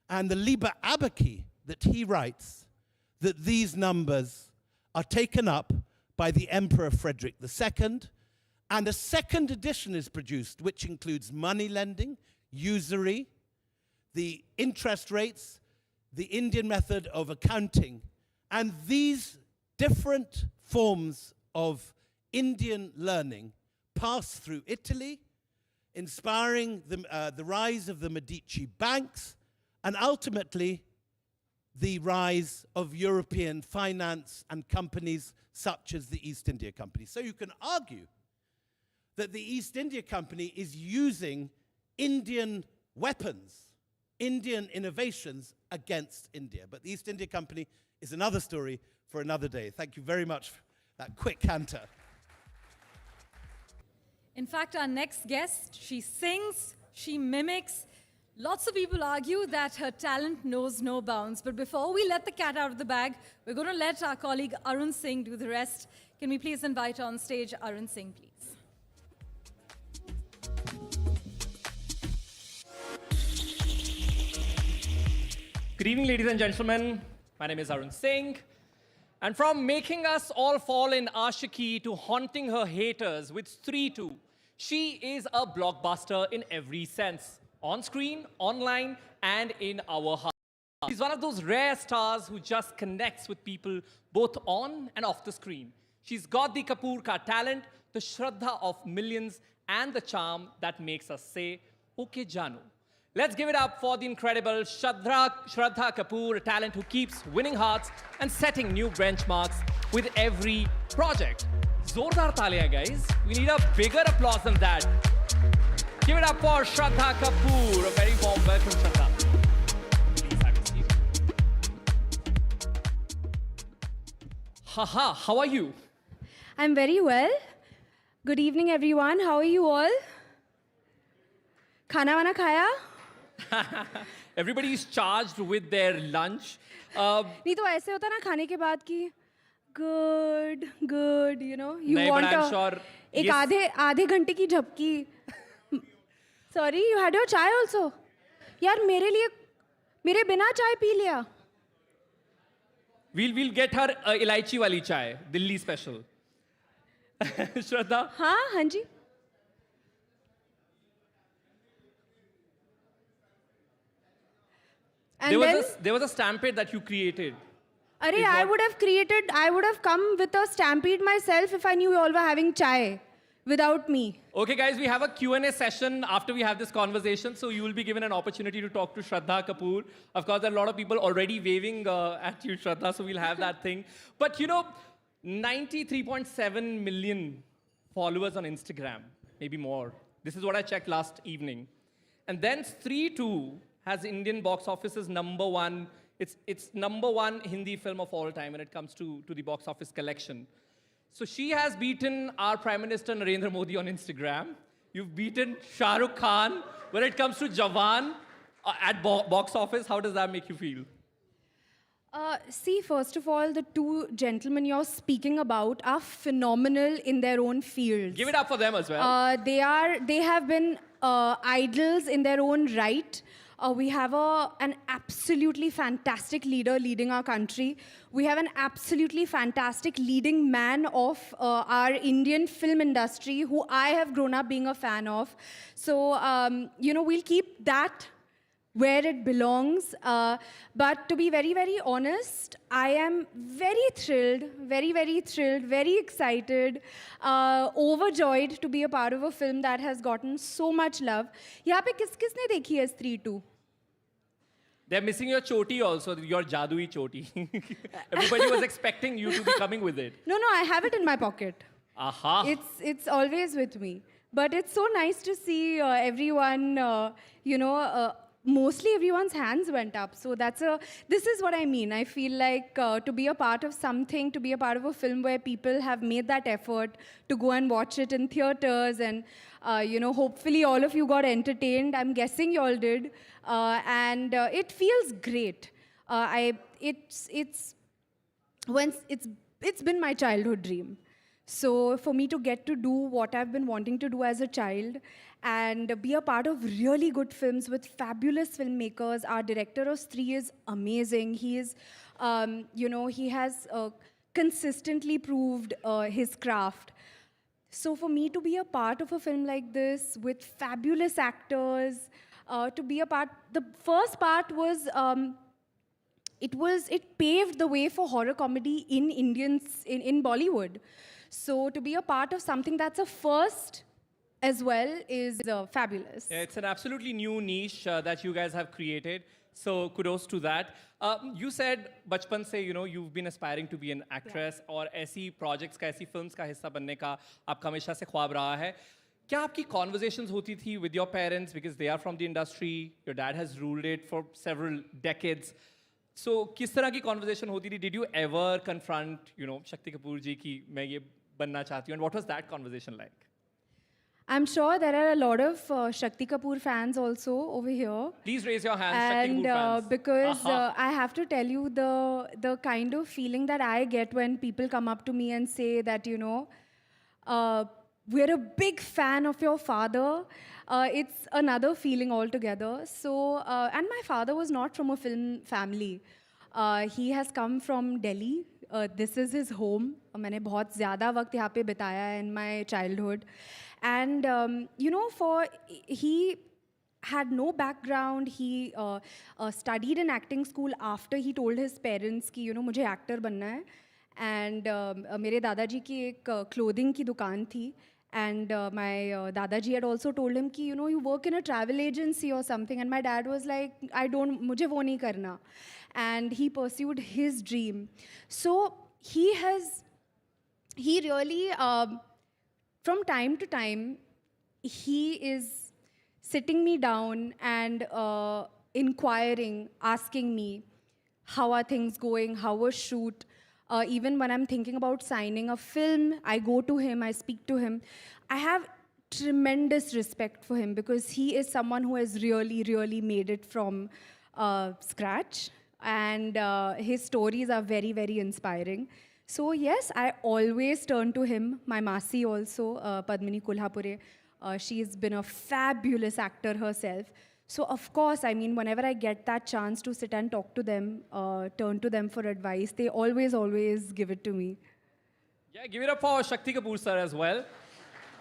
and the Liber Abaci that he writes that these numbers are taken up by the Emperor Frederick II, and a second edition is produced, which includes money lending, usury, the interest rates, the Indian method of accounting, and these different forms of Indian learning pass through Italy, inspiring the rise of the Medici banks, and ultimately the rise of European finance and companies such as the East India Company. So you can argue that the East India Company is using Indian weapons, Indian innovations against India. But the East India Company is another story for another day. Thank you very much for that quick canter. In fact, our next guest, she sings, she mimics. Lots of people argue that her talent knows no bounds. But before we let the cat out of the bag, we're going to let our colleague Arun Singh do the rest. Can we please invite on stage Arun Singh, please? Good evening, ladies and gentlemen. My name is Arun Singh. And from making us all fall in ashiki to haunting her haters with 3-2, she is a blockbuster in every sense. On screen, online, and in our hearts. She's one of those rare stars who just connects with people both on and off the screen. She's got the Kapoor ka talent, the shraddha of millions, and the charm that makes us say, okay, Janu. Let's give it up for the incredible Shraddha Kapoor, a talent who keeps winning hearts and setting new benchmarks with every project. Zordar talia, guys. We need a bigger applause than that. Give it up for Shraddha Kapoor. A very warm welcome, Shraddha. Please have a seat. Haha, how are you? I'm very well. Good evening, everyone. How are you all? Khana wana khaya? Everybody is charged with their lunch. नहीं तो ऐसे होता ना खाने के बाद की good, you know, you नहीं, want but I'm sure एक yes. आधे घंटे की झपकी. Sorry, you had your chai also. यार मेरे बिना चाय पी लिया. We'll get her elaichi wali chai, Delhi special. Shraddha? हाँ जी. There was a stampede that you created. Arey, I would have come with a stampede myself if I knew you all were having chai without me. Okay, guys, we have a Q&A session after we have this conversation, so you will be given an opportunity to talk to Shraddha Kapoor. Of course, there are a lot of people already waving at you, Shraddha, so we'll have that thing. But you know, 93.7 million followers on Instagram, maybe more. This is what I checked last evening. And then Stree 2 has Indian box office's #1. It's #1 Hindi film of all time when it comes to the box office collection. So she has beaten our Prime Minister Narendra Modi on Instagram. You've beaten Shah Rukh Khan when it comes to Jawan at box office. How does that make you feel? See, first of all, the two gentlemen you're speaking about are phenomenal in their own fields. Give it up for them as well. They have been idols in their own right. We have an absolutely fantastic leader leading our country. We have an absolutely fantastic leading man of our Indian film industry who I have grown up being a fan of. So, you know, we'll keep that where it belongs. But to be very, very honest, I am very thrilled, very excited, overjoyed to be a part of a film that has gotten so much love. यहाँ पे किसने देखी है Stree 2? They're missing your choti also, your jadui choti. Everybody was expecting you to be coming with it. No, I have it in my pocket. Aha. It's always with me. But it's so nice to see everyone, you know, mostly everyone's hands went up. So this is what I mean. I feel like to be a part of something, to be a part of a film where people have made that effort to go and watch it in theaters and, you know, hopefully all of you got entertained. I'm guessing you all did. And it feels great. It's been my childhood dream. So for me to get to do what I've been wanting to do as a child and be a part of really good films with fabulous filmmakers. Our director of Stree is amazing. He is, you know, he has consistently proved his craft. So for me to be a part of a film like this with fabulous actors, to be a part, the first part was, it paved the way for horror comedy in Bollywood. So to be a part of something that's a first as well is fabulous. Yeah, it's an absolutely new niche that you guys have created. So kudos to that. You said बचपन से, you know, you've been aspiring to be an actress और ऐसी projects का, ऐसी films का हिस्सा बनने का आपका हमेशा से ख्वाब रहा है. क्या आपकी conversations होती थी with your parents because they are from the industry, your dad has ruled it for several decades. So किस तरह की conversation होती थी? Did you ever confront, you know, Shakti Kapoor ji कि मैं ये बनना चाहती हूँ? And what was that conversation like? I'm sure there are a lot of Shakti Kapoor fans also over here. Please raise your hands, Shakti Kapoor fans. Because I have to tell you the kind of feeling that I get when people come up to me and say that, you know, we're a big fan of your father. It's another feeling altogether. So, and my father was not from a film family. He has come from Delhi. This is his home. मैंने बहुत ज़्यादा वक्त यहाँ पे बिताया है in my childhood. And, you know, he had no background. He studied in acting school after he told his parents कि, you know, मुझे actor बनना है. And मेरे दादाजी की एक clothing की दुकान थी. And my Dadaji had also told him ki, you work in a travel agency or something. And my dad was like, mujhe wo nahi karna. And he pursued his dream. So he really, from time to time, he is sitting me down and inquiring, asking me, how are things going, how was shoot? Even when I'm thinking about signing a film, I go to him, I speak to him. I have tremendous respect for him because he is someone who has really, really made it from scratch. And his stories are very, very inspiring. So yes, I always turn to him. My Masi also, Padmini Kulhapure, she's been a fabulous actor herself. So of course, I mean, whenever I get that chance to sit and talk to them, turn to them for advice, they always give it to me. Yeah, give it up for Shakti Kapoor sir as well.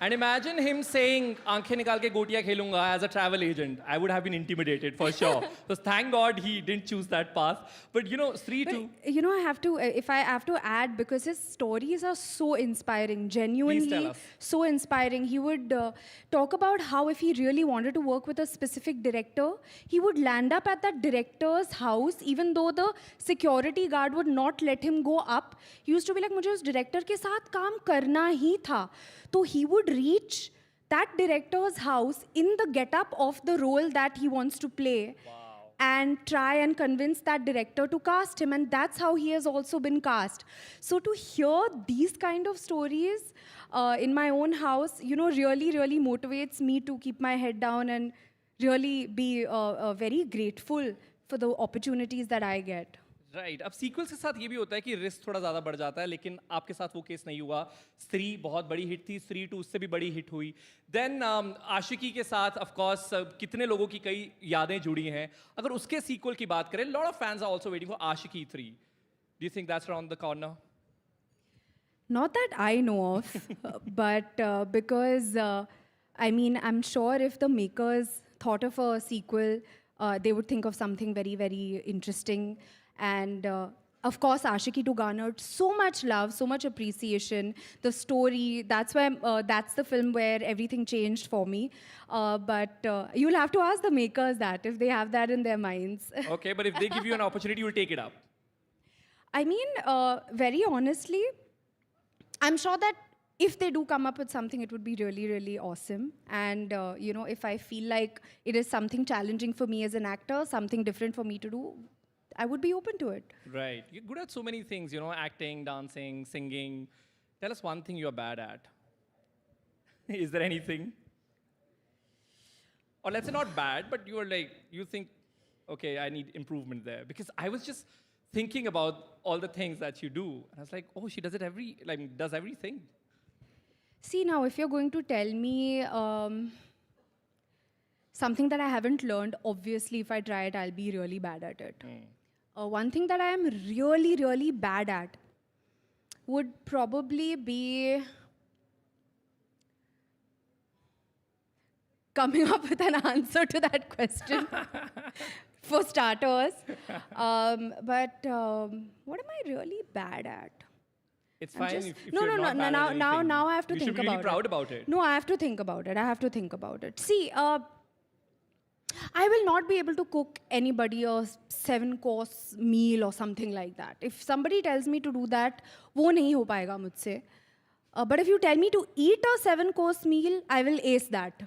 And imagine him saying, "Aankhein nikal ke gotiya khelunga" as a travel agent. I would have been intimidated for sure. So thank God he didn't choose that path. But Sri too. I have to, if I have to add, because his stories are so inspiring, genuinely so inspiring. He would talk about how if he really wanted to work with a specific director, he would land up at that director's house, even though the security guard would not let him go up. He used to be like, "Mujhe us director ke saath kaam karna hi tha." So he would reach that director's house in the get-up of the role that he wants to play and try and convince that director to cast him. And that's how he has also been cast. So to hear these kind of stories in my own house, really, really motivates me to keep my head down and really be very grateful for the opportunities that I get. Right अब sequels के साथ ये भी होता है कि risk थोड़ा ज़्यादा बढ़ जाता है लेकिन आपके साथ वो केस नहीं हुआ स्त्री बहुत बड़ी हिट थी स्त्री 2 उससे भी बड़ी हिट हुई देन आशिकी के साथ ऑफ कोर्स कितने लोगों की कई यादें जुड़ी हैं अगर उसके सीक्वल की बात करें lot of fans are also waiting for Aashiqui 3 do you think that's around the corner Not that I know of, but because, I mean, I'm sure if the makers thought of a sequel, they would think of something very, very interesting. And of course, Ashiki 2 garnered so much love, so much appreciation. The story, that's why that's the film where everything changed for me. But you'll have to ask the makers that, if they have that in their minds. Okay, but if they give you an opportunity, you'll take it up. I mean, very honestly, I'm sure that if they do come up with something, it would be really, really awesome. And, if I feel like it is something challenging for me as an actor, something different for me to do, I would be open to it. Right. You're good at so many things, acting, dancing, singing. Tell us one thing you're bad at. Is there anything? Or let's say not bad, but you think, okay, I need improvement there. Because I was just thinking about all the things that you do. And I was like, oh, she does it does everything. See, now, if you're going to tell me something that I haven't learned, obviously, if I try it, I'll be really bad at it. One thing that I am really, really bad at would probably be coming up with an answer to that question, for starters. But what am I really bad at? It's fine if no, you're not bad at anything. now I have to you think should be really about proud it. about it. No, I have to think about it. I have to think about it. See, I will not be able to cook anybody a 7-course meal or something like that. If somebody tells me to do that, वो नहीं हो पाएगा मुझसे. But if you tell me to eat a 7-course meal, I will ace that.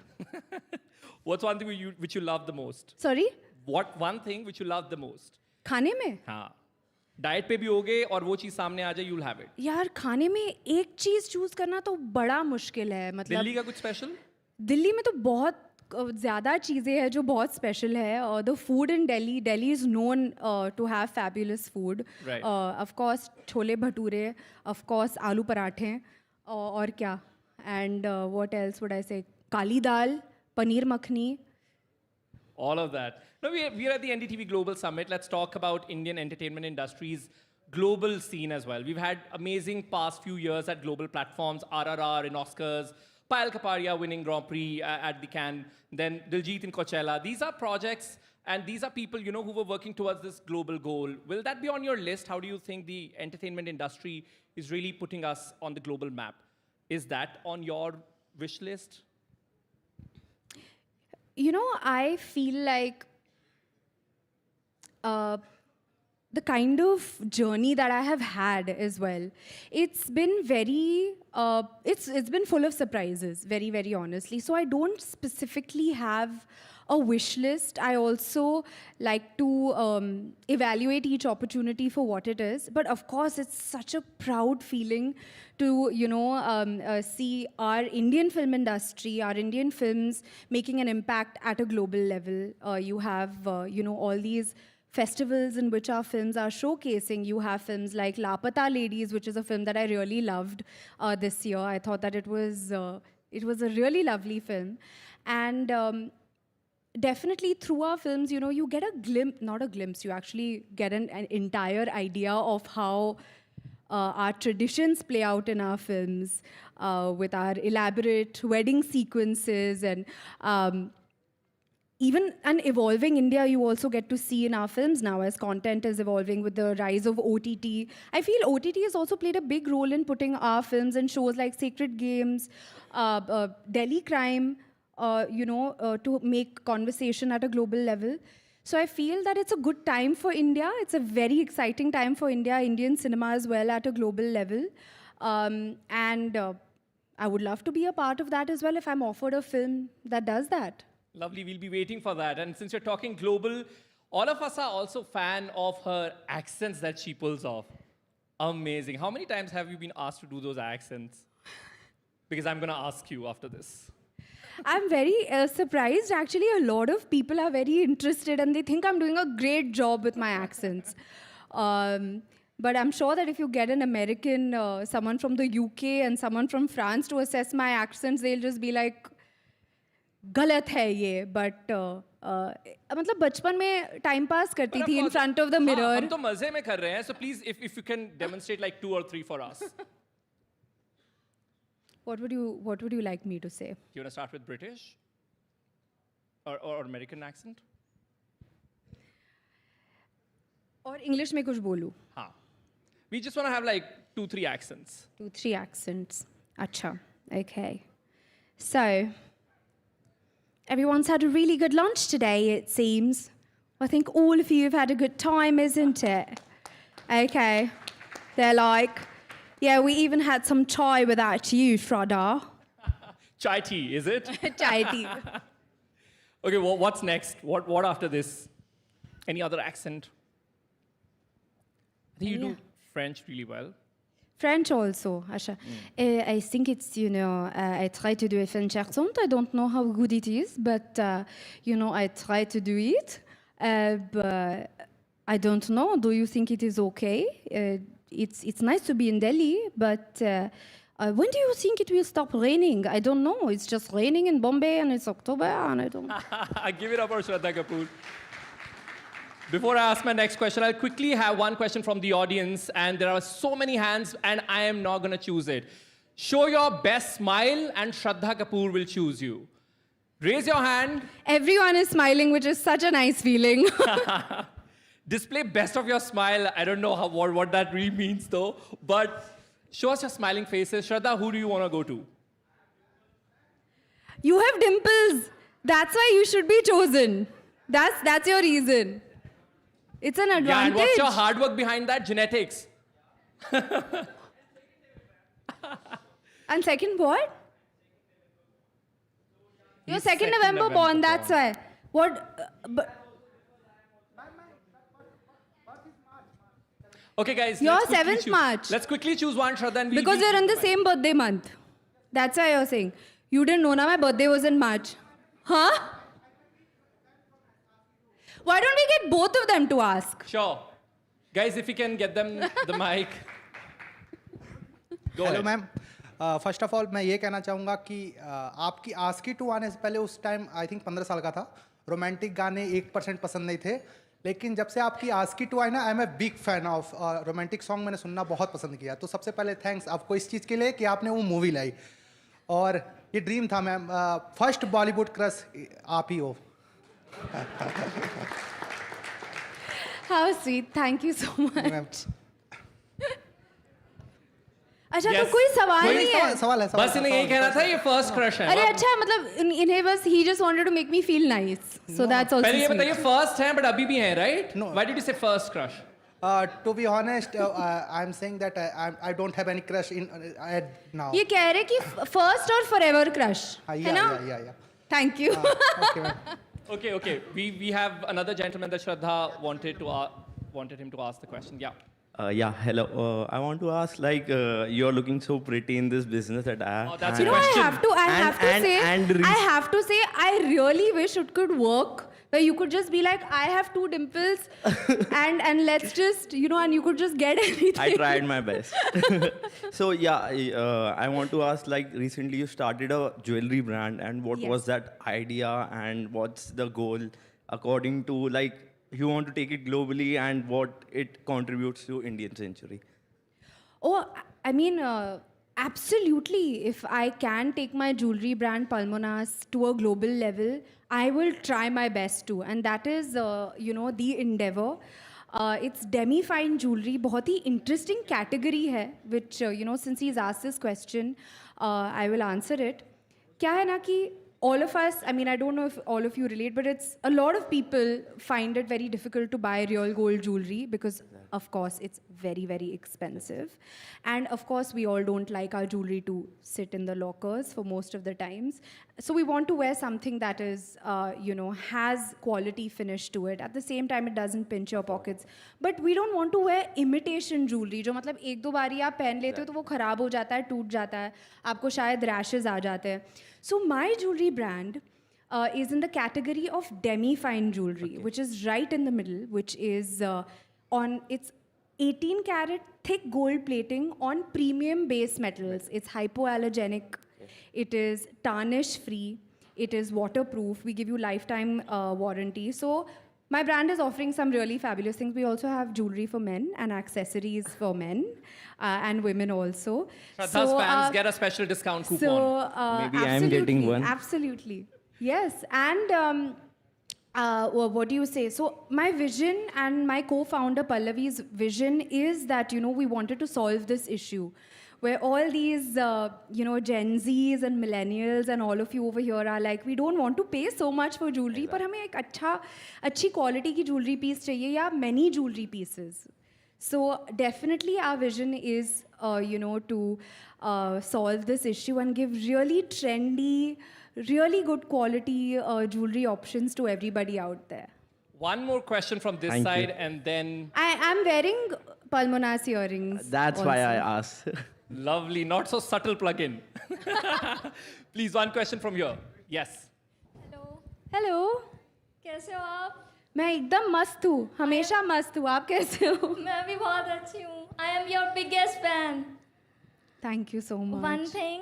What's one thing which you love the most? Sorry? What one thing which you love the most? खाने में? हाँ. Diet पे भी होगे और वो चीज सामने आ जाए, you'll have it. यार खाने में एक चीज चूज करना तो बड़ा मुश्किल है मतलब. दिल्ली का कुछ स्पेशल? दिल्ली में तो बहुत ज़्यादा चीज़ें हैं जो बहुत स्पेशल है. The food in Delhi, Delhi is known to have fabulous food. Of course chole bhature, of course aloo parathe, और क्या, and what else would I say, kali dal, paneer makhani. All of that. Now we are at the NDTV Global Summit. Let's talk about Indian entertainment industry's global scene as well. We've had amazing past few years at global platforms, RRR in Oscars, Payal Kapadia winning Grand Prix at the Cannes, then Diljit in Coachella. These are projects and these are people, who were working towards this global goal. Will that be on your list? How do you think the entertainment industry is really putting us on the global map? Is that on your wish list? You know, I feel like the kind of journey that I have had as well, it's been very, it's been full of surprises, very, very honestly. So I don't specifically have a wish list. I also like to evaluate each opportunity for what it is. But of course, it's such a proud feeling to, see our Indian film industry, our Indian films making an impact at a global level. You have, all these festivals in which our films are showcasing. You have films like Lapata Ladies, which is a film that I really loved this year. I thought that it was a really lovely film. And definitely through our films, you get a glimpse, not a glimpse, you actually get an entire idea of how our traditions play out in our films with our elaborate wedding sequences and even an evolving India you also get to see in our films now as content is evolving with the rise of OTT. I feel OTT has also played a big role in putting our films in shows like Sacred Games, Delhi Crime, to make conversation at a global level. So I feel that it's a good time for India. It's a very exciting time for India, Indian cinema as well at a global level. And I would love to be a part of that as well if I'm offered a film that does that. Lovely, we'll be waiting for that. And since you're talking global, all of us are also fan of her accents that she pulls off. Amazing. How many times have you been asked to do those accents? Because I'm going to ask you after this. I'm very surprised. Actually, a lot of people are very interested and they think I'm doing a great job with my accents. But I'm sure that if you get an American, someone from the UK and someone from France to assess my accents, they'll just be like, गलत है ये, but मतलब बचपन में time pass करती थी in front of the mirror. हम तो मजे में कर रहे हैं, so please if you can demonstrate like 2 or 3 for us. What would you like me to say? You want to start with British or American accent? Or English में कुछ बोलूं? हाँ. We just want to have like 2-3 accents. 2-3 accents. Acha. Okay. So. Everyone's had a really good lunch today, it seems. I think all of you have had a good time, isn't it? Okay. They're like, yeah, we even had some chai without you, Shraddha. Chai tea, is it? Chai tea. Okay, well, what's next? What after this? Any other accent? I think you do French really well. French also, Asha. I think it's, I try to do a French accent. I don't know how good it is, but, I try to do it. But I don't know. Do you think it is okay? It's nice to be in Delhi, but when do you think it will stop raining? I don't know. It's just raining in Bombay and it's October and I don't... Give it up for Shraddha Kapoor. Before I ask my next question, I'll quickly have one question from the audience, and there are so many hands, and I am not going to choose it. Show your best smile, and Shraddha Kapoor will choose you. Raise your hand. Everyone is smiling, which is such a nice feeling. Display best of your smile. I don't know what that really means, though, but show us your smiling faces. Shraddha, who do you want to go to? You have dimples. That's why you should be chosen. That's your reason. It's an advantage. Yeah, and what's your hard work behind that? Genetics. And second what? You're 2nd November born, that's why. What? Okay, guys. You're 7th March. Let's quickly choose one, Shraddha, and because we're in the same birthday month. That's why you're saying. You didn't know na my birthday was in March. Huh? Why don't we get both of them to ask? Sure. Guys, if you can get them the mic. Go Hello, ahead. ma'am. First of all मैं ये कहना चाहूँगा कि आपकी ASCII to आने से पहले उस टाइम आई थिंक 15 साल का था. रोमांटिक गाने 1% पसंद नहीं थे. लेकिन जब से आपकी आस्की टू आई ना, I am a big fan of romantic song. मैंने सुनना बहुत पसंद किया. तो सबसे पहले थैंक्स आपको इस चीज़ के लिए कि आपने वो मूवी लाई. और ये ड्रीम था मैम. फर्स्ट बॉलीवुड क्रश आप ही हो. How sweet. Thank you so much. अच्छा तो कोई सवाल नहीं है. सवाल है. बस इन्हें यही कहना था ये फर्स्ट क्रश है. अरे अच्छा मतलब इन्हें बस he just wanted to make me feel nice. So that's also पहले ये sweet. बताइए फर्स्ट है बट अभी भी हैं, right? No. Why did you say first crush? To be honest, I'm saying that I don't have any crush in now. ये कह रहे कि first और forever crush है ना? Yeah. Thank you. Okay. We have another gentleman that Shraddha wanted him to ask the question. Yeah. Hello. I want to ask, like, you're looking so pretty in this business that I. Oh, that's You a know, question. I have to say, I really wish it could work. Where you could just be like, I have 2 dimples, and let's just, and you could just get anything. I tried my best. So I want to ask, like, recently you started a jewelry brand, and what was that idea, and what's the goal according to, like, you want to take it globally, and what it contributes to Indian century? Oh, I mean, absolutely. If I can take my jewelry brand Pulmonas to a global level, I will try my best to. And that is, the endeavor. It's demi-fine jewelry. बहुत ही interesting category है, which, since he's asked this question, I will answer it. क्या है ना कि all of us, I mean, I don't know if all of you relate, but it's a lot of people find it very difficult to buy real gold jewelry because, of course, it's very, very expensive. And, of course, we all don't like our jewelry to sit in the lockers for most of the times. So we want to wear something that is, has quality finish to it. At the same time, it doesn't pinch your pockets. But we don't want to wear imitation jewelry, जो मतलब एक दो बारी आप पहन लेते हो तो वो खराब हो जाता है, टूट जाता है, आपको शायद rashes आ जाते हैं. So my jewelry brand is in the category of demi-fine jewelry, which is right in the middle, which is it's 18 karat thick gold plating on premium base metals. It's hypoallergenic. It is tarnish free. It is waterproof. We give you lifetime warranty. So my brand is offering some really fabulous things. We also have jewelry for men and accessories for men and women also. Shraddha's fans get a special discount coupon. So Maybe I'm getting one. Absolutely. Yes. And what do you say? So my vision and my co-founder Pallavi's vision is that, we wanted to solve this issue where all these, Gen Zs and millennials and all of you over here are like, we don't want to pay so much for jewelry, but हमें एक अच्छी quality की jewelry piece चाहिए या many jewelry pieces. So definitely our vision is, to solve this issue and give really trendy, really good quality jewelry options to everybody out there. One more question from this side, and then... I'm wearing Pulmonas earrings. That's also. why I asked. Lovely, not so subtle plug-in. Please, one question from here. Yes. Hello. कैसे हो आप? मैं एकदम मस्त हूँ, हमेशा मस्त हूँ. आप कैसे हो? मैं भी बहुत अच्छी हूँ. I am your biggest fan. Thank you so much. One thing,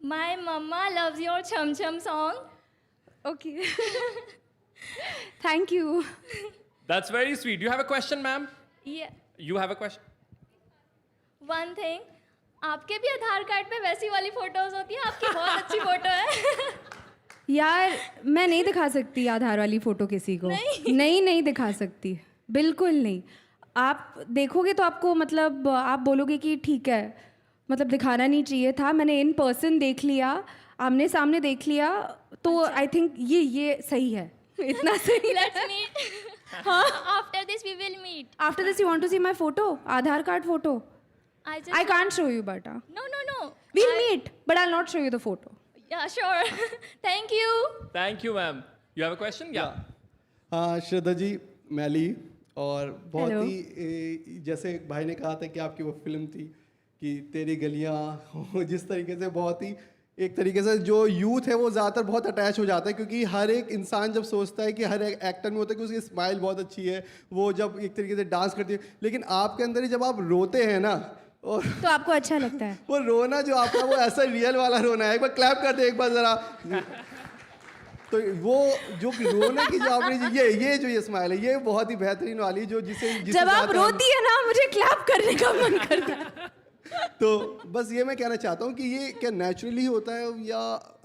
my mama loves your Chum Chum song. Okay. Thank you. That's very sweet. Do you have a question, ma'am? Yeah. You have a question? One thing, आपके भी आधार card पे वैसी वाली photos होती हैं. आपकी बहुत अच्छी फोटो है. यार मैं नहीं दिखा सकती आधार वाली फोटो किसी को. नहीं दिखा सकती, बिल्कुल नहीं. आप देखोगे तो आपको मतलब आप बोलोगे कि ठीक है, मतलब दिखाना नहीं चाहिए था. मैंने इन पर्सन देख लिया, आमने सामने देख लिया, तो आई थिंक ये सही है. इतना सही. Let's meet. After this we will meet. After this you want to see my photo? Aadhaar card photo? I can't show you, but No. We'll meet, but I'll not show you the photo. Yeah, sure. Thank you. Thank you, ma'am. You have a question? Yeah. Shraddha ji, मैली, और बहुत ही जैसे भाई ने कहा था कि आपकी वो फिल्म थी कि तेरी गलियां, जिस तरीके से बहुत ही एक तरीके से जो यूथ है वो ज़्यादातर बहुत अटैच हो जाता है, क्योंकि हर एक इंसान जब सोचता है कि हर एक एक्टर में होता है कि उसकी स्माइल बहुत अच्छी है, वो जब एक तरीके से डांस करती है, लेकिन आपके अंदर ही जब आप रोते हैं ना, और तो आपको अच्छा लगता है वो रोना जो आपका वो ऐसा रियल वाला रोना है. एक बार क्लैप कर दे एक बार ज़रा. तो वो जो रोने की जो आपने ये स्माइल है, ये बहुत ही बेहतरीन वाली, जो जिसे जब आप रोती है ना मुझे क्लैप करने का मन करता है. तो बस ये मैं कहना चाहता हूँ कि ये क्या नेचुरली होता है या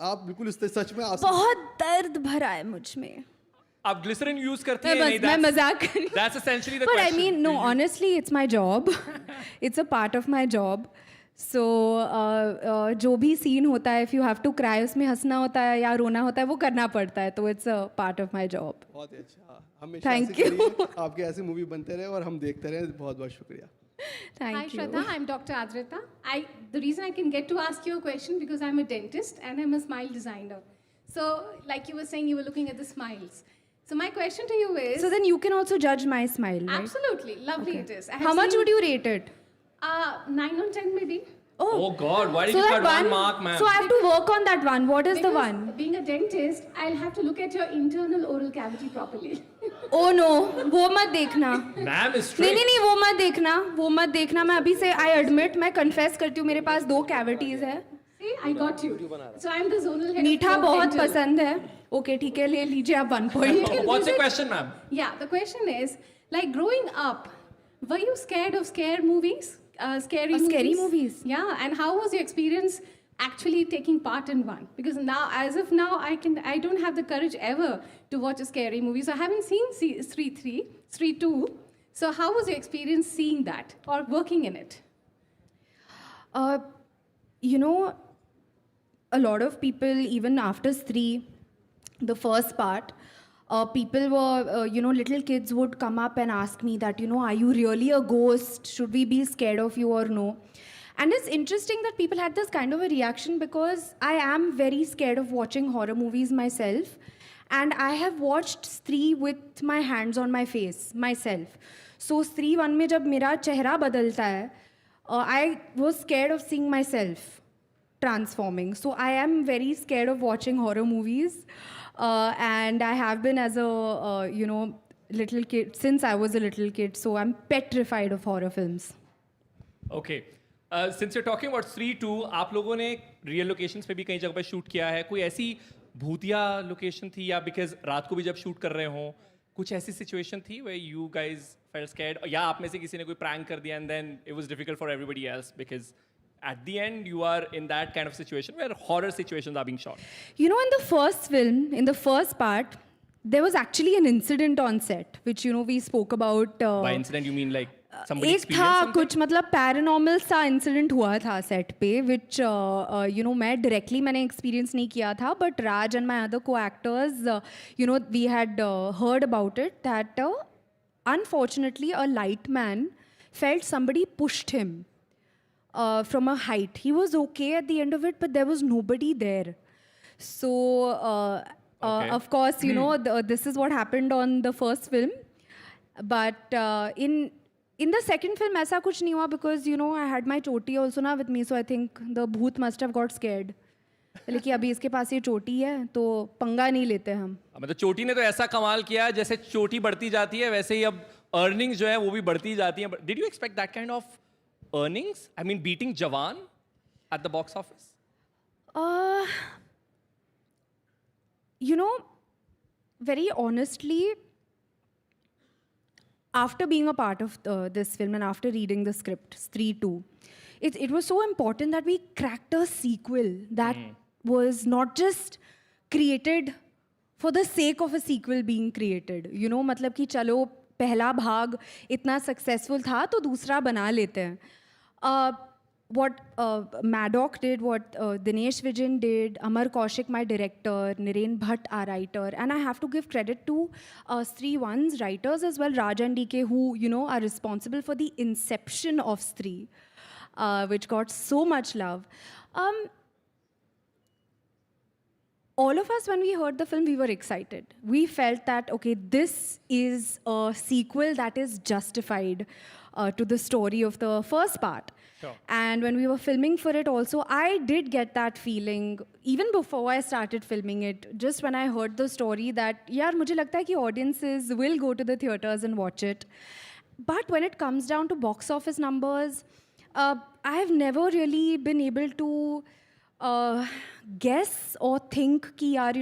आप बिल्कुल इस सच में बहुत दर्द भरा है मुझ में. आप ग्लिसरीन यूज करती हैं? नहीं, मैं मजाक कर रही हूँ. That's essentially the But question. I mean, no, honestly, it's my job. It's a part of my job. So जो भी scene होता है, if you have to cry, उसमें हंसना होता है या रोना होता है, वो करना पड़ता है. So it's a part of my job. बहुत ही अच्छा, हमेशा Thank ऐसे you. करिए, आपके ऐसे मूवी बनते रहे और हम देखते रहे. बहुत बहुत शुक्रिया. Thank Hi, you. Shraddha. I'm Dr. Adrita. The reason I can get to ask you a question because I'm a dentist and I'm a smile designer. So, like you were saying, you were looking at the smiles. So my question to you is... So then you can also judge my smile, right? Absolutely. Lovely Okay. it is. I have How much seen- would you rate it? 9 on 10 maybe. Oh God, why did so you that cut one mark, ma'am? So I have to work on that one. What is the Because one? Being a dentist, I'll have to look at your internal oral cavity properly. Oh no, वो मत देखना. Ma'am is नहीं strict. नहीं नहीं वो मत देखना, वो मत देखना. मैं अभी से I admit, मैं confess करती हूँ, मेरे पास 2 cavities है. See, I got you. So I'm the zonal head. मीठा of बहुत dental. पसंद है. Okay, ठीक है, ले लीजिए आप 1 point. What's the question, ma'am? Yeah, the question is, like growing up, were you scared of scare movies? Scary movies? Scary movies? Yeah, and how was your experience actually taking part in one? Because now, as of now, I don't have the courage ever to watch a scary movie. So I haven't seen Sri 2. So how was your experience seeing that or working in it? You know, a lot of people, even after Stree, the first part, people were, little kids would come up and ask me that, are you really a ghost? Should we be scared of you or no? And it's interesting that people had this kind of a reaction because I am very scared of watching horror movies myself. And I have watched Stree with my hands on my face, myself. So Stree 1 में जब मेरा चेहरा बदलता है, I was scared of seeing myself transforming. So I am very scared of watching horror movies. And I have been as a, little kid, since I was a little kid. So I'm petrified of horror films. Okay. Since you're talking about Sri 2, आप लोगों ने real locations पे भी कई जगह पे shoot किया है. कोई ऐसी भूतिया location थी या because रात को भी जब shoot कर रहे हो, कुछ ऐसी situation थी where you guys felt scared? या आप में से किसी ने कोई prank कर दिया and then it was difficult for everybody else because at the end you are in that kind of situation where horror situations are being shot. In the first film, in the first part, there was actually an incident on set, which, we spoke about. By incident, you mean like somebody एक experienced था something? कुछ मतलब paranormal सा incident हुआ था set पे विच मैं directly मैंने एक्सपीरियंस नहीं किया था but Raj and my other co actors we had heard about it that unfortunately a light man felt somebody pushed him from a height. He was okay at the end of it, but there was nobody there. So, of course, this is what happened on the first film. But in the second film, ऐसा कुछ नहीं हुआ because, I had my choti also na with me. So I think the bhoot must have got scared. लेकिन अभी इसके पास ये चोटी है तो पंगा नहीं लेते हम. मतलब चोटी ने तो ऐसा कमाल किया जैसे चोटी बढ़ती जाती है वैसे ही अब earnings जो है वो भी बढ़ती जाती हैं. Did you expect that kind of earnings? I mean, beating Jawan at the box office? Very honestly, after being a part of this film and after reading the script, Stree 2, it was so important that we cracked a sequel that was not just created for the sake of a sequel being created. मतलब कि चलो पहला भाग इतना successful था तो दूसरा बना लेते हैं. What Maddock did, what Dinesh Vijayan did, Amar Kaushik, my director, Naren Bhatt, our writer, and I have to give credit to Stree 1's writers as well, Raj and DK, who, are responsible for the inception of Stree, which got so much love. All of us, when we heard the film, we were excited. We felt that, okay, this is a sequel that is justified to the story of the first part. Sure. And when we were filming for it also, I did get that feeling, even before I started filming it, just when I heard the story that, yaar, mujhe lagta hai ki audiences will go to the theaters and watch it. But when it comes down to box office numbers, I have never really been able to guess or think ki yaar,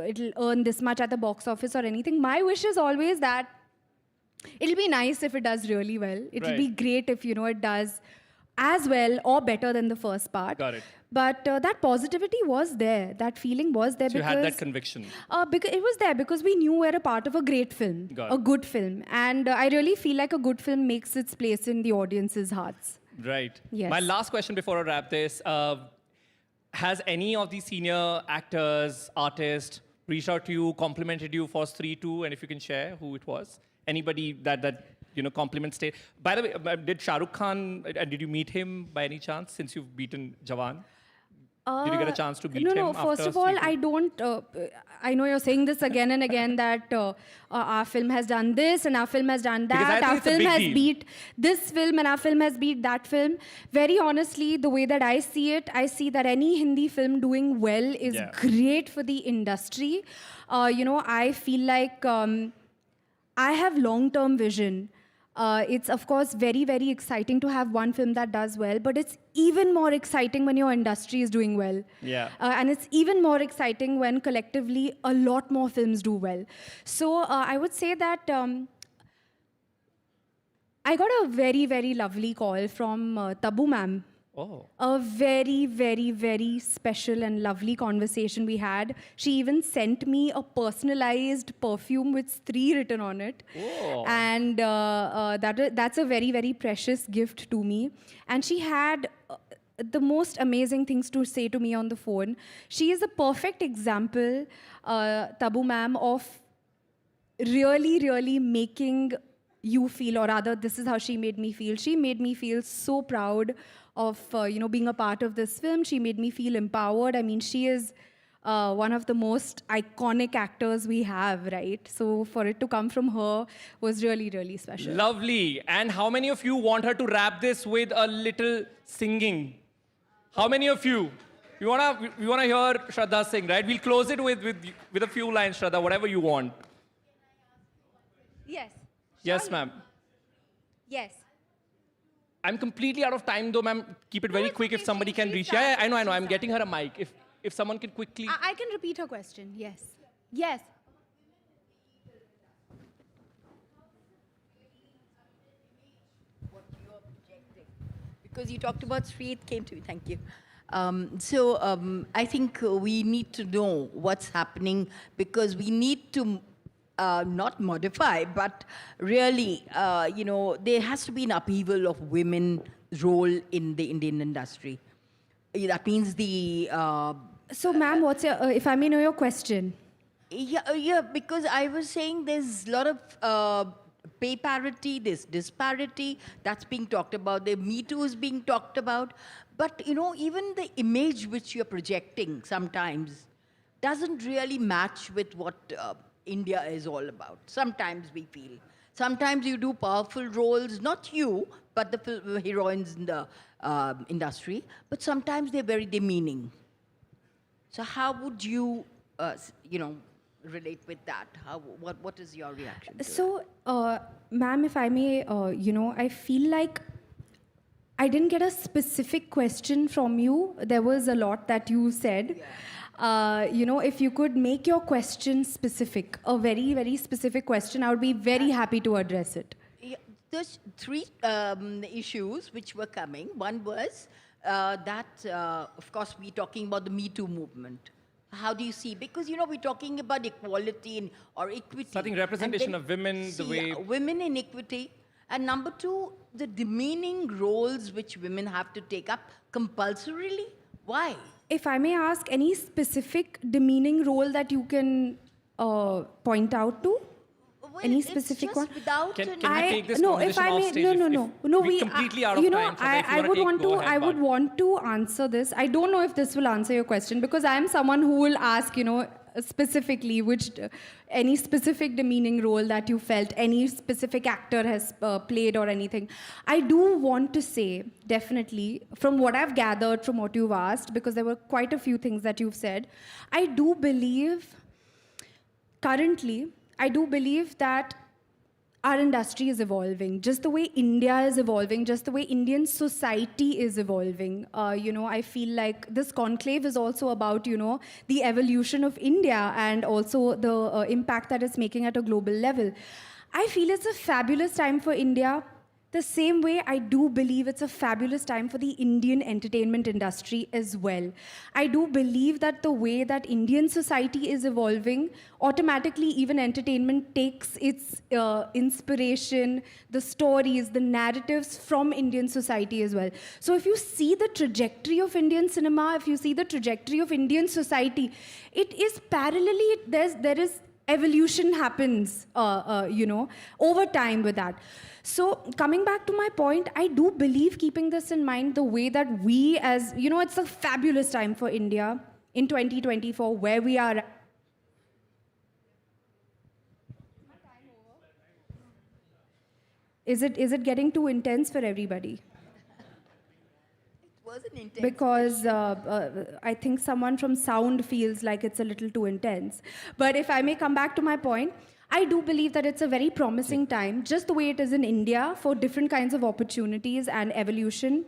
it'll earn this much at the box office or anything. My wish is always that it'll be nice if it does really well. It'll be great if, it does as well or better than the first part. Got it. But that positivity was there. That feeling was there So because... you had that conviction. Because it was there because we knew we're a part of a great film, Got a it. good film. And I really feel like a good film makes its place in the audience's hearts. Right. Yes. My last question before I wrap this. Has any of these senior actors, artists, reached out to you, complimented you for Stree 2, and if you can share who it was? Anybody that compliment state? By the way, did Shah Rukh Khan, did you meet him by any chance since you've beaten Jawan? Did you get a chance to meet him? No, first of all, I don't, I know you're saying this again and again that our film has done this and our film has done that. Our film has beat this film and our film has beat that film. Very honestly, the way that I see it, I see that any Hindi film doing well is great for the industry. I feel like I have long-term vision. It's, of course, very, very exciting to have one film that does well, but it's even more exciting when your industry is doing well. Yeah. And it's even more exciting when collectively a lot more films do well. So I would say that I got a very, very lovely call from Tabu ma'am. Oh. A very, very, very special and lovely conversation we had. She even sent me a personalized perfume with Stree written on it. Oh. And that's a very, very precious gift to me. And she had the most amazing things to say to me on the phone. She is a perfect example, Tabu ma'am, of really, really making you feel, or rather, this is how she made me feel. She made me feel so proud of being a part of this film. She made me feel empowered. I mean, she is one of the most iconic actors we have, right? So for it to come from her was really, really special. Lovely. And how many of you want her to wrap this with a little singing? How many of you? You wanna hear Shraddha sing, right? We'll close it with a few lines, Shraddha, whatever you want. Yes. Yes, ma'am. Yes. I'm completely out of time, though, ma'am. Keep it very quick if somebody can reach. Yeah, I know. I'm getting her a mic. If someone can quickly. I can repeat her question. Yes. Yes. What you're projecting. Because you talked about Stree, it came to me. Thank you. I think we need to know what's happening because we need to not modify, but really, there has to be an upheaval of women's role in the Indian industry. That means the... So, ma'am, what's your, if I may know your question? Yeah, because I was saying there's a lot of pay parity, there's disparity, that's being talked about. The Me Too is being talked about. But, even the image which you're projecting sometimes doesn't really match with what... India is all about. Sometimes we feel. Sometimes you do powerful roles, not you, but the heroines in the industry, but sometimes they're very demeaning. So how would you, relate with that? What is your reaction to So, ma'am, if I may, I feel like I didn't get a specific question from you. There was a lot that you said. Yeah. If you could make your question specific, a very, very specific question, I would be very happy to address it. Yeah, there's three issues which were coming. One was that, of course, we're talking about the Me Too movement. How do you see? Because, we're talking about equality or equity. So I think representation of women, the way... Women in equity. And number two, the demeaning roles which women have to take up compulsorily. Why? If I may ask, any specific demeaning role that you can point out to? Well, any specific one? Can we take this conversation off stage? No. We're completely out of time. I would want to answer this. I don't know if this will answer your question because I am someone who will ask, specifically any specific demeaning role that you felt any specific actor has played or anything. I do want to say, definitely, from what I've gathered from what you've asked, because there were quite a few things that you've said, I do believe, currently, that our industry is evolving, just the way India is evolving, just the way Indian society is evolving. I feel like this conclave is also about, the evolution of India and also the impact that it's making at a global level. I feel it's a fabulous time for India the same way, I do believe it's a fabulous time for the Indian entertainment industry as well. I do believe that the way that Indian society is evolving, automatically even entertainment takes its inspiration, the stories, the narratives from Indian society as well. So if you see the trajectory of Indian cinema, if you see the trajectory of Indian society, it is parallelly, there is evolution happens, over time with that. So coming back to my point, I do believe, keeping this in mind, the way that we as, it's a fabulous time for India in 2024, where we are. Is it getting too intense for everybody? Wasn't intense. Because I think someone from sound feels like it's a little too intense. But if I may come back to my point, I do believe that it's a very promising time, just the way it is in India, for different kinds of opportunities and evolution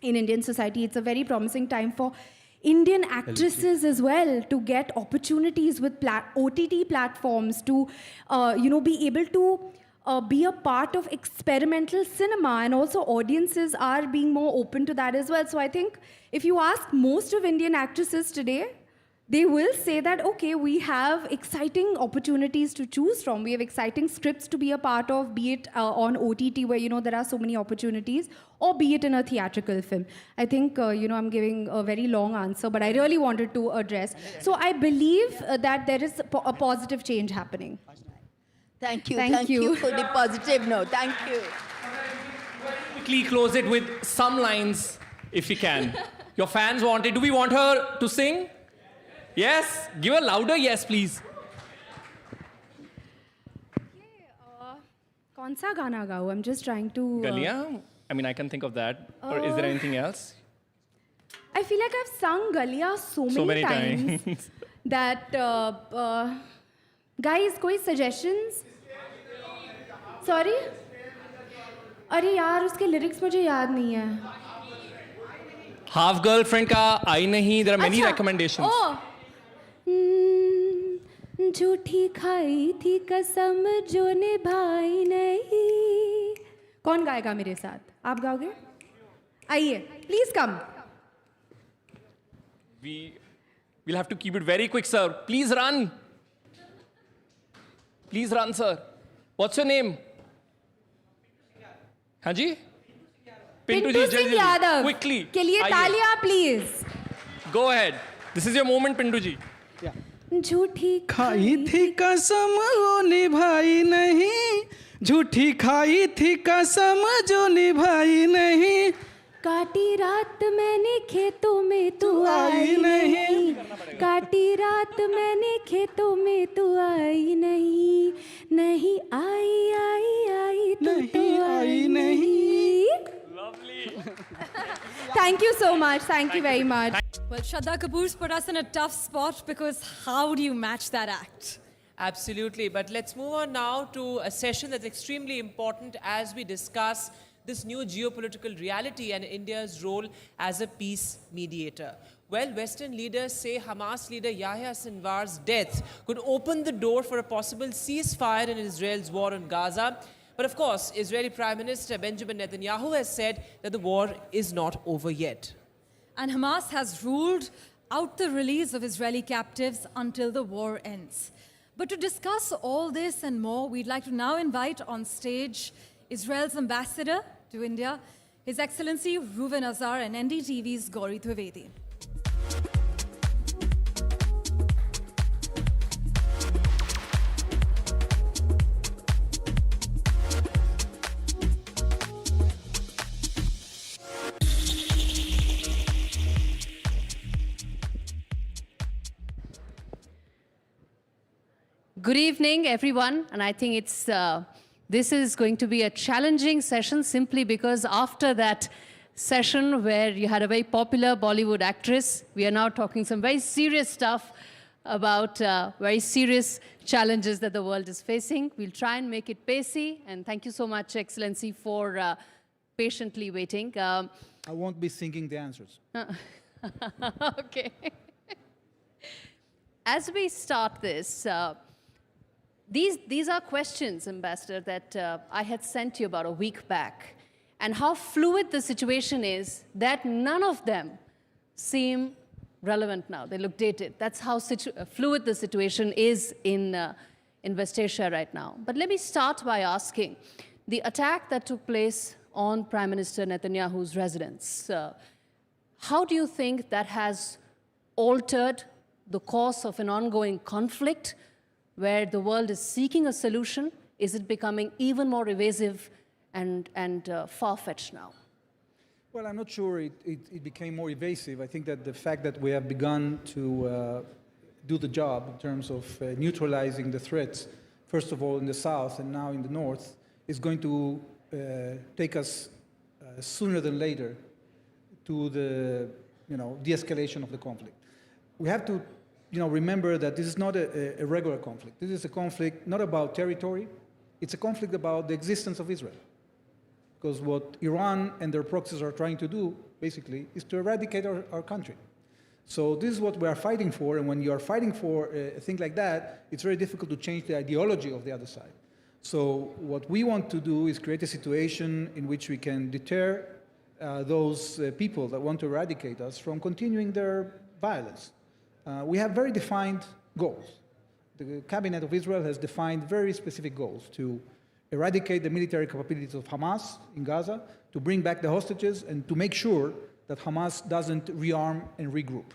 in Indian society. It's a very promising time for Indian actresses as well to get opportunities with OTT platforms, to be able to be a part of experimental cinema, and also audiences are being more open to that as well. So I think if you ask most of Indian actresses today, they will say that, okay, we have exciting opportunities to choose from. We have exciting scripts to be a part of, be it on OTT where, there are so many opportunities, or be it in a theatrical film. I think, I'm giving a very long answer, but I really wanted to address. So I believe that there is a positive change happening. Thank you. Thank you for the positive note. Thank you. Quickly close it with some lines, if you can. Your fans wanted. Do we want her to sing? Yes? Give a louder yes, please. कौन सा गाना गाऊं? I'm just trying to. Galiya? I mean, I can think of that. Or is there anything else? I feel like I've sung Galiya so many times that. Guys, कोई suggestions? Sorry? अरे यार, उसके lyrics मुझे याद नहीं है. Half Girlfriend का आई नहीं. There are many recommendations. Oh. झूठी खाई थी कसम जो निभाई नहीं. कौन गाएगा मेरे साथ? आप गाओगे? आइए, please come. We'll have to keep it very quick, sir. Please run. Please run, sir. What's your name? हाँ जी? Pintu Singh Yadav. Quickly. के लिए तालियां, please. Go ahead. This is your moment, Pintu ji. झूठी खाई थी कसम वो निभाई नहीं, झूठी खाई थी कसम जो निभाई नहीं, काटी रात मैंने खेतों में तू आई नहीं, काटी रात मैंने खेतों में तू आई नहीं, नहीं आई आई आई तू आई नहीं. Thank you so much. Thank you very much. Well, Shraddha Kapoor's put us in a tough spot, because how do you match that act? Absolutely. But let's move on now to a session that's extremely important as we discuss this new geopolitical reality and India's role as a peace mediator. Well, Western leaders say Hamas leader Yahya Sinwar's death could open the door for a possible ceasefire in Israel's war on Gaza. But of course, Israeli Prime Minister Benjamin Netanyahu has said that the war is not over yet. And Hamas has ruled out the release of Israeli captives until the war ends. But to discuss all this and more, we'd like to now invite on stage Israel's ambassador to India, His Excellency Reuven Azar, and NDTV's Gauri Trivedi. Good evening, everyone. And I think this is going to be a challenging session, simply because after that session where you had a very popular Bollywood actress, we are now talking some very serious stuff about very serious challenges that the world is facing. We'll try and make it pacey. And thank you so much, Excellency, for patiently waiting. I won't be singing the answers. Okay. As we start this, these are questions, Ambassador, that I had sent you about a week back. and how fluid the situation is, that none of them seem relevant now. They look dated. That's how fluid the situation is in West Asia right now. But let me start by asking, the attack that took place on Prime Minister Netanyahu's residence, how do you think that has altered the course of an ongoing conflict where the world is seeking a solution? Is it becoming even more evasive and far-fetched now? Well, I'm not sure it became more evasive. I think that the fact that we have begun to do the job in terms of neutralizing the threats, first of all in the south and now in the north, is going to take us sooner than later to the de-escalation of the conflict. We have to remember that this is not a regular conflict. This is a conflict not about territory. It's a conflict about the existence of Israel. Because what Iran and their proxies are trying to do, basically, is to eradicate our country. So this is what we are fighting for, and when you are fighting for a thing like that, it's very difficult to change the ideology of the other side. So what we want to do is create a situation in which we can deter those people that want to eradicate us from continuing their violence. We have very defined goals. The cabinet of Israel has defined very specific goals to eradicate the military capabilities of Hamas in Gaza, to bring back the hostages, and to make sure that Hamas doesn't rearm and regroup.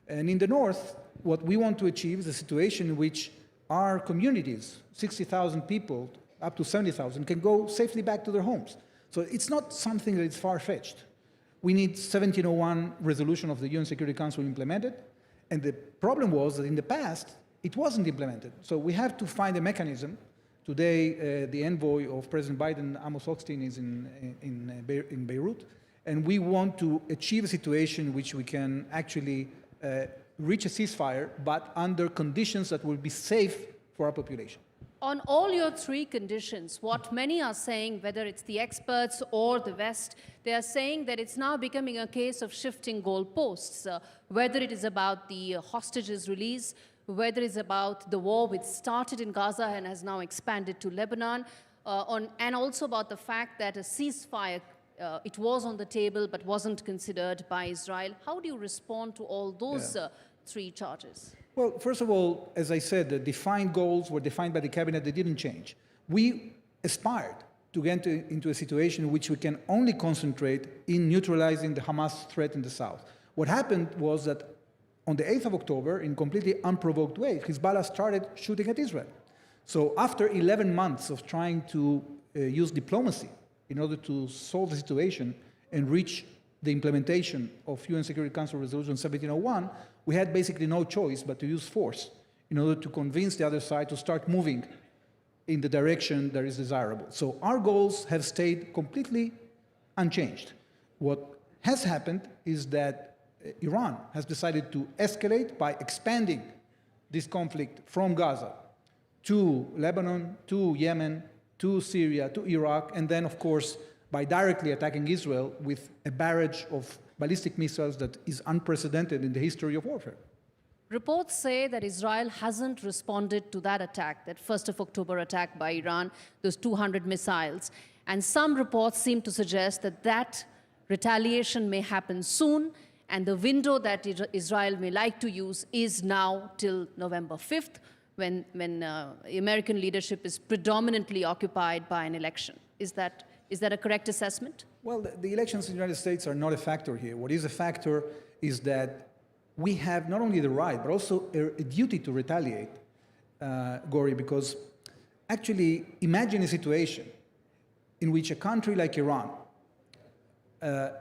And in the north, what we want to achieve is a situation in which our communities, 60,000 people, up to 70,000, can go safely back to their homes. So it's not something that is far-fetched. We need 1701 resolution of the UN Security Council implemented, and the problem was that in the past, it wasn't implemented. So we have to find a mechanism. Today, the envoy of President Biden, Amos Hochstein, is in Beirut, and we want to achieve a situation in which we can actually reach a ceasefire, but under conditions that will be safe for our population. On all your three conditions, what many are saying, whether it's the experts or the West, they are saying that it's now becoming a case of shifting goalposts, whether it is about the hostages release, whether it's about the war which started in Gaza and has now expanded to Lebanon, and also about the fact that a ceasefire, it was on the table but wasn't considered by Israel. How do you respond to all those three charges? Well, first of all, as I said, the defined goals were defined by the cabinet. They didn't change. We aspired to get into a situation in which we can only concentrate in neutralizing the Hamas threat in the south. What happened was that on the 8th of October, in completely unprovoked way, Hezbollah started shooting at Israel. So after 11 months of trying to use diplomacy in order to solve the situation and reach the implementation of UN Security Council Resolution 1701, we had basically no choice but to use force in order to convince the other side to start moving in the direction that is desirable. So our goals have stayed completely unchanged. What has happened is that Iran has decided to escalate by expanding this conflict from Gaza to Lebanon, to Yemen, to Syria, to Iraq, and then, of course, by directly attacking Israel with a barrage of ballistic missiles that is unprecedented in the history of warfare. Reports say that Israel hasn't responded to that attack, that 1st of October attack by Iran, those 200 missiles. And some reports seem to suggest that that retaliation may happen soon, and the window that Israel may like to use is now till November 5th, when American leadership is predominantly occupied by an election. Is that a correct assessment? Well, the elections in the United States are not a factor here. What is a factor is that we have not only the right, but also a duty to retaliate, Gori, because actually imagine a situation in which a country like Iran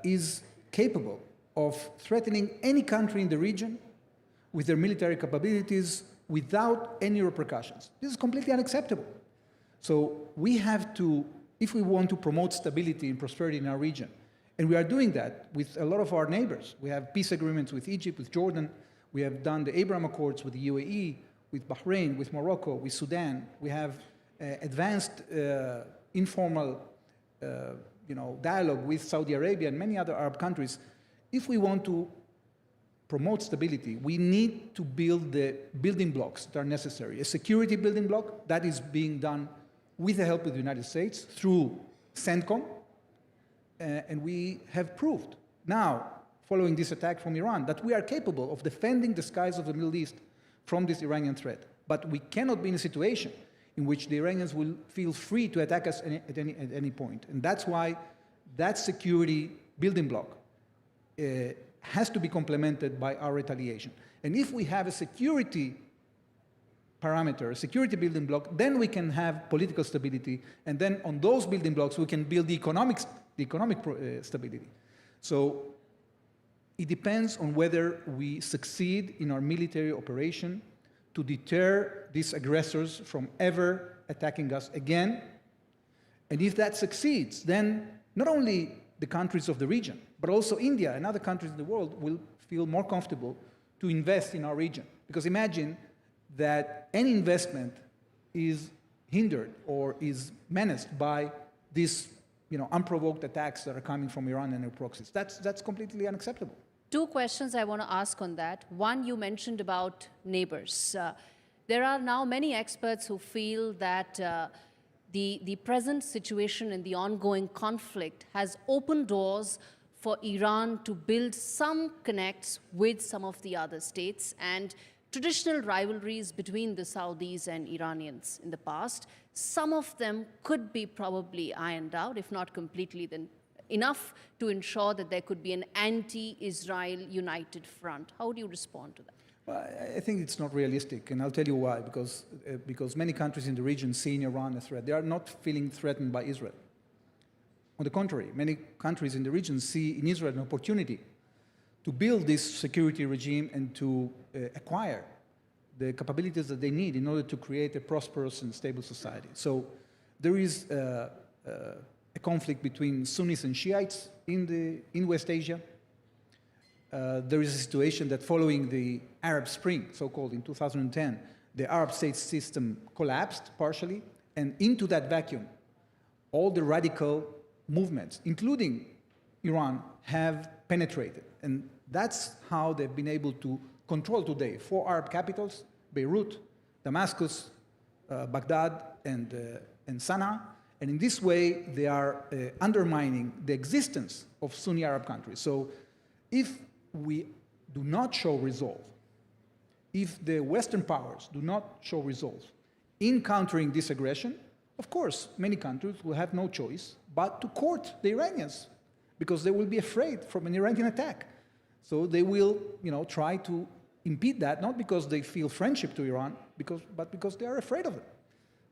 is capable of threatening any country in the region with their military capabilities without any repercussions. This is completely unacceptable. So we have to, if we want to promote stability and prosperity in our region, and we are doing that with a lot of our neighbors. We have peace agreements with Egypt, with Jordan. We have done the Abraham Accords with the UAE, with Bahrain, with Morocco, with Sudan. We have advanced informal dialogue with Saudi Arabia and many other Arab countries. If we want to promote stability, we need to build the building blocks that are necessary. A security building block that is being done with the help of the United States through CENTCOM, and we have proved now, following this attack from Iran, that we are capable of defending the skies of the Middle East from this Iranian threat. But we cannot be in a situation in which the Iranians will feel free to attack us at any point. And that's why that security building block has to be complemented by our retaliation. And if we have a security parameter, a security building block, then we can have political stability, and then on those building blocks we can build the economic stability. So it depends on whether we succeed in our military operation to deter these aggressors from ever attacking us again. And if that succeeds, then not only the countries of the region, but also India and other countries in the world will feel more comfortable to invest in our region. Because imagine that any investment is hindered or is menaced by these unprovoked attacks that are coming from Iran and their proxies. That's completely unacceptable. Two questions I want to ask on that. One, you mentioned about neighbors. There are now many experts who feel that the present situation and the ongoing conflict has opened doors for Iran to build some connects with some of the other states, and traditional rivalries between the Saudis and Iranians in the past, some of them could be probably ironed out, if not completely, then enough to ensure that there could be an anti-Israel united front. How do you respond to that? Well, I think it's not realistic, and I'll tell you why. Because many countries in the region see in Iran a threat. They are not feeling threatened by Israel. On the contrary, many countries in the region see in Israel an opportunity to build this security regime and to acquire the capabilities that they need in order to create a prosperous and stable society. So there is a conflict between Sunnis and Shiites in West Asia. There is a situation that following the Arab Spring, so-called in 2010, the Arab state system collapsed partially, and into that vacuum, all the radical movements, including Iran, have penetrated. And that's how they've been able to control today 4 Arab capitals: Beirut, Damascus, Baghdad, and Sana'a. And in this way, they are undermining the existence of Sunni Arab countries. So if we do not show resolve, if the Western powers do not show resolve in countering this aggression, of course, many countries will have no choice but to court the Iranians, because they will be afraid from an Iranian attack. So they will, try to impede that, not because they feel friendship to Iran, but because they are afraid of it.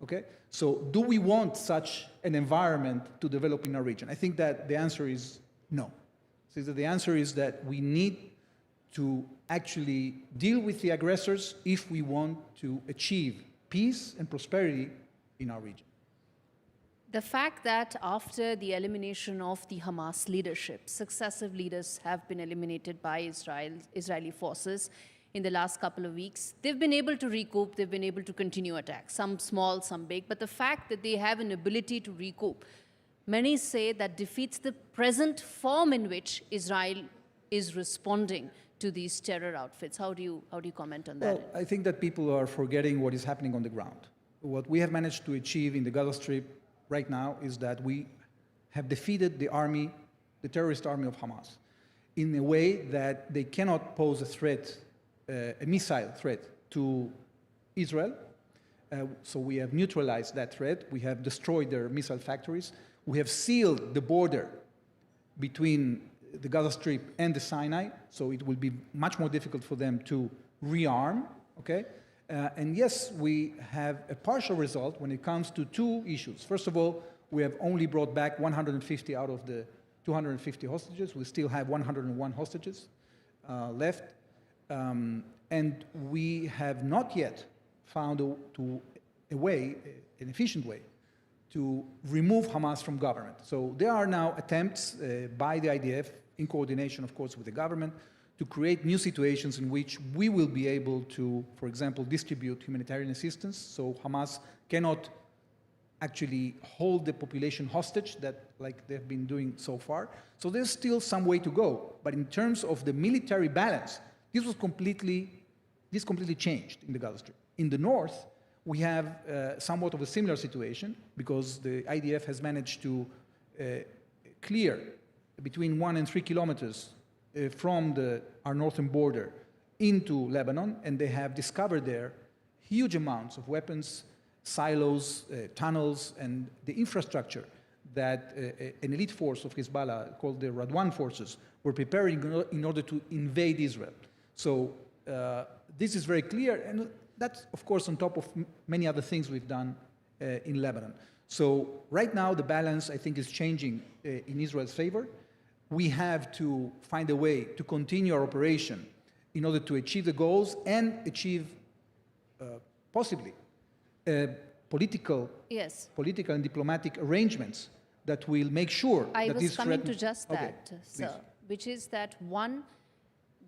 Okay? So do we want such an environment to develop in our region? I think that the answer is no. So the answer is that we need to actually deal with the aggressors if we want to achieve peace and prosperity in our region. The fact that after the elimination of the Hamas leadership, successive leaders have been eliminated by Israeli forces in the last couple of weeks, they've been able to recoup, they've been able to continue attacks, some small, some big, but the fact that they have an ability to recoup, many say that defeats the present form in which Israel is responding to these terror outfits. How do you comment on that? Well, I think that people are forgetting what is happening on the ground. What we have managed to achieve in the Gaza Strip right now is that we have defeated the army, the terrorist army of Hamas, in a way that they cannot pose a threat, a missile threat to Israel. So we have neutralized that threat. We have destroyed their missile factories. We have sealed the border between the Gaza Strip and the Sinai, so it will be much more difficult for them to rearm, okay? And yes, we have a partial result when it comes to 2 issues. First of all, we have only brought back 150 out of the 250 hostages. We still have 101 hostages left. And we have not yet found an efficient way to remove Hamas from government. So there are now attempts by the IDF, in coordination, of course, with the government, to create new situations in which we will be able to, for example, distribute humanitarian assistance, so Hamas cannot actually hold the population hostage like they've been doing so far. So there's still some way to go. But in terms of the military balance, this completely changed in the Gaza Strip. In the north, we have somewhat of a similar situation because the IDF has managed to clear between 1 and 3 kilometers from our northern border into Lebanon, and they have discovered there huge amounts of weapons, silos, tunnels, and the infrastructure that an elite force of Hezbollah called the Radwan forces were preparing in order to invade Israel. So this is very clear, and that's, of course, on top of many other things we've done in Lebanon. So right now, the balance, I think, is changing in Israel's favor. We have to find a way to continue our operation in order to achieve the goals and achieve, possibly, political and diplomatic arrangements that will make sure that this threat... I was coming to just that, sir, please. which is that, one,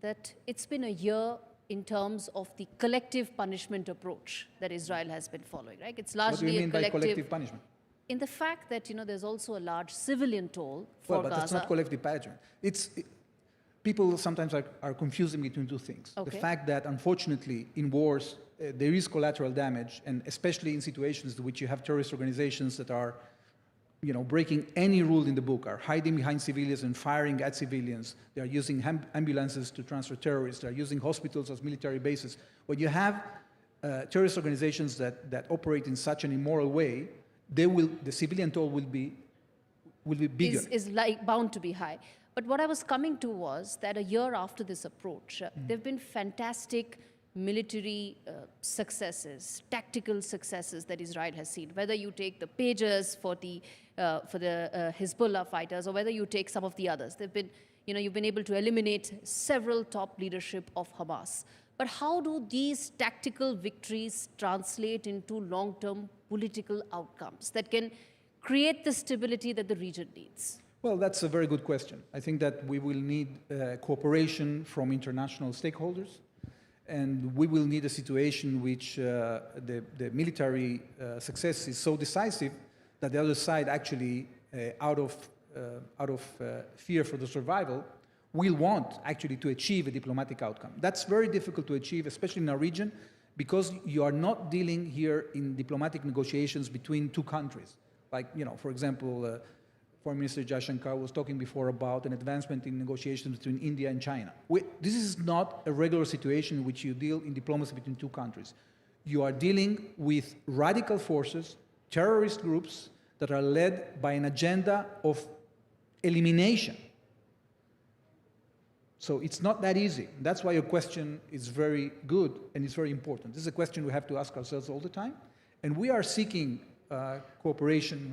that it's been a year in terms of the collective punishment approach that Israel has been following, right? It's largely What do you mean by collective punishment? In the fact that, there's also a large civilian toll for Well, but Gaza. that's not collective punishment. People sometimes are confusing between two things. Okay. The fact that, unfortunately, in wars, there is collateral damage, and especially in situations in which you have terrorist organizations that are, breaking any rule in the book, are hiding behind civilians and firing at civilians. They are using ambulances to transfer terrorists. They are using hospitals as military bases. When you have terrorist organizations that operate in such an immoral way, the civilian toll will be bigger. Is bound to be high. But what I was coming to was that a year after this approach, there have been fantastic military successes, tactical successes that Israel has seen. Whether you take the pagers for the Hezbollah fighters, or whether you take some of the others, they've been, you've been able to eliminate several top leadership of Hamas. But how do these tactical victories translate into long-term political outcomes that can create the stability that the region needs? Well, that's a very good question. I think that we will need cooperation from international stakeholders, and we will need a situation in which the military success is so decisive that the other side actually, out of fear for the survival, will want actually to achieve a diplomatic outcome. That's very difficult to achieve, especially in our region, because you are not dealing here in diplomatic negotiations between two countries. Like, for example, Foreign Minister Jaishankar was talking before about an advancement in negotiations between India and China. This is not a regular situation in which you deal in diplomacy between two countries. You are dealing with radical forces, terrorist groups that are led by an agenda of elimination. So it's not that easy. That's why your question is very good and it's very important. This is a question we have to ask ourselves all the time. And we are seeking cooperation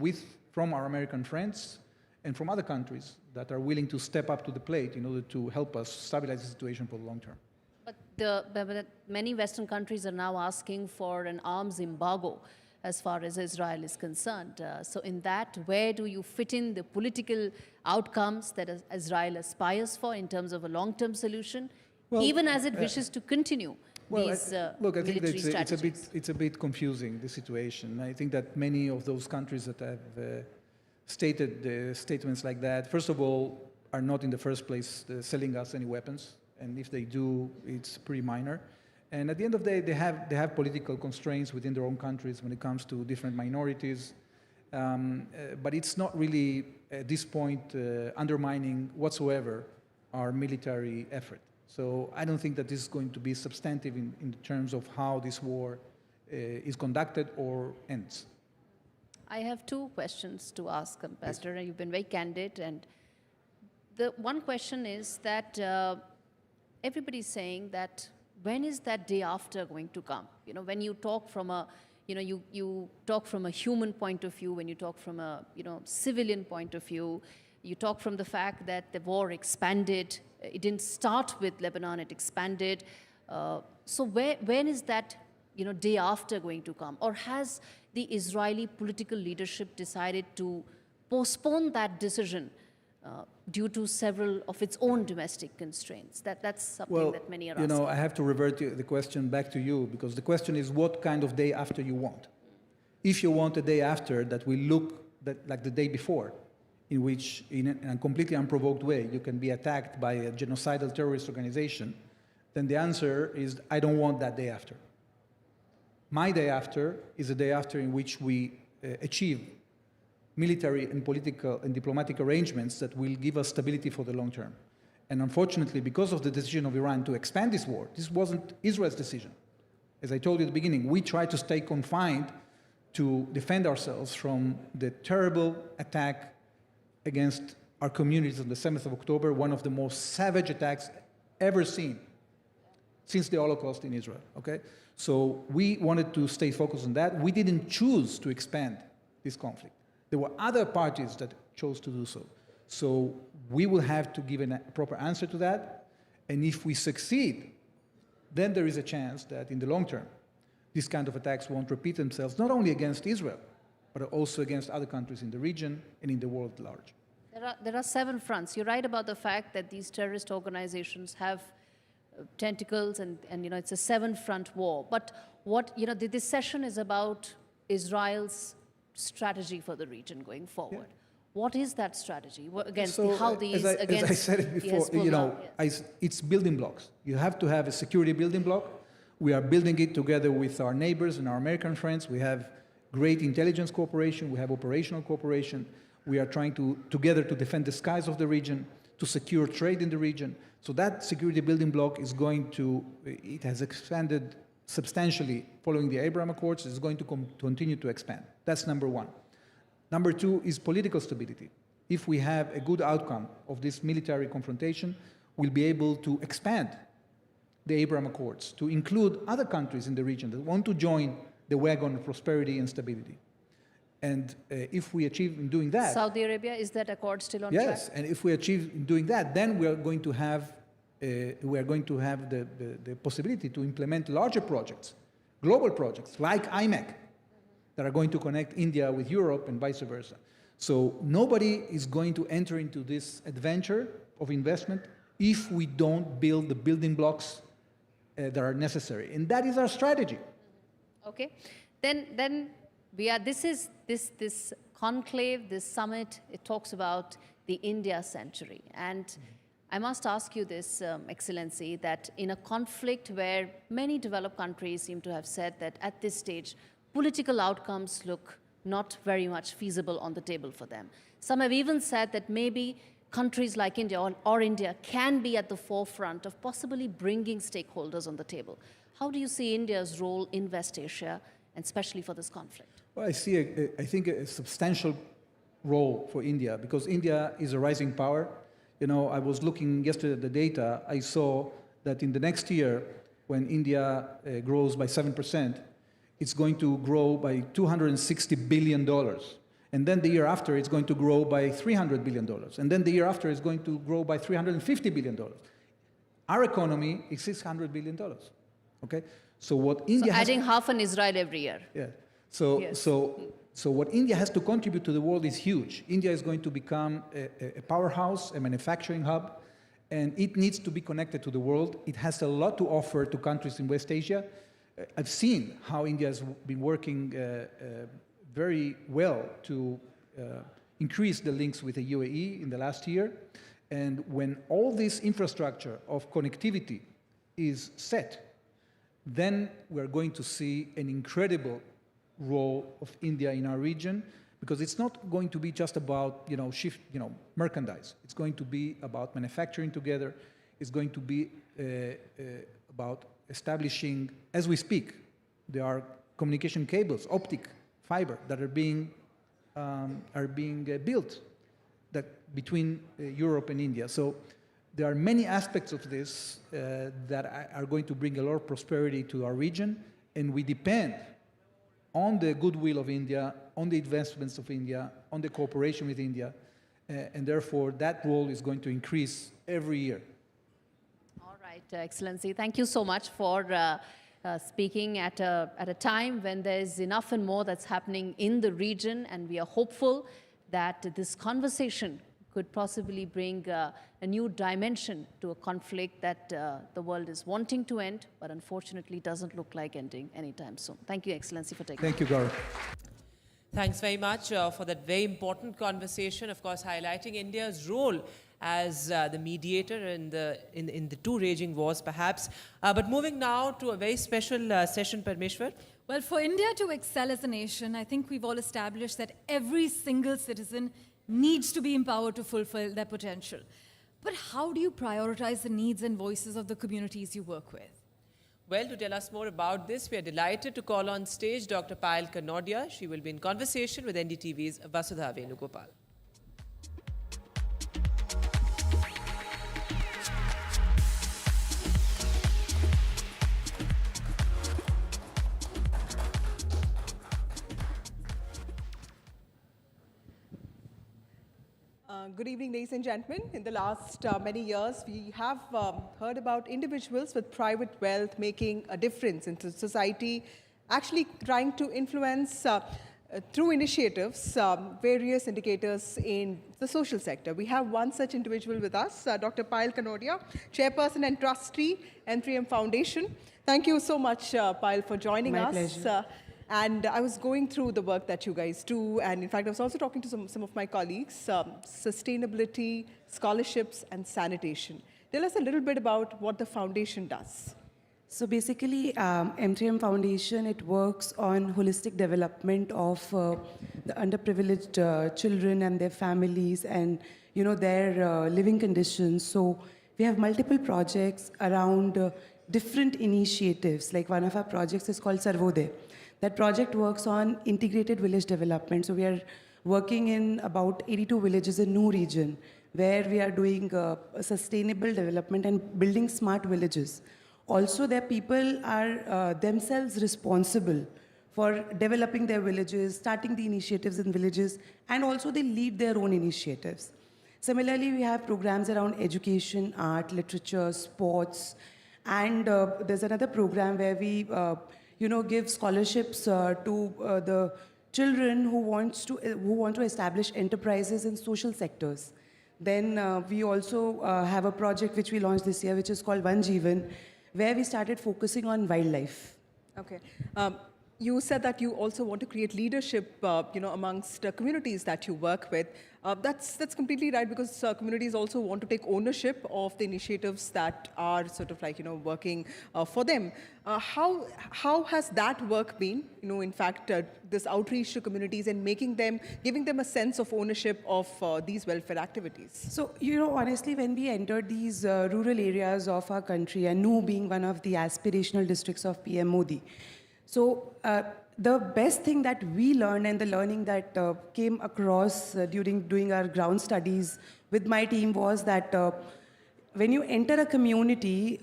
from our American friends and from other countries that are willing to step up to the plate in order to help us stabilize the situation for the long term. But many Western countries are now asking for an arms embargo as far as Israel is concerned. So in that, where do you fit in the political outcomes that Israel aspires for in terms of a long-term solution, even as it wishes to continue these look, I think military strategies? it's a bit confusing, the situation. I think that many of those countries that have stated statements like that, first of all, are not in the first place selling us any weapons, and if they do, it's pretty minor. And at the end of the day, they have political constraints within their own countries when it comes to different minorities. But it's not really, at this point, undermining whatsoever our military effort. So I don't think that this is going to be substantive in terms of how this war is conducted or ends. I have two questions to ask, Ambassador. You've been very candid. And the one question is that everybody's saying that when is that day after going to come? When you talk from a, you talk from a human point of view, when you talk from a, civilian point of view, you talk from the fact that the war expanded. It didn't start with Lebanon, it expanded. So when is that, day after going to come? Or has the Israeli political leadership decided to postpone that decision due to several of its own domestic constraints? That's something that many are asking. I have to revert the question back to you, because the question is what kind of day after you want. If you want a day after that will look like the day before, in which, in a completely unprovoked way, you can be attacked by a genocidal terrorist organization, then the answer is, I don't want that day after. My day after is a day after in which we achieve military and political and diplomatic arrangements that will give us stability for the long term. And unfortunately, because of the decision of Iran to expand this war, this wasn't Israel's decision. As I told you at the beginning, we tried to stay confined to defend ourselves from the terrible attack against our communities on the 7th of October, one of the most savage attacks ever seen since the Holocaust in Israel, okay? So we wanted to stay focused on that. We didn't choose to expand this conflict. There were other parties that chose to do so. So we will have to give a proper answer to that. And if we succeed, then there is a chance that in the long term, these kind of attacks won't repeat themselves, not only against Israel, but also against other countries in the region and in the world at large. There are 7 fronts. You're right about the fact that these terrorist organizations have tentacles and it's a 7-front war. But what, this session is about Israel's strategy for the region going forward. Yeah. What is that strategy against the Houthis, as I said it before, it's building blocks. You have to have a security building block. We are building it together with our neighbors and our American friends. We have great intelligence cooperation. We have operational cooperation. We are trying together to defend the skies of the region, to secure trade in the region. So that security building block is it has expanded substantially following the Abraham Accords. It's going to continue to expand. That's number one. Number two is political stability. If we have a good outcome of this military confrontation, we'll be able to expand the Abraham Accords to include other countries in the region that want to join the wagon of prosperity and stability. And if we achieve in doing that... Saudi Arabia, is that accord still on track? Yes, and if we achieve in doing that, then we are going to have the possibility to implement larger projects, global projects like IMEC, that are going to connect India with Europe and vice versa. So nobody is going to enter into this adventure of investment if we don't build the building blocks that are necessary. And that is our strategy. Okay. Then this conclave, this summit, it talks about the India century. And I must ask you this, Excellency, that in a conflict where many developed countries seem to have said that at this stage, political outcomes look not very much feasible on the table for them. Some have even said that maybe countries like India or India can be at the forefront of possibly bringing stakeholders on the table. How do you see India's role in West Asia, and especially for this conflict? Well, I think a substantial role for India, because India is a rising power. I was looking yesterday at the data. I saw that in the next year, when India grows by 7%, it's going to grow by $260 billion. And then the year after, it's going to grow by $300 billion. And then the year after, it's going to grow by $350 billion. Our economy is $600 billion. Okay? So what India adding half an Israel every year. Yeah. So what India has to contribute to the world is huge. India is going to become a powerhouse, a manufacturing hub, and it needs to be connected to the world. It has a lot to offer to countries in West Asia. I've seen how India has been working very well to increase the links with the UAE in the last year. And when all this infrastructure of connectivity is set, then we're going to see an incredible role of India in our region, because it's not going to be just about merchandise. It's going to be about manufacturing together. It's going to be about establishing, as we speak, there are communication cables, optic fiber, that are being built between Europe and India. So there are many aspects of this that are going to bring a lot of prosperity to our region, and we depend on the goodwill of India, on the investments of India, on the cooperation with India, and therefore that role is going to increase every year. All right, Excellency, thank you so much for speaking at a time when there's enough and more that's happening in the region, and we are hopeful that this conversation could possibly bring a new dimension to a conflict that the world is wanting to end, but unfortunately doesn't look like ending anytime soon. Thank you, Excellency, for taking Thank you, Gaurav. Thanks very much for that very important conversation, of course, highlighting India's role as the mediator in the two raging wars, perhaps. But moving now to a very special session, Parmeshwar, Well, for India to excel as a nation, I think we've all established that every single citizen needs to be empowered to fulfill their potential. But how do you prioritize the needs and voices of the communities you work with? Well, to tell us more about this, we are delighted to call on stage Dr. Payal Kanodia. She will be in conversation with NDTV's Vasudha Venugopal. Good evening, ladies and gentlemen. In the last many years, we have heard about individuals with private wealth making a difference in society, actually trying to influence through initiatives various indicators in the social sector. We have one such individual with us, Dr. Payal Kanodia, Chairperson and Trustee, N3M Foundation. Thank you so much, Payal, for joining us. My pleasure. And I was going through the work that you guys do, and in fact, I was also talking to some of my colleagues, sustainability, scholarships, and sanitation. Tell us a little bit about what the foundation does. So basically, M3M Foundation, it works on holistic development of the underprivileged children and their families and, you know, their living conditions. So we have multiple projects around different initiatives. Like one of our projects is called Sarvodaya. That project works on integrated village development. So we are working in about 82 villages in New region, where we are doing sustainable development and building smart villages. Also, their people are themselves responsible for developing their villages, starting the initiatives in villages, and also they lead their own initiatives. Similarly, we have programs around education, art, literature, sports, and there's another program where we give scholarships to the children who want to establish enterprises in social sectors. Then we also have a project which we launched this year, which is called One Jeevan, where we started focusing on wildlife. Okay. You said that you also want to create leadership, amongst communities that you work with. That's completely right, because communities also want to take ownership of the initiatives that are sort of like, working for them. How has that work been? In fact, this outreach to communities and giving them a sense of ownership of these welfare activities. So, honestly, when we entered these rural areas of our country, and Nu being one of the aspirational districts of PM Modi, so the best thing that we learned and the learning that came across during doing our ground studies with my team was that when you enter a community,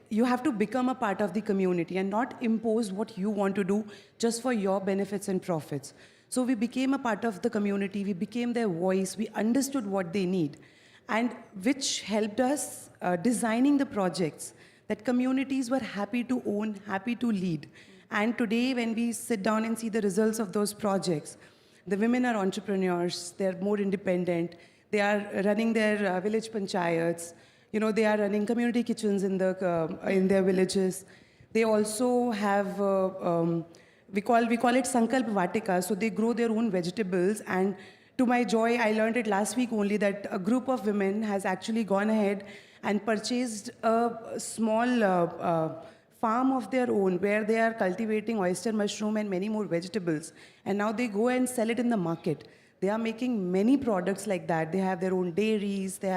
you have to become a part of the community and not impose what you want to do just for your benefits and profits. So we became a part of the community, we became their voice, we understood what they need, and which helped us designing the projects that communities were happy to own, happy to lead. And today, when we sit down and see the results of those projects, the women are entrepreneurs, they're more independent, they are running their village panchayats, they are running community kitchens in their villages. They also have, we call it Sankalp Vatika, so they grow their own vegetables. And to my joy, I learned it last week only that a group of women has actually gone ahead and purchased a small farm of their own where they are cultivating oyster mushroom and many more vegetables. And now they go and sell it in the market. They are making many products like that. They have their own dairies. They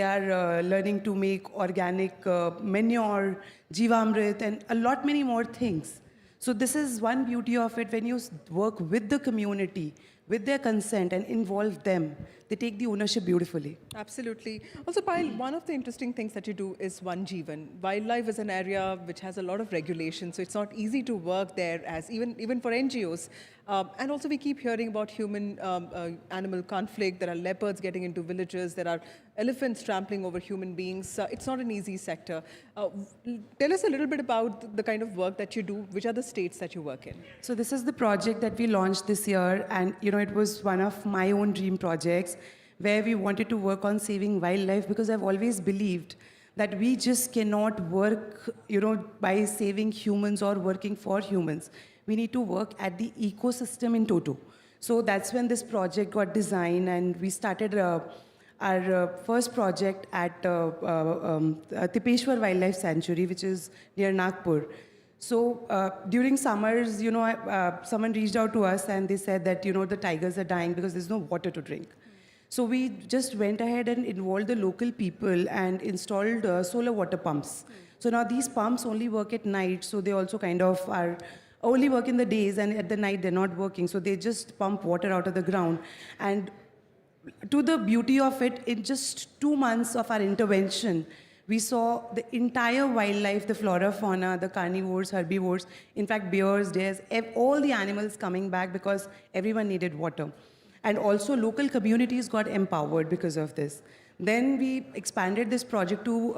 are learning to make organic manure, Jivamrit, and a lot many more things. So this is one beauty of it. When you work with the community, with their consent and involve them, they take the ownership beautifully. Absolutely. Also, Payal, one of the interesting things that you do is One Jeevan. Wildlife is an area which has a lot of regulation, so it's not easy to work there as even for NGOs. And also we keep hearing about human-animal conflict. There are leopards getting into villages. There are elephants trampling over human beings. It's not an easy sector. Tell us a little bit about the kind of work that you do. Which are the states that you work in? So this is the project that we launched this year, and it was one of my own dream projects where we wanted to work on saving wildlife, because I've always believed that we just cannot work, by saving humans or working for humans. We need to work at the ecosystem in toto. So that's when this project got designed, and we started our first project at Tipeshwar Wildlife Sanctuary, which is near Nagpur. So during summers, someone reached out to us and they said that, the tigers are dying because there's no water to drink. So we just went ahead and involved the local people and installed solar water pumps. So now these pumps only work at night, so they also kind of are only work in the days, and at the night they're not working. So they just pump water out of the ground. And to the beauty of it, in just 2 months of our intervention, we saw the entire wildlife, the flora, fauna, the carnivores, herbivores, in fact, bears, deers, all the animals coming back because everyone needed water. And also local communities got empowered because of this. Then we expanded this project to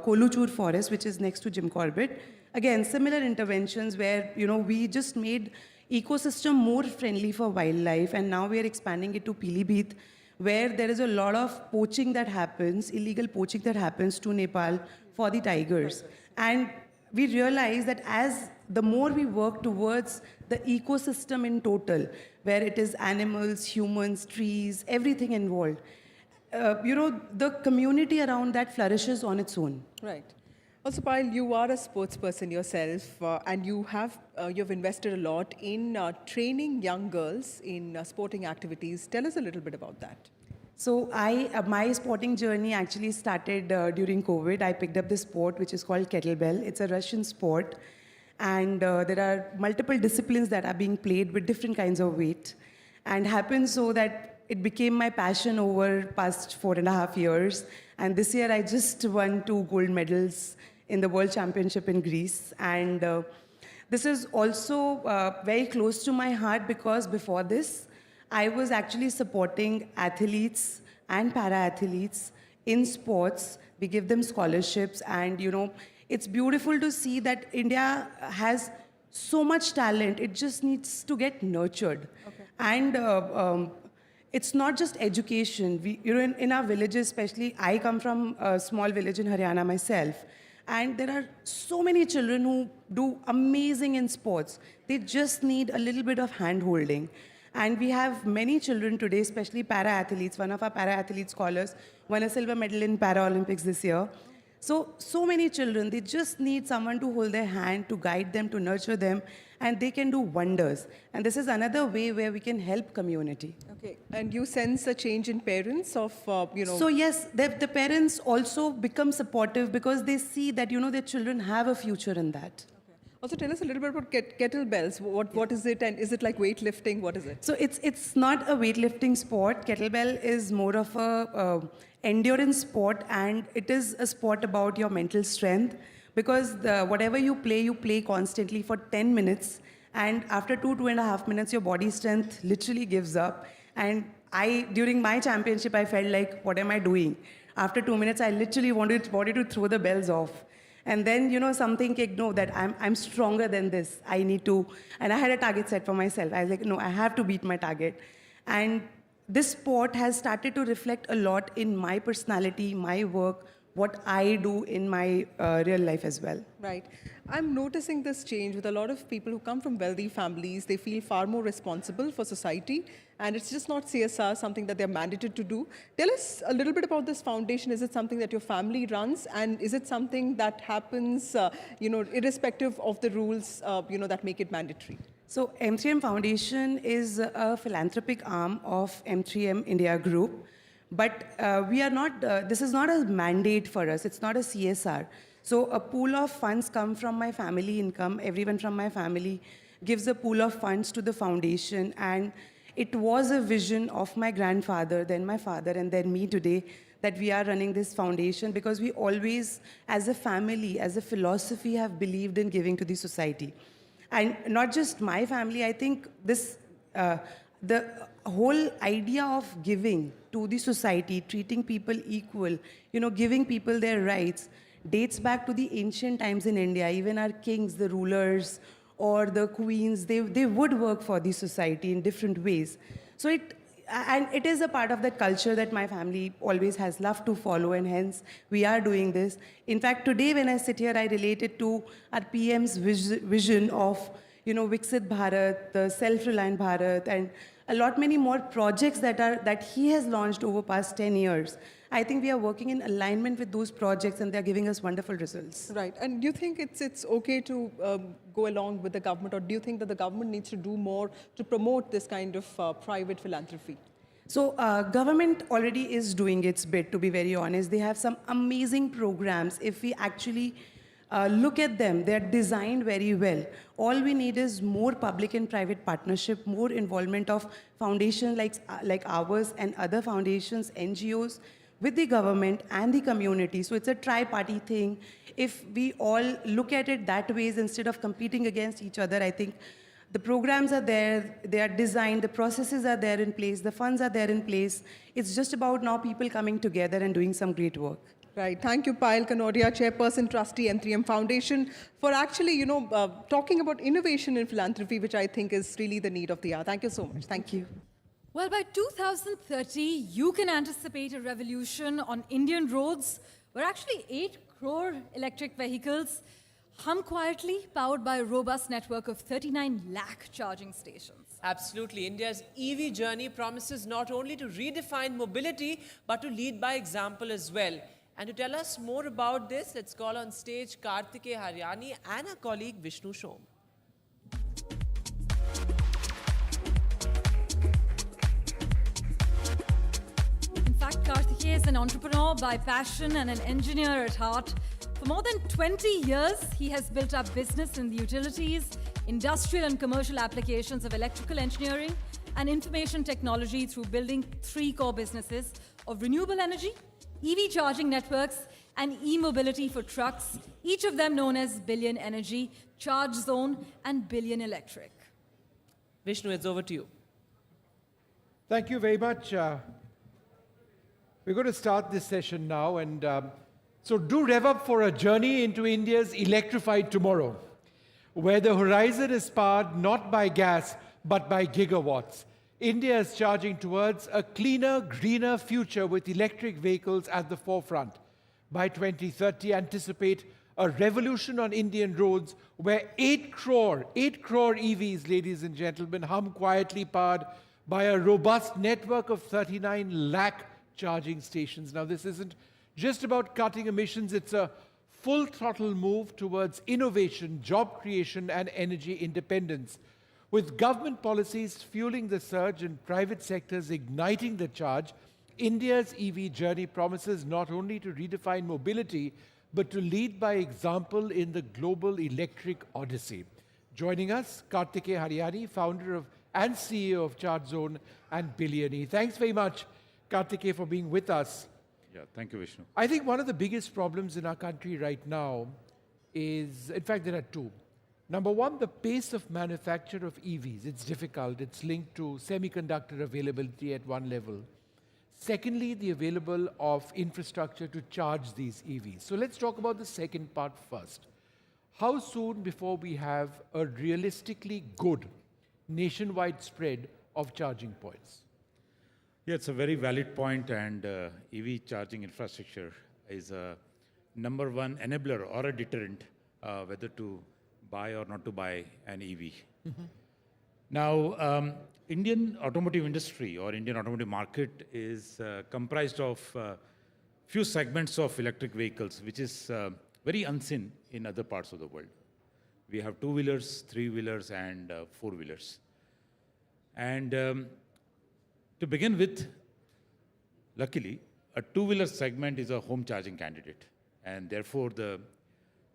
Koluchur Forest, which is next to Jim Corbett. Again, similar interventions where, we just made ecosystem more friendly for wildlife, and now we are expanding it to Pilibhit, where there is a lot of poaching that happens, illegal poaching that happens to Nepal for the tigers. And we realize that as the more we work towards the ecosystem in total, where it is animals, humans, trees, everything involved, the community around that flourishes on its own. Right. Also, Payal, you are a sports person yourself, and you've invested a lot in training young girls in sporting activities. Tell us a little bit about that. So my sporting journey actually started during COVID. I picked up this sport, which is called kettlebell. It's a Russian sport, and there are multiple disciplines that are being played with different kinds of weight. And happened so that it became my passion over past 4.5 years. And this year I just won 2 gold medals in the World Championship in Greece. And this is also very close to my heart because before this, I was actually supporting athletes and para-athletes in sports. We give them scholarships, and it's beautiful to see that India has so much talent. It just needs to get nurtured. Okay. And it's not just education. In our villages, especially, I come from a small village in Haryana myself, and there are so many children who do amazing in sports. They just need a little bit of hand-holding. And we have many children today, especially para-athletes. One of our para-athlete scholars won a silver medal in Paralympics this year. So many children, they just need someone to hold their hand, to guide them, to nurture them, and they can do wonders. And this is another way where we can help community. Okay, and you sense a change in parents of, So yes, the parents also become supportive because they see that, their children have a future in that. Also, tell us a little bit about kettlebells. What is it, and is it like weightlifting? What is it? So it's not a weightlifting sport. Kettlebell is more of a endurance sport, and it is a sport about your mental strength because whatever you play constantly for 10 minutes, and after 2.5 minutes, your body strength literally gives up. And during my championship, I felt like, what am I doing? After 2 minutes, I literally wanted to throw the bells off. And then, something kicked, no, that I'm stronger than this. I need to, and I had a target set for myself. I was like, no, I have to beat my target. And this sport has started to reflect a lot in my personality, my work, what I do in my real life as well. Right. I'm noticing this change with a lot of people who come from wealthy families. They feel far more responsible for society, and it's just not CSR, something that they're mandated to do. Tell us a little bit about this foundation. Is it something that your family runs, and is it something that happens, irrespective of the rules, that make it mandatory? So M3M Foundation is a philanthropic arm of M3M India Group. But we are not, this is not a mandate for us. It's not a CSR. So a pool of funds come from my family income. Everyone from my family gives a pool of funds to the foundation. And it was a vision of my grandfather, then my father, and then me today, that we are running this foundation because we always, as a family, as a philosophy, have believed in giving to the society. And not just my family, I think this, the whole idea of giving to the society, treating people equal, giving people their rights, dates back to the ancient times in India. Even our kings, the rulers, or the queens, they would work for the society in different ways. So it is a part of that culture that my family always has loved to follow, and hence we are doing this. In fact, today when I sit here, I relate it to our PM's vision of Viksit Bharat, the Self-Reliant Bharat, and a lot many more projects that he has launched over past 10 years. I think we are working in alignment with those projects, and they're giving us wonderful results. Right. And do you think it's okay to go along with the government, or do you think that the government needs to do more to promote this kind of private philanthropy? So government already is doing its bit, to be very honest. They have some amazing programs. If we actually look at them, they're designed very well. All we need is more public and private partnership, more involvement of foundations like ours and other foundations, NGOs, with the government and the community. So it's a tri-party thing. If we all look at it that way, instead of competing against each other, I think the programs are there, they are designed, the processes are there in place, the funds are there in place. It's just about now people coming together and doing some great work. Right. Thank you, Payal Kanodia, Chairperson, Trustee, M3M Foundation, for actually, talking about innovation in philanthropy, which I think is really the need of the hour. Thank you so much. Thank you. Well, by 2030, you can anticipate a revolution on Indian roads where actually 8 crore electric vehicles hum quietly, powered by a robust network of 39 lakh charging stations. Absolutely. India's EV journey promises not only to redefine mobility, but to lead by example as well. And to tell us more about this, let's call on stage Kartikeya Haryani and our colleague Vishnu Shom. In fact, Kartikeya is an entrepreneur by passion and an engineer at heart. For more than 20 years, he has built up business in the utilities, industrial and commercial applications of electrical engineering and information technology through building 3 core businesses of renewable energy, EV charging networks, and e-mobility for trucks, each of them known as Billion Energy, Charge Zone, and Billion Electric. Vishnu, it's over to you. Thank you very much. We're going to start this session now, and so do rev up for a journey into India's electrified tomorrow, where the horizon is powered not by gas, but by gigawatts. India is charging towards a cleaner, greener future with electric vehicles at the forefront. By 2030, anticipate a revolution on Indian roads where 8 crore EVs, ladies and gentlemen, hum quietly, powered by a robust network of 39 lakh charging stations. Now, this isn't just about cutting emissions, it's a full throttle move towards innovation, job creation, and energy independence. With government policies fueling the surge and private sectors igniting the charge, India's EV journey promises not only to redefine mobility, but to lead by example in the global electric odyssey. Joining us, Kartikeya Haryani, founder and CEO of Charge Zone and Billion. Thanks very much, Kartikeya, for being with us. Yeah, thank you, Vishnu. I think one of the biggest problems in our country right now is, in fact, there are 2. Number one, the pace of manufacture of EVs. It's difficult. It's linked to semiconductor availability at one level. Secondly, the available of infrastructure to charge these EVs. So let's talk about the second part first. How soon before we have a realistically good nationwide spread of charging points? Yeah, it's a very valid point, and EV charging infrastructure is a number one enabler or a deterrent whether to buy or not to buy an EV. Now, Indian automotive industry or Indian automotive market is comprised of few segments of electric vehicles, which is very unseen in other parts of the world. We have 2-wheelers, 3-wheelers, and 4-wheelers. And to begin with, luckily, a 2-wheeler segment is a home charging candidate, and therefore the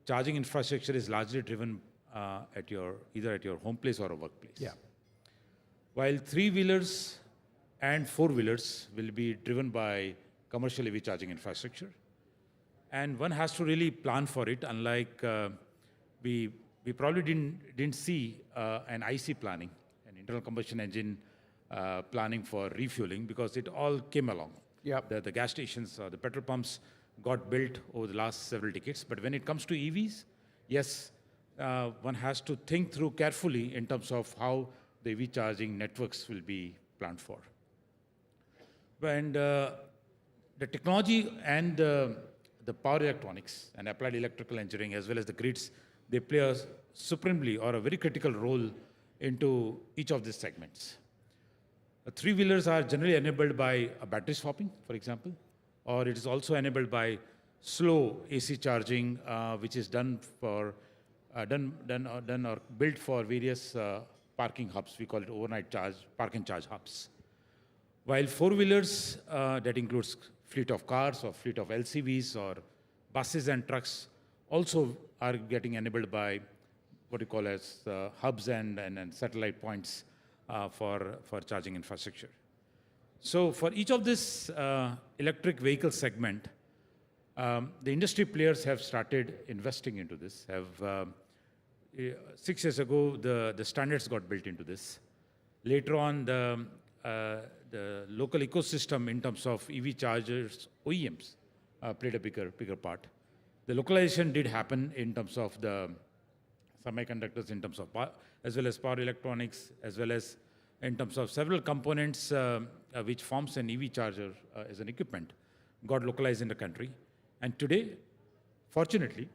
charging infrastructure is largely driven either at your home place or a workplace. Yeah. While 3-wheelers and 4-wheelers will be driven by commercial EV charging infrastructure, and one has to really plan for it. Unlike we probably didn't see an IC planning, an internal combustion engine planning for refueling, because it all came along. Yep. The gas stations, the petrol pumps got built over the last several decades. But when it comes to EVs, yes, one has to think through carefully in terms of how the EV charging networks will be planned for. And the technology and the power electronics and applied electrical engineering, as well as the grids, they play a supremely or a very critical role into each of these segments. Three-wheelers are generally enabled by a battery swapping, for example, or it is also enabled by slow AC charging, which is done for done or built for various parking hubs. We call it overnight park and charge hubs. While four-wheelers, that includes fleet of cars or fleet of LCVs or buses and trucks, also are getting enabled by what you call as hubs and satellite points for charging infrastructure. So for each of this electric vehicle segment, the industry players have started investing into this. 6 years ago, the standards got built into this. Later on, the local ecosystem in terms of EV chargers, OEMs, played a bigger part. The localization did happen in terms of the semiconductors, in terms of as well as power electronics, as well as in terms of several components which forms an EV charger as an equipment, got localized in the country. And today, fortunately,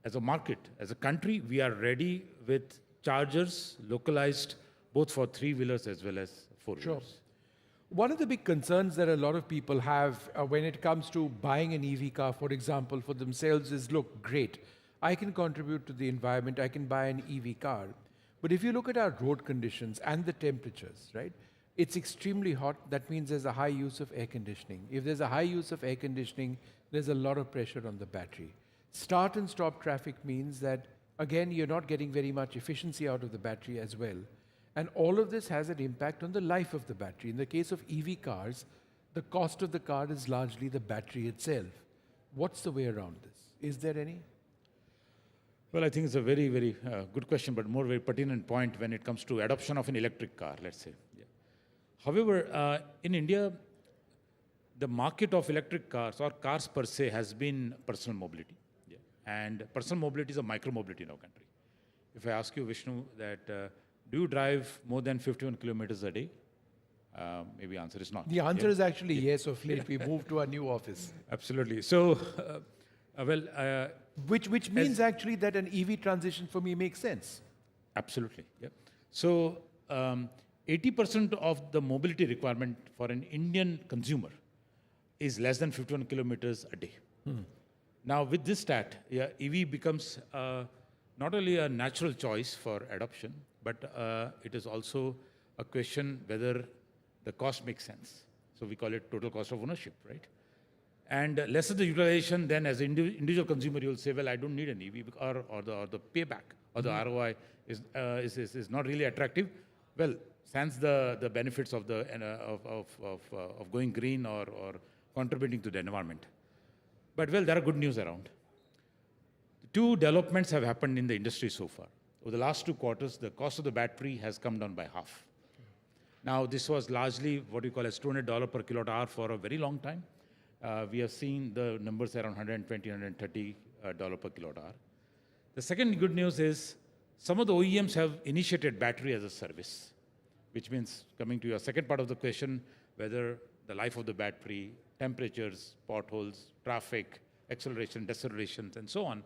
as a market, as a country, we are ready with chargers localized both for three-wheelers as well as four-wheelers. Sure. One of the big concerns that a lot of people have when it comes to buying an EV car, for example, for themselves is, look, great, I can contribute to the environment, I can buy an EV car. But if you look at our road conditions and the temperatures, right, it's extremely hot. That means there's a high use of air conditioning. If there's a high use of air conditioning, there's a lot of pressure on the battery. Start and stop traffic means that, again, you're not getting very much efficiency out of the battery as well. And all of this has an impact on the life of the battery. In the case of EV cars, the cost of the car is largely the battery itself. What's the way around this? Is there any? Well, I think it's a very, very good question, but more very pertinent point when it comes to adoption of an electric car, let's say. Yeah. However, in India, the market of electric cars or cars per se has been personal mobility. Yeah. And personal mobility is a micro-mobility in our country. If I ask you, Vishnu, that do you drive more than 51 kilometers a day? Maybe answer is not. The answer is actually yes, of late. We moved to a new office. Absolutely. So, which means actually that an EV transition for me makes sense. Absolutely. Yeah. So, 80% of the mobility requirement for an Indian consumer is less than 51 kilometers a day. Now, with this stat, yeah, EV becomes not only a natural choice for adoption, but it is also a question whether the cost makes sense. So we call it total cost of ownership, right? And lesser the utilization, then as an individual consumer, you'll say, well, I don't need an EV, or the payback or the ROI is not really attractive. Well, sans the benefits of the of going green or contributing to the environment. But well, there are good news around. Two developments have happened in the industry so far. Over the last 2 quarters, the cost of the battery has come down by half. Now, this was largely what we call as $200 per kilowatt hour for a very long time. We have seen the numbers around $120, $130 per kilowatt hour. The second good news is some of the OEMs have initiated battery as a service, which means, coming to your second part of the question, whether the life of the battery, temperatures, potholes, traffic, acceleration, decelerations, and so on,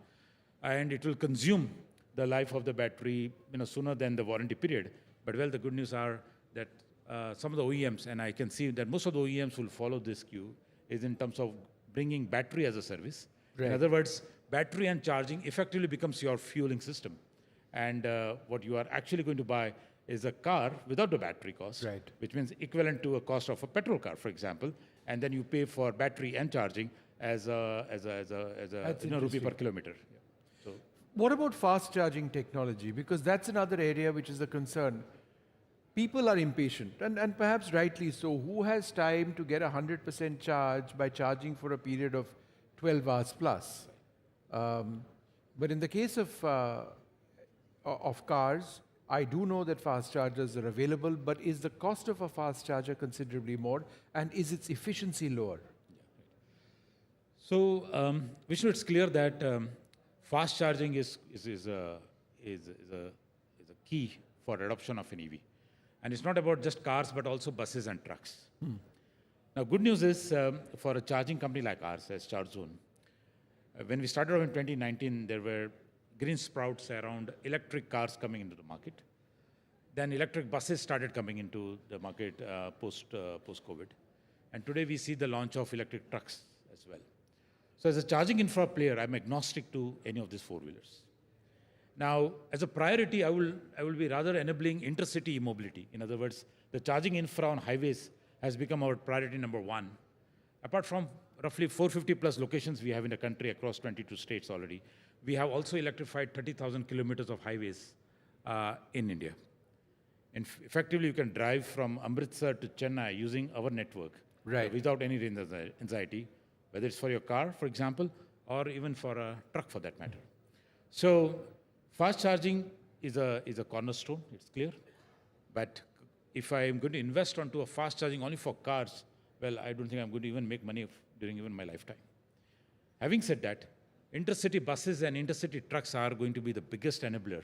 and it will consume the life of the battery, sooner than the warranty period. But well, the good news are that some of the OEMs, and I can see that most of the OEMs will follow this cue, is in terms of bringing battery as a service. Right. In other words, battery and charging effectively becomes your fueling system. And what you are actually going to buy is a car without the battery cost, right, which means equivalent to a cost of a petrol car, for example, and then you pay for battery and charging as a rupee per kilometer. Yeah. So, what about fast charging technology? Because that's another area which is a concern. People are impatient, and perhaps rightly so. Who has time to get 100% charge by charging for a period of 12 hours plus? But in the case of cars, I do know that fast chargers are available, but is the cost of a fast charger considerably more, and is its efficiency lower? So, Vishnu, it's clear that fast charging is a key for adoption of an EV. And it's not about just cars, but also buses and trucks. Now, good news is for a charging company like ours, as ChargeZone, when we started off in 2019, there were green sprouts around electric cars coming into the market. Then electric buses started coming into the market post-COVID. And today we see the launch of electric trucks as well. So as a charging infra player, I'm agnostic to any of these four-wheelers. Now, as a priority, I will be rather enabling intercity mobility. In other words, the charging infra on highways has become our priority number one. Apart from roughly 450 plus locations we have in the country across 22 states already, we have also electrified 30,000 kilometers of highways in India. And effectively, you can drive from Amritsar to Chennai using our network without any range anxiety, whether it's for your car, for example, or even for a truck for that matter. So fast charging is a cornerstone, it's clear. But if I am going to invest onto a fast charging only for cars, well, I don't think I'm going to even make money during even my lifetime. Having said that, intercity buses and intercity trucks are going to be the biggest enabler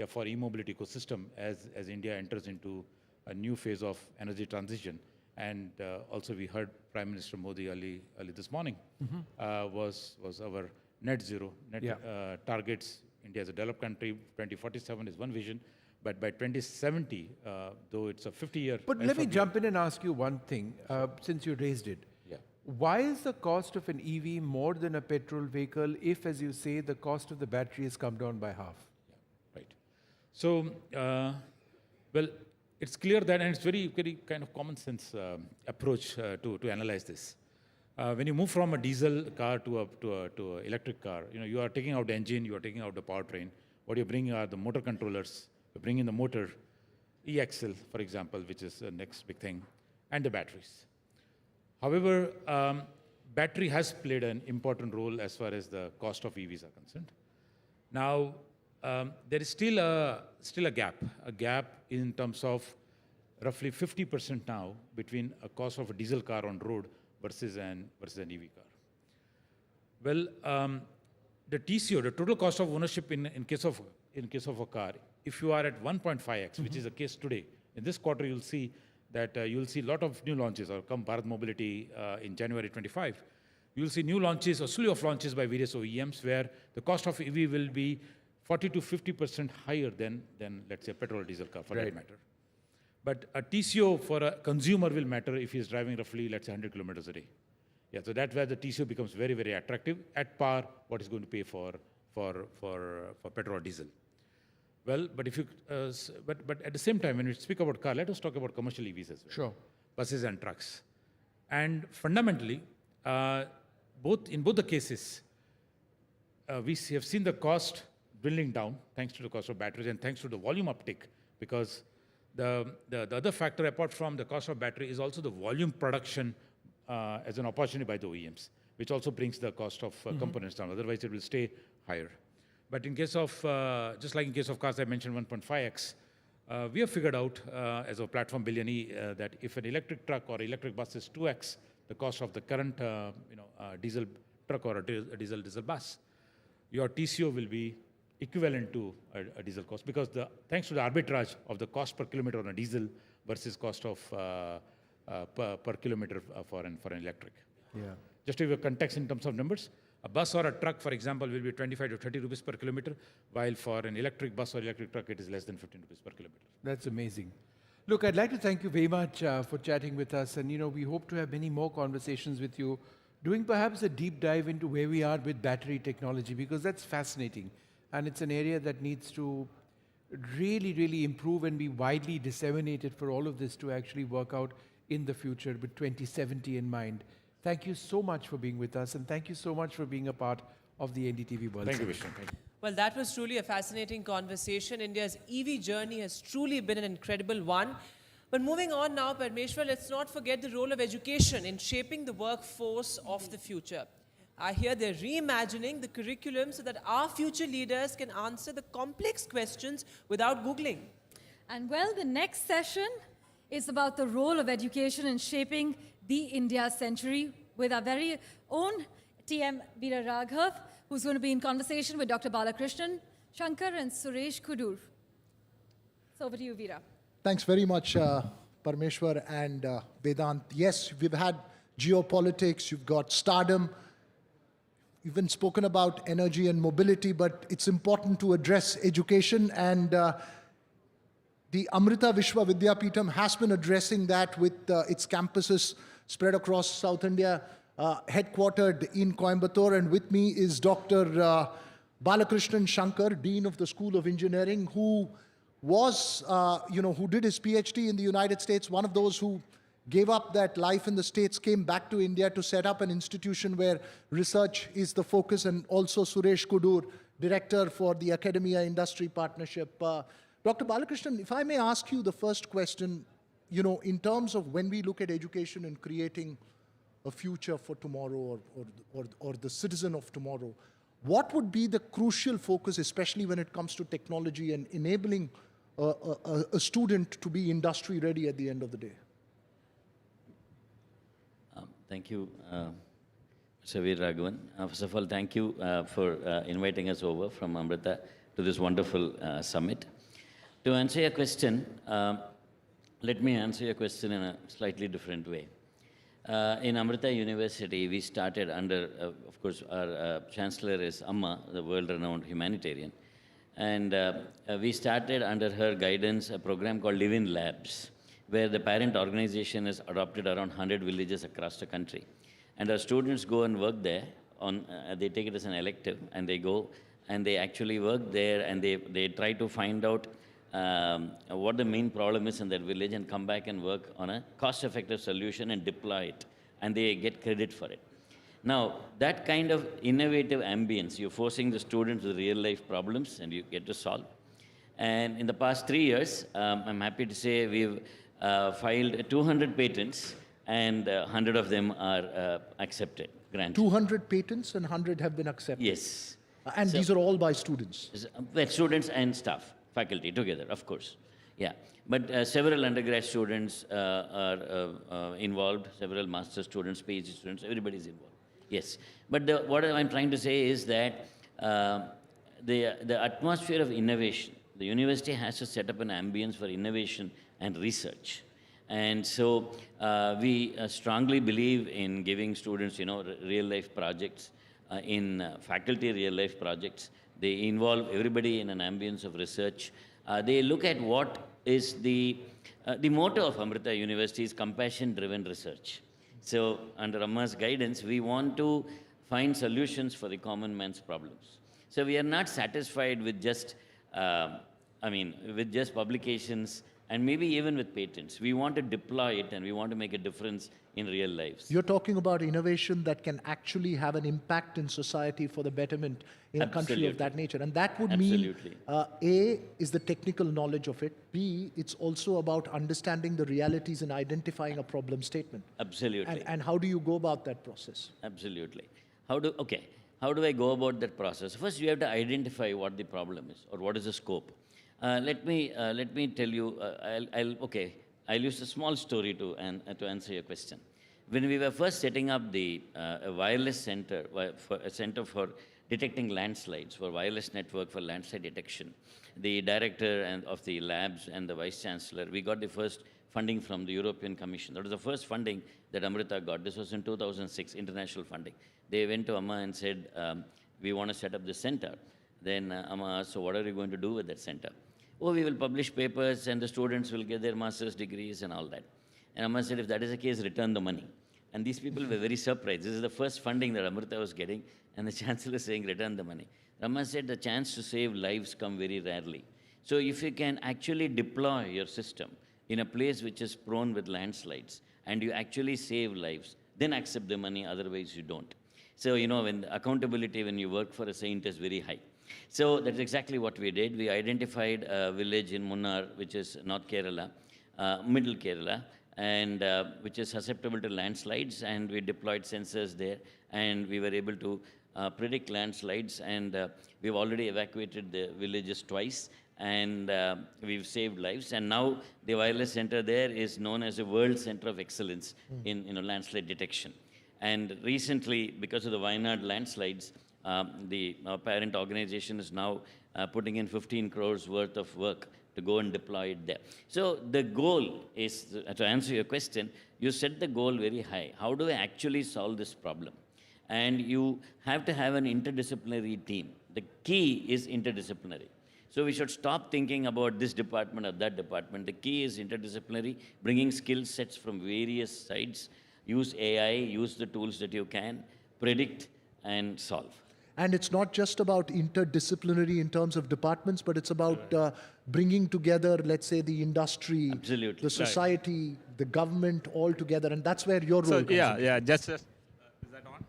for e-mobility ecosystem as India enters into a new phase of energy transition. And also we heard Prime Minister Modi early this morning was our net zero targets. India as a developed country, 2047 is one vision, but by 2070, though it's a 50-year... But let me jump in and ask you one thing, since you raised it. Yeah. Why is the cost of an EV more than a petrol vehicle if, as you say, the cost of the battery has come down by half? Yeah, right. So, well, it's clear that, and it's very kind of common sense approach to analyze this. When you move from a diesel car to a electric car, you are taking out the engine, you are taking out the powertrain. What you're bringing are the motor controllers. You bring in the motor, e-axle, for example, which is the next big thing, and the batteries. However, battery has played an important role as far as the cost of EVs are concerned. Now, there is still a gap in terms of roughly 50% now between a cost of a diesel car on road versus an EV car. Well, the TCO, the total cost of ownership in case of a car, if you are at 1.5x, which is the case today, in this quarter you'll see that you'll see a lot of new launches, or come Bharat Mobility in January 25. You'll see new launches, or slew of launches by various OEMs, where the cost of EV will be 40 to 50% higher than let's say a petrol or diesel car for that matter. But a TCO for a consumer will matter if he's driving roughly, let's say, 100 kilometers a day. Yeah, so that's where the TCO becomes very, very attractive at par what is going to pay for petrol or diesel. Well, but if you, but at the same time, when we speak about car, let us talk about commercial EVs as well. Sure. Buses and trucks. And fundamentally, in both the cases, we have seen the cost dwindling down thanks to the cost of batteries and thanks to the volume uptick, because the other factor apart from the cost of battery is also the volume production as an opportunity by the OEMs, which also brings the cost of components down. Otherwise, it will stay higher. But in case of, just like in case of cars, I mentioned 1.5x, we have figured out as a platform billionaire that if an electric truck or electric bus is 2x the cost of the current diesel truck or a diesel bus, your TCO will be equivalent to a diesel cost, because thanks to the arbitrage of the cost per kilometer on a diesel versus cost of per kilometer for an electric. Yeah. Just to give a context in terms of numbers, a bus or a truck, for example, will be 25 to 30 rupees per kilometer, while for an electric bus or electric truck, it is less than 15 rupees per kilometer. That's amazing. Look, I'd like to thank you very much for chatting with us, and we hope to have many more conversations with you, doing perhaps a deep dive into where we are with battery technology, because that's fascinating, and it's an area that needs to really, really improve and be widely disseminated for all of this to actually work out in the future with 2070 in mind. Thank you so much for being with us, and thank you so much for being a part of the NDTV World Summit. Thank you, Vishnu. Thank you. Well, that was truly a fascinating conversation. India's EV journey has truly been an incredible one. But moving on now, Parmeshwar, let's not forget the role of education in shaping the workforce of the future. I hear they're reimagining the curriculum so that our future leaders can answer the complex questions without Googling. And well, the next session is about the role of education in shaping the India century with our very own TM Veera Raghav, who's going to be in conversation with Dr. Balakrishnan, Shankar, and Suresh Kudur. So over to you, Veera. Thanks very much, Parmeshwar and Vedant. Yes, we've had geopolitics, you've got stardom, you've been spoken about energy and mobility, but it's important to address education, and the Amrita Vishwa Vidyapeetham has been addressing that with its campuses spread across South India, headquartered in Coimbatore. And with me is Dr. Balakrishnan Shankar, Dean of the School of Engineering, who was, who did his PhD in the United States, one of those who gave up that life in the States, came back to India to set up an institution where research is the focus, and also Suresh Kudur, Director for the Academia Industry Partnership. Dr. Balakrishnan, if I may ask you the first question, in terms of when we look at education and creating a future for tomorrow or the citizen of tomorrow, what would be the crucial focus, especially when it comes to technology and enabling a student to be industry ready at the end of the day? Thank you, Mr. V. Raghavan. First of all, thank you for inviting us over from Amrita to this wonderful summit. To answer your question, let me answer your question in a slightly different way. In Amrita University, we started under, of course, our Chancellor is Amma, the world-renowned humanitarian. And we started under her guidance a program called Live in Labs, where the parent organization has adopted around 100 villages across the country. And our students go and work there. They take it as an elective, and they go and they actually work there, and they try to find out what the main problem is in that village, and come back and work on a cost-effective solution and deploy it, and they get credit for it. Now, that kind of innovative ambience, you're forcing the students with real-life problems, and you get to solve. And in the past 3 years, I'm happy to say we've filed 200 patents, and 100 of them are accepted, granted. 200 patents and 100 have been accepted? Yes. And these are all by students? Students and staff, faculty together, of course. Yeah. But several undergrad students are involved, several master's students, PhD students, everybody's involved. Yes. But what I'm trying to say is that the atmosphere of innovation, the university has to set up an ambience for innovation and research. And so we strongly believe in giving students, real-life projects, in faculty real-life projects. They involve everybody in an ambience of research. They look at what is the motto of Amrita University is compassion-driven research. So under Amma's guidance, we want to find solutions for the common man's problems. So we are not satisfied with just, with just publications and maybe even with patents. We want to deploy it, and we want to make a difference in real lives. You're talking about innovation that can actually have an impact in society for the betterment in a country of that nature. And that would mean, A, is the technical knowledge of it. B, it's also about understanding the realities and identifying a problem statement. Absolutely. And how do you go about that process? Absolutely. How do I go about that process? First, you have to identify what the problem is, or what is the scope. Let me tell you, I'll use a small story to answer your question. When we were first setting up the wireless center, a center for detecting landslides, for wireless network for landslide detection, the director of the labs and the vice chancellor, we got the first funding from the European Commission. That was the first funding that Amrita got. This was in 2006, international funding. They went to Amma and said, we want to set up this center. Then Amma asked, so what are you going to do with that center? Oh, we will publish papers, and the students will get their master's degrees and all that. And Amma said, if that is the case, return the money. And these people were very surprised. This is the first funding that Amrita was getting, and the chancellor is saying, return the money. Amma said, the chance to save lives come very rarely. So if you can actually deploy your system in a place which is prone with landslides, and you actually save lives, then accept the money, otherwise you don't. So, when accountability when you work for a saint is very high. So that's exactly what we did. We identified a village in Munnar, which is North Kerala, Middle Kerala, and which is susceptible to landslides, and we deployed sensors there, and we were able to predict landslides, and we've already evacuated the villages twice, and we've saved lives. And now the wireless center there is known as a world center of excellence in landslide detection. And recently, because of the Wayanad landslides, the parent organization is now putting in 15 crores worth of work to go and deploy it there. So the goal is, to answer your question, you set the goal very high. How do I actually solve this problem? And you have to have an interdisciplinary team. The key is interdisciplinary. So we should stop thinking about this department or that department. The key is interdisciplinary, bringing skill sets from various sides, use AI, use the tools that you can, predict and solve. And it's not just about interdisciplinary in terms of departments, but it's about bringing together, let's say, the industry, absolutely, the society, the government all together. And that's where your role comes in. Yeah, just is that on?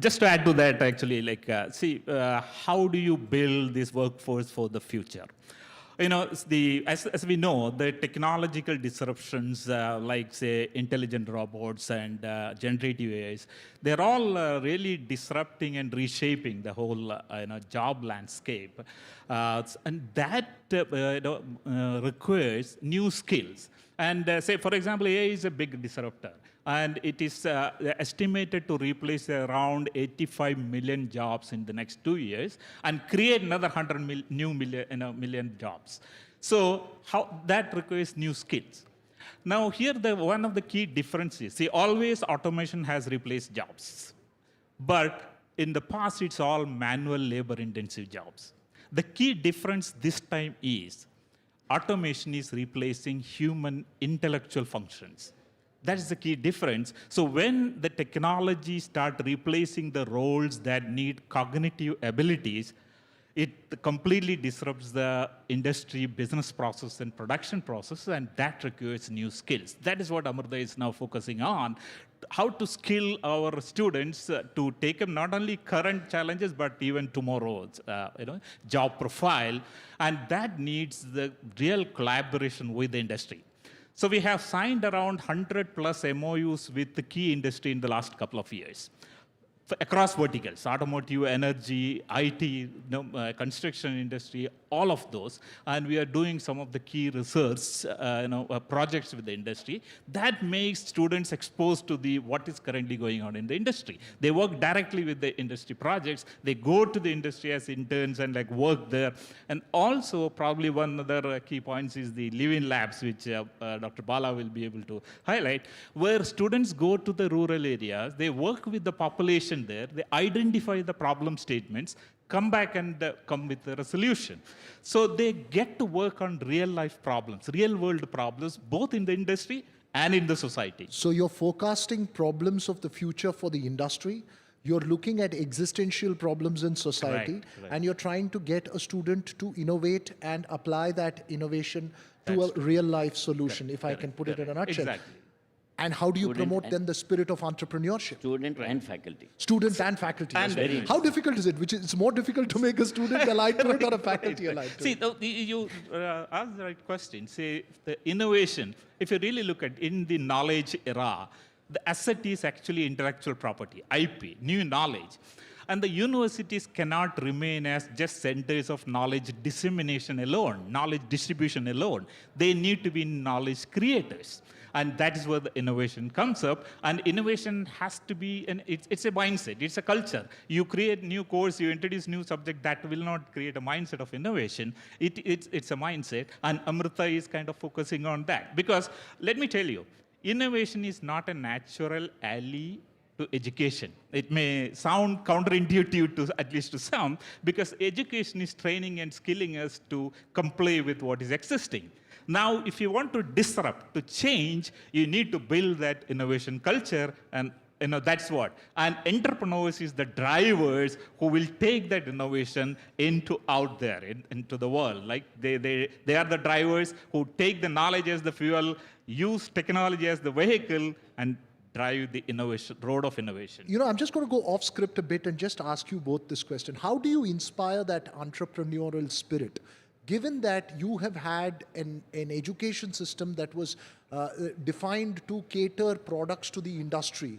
Just to add to that, actually, like, how do you build this workforce for the future? You know, as we know, the technological disruptions, like, say, intelligent robots and generative AIs, they're all really disrupting and reshaping the whole job landscape. And that requires new skills. And say, for example, AI is a big disruptor. And it is estimated to replace around 85 million jobs in the next 2 years and create another 100 million jobs. So that requires new skills. Now here, one of the key differences, see, always automation has replaced jobs. But in the past, it's all manual labor-intensive jobs. The key difference this time is automation is replacing human intellectual functions. That is the key difference. So when the technology starts replacing the roles that need cognitive abilities, it completely disrupts the industry, business process, and production process, and that requires new skills. That is what Amrita is now focusing on, how to skill our students to take up not only current challenges, but even tomorrow's job profile, and that needs the real collaboration with the industry. So we have signed around 100+ MOUs with the key industry in the last couple of years, across verticals, automotive, energy, IT, construction industry, all of those. And we are doing some of the key research projects with the industry. That makes students exposed to what is currently going on in the industry. They work directly with the industry projects. They go to the industry as interns and work there. And also, probably one other key point is the live-in labs, which Dr. Bala will be able to highlight, where students go to the rural areas, they work with the population there, they identify the problem statements, come back and come with a solution. So they get to work on real-life problems, real-world problems, both in the industry and in the society. So you're forecasting problems of the future for the industry, you're looking at existential problems in society, right. and you're trying to get a student to innovate and apply that innovation to a real-life solution, if I can put it in a nutshell. Exactly. And how do you promote then the spirit of entrepreneurship? Student and faculty. Student and faculty. And very how difficult is it? It's more difficult to make a student aligned to it or a faculty aligned to it? See, you asked the right question. Say, the innovation, if you really look at in the knowledge era, the asset is actually intellectual property, IP, new knowledge. And the universities cannot remain as just centers of knowledge dissemination alone, knowledge distribution alone. They need to be knowledge creators. And that is where the innovation comes up. And innovation has to be, it's a mindset, it's a culture. You create new course, you introduce new subject, that will not create a mindset of innovation. It's a mindset, and Amrita is kind of focusing on that. Because let me tell you, innovation is not a natural ally to education. It may sound counterintuitive to at least to some, because education is training and skilling us to comply with what is existing. Now, if you want to disrupt, to change, you need to build that innovation culture, and that's what. And entrepreneurs is the drivers who will take that innovation out there, into the world. Like they are the drivers who take the knowledge as the fuel, use technology as the vehicle, and drive the innovation, road of innovation. I'm just going to go off script a bit and just ask you both this question. How do you inspire that entrepreneurial spirit? Given that you have had an education system that was defined to cater products to the industry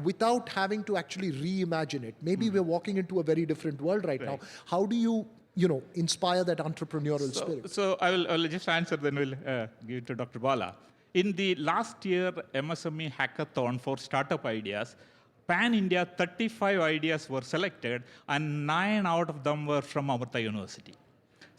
without having to actually reimagine it. Maybe we're walking into a very different world right now. How do you, inspire that entrepreneurial spirit? So I will just answer, then we'll give it to Dr. Bala. In the last year MSME hackathon for startup ideas, pan-India 35 ideas were selected, and 9 out of them were from Amrita University.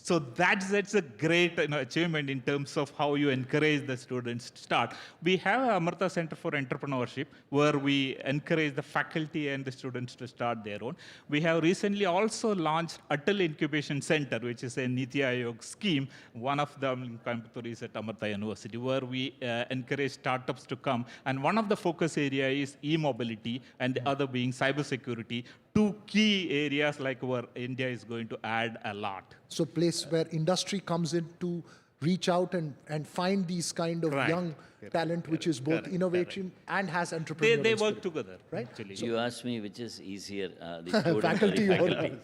So that's a great achievement in terms of how you encourage the students to start. We have a Amrita Center for Entrepreneurship where we encourage the faculty and the students to start their own. We have recently also launched Adeptly Incubation Center, which is a Niti Aayog scheme. One of them in Coimbatore is at Amrita University, where we encourage startups to come. And one of the focus area is e-mobility, and the other being cybersecurity. Two key areas like where India is going to add a lot. So place where industry comes in to reach out and find these kind of young talent, which is both innovative and has entrepreneurial They work spirit, together, right? Actually. You asked me which is easier, the student Faculty or or the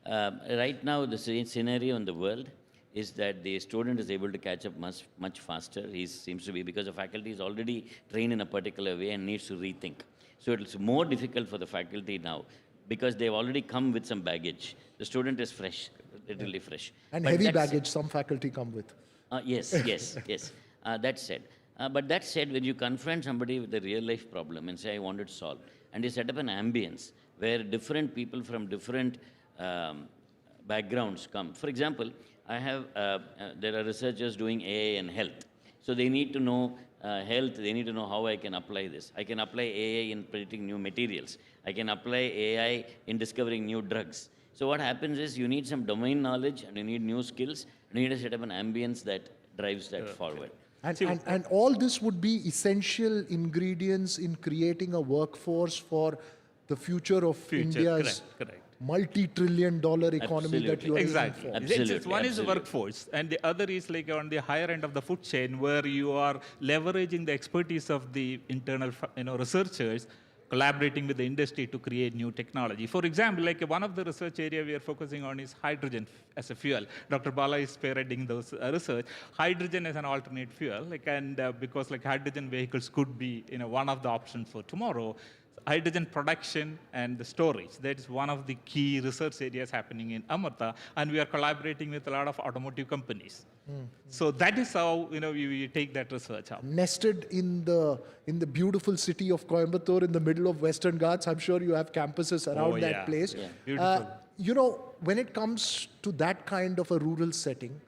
faculty. Right now, the scenario in the world is that the student is able to catch up much faster. He seems to be, because the faculty is already trained in a particular way and needs to rethink. So it's more difficult for the faculty now because they've already come with some baggage. The student is fresh, literally fresh. And But heavy that's- baggage some faculty come with. Yes. That said. But that said, when you confront somebody with a real life problem and say, I want it solved, and you set up an ambience where different people from different backgrounds come. For example, there are researchers doing AI and health. So they need to know health, they need to know how I can apply this. I can apply AI in predicting new materials. I can apply AI in discovering new drugs. So what happens is you need some domain knowledge and you need new skills and you need to set up an ambience that drives that forward. And all this would be essential ingredients in creating a workforce for the future of India's multi-trillion-dollar economy that you are aiming for. Exactly. One is the workforce, and the other is like on the higher end of the food chain, where you are leveraging the expertise of the internal, researchers, collaborating with the industry to create new technology. For example, like one of the research area we are focusing on is hydrogen as a fuel. Dr. Bala is spearheading those research. Hydrogen as an alternate fuel, because hydrogen vehicles could be one of the options for tomorrow. Hydrogen production and the storage. That is one of the key research areas happening in Amrita, and we are collaborating with a lot of automotive companies. So that is how we take that research up. Nested in the beautiful city of Coimbatore, in the middle of Western Ghats, I'm sure you have campuses around that place. Yeah. Beautiful. When it comes to that kind of a rural setting,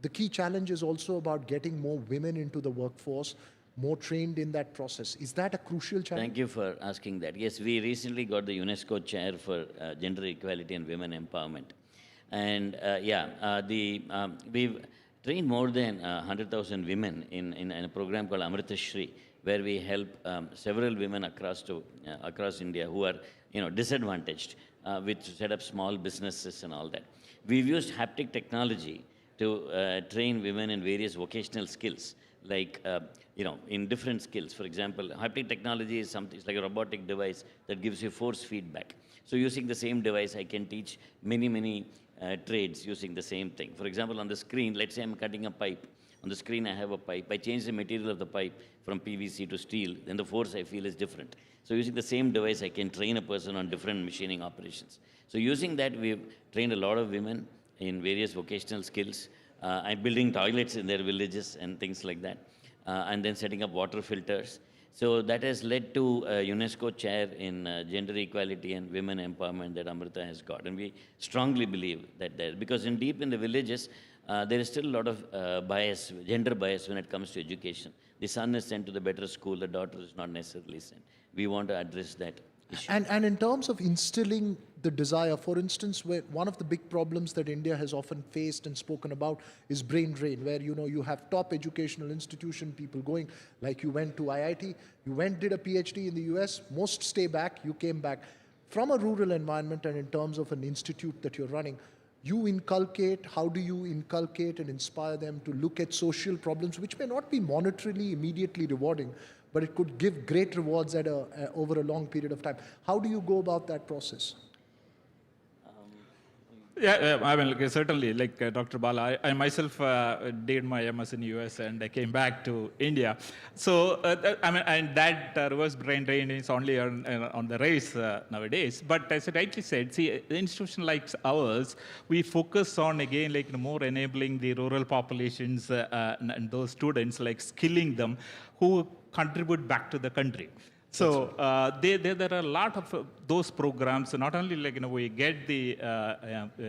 the key challenge is also about getting more women into the workforce, more trained in that process. Is that a crucial challenge? Thank you for asking that. Yes, we recently got the UNESCO chair for gender equality and women empowerment. And we've trained more than 100,000 women in a program called Amrita Shri, where we help several women across India who are disadvantaged to set up small businesses and all that. We've used haptic technology to train women in various vocational skills, in different skills. For example, haptic technology is something like a robotic device that gives you force feedback. So using the same device, I can teach many trades using the same thing. For example, on the screen, let's say I'm cutting a pipe. On the screen, I have a pipe. I change the material of the pipe from PVC to steel, then the force I feel is different. So using the same device, I can train a person on different machining operations. So using that, we've trained a lot of women in various vocational skills. I'm building toilets in their villages and things like that, and then setting up water filters. So that has led to a UNESCO chair in gender equality and women empowerment that Amrita has got. And we strongly believe that because deep in the villages, there is still a lot of bias, gender bias when it comes to education. The son is sent to the better school, the daughter is not necessarily sent. We want to address that issue. And in terms of instilling the desire, for instance, where one of the big problems that India has often faced and spoken about is brain drain, where you have top educational institution people going, like you went to IIT, did a PhD in the US, most stay back, you came back. From a rural environment and in terms of an institute that you're running, how do you inculcate and inspire them to look at social problems, which may not be monetarily immediately rewarding, but it could give great rewards over a long period of time. How do you go about that process? Certainly, Dr. Bala, I myself did my MS in US and I came back to India. So, and that reverse brain drain is only on the rise nowadays. But as I rightly said, see, the institution like ours, we focus on, again, more enabling the rural populations and those students, skilling them who contribute back to the country. So there are a lot of those programs. So not only like we get the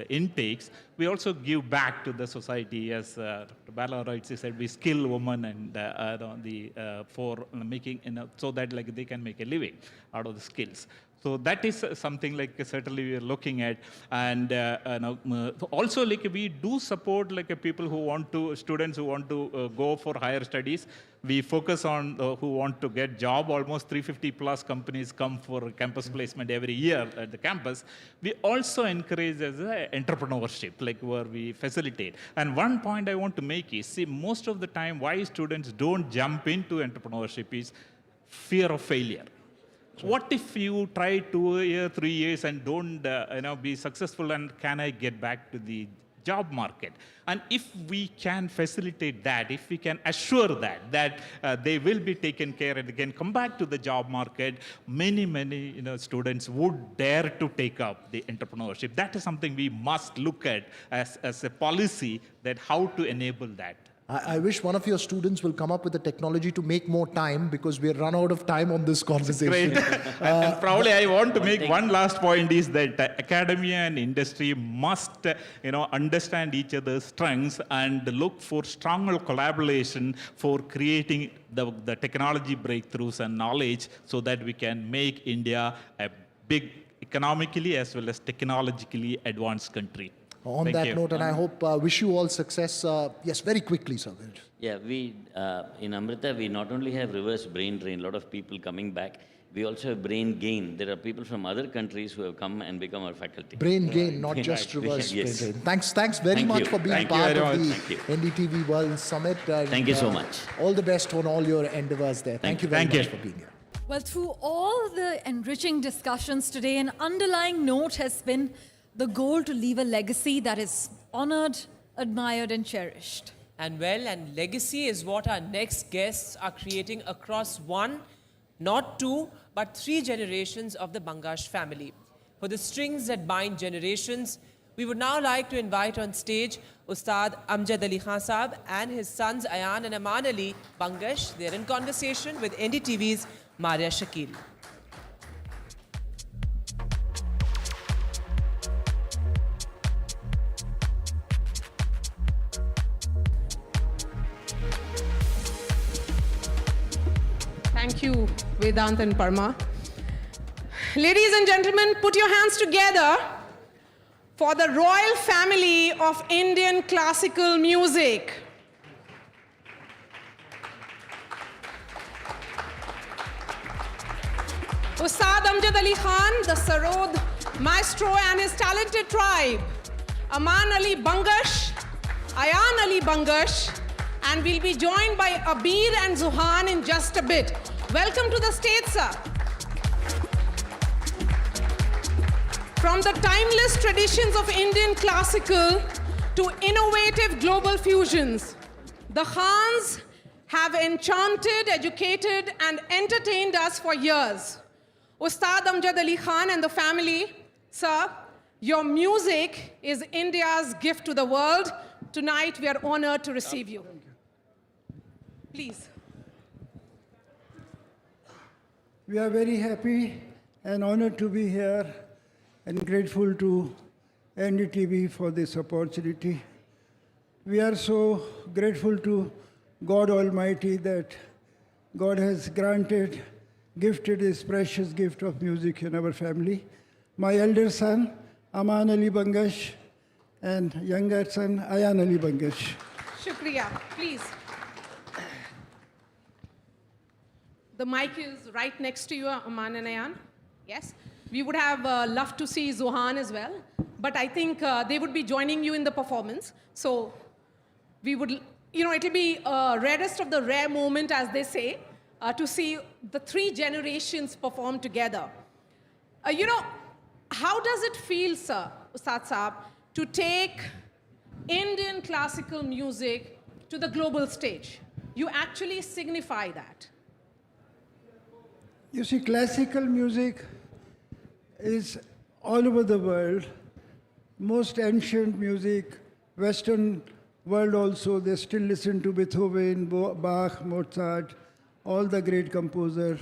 intakes, we also give back to the society. As Dr. Bala rightly said, we skill women and for making so that like they can make a living out of the skills. So that is something like certainly we are looking at, and also like we do support like people who want to, students who want to go for higher studies. We focus on who want to get job. Almost 350 plus companies come for campus placement every year at the campus. We also encourage as entrepreneurship, like where we facilitate. And one point I want to make is, see, most of the time why students don't jump into entrepreneurship is fear of failure. What if you try 2 years, 3 years and don't be successful, and can I get back to the job market? And if we can facilitate that, if we can assure that they will be taken care and they can come back to the job market, many students would dare to take up the entrepreneurship. That is something we must look at as a policy, that how to enable that. I wish one of your students will come up with a technology to make more time, because we're run out of time on this conversation. Great. And probably I want to make one last point is that academia and industry must understand each other's strengths and look for stronger collaboration for creating the technology breakthroughs and knowledge, so that we can make India a big economically as well as technologically advanced country. On that note, and I hope, wish you all success. Yes, very quickly, sir. Yeah, we, in Amrita, we not only have reverse brain drain, a lot of people coming back, we also have brain gain. There are people from other countries who have come and become our faculty. Brain gain, not just reverse brain drain. Thanks very much for being part of the NDTV World Summit. Thank you so much. All the best on all your endeavors there. Thank you very much for being here. Well, through all the enriching discussions today, an underlying note has been the goal to leave a legacy that is honored, admired, and cherished. And legacy is what our next guests are creating across one, not two, but 3 generations of the Bangash family. For the strings that bind generations, we would now like to invite on stage Ustad Amjad Ali Khan Saab and his sons Ayan and Aman Ali Bangash. They're in conversation with NDTV's Maria Shakil. Thank you, Vedant and Parma. Ladies and gentlemen, put your hands together for the royal family of Indian classical music. Ustad Amjad Ali Khan, the Sarod maestro, and his talented tribe. Aman Ali Bangash, Ayan Ali Bangash, and we'll be joined by Abir and Zuhan in just a bit. Welcome to the stage, sir. From the timeless traditions of Indian classical to innovative global fusions, the Khans have enchanted, educated, and entertained us for years. Ustad Amjad Ali Khan and the family, sir, your music is India's gift to the world. Tonight, we are honored to receive you. Please. We are very happy and honored to be here and grateful to NDTV for this opportunity. We are so grateful to God Almighty that God has gifted this precious gift of music in our family. My elder son, Aman Ali Bangash, and younger son, Ayan Ali Bangash. Shukriya. Please. The mic is right next to you, Aman and Ayan. Yes. We would have loved to see Zuhan as well, but I think they would be joining you in the performance. So we would, it'll be rarest of the rare moment, as they say, to see the 3 generations perform together. How does it feel, sir, Ustad Saab, to take Indian classical music to the global stage? You actually signify that. You see, classical music is all over the world. Most ancient music, Western world also, they still listen to Beethoven, Bach, Mozart, all the great composers,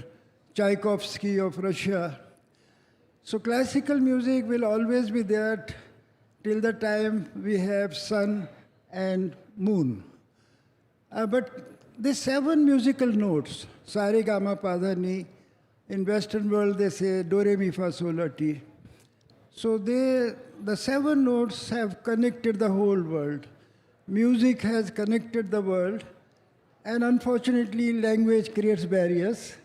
Tchaikovsky of Russia. So classical music will always be there till the time we have sun and moon. But the 7 musical notes, sa re ga ma pa dha ni, in Western world they say do re mi fa sol la ti. So the 7 notes have connected the whole world. Music has connected the world, and unfortunately language creates barriers.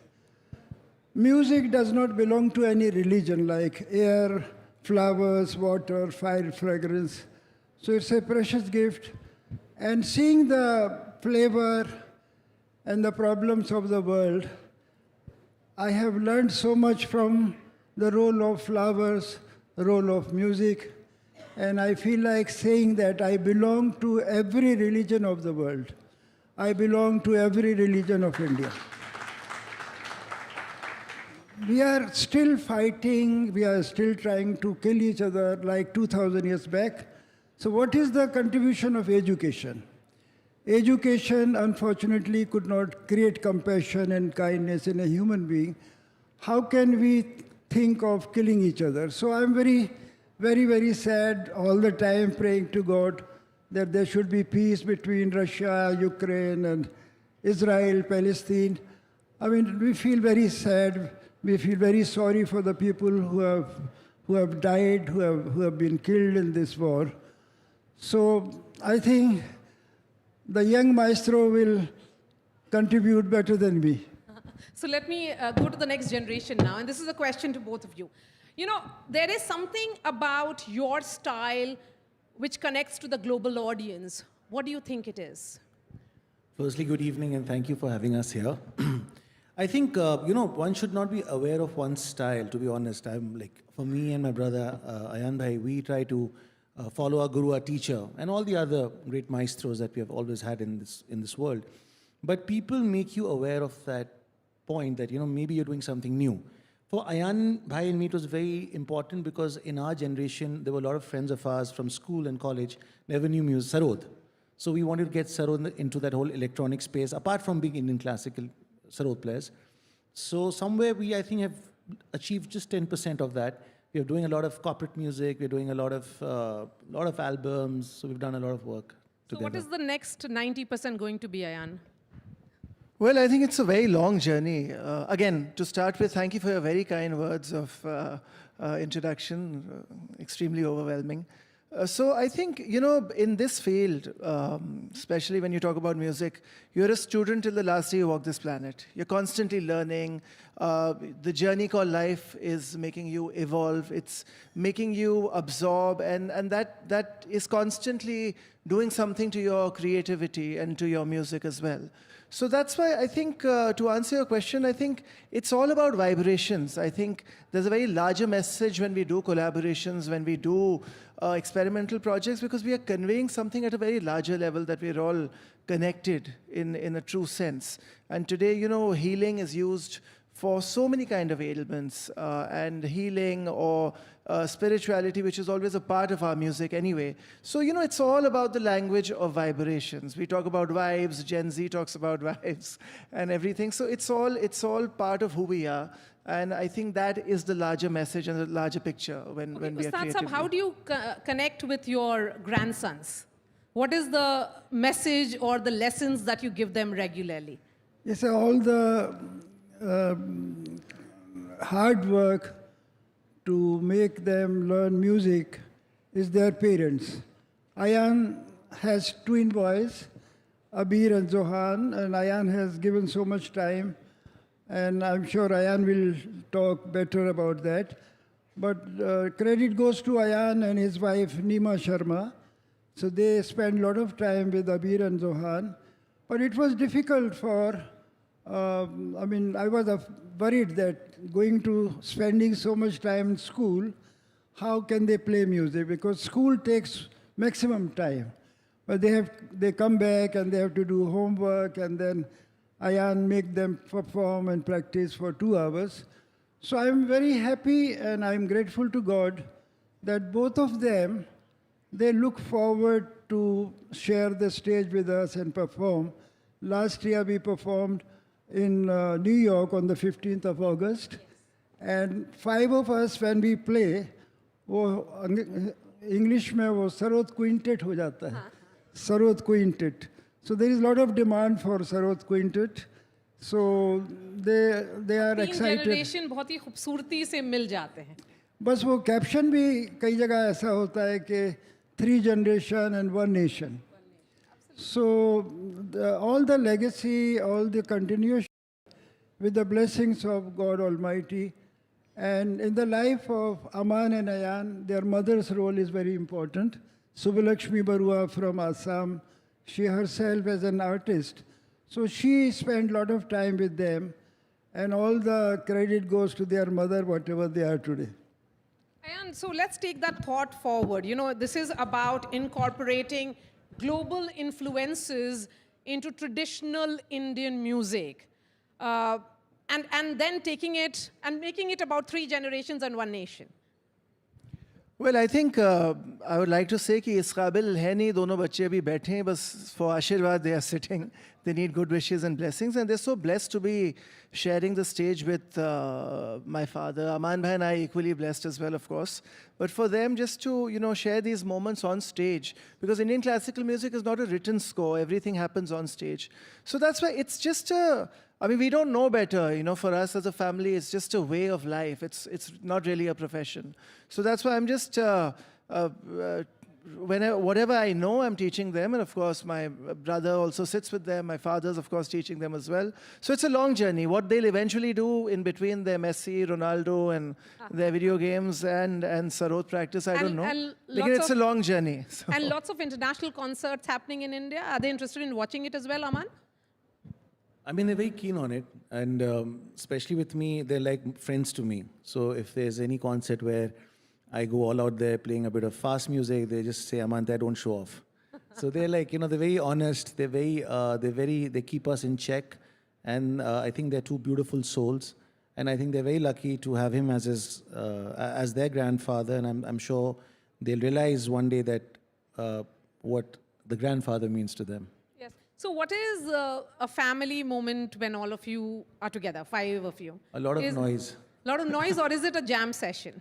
Music does not belong to any religion like air, flowers, water, fire, fragrance. So it's a precious gift. And seeing the flavor and the problems of the world, I have learned so much from the role of flowers, the role of music, and I feel like saying that I belong to every religion of the world. I belong to every religion of India. We are still fighting, we are still trying to kill each other like 2,000 years back. So what is the contribution of education? Education, unfortunately, could not create compassion and kindness in a human being. How can we think of killing each other? So I'm very, very sad all the time praying to God that there should be peace between Russia, Ukraine, and Israel, Palestine. I mean, we feel very sad. We feel very sorry for the people who have died, who have been killed in this war. So I think the young maestro will contribute better than me. So let me go to the next generation now, and this is a question to both of you. You know, there is something about your style which connects to the global audience. What do you think it is? Firstly, good evening, and thank you for having us here. I think, one should not be aware of one's style, to be honest. For me and my brother, Ayan Bhai, we try to follow our guru, our teacher, and all the other great maestros that we have always had in this world. But people make you aware of that point that, maybe you're doing something new. For Ayan Bhai and me, it was very important because in our generation, there were a lot of friends of ours from school and college never knew music, sarod. So we wanted to get sarod into that whole electronic space, apart from being Indian classical sarod players. So somewhere we, I think, have achieved just 10% of that. We are doing a lot of corporate music. We're doing a lot of albums. So we've done a lot of work together. So what is the next 90% going to be, Ayan? Well, I think it's a very long journey. Again, to start with, thank you for your very kind words of introduction, extremely overwhelming. So I think, in this field, especially when you talk about music, you're a student till the last day you walk this planet. You're constantly learning. The journey called life is making you evolve. It's making you absorb, and that is constantly doing something to your creativity and to your music as well. So that's why I think, to answer your question, I think it's all about vibrations. I think there's a very larger message when we do collaborations, when we do experimental projects, because we are conveying something at a very larger level that we're all connected in a true sense. And today, healing is used for so many kind of ailments, and healing or spirituality, which is always a part of our music anyway. So, it's all about the language of vibrations. We talk about vibes, Gen Z talks about vibes and everything. So it's all part of who we are. And I think that is the larger message and the larger picture when we are creating. How do you connect with your grandsons? What is the message or the lessons that you give them regularly? Yes, all the hard work to make them learn music is their parents. Ayan has twin boys, Abir and Zohan, and Ayan has given so much time, and I'm sure Ayan will talk better about that. But credit goes to Ayan and his wife, Nima Sharma. So they spend a lot of time with Abir and Zohan. But it was difficult for, I was worried that spending so much time in school, how can they play music? Because school takes maximum time. But they come back and they have to do homework, and then Ayan make them perform and practice for 2 hours. So I'm very happy and I'm grateful to God that both of them, they look forward to share the stage with us and perform. Last year we performed in New York on the 15th of August. And 5 of us, when we play, वो English में वो sarod quintet हो जाता है. Sarod quintet. So there is a lot of demand for sarod quintet. So they are excited. Generation बहुत ही खूबसूरती से मिल जाते हैं. बस वो कैप्शन भी कई जगह ऐसा होता है कि 3 generation and 1 nation. So all the legacy, all the continuation with the blessings of God Almighty. And in the life of Aman and Ayan, their mother's role is very important. Subbalakshmi Barua from Assam, she herself as an artist. So she spent a lot of time with them, and all the credit goes to their mother, whatever they are today. And so let's take that thought forward. You know, this is about incorporating global influences into traditional Indian music. And then taking it and making it about 3 generations and 1 nation. Well, I think I would like to say कि इस काबिल है नहीं, दोनों बच्चे अभी बैठे हैं, बस for आशीर्वाद they are sitting. They need good wishes and blessings, and they're so blessed to be sharing the stage with my father. Aman bhai and I equally blessed as well, of course. But for them, just to share these moments on stage, because Indian classical music is not a written score. Everything happens on stage. So that's why it's just I mean, we don't know better. For us as a family, it's just a way of life. It's not really a profession. So that's why I'm just whatever I know, I'm teaching them. And of course, my brother also sits with them. My father's, of course, teaching them as well. So it's a long journey. What they'll eventually do in between their Messi, Ronaldo, and their video games and sarod practice, I don't know. And It's a long journey. So. And lots of international concerts happening in India. Are they interested in watching it as well, Aman? I mean, they're very keen on it. And especially with me, they're like friends to me. So if there's any concert where I go all out there playing a bit of fast music, they just say, Amanta, don't show off. So they're like, they're very honest. They keep us in check. And I think they're 2 beautiful souls. And I think they're very lucky to have him as their grandfather. And I'm sure they'll realize one day that what the grandfather means to them. Yes. So what is a family moment when all of you are together, 5 of you? A lot of noise. A lot of noise, or is it a jam session?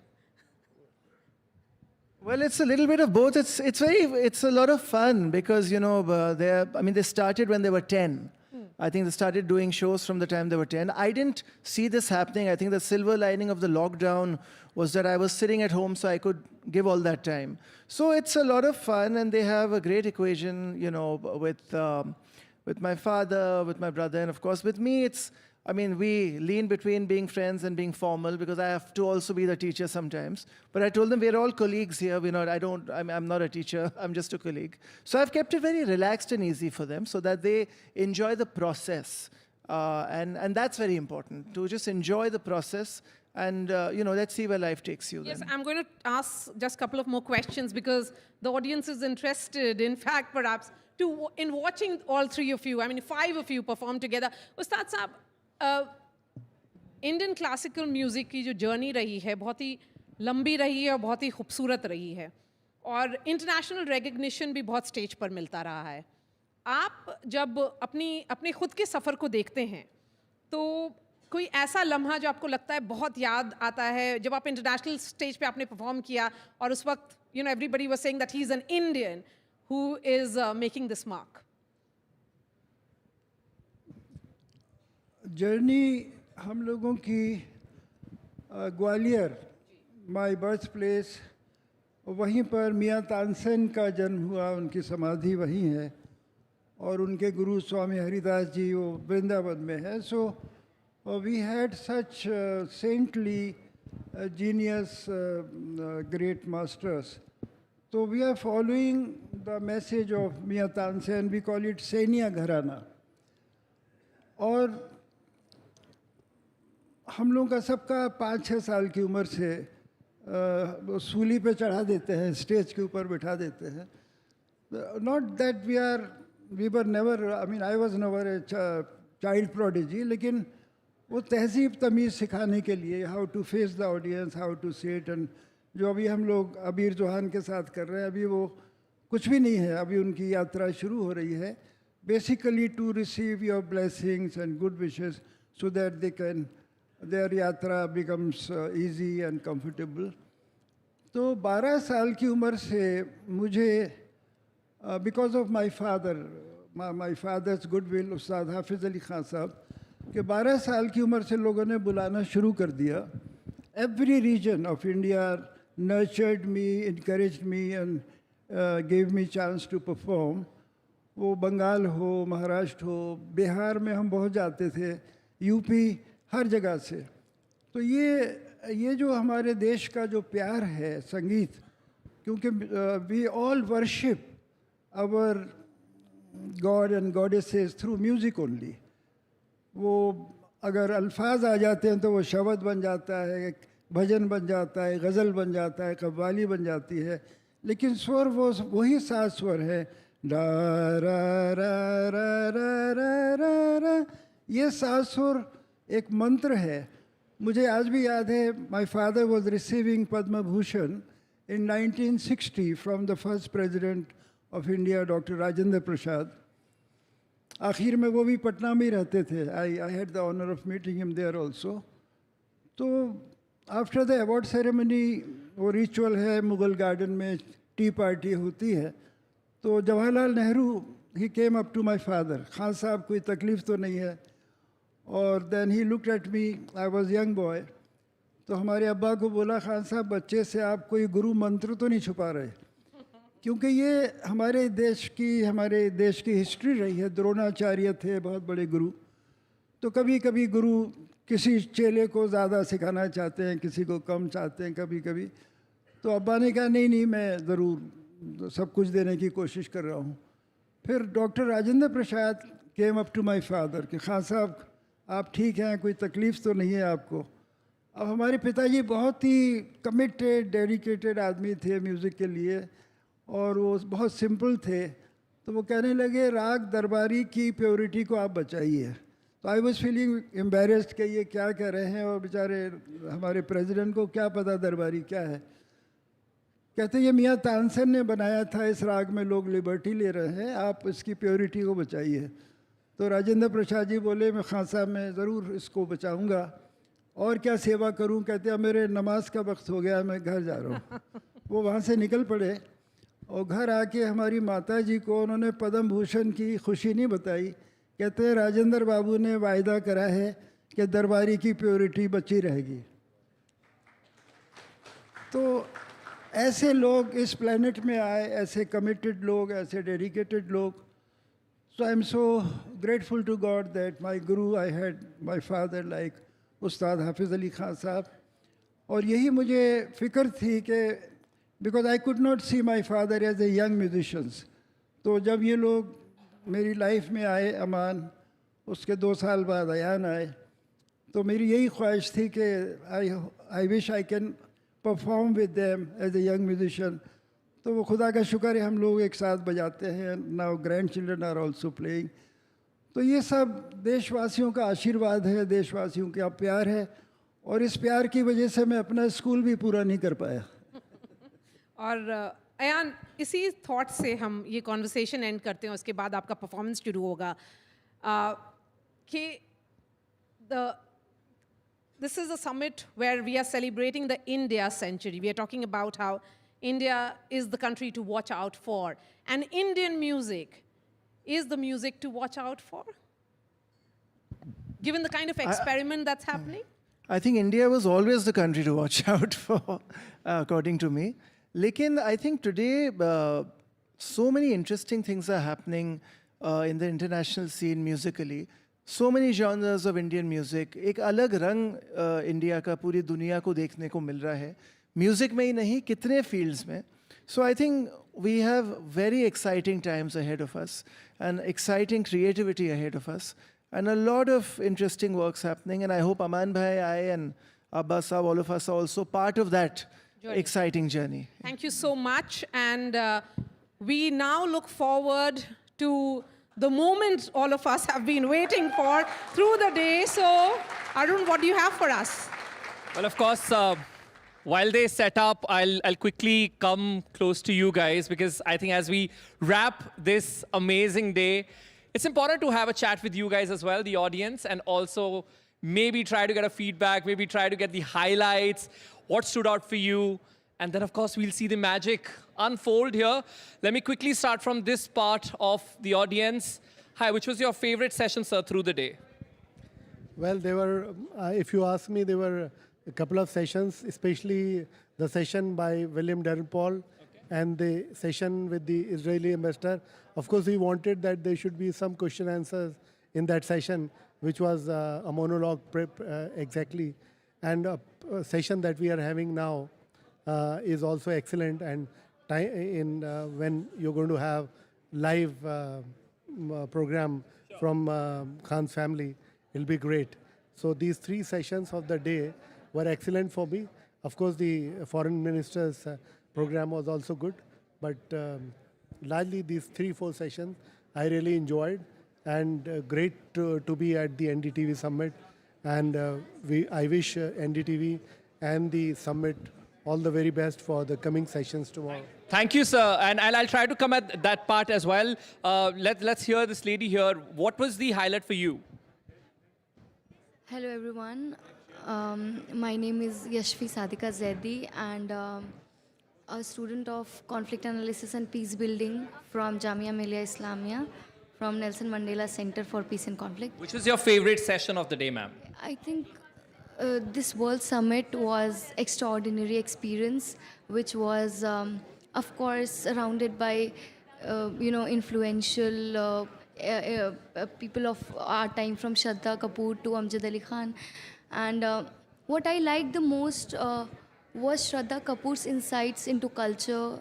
Well, it's a little bit of both. It's a lot of fun because they started when they were 10. I think they started doing shows from the time they were 10. I didn't see this happening. I think the silver lining of the lockdown was that I was sitting at home, so I could give all that time. So it's a lot of fun, and they have a great equation, with my father, with my brother, and of course with me. We lean between being friends and being formal because I have to also be the teacher sometimes. But I told them we're all colleagues here. I'm not a teacher. I'm just a colleague. So I've kept it very relaxed and easy for them so that they enjoy the process. And that's very important, to just enjoy the process. And, let's see where life takes you then. Yes, I'm going to ask just a couple of more questions because the audience is interested, in fact, perhaps, in watching all 3 of you. 5 of you perform together. Ustad Saab, Indian classical music की जो journey रही है बहुत ही लंबी रही है और बहुत ही खूबसूरत रही है और इंटरनेशनल रिकग्निशन भी बहुत स्टेज पर मिलता रहा है. आप जब अपने खुद के सफ़र को देखते हैं तो कोई ऐसा लम्हा जो आपको लगता है बहुत याद आता है जब आप इंटरनेशनल स्टेज पे आपने परफॉर्म किया और उस वक्त everybody was saying that he is an Indian who is making this mark? Journey हम लोगों की ग्वालियर, माय बर्थ प्लेस, वहीं पर मियाँ तानसेन का जन्म हुआ, उनकी समाधि वहीं है और उनके गुरु स्वामी हरिदास जी वो वृंदावन में है. So we had such saintly genius great masters. तो we are following the message of Miyan Tansen. We call it Seniya gharana. और हम लोगों का सबका 5-6 साल की उम्र से सूली पे चढ़ा देते हैं, स्टेज के ऊपर बिठा देते हैं. Not that we were never, I was never a child prodigy, लेकिन वो तहजीब तमीज़ सिखाने के लिए, how to face the audience, how to sit. And जो अभी हम लोग अबीर जोहान के साथ कर रहे हैं, अभी वो कुछ भी नहीं है, अभी उनकी यात्रा शुरू हो रही है. basically to receive your blessings and good wishes so that their yatra becomes easy and comfortable. तो 12 साल की उम्र से मुझे because of my father's goodwill, उस्ताद हाफिज़ अली खान साहब, कि 12 साल की उम्र से लोगों ने बुलाना शुरू कर दिया. Every region of India nurtured me, encouraged me and gave me chance to perform. वो बंगाल हो, महाराष्ट्र हो, बिहार में हम बहुत जाते थे, यूपी, हर जगह से. तो ये जो हमारे देश का जो प्यार है संगीत, क्योंकि we all worship our God and goddesses through music only. वो अगर अल्फाज आ जाते हैं तो वो शब्द बन जाता है, भजन बन जाता है, गज़ल बन जाता है, कव्वाली बन जाती है, लेकिन स्वर वही सात स्वर है, रा रा रा रा रा रा रा रा. ये सात स्वर एक मंत्र है. मुझे आज भी याद है, my father was receiving Padma Bhushan in 1960 from the first president of India, Dr. Rajendra Prasad. आखिर में वो भी पटना में ही रहते थे. I had the honor of meeting him there also. तो after the award ceremony, वो रिचुअल है, मुगल गार्डन में टी पार्टी होती है. तो Jawaharlal Nehru, he came up to my father. Khan साहब कोई तकलीफ़ तो नहीं है. और then he looked at me, I was young boy. तो हमारे अब्बा को बोला, खान साहब बच्चे से आप कोई गुरु मंत्र तो नहीं छुपा रहे, क्योंकि ये हमारे देश की हिस्ट्री रही है. द्रोणाचार्य थे बहुत बड़े गुरु. तो कभी कभी गुरु किसी चेले को ज़्यादा सिखाना चाहते हैं, किसी को कम चाहते हैं कभी कभी. तो अब्बा ने कहा नहीं मैं ज़रूर सब कुछ देने की कोशिश कर रहा हूँ. फिर doctor Rajendra Prasad came up to my father कि खान साहब आप ठीक हैं, कोई तकलीफ़ तो नहीं है आपको. अब हमारे पिताजी बहुत ही कमिटेड, डेडिकेटेड आदमी थे म्यूज़िक के लिए, और वो बहुत सिंपल थे. तो वो कहने लगे राग दरबारी की प्योरिटी को आप बचाइए. तो आई वॉज फीलिंग एम्बेरेस्ड कि ये क्या कह रहे हैं, और बेचारे हमारे प्रेसिडेंट को क्या पता दरबारी क्या है. कहते ये मियाँ तानसेन ने बनाया था, इस राग में लोग लिबर्टी ले रहे हैं, आप इसकी प्योरिटी को बचाइए. तो राजेंद्र प्रसाद जी बोले मैं खान साहब मैं ज़रूर इसको बचाऊंगा, और क्या सेवा करूं. कहते हैं मेरे नमाज का वक्त हो गया, मैं घर जा रहा हूं. वो वहाँ से निकल पड़े, और घर आके हमारी माता जी को उन्होंने पद्म भूषण की खुशी नहीं बताई. कहते हैं राजेंद्र बाबू ने वायदा करा है कि दरबारी की प्योरिटी बची रहेगी. तो ऐसे लोग इस प्लेनेट में आए, ऐसे कमिटेड लोग, ऐसे डेडिकेटेड लोग. So I'm so grateful to God that my guru, I had my father like Ustad Hafiz Ali Khan Sahab. और यही मुझे फिक्र थी कि because I could not see my father as a young musician. तो जब ये लोग मेरी लाइफ में आए, अमान, उसके 2 साल बाद अयान आए, तो मेरी यही ख्वाहिश थी कि I wish I can perform with them as a young musician. तो वो खुदा का शुक्र है हम लोग एक साथ बजाते हैं. Now grandchildren are also playing. तो ये सब देशवासियों का आशीर्वाद है, देशवासियों का प्यार है, और इस प्यार की वजह से मैं अपना स्कूल भी पूरा नहीं कर पाया. और अयान, इसी थॉट से हम ये कॉन्वर्सेशन एंड करते हैं, उसके बाद आपका परफॉर्मेंस शुरू होगा. कि this is a summit where we are celebrating the India century. We are talking about how India is the country to watch out for. And Indian music is the music to watch out for, given the kind of experiment that's happening? I think India was always the country to watch out for, according to me. Lekin, I think today, so many interesting things are happening in the international scene musically. So many genres of Indian music. एक अलग रंग India का पूरी दुनिया को देखने को मिल रहा है. Music में ही नहीं, कितने fields में. So I think we have very exciting times ahead of us, and exciting creativity ahead of us, and a lot of interesting works happening. And I hope Aman Bhai, I and Abbas Saab, all of us are also part of that exciting journey. Thank you so much. And we now look forward to the moment all of us have been waiting for through the day. So, Arun, what do you have for us? Well, of course, while they set up, I'll quickly come close to you guys, because I think as we wrap this amazing day, it's important to have a chat with you guys as well, the audience, and also maybe try to get a feedback, maybe try to get the highlights, what stood out for you. And then, of course, we'll see the magic unfold here. Let me quickly start from this part of the audience. Hi, which was your favorite session, sir, through the day? Well, there were, if you ask me, there were a couple of sessions, especially the session by William Dalrymple and the session with the Israeli ambassador. Of course, we wanted that there should be some question answers in that session, which was a monologue exactly. And a session that we are having now is also excellent. And when you're going to have live program from Khan's family, it'll be great. So these 3 sessions of the day were excellent for me. Of course, the foreign minister's program was also good, but largely these 3-4 sessions I really enjoyed, and great to be at the NDTV Summit. And I wish NDTV and the Summit all the very best for the coming sessions tomorrow. Thank you, sir. And I'll try to come at that part as well. Let's hear this lady here. What was the highlight for you? Hello, everyone. My name is Yashvi Sadika Zaidi, and a student of conflict analysis and peace building from Jamia Millia Islamia, from Nelson Mandela Center for Peace and Conflict. Which was your favorite session of the day, ma'am? I think this World Summit was extraordinary experience, which was, of course, surrounded by, influential people of our time, from Shraddha Kapoor to Amjad Ali Khan. And what I liked the most was Shraddha Kapoor's insights into culture,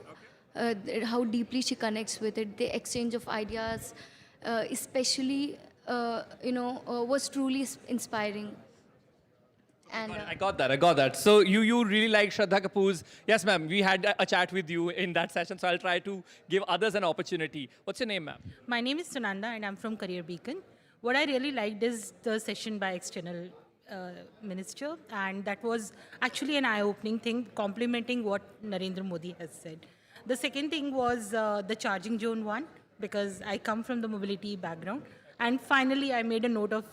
how deeply she connects with it, the exchange of ideas, especially, was truly inspiring. And I got that. So you really like Shraddha Kapoor's. Yes, ma'am, we had a chat with you in that session, so I'll try to give others an opportunity. What's your name, ma'am? My name is Sunanda, and I'm from Career Beacon. What I really liked is the session by External Minister, and that was actually an eye-opening thing, complementing what Narendra Modi has said. The second thing was the charging zone one, because I come from the mobility background. And finally, I made a note of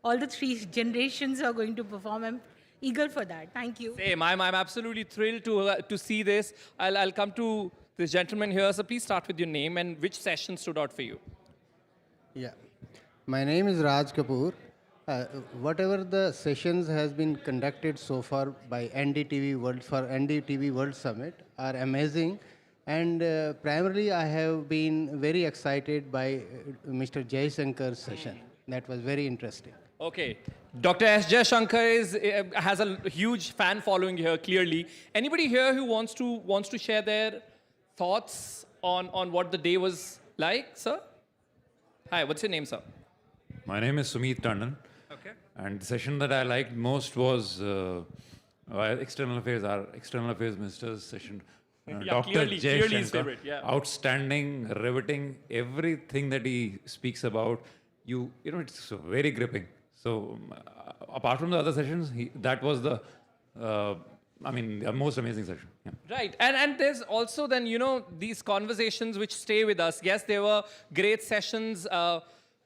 all the 3 generations are going to perform. I'm eager for that. Thank you. Same. I'm absolutely thrilled to see this. I'll come to this gentleman here. So please start with your name and which session stood out for you. Yeah. My name is Raj Kapoor. Whatever the sessions has been conducted so far by NDTV World Summit are amazing. And primarily, I have been very excited by Mr. Jayashankar's session. That was very interesting. Okay. Dr. S. Jayashankar has a huge fan following here, clearly. Anybody here who wants to share their thoughts on what the day was like, sir? Hi, what's your name, sir? My name is Sumit Tandon. Okay. And the session that I liked most was our External Affairs Minister's session. Dr. Clearly his Jayashankar, favorite, yeah. outstanding, riveting, everything that he speaks about, it's very gripping. So apart from the other sessions, that was the most amazing session. Yeah. Right. And there's also then, these conversations which stay with us. Yes, there were great sessions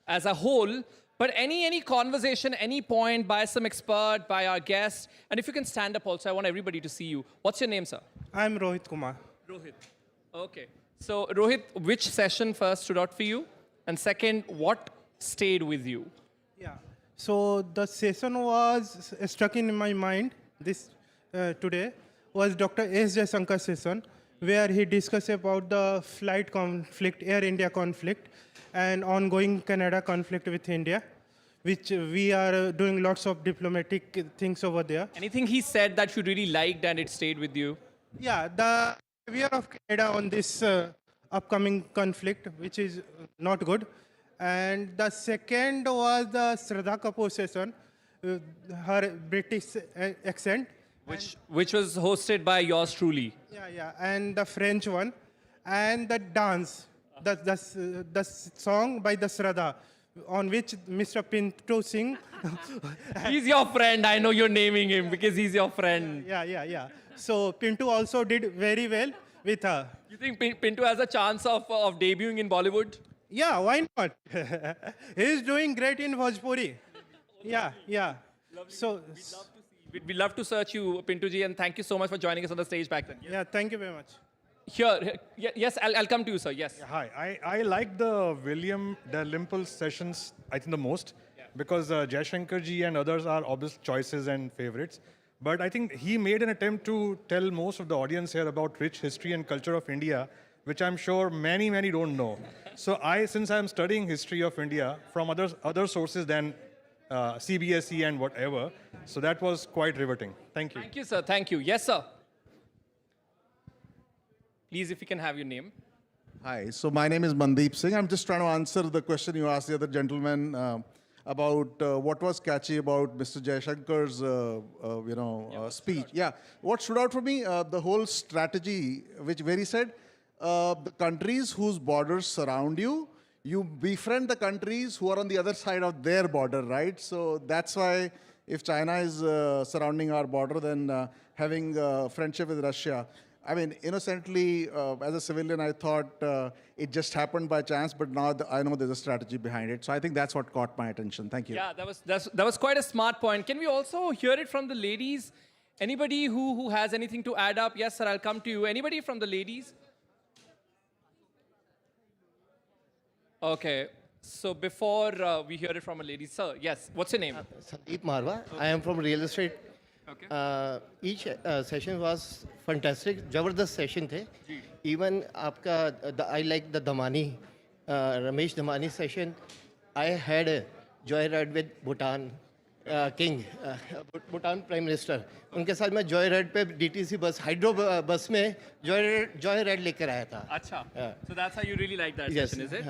as a whole, but any conversation, any point by some expert, by our guest, and if you can stand up also, I want everybody to see you. What's your name, sir? I'm Rohit Kumar. Rohit. Okay. So, Rohit, which session first stood out for you? And second, what stayed with you? Yeah. So, the session was struck in my mind today was Dr. S. Jayashankar's session, where he discussed about the flight conflict, Air India conflict, and ongoing Canada conflict with India, which we are doing lots of diplomatic things over there. Anything he said that you really liked and it stayed with you? Yeah, the behavior of Canada on this upcoming conflict, which is not good. And the second was the Shraddha Kapoor session, her British accent. Which was hosted by yours truly. Yeah, and the French one. And the dance, the song by the Shraddha, on which Mr. Pinto Singh. He's your friend. I know you're naming him because he's your friend. Yeah. So Pinto also did very well with her. You think Pinto has a chance of debuting in Bollywood? Yeah, why not? He's doing great in Bhojpuri. Yeah, yeah. So, We'd love to search you, Pintuji, and thank you so much for joining us on the stage back then. yeah, thank you very much. Yes, I'll come to you, sir. Yes. Hi, I like the William Dalrymple's sessions, I think, the most, because Jaishankar ji and others are obvious choices and favorites. But I think he made an attempt to tell most of the audience here about rich history and culture of India, which I'm sure many don't know. So since I'm studying history of India from other sources than CBSE and whatever, so that was quite riveting. Thank you. Thank you, sir. Thank you. Yes, sir. Please, if you can have your name. Hi, so my name is Mandeep Singh. I'm just trying to answer the question you asked the other gentleman about what was catchy about Mr. Jaishankar's, speech. Yeah, what stood out for me, the whole strategy, where he said, the countries whose borders surround you, you befriend the countries who are on the other side of their border, right? So that's why if China is surrounding our border, then having friendship with Russia. I mean, innocently, as a civilian, I thought it just happened by chance, but now I know there's a strategy behind it. So I think that's what caught my attention. Thank you. Yeah, that was quite a smart point. Can we also hear it from the ladies? Anybody who has anything to add up? Yes, sir, I'll come to you. Anybody from the ladies? Okay, so before we hear it from a lady, sir, yes, what's your name? Sandeep Marwa. I am from real estate. Okay. Each session was fantastic. Jabardast session the. Even I like the Damani, Ramesh Damani session. I had a joyride with Bhutan King, Bhutan Prime Minister. उनके साथ मैं joyride पे DTC bus, hydro bus में joyride लेकर आया था. Acha. So that's how you really like that Yes. session, is it?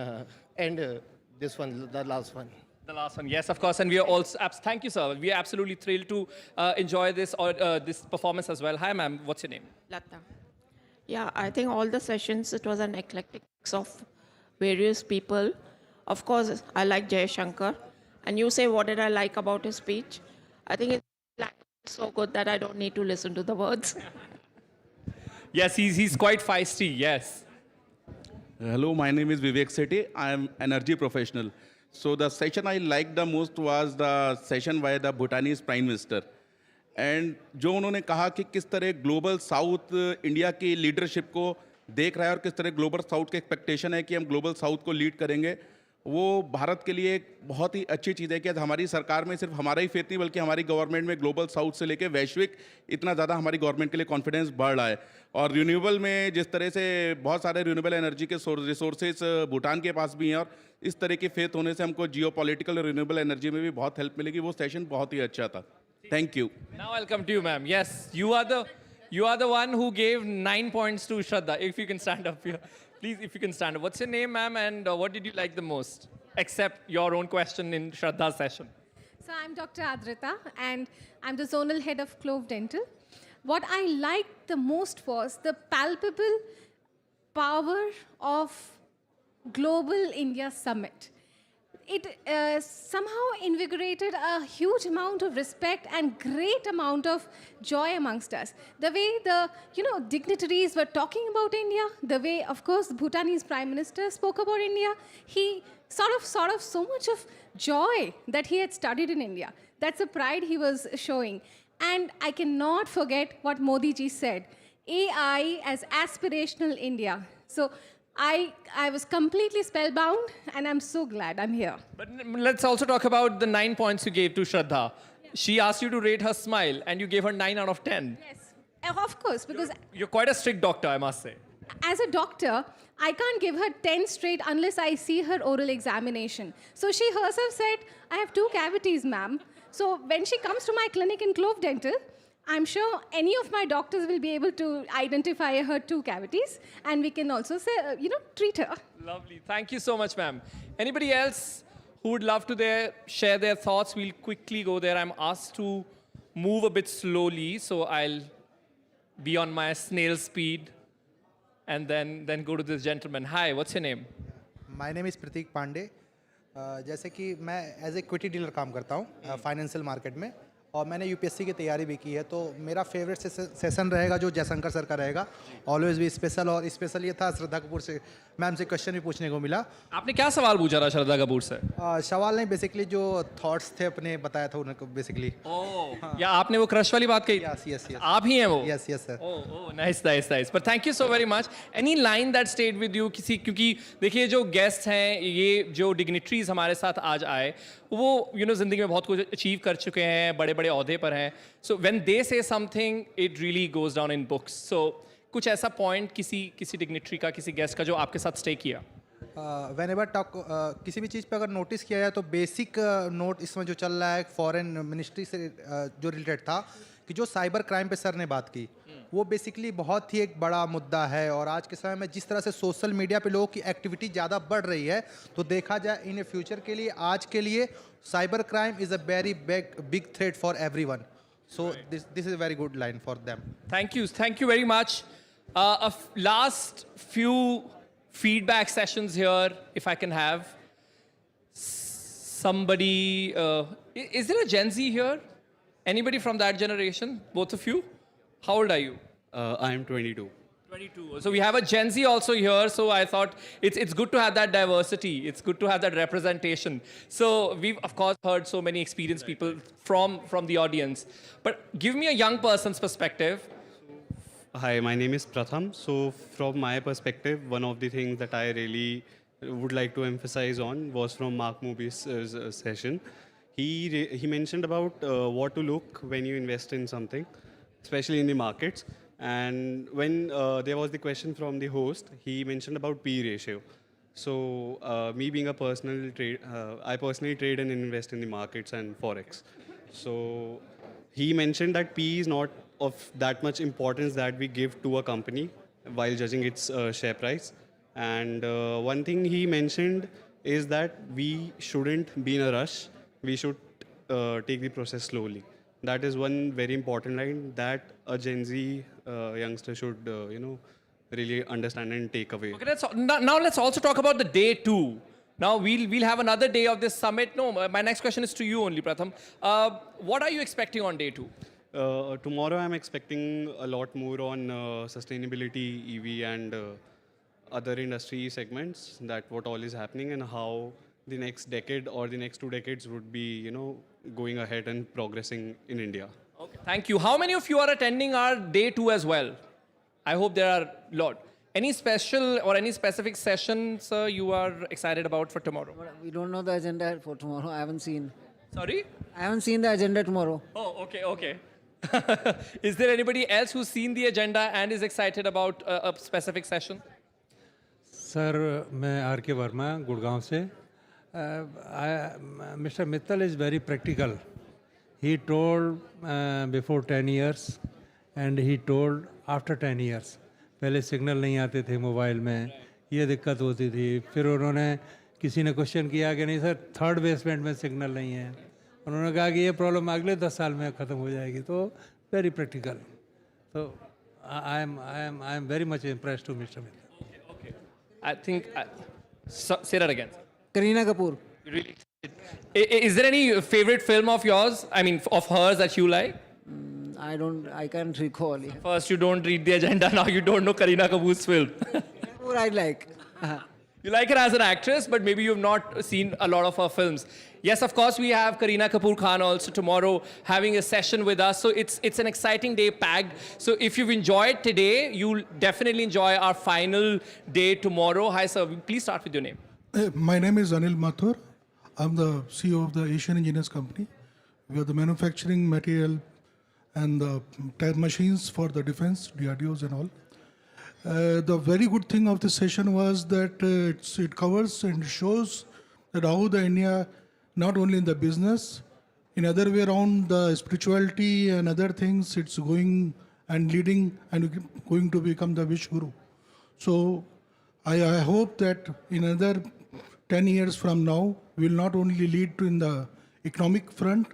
And this one, the last one. The last one, yes, of course, and we are also, thank you, sir. We are absolutely thrilled to enjoy this this performance as well. Hi, ma'am, what's your name? Lata. Yeah, I think all the sessions, it was an eclectic mix of various people. Of course, I like Jay Shankar. And you say, what did I like about his speech? I think it's so good that I don't need to listen to the words. Yes, he's quite feisty, yes. Hello, my name is Vivek Sethi. I am an energy professional. So the session I liked the most was the session by the Bhutanese Prime Minister. And जो उन्होंने कहा कि किस तरह global south India की leadership को देख रहा है और किस तरह ग्लोबल साउथ की एक्सपेक्टेशन है कि हम ग्लोबल साउथ को लीड करेंगे, वो भारत के लिए एक बहुत ही अच्छी चीज़ है कि आज हमारी सरकार में सिर्फ हमारा ही फेथ नहीं बल्कि हमारी गवर्नमेंट में ग्लोबल साउथ से लेकर वैश्विक इतना ज़्यादा हमारी गवर्नमेंट के लिए कॉन्फिडेंस बढ़ रहा है. और रिन्यूएबल में जिस तरह से बहुत सारे रिन्यूएबल एनर्जी के रिसोर्सेज भूटान के पास भी हैं और इस तरह के फेथ होने से हमको जियोपॉलिटिकल और रिन्यूएबल एनर्जी में भी बहुत हेल्प मिलेगी. वो सेशन बहुत ही अच्छा था. Thank you. Now I'll come to you, ma'am. Yes, you are the one who gave 9 points to Shraddha. If you can stand up here. Please, if you can stand up. What's your name, ma'am, and what did you like the most? Except your own question in Shraddha's session. So I'm Dr. Adrita, and I'm the zonal head of Clove Dental. What I liked the most was the palpable power of Global India Summit. It somehow invigorated a huge amount of respect and great amount of joy amongst us. The way the dignitaries were talking about India, the way, of course, the Bhutanese Prime Minister spoke about India, he sort of so much of joy that he had studied in India. That's a pride he was showing. And I cannot forget what Modi ji said, AI as aspirational India. So I was completely spellbound, and I'm so glad I'm here. But let's also talk about the 9 points you gave to Shraddha. Yeah. She asked you to rate her smile, and you gave her 9 out of 10. Yes, of course, because you're quite a strict doctor, I must say. As a doctor, I can't give her 10 straight unless I see her oral examination. So she herself said, I have 2 cavities, ma'am. So when she comes to my clinic in Clove Dental, I'm sure any of my doctors will be able to identify her 2 cavities, and we can also say, treat her. Lovely. Thank you so much, ma'am. Anybody else who would love to share their thoughts? We'll quickly go there. I'm asked to move a bit slowly, so I'll be on my snail speed and then go to this gentleman. Hi, what's your name? My name is Pratik Pandey. जैसे कि मैं as a equity dealer काम करता हूँ financial market में, और मैंने UPSC की तैयारी भी की है, तो मेरा फेवरेट सेशन रहेगा जो जयशंकर सर का रहेगा, ऑलवेज भी स्पेशल। और स्पेशल ये था श्रद्धा कपूर से मैम से क्वेश्चन भी पूछने को मिला। आपने क्या सवाल पूछा था श्रद्धा कपूर से? सवाल नहीं, बेसिकली जो थॉट्स थे अपने बताया था उनको बेसिकली। या आपने वो क्रश वाली बात कही? यस यस यस, आप ही हैं वो? Yes yes sir. Nice nice nice. But thank you so very much. Any line that stayed with you किसी, क्योंकि देखिए जो गेस्ट हैं, ये जो डिग्निटरीज हमारे साथ आज आए, वो जिंदगी में बहुत कुछ अचीव कर चुके हैं, बड़े बड़े ओहदे पर हैं। सो when they say something it really goes down in books. So कुछ ऐसा पॉइंट किसी डिग्निटरी का, किसी गेस्ट का जो आपके साथ स्टे किया? वेन एवर टॉक किसी भी चीज़ पे अगर नोटिस किया जाए तो बेसिक नोट इसमें जो चल रहा है फॉरेन मिनिस्ट्री से जो रिलेटेड था, कि जो साइबर क्राइम पे सर ने बात की, वो बेसिकली बहुत ही एक बड़ा मुद्दा है। और आज के समय में जिस तरह से सोशल मीडिया पे लोगों की एक्टिविटी ज़्यादा बढ़ रही है, तो देखा जाए इन ए फ्यूचर के लिए, आज के लिए cyber crime is a very big threat for everyone. So this is a very good line for them. Thank you very much. Last few feedback sessions here, if I can have somebody. Is there a Gen Z here? Anybody from that generation? Both of you? How old are you? I am 22. 22. So we have a Gen Z also here. So I thought it's good to have that diversity. It's good to have that representation. So we've of course heard so many experienced people from the audience. But give me a young person's perspective. Hi, my name is Pratham. So from my perspective, one of the things that I really would like to emphasize on was from Mark Moby's session. He mentioned about what to look when you invest in something, especially in the markets. And when there was the question from the host, he mentioned about P ratio. So me being a personal trade, I personally trade and invest in the markets and Forex. So he mentioned that P is not of that much importance that we give to a company while judging its share price. And one thing he mentioned is that we shouldn't be in a rush. We should take the process slowly. That is one very important line that a Gen Z youngster should, really understand and take away. Okay, now let's also talk about the day 2. Now we'll have another day of this summit. No, my next question is to you only, Pratham. What are you expecting on day 2? Tomorrow I'm expecting a lot more on sustainability, EV, and other industry segments, that what all is happening and how the next decade or the next 2 decades would be, going ahead and progressing in India. Okay, thank you. How many of you are attending our day 2 as well? I hope there are a lot. Any special or any specific sessions you are excited about for tomorrow? We don't know the agenda for tomorrow. I haven't seen. Sorry? I haven't seen the agenda tomorrow. Oh, okay. Is there anybody else who's seen the agenda and is excited about a specific session? Sir, मैं R.K. Verma, Gurgaon से. Mr. Mittal is very practical. He told before 10 years and he told after 10 years. पहले signal नहीं आते थे mobile में, ये दिक्कत होती थी. फिर उन्होंने किसी ने क्वेश्चन किया कि नहीं सर थर्ड बेसमेंट में सिग्नल नहीं है. उन्होंने कहा कि ये प्रॉब्लम अगले 10 साल में ख़त्म हो जाएगी. तो वेरी प्रैक्टिकल. तो I am very much impressed to Mr. Mittal. Okay. I think say that again. Kareena Kapoor. Really? Is there any favorite film of yours? I mean, of hers that you like? I can't recall. First, you don't read the agenda. Now you don't know Kareena Kapoor's film. Kapoor I like. You like her as an actress, but maybe you've not seen a lot of her films. Yes, of course, we have Kareena Kapoor Khan also tomorrow having a session with us. So it's an exciting day packed. So if you've enjoyed today, you'll definitely enjoy our final day tomorrow. Hi, sir. Please start with your name. My name is Anil Mathur. I'm the CEO of the Asian Engineers Company. We are the manufacturing material and the machines for the defense, DRDOs and all. The very good thing of this session was that it covers and shows that how the India, not only in the business, in other way around the spirituality and other things, it's going and leading and going to become the Wish Guru. So I hope that in another 10 years from now, we will not only lead to in the economic front,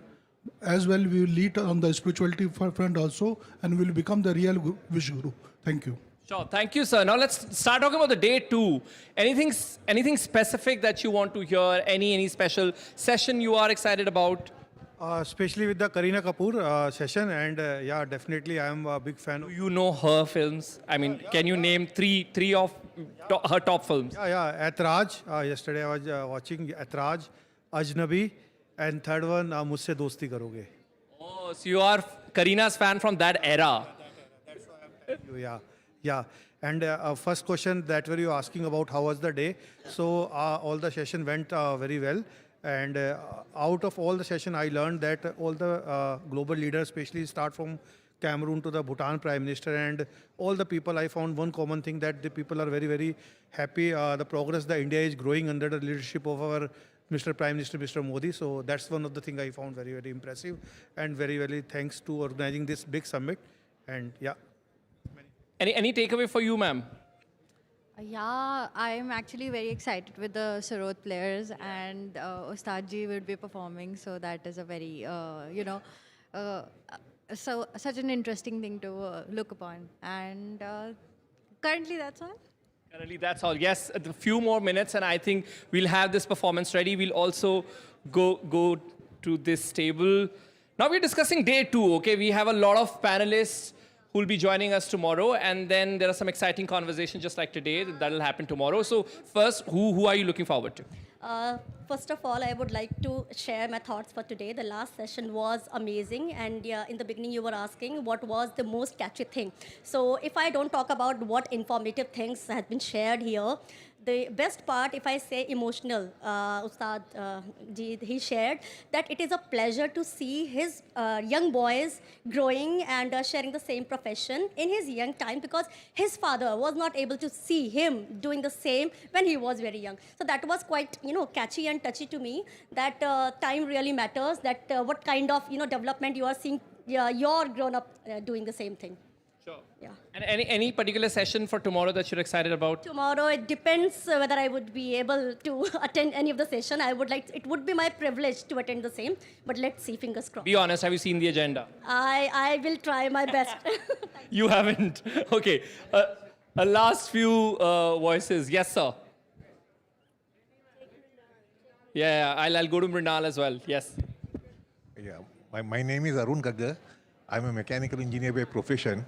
as well we will lead on the spirituality front also, and we will become the real Wish Guru. Thank you. Sure, thank you, sir. Now let's start talking about the day 2. Anything specific that you want to hear? Any special session you are excited about? Especially with the Kareena Kapoor session, and yeah, definitely I am a big fan. You know her films. I mean, can you name three of her top films? Yeah. Etraj. Yesterday I was watching Etraj, Ajnabi, and third one, Mujhse Dosti Karoge. Oh, so you are Kareena's fan from that era. Yeah. And first question that were you asking about how was the day? So all the session went very well. And out of all the session, I learned that all the global leaders, especially start from Cameroon to the Bhutan Prime Minister, and all the people, I found one common thing that the people are very, very happy. The progress that India is growing under the leadership of our Mr. Prime Minister, Mr. Modi. So that's one of the things I found very, very impressive, and very, very thanks to organizing this big summit. And yeah. Any takeaway for you, ma'am? Yeah, I'm actually very excited with the Sarod players, and Ustad ji will be performing, so that is a very, so such an interesting thing to look upon. And currently, that's all. Currently, that's all. Yes, a few more minutes, and I think we'll have this performance ready. We'll also go to this table. Now we're discussing day 2. Okay, we have a lot of panelists who will be joining us tomorrow, and then there are some exciting conversations just like today that will happen tomorrow. So first, who are you looking forward to? First of all, I would like to share my thoughts for today. The last session was amazing, and in the beginning you were asking what was the most catchy thing. So if I don't talk about what informative things have been shared here, the best part, if I say emotional, Ustad ji, he shared that it is a pleasure to see his young boys growing and sharing the same profession in his young time, because his father was not able to see him doing the same when he was very young. So that was quite, catchy and touchy to me, that time really matters, that what kind of, development you are seeing your grown-up doing the same thing. Sure. Yeah. And any particular session for tomorrow that you're excited about? Tomorrow, it depends whether I would be able to attend any of the session. It would be my privilege to attend the same, but let's see, fingers crossed. Be honest, have you seen the agenda? I will try my best. You haven't? Okay. A last few voices. Yes, sir. Yeah, I'll go to Mrinal as well. Yes. Yeah, my name is Arun Gaggar. I'm a mechanical engineer by profession.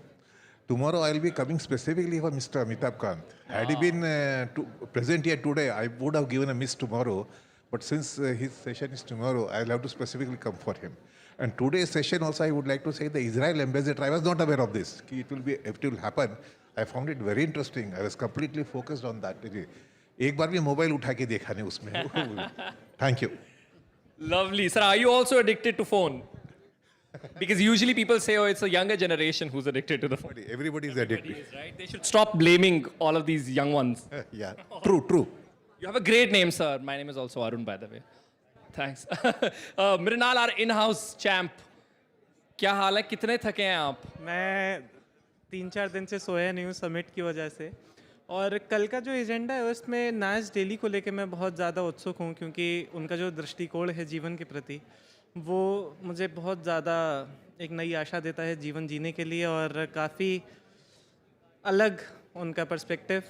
Tomorrow I'll be coming specifically for Mr. Amitabh Kant. Had he been present here today, I would have given a miss tomorrow. But since his session is tomorrow, I'll have to specifically come for him. And today's session also, I would like to say the Israel ambassador, I was not aware of this. It will happen. I found it very interesting. I was completely focused on that. एक बार भी mobile उठा के देखा नहीं उसमें. Thank you. Lovely. Sir, are you also addicted to phone? Because usually people say, oh, it's a younger generation who's addicted to the phone. Everybody is addicted. Is, right? They should stop blaming all of these young ones. Yeah, true. You have a great name, sir. My name is also Arun, by the way. Thanks. Mrinal, our in-house champ. क्या हाल है? कितने थके हैं आप? मैं 3-4 दिन से सोया नहीं हूँ समिट की वजह से, और कल का जो एजेंडा है उसमें नाज डेली को लेके मैं बहुत ज़्यादा उत्सुक हूँ, क्योंकि उनका जो दृष्टिकोण है जीवन के प्रति, वो मुझे बहुत ज़्यादा एक नई आशा देता है जीवन जीने के लिए, और काफ़ी अलग उनका perspective.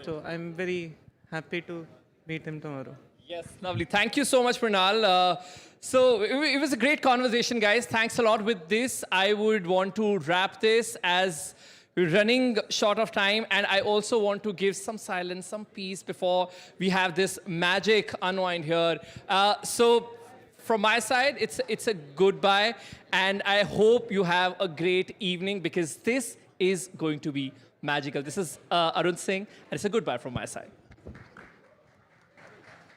So I'm very happy to meet him tomorrow. Yes, lovely. Thank you so much, Pranal. So it was a great conversation, guys. Thanks a lot. With this, I would want to wrap this as we're running short of time, and I also want to give some silence, some peace before we have this magic unwind here. So from my side, it's a goodbye, and I hope you have a great evening, because this is going to be magical. This is Arun Singh, and it's a goodbye from my side.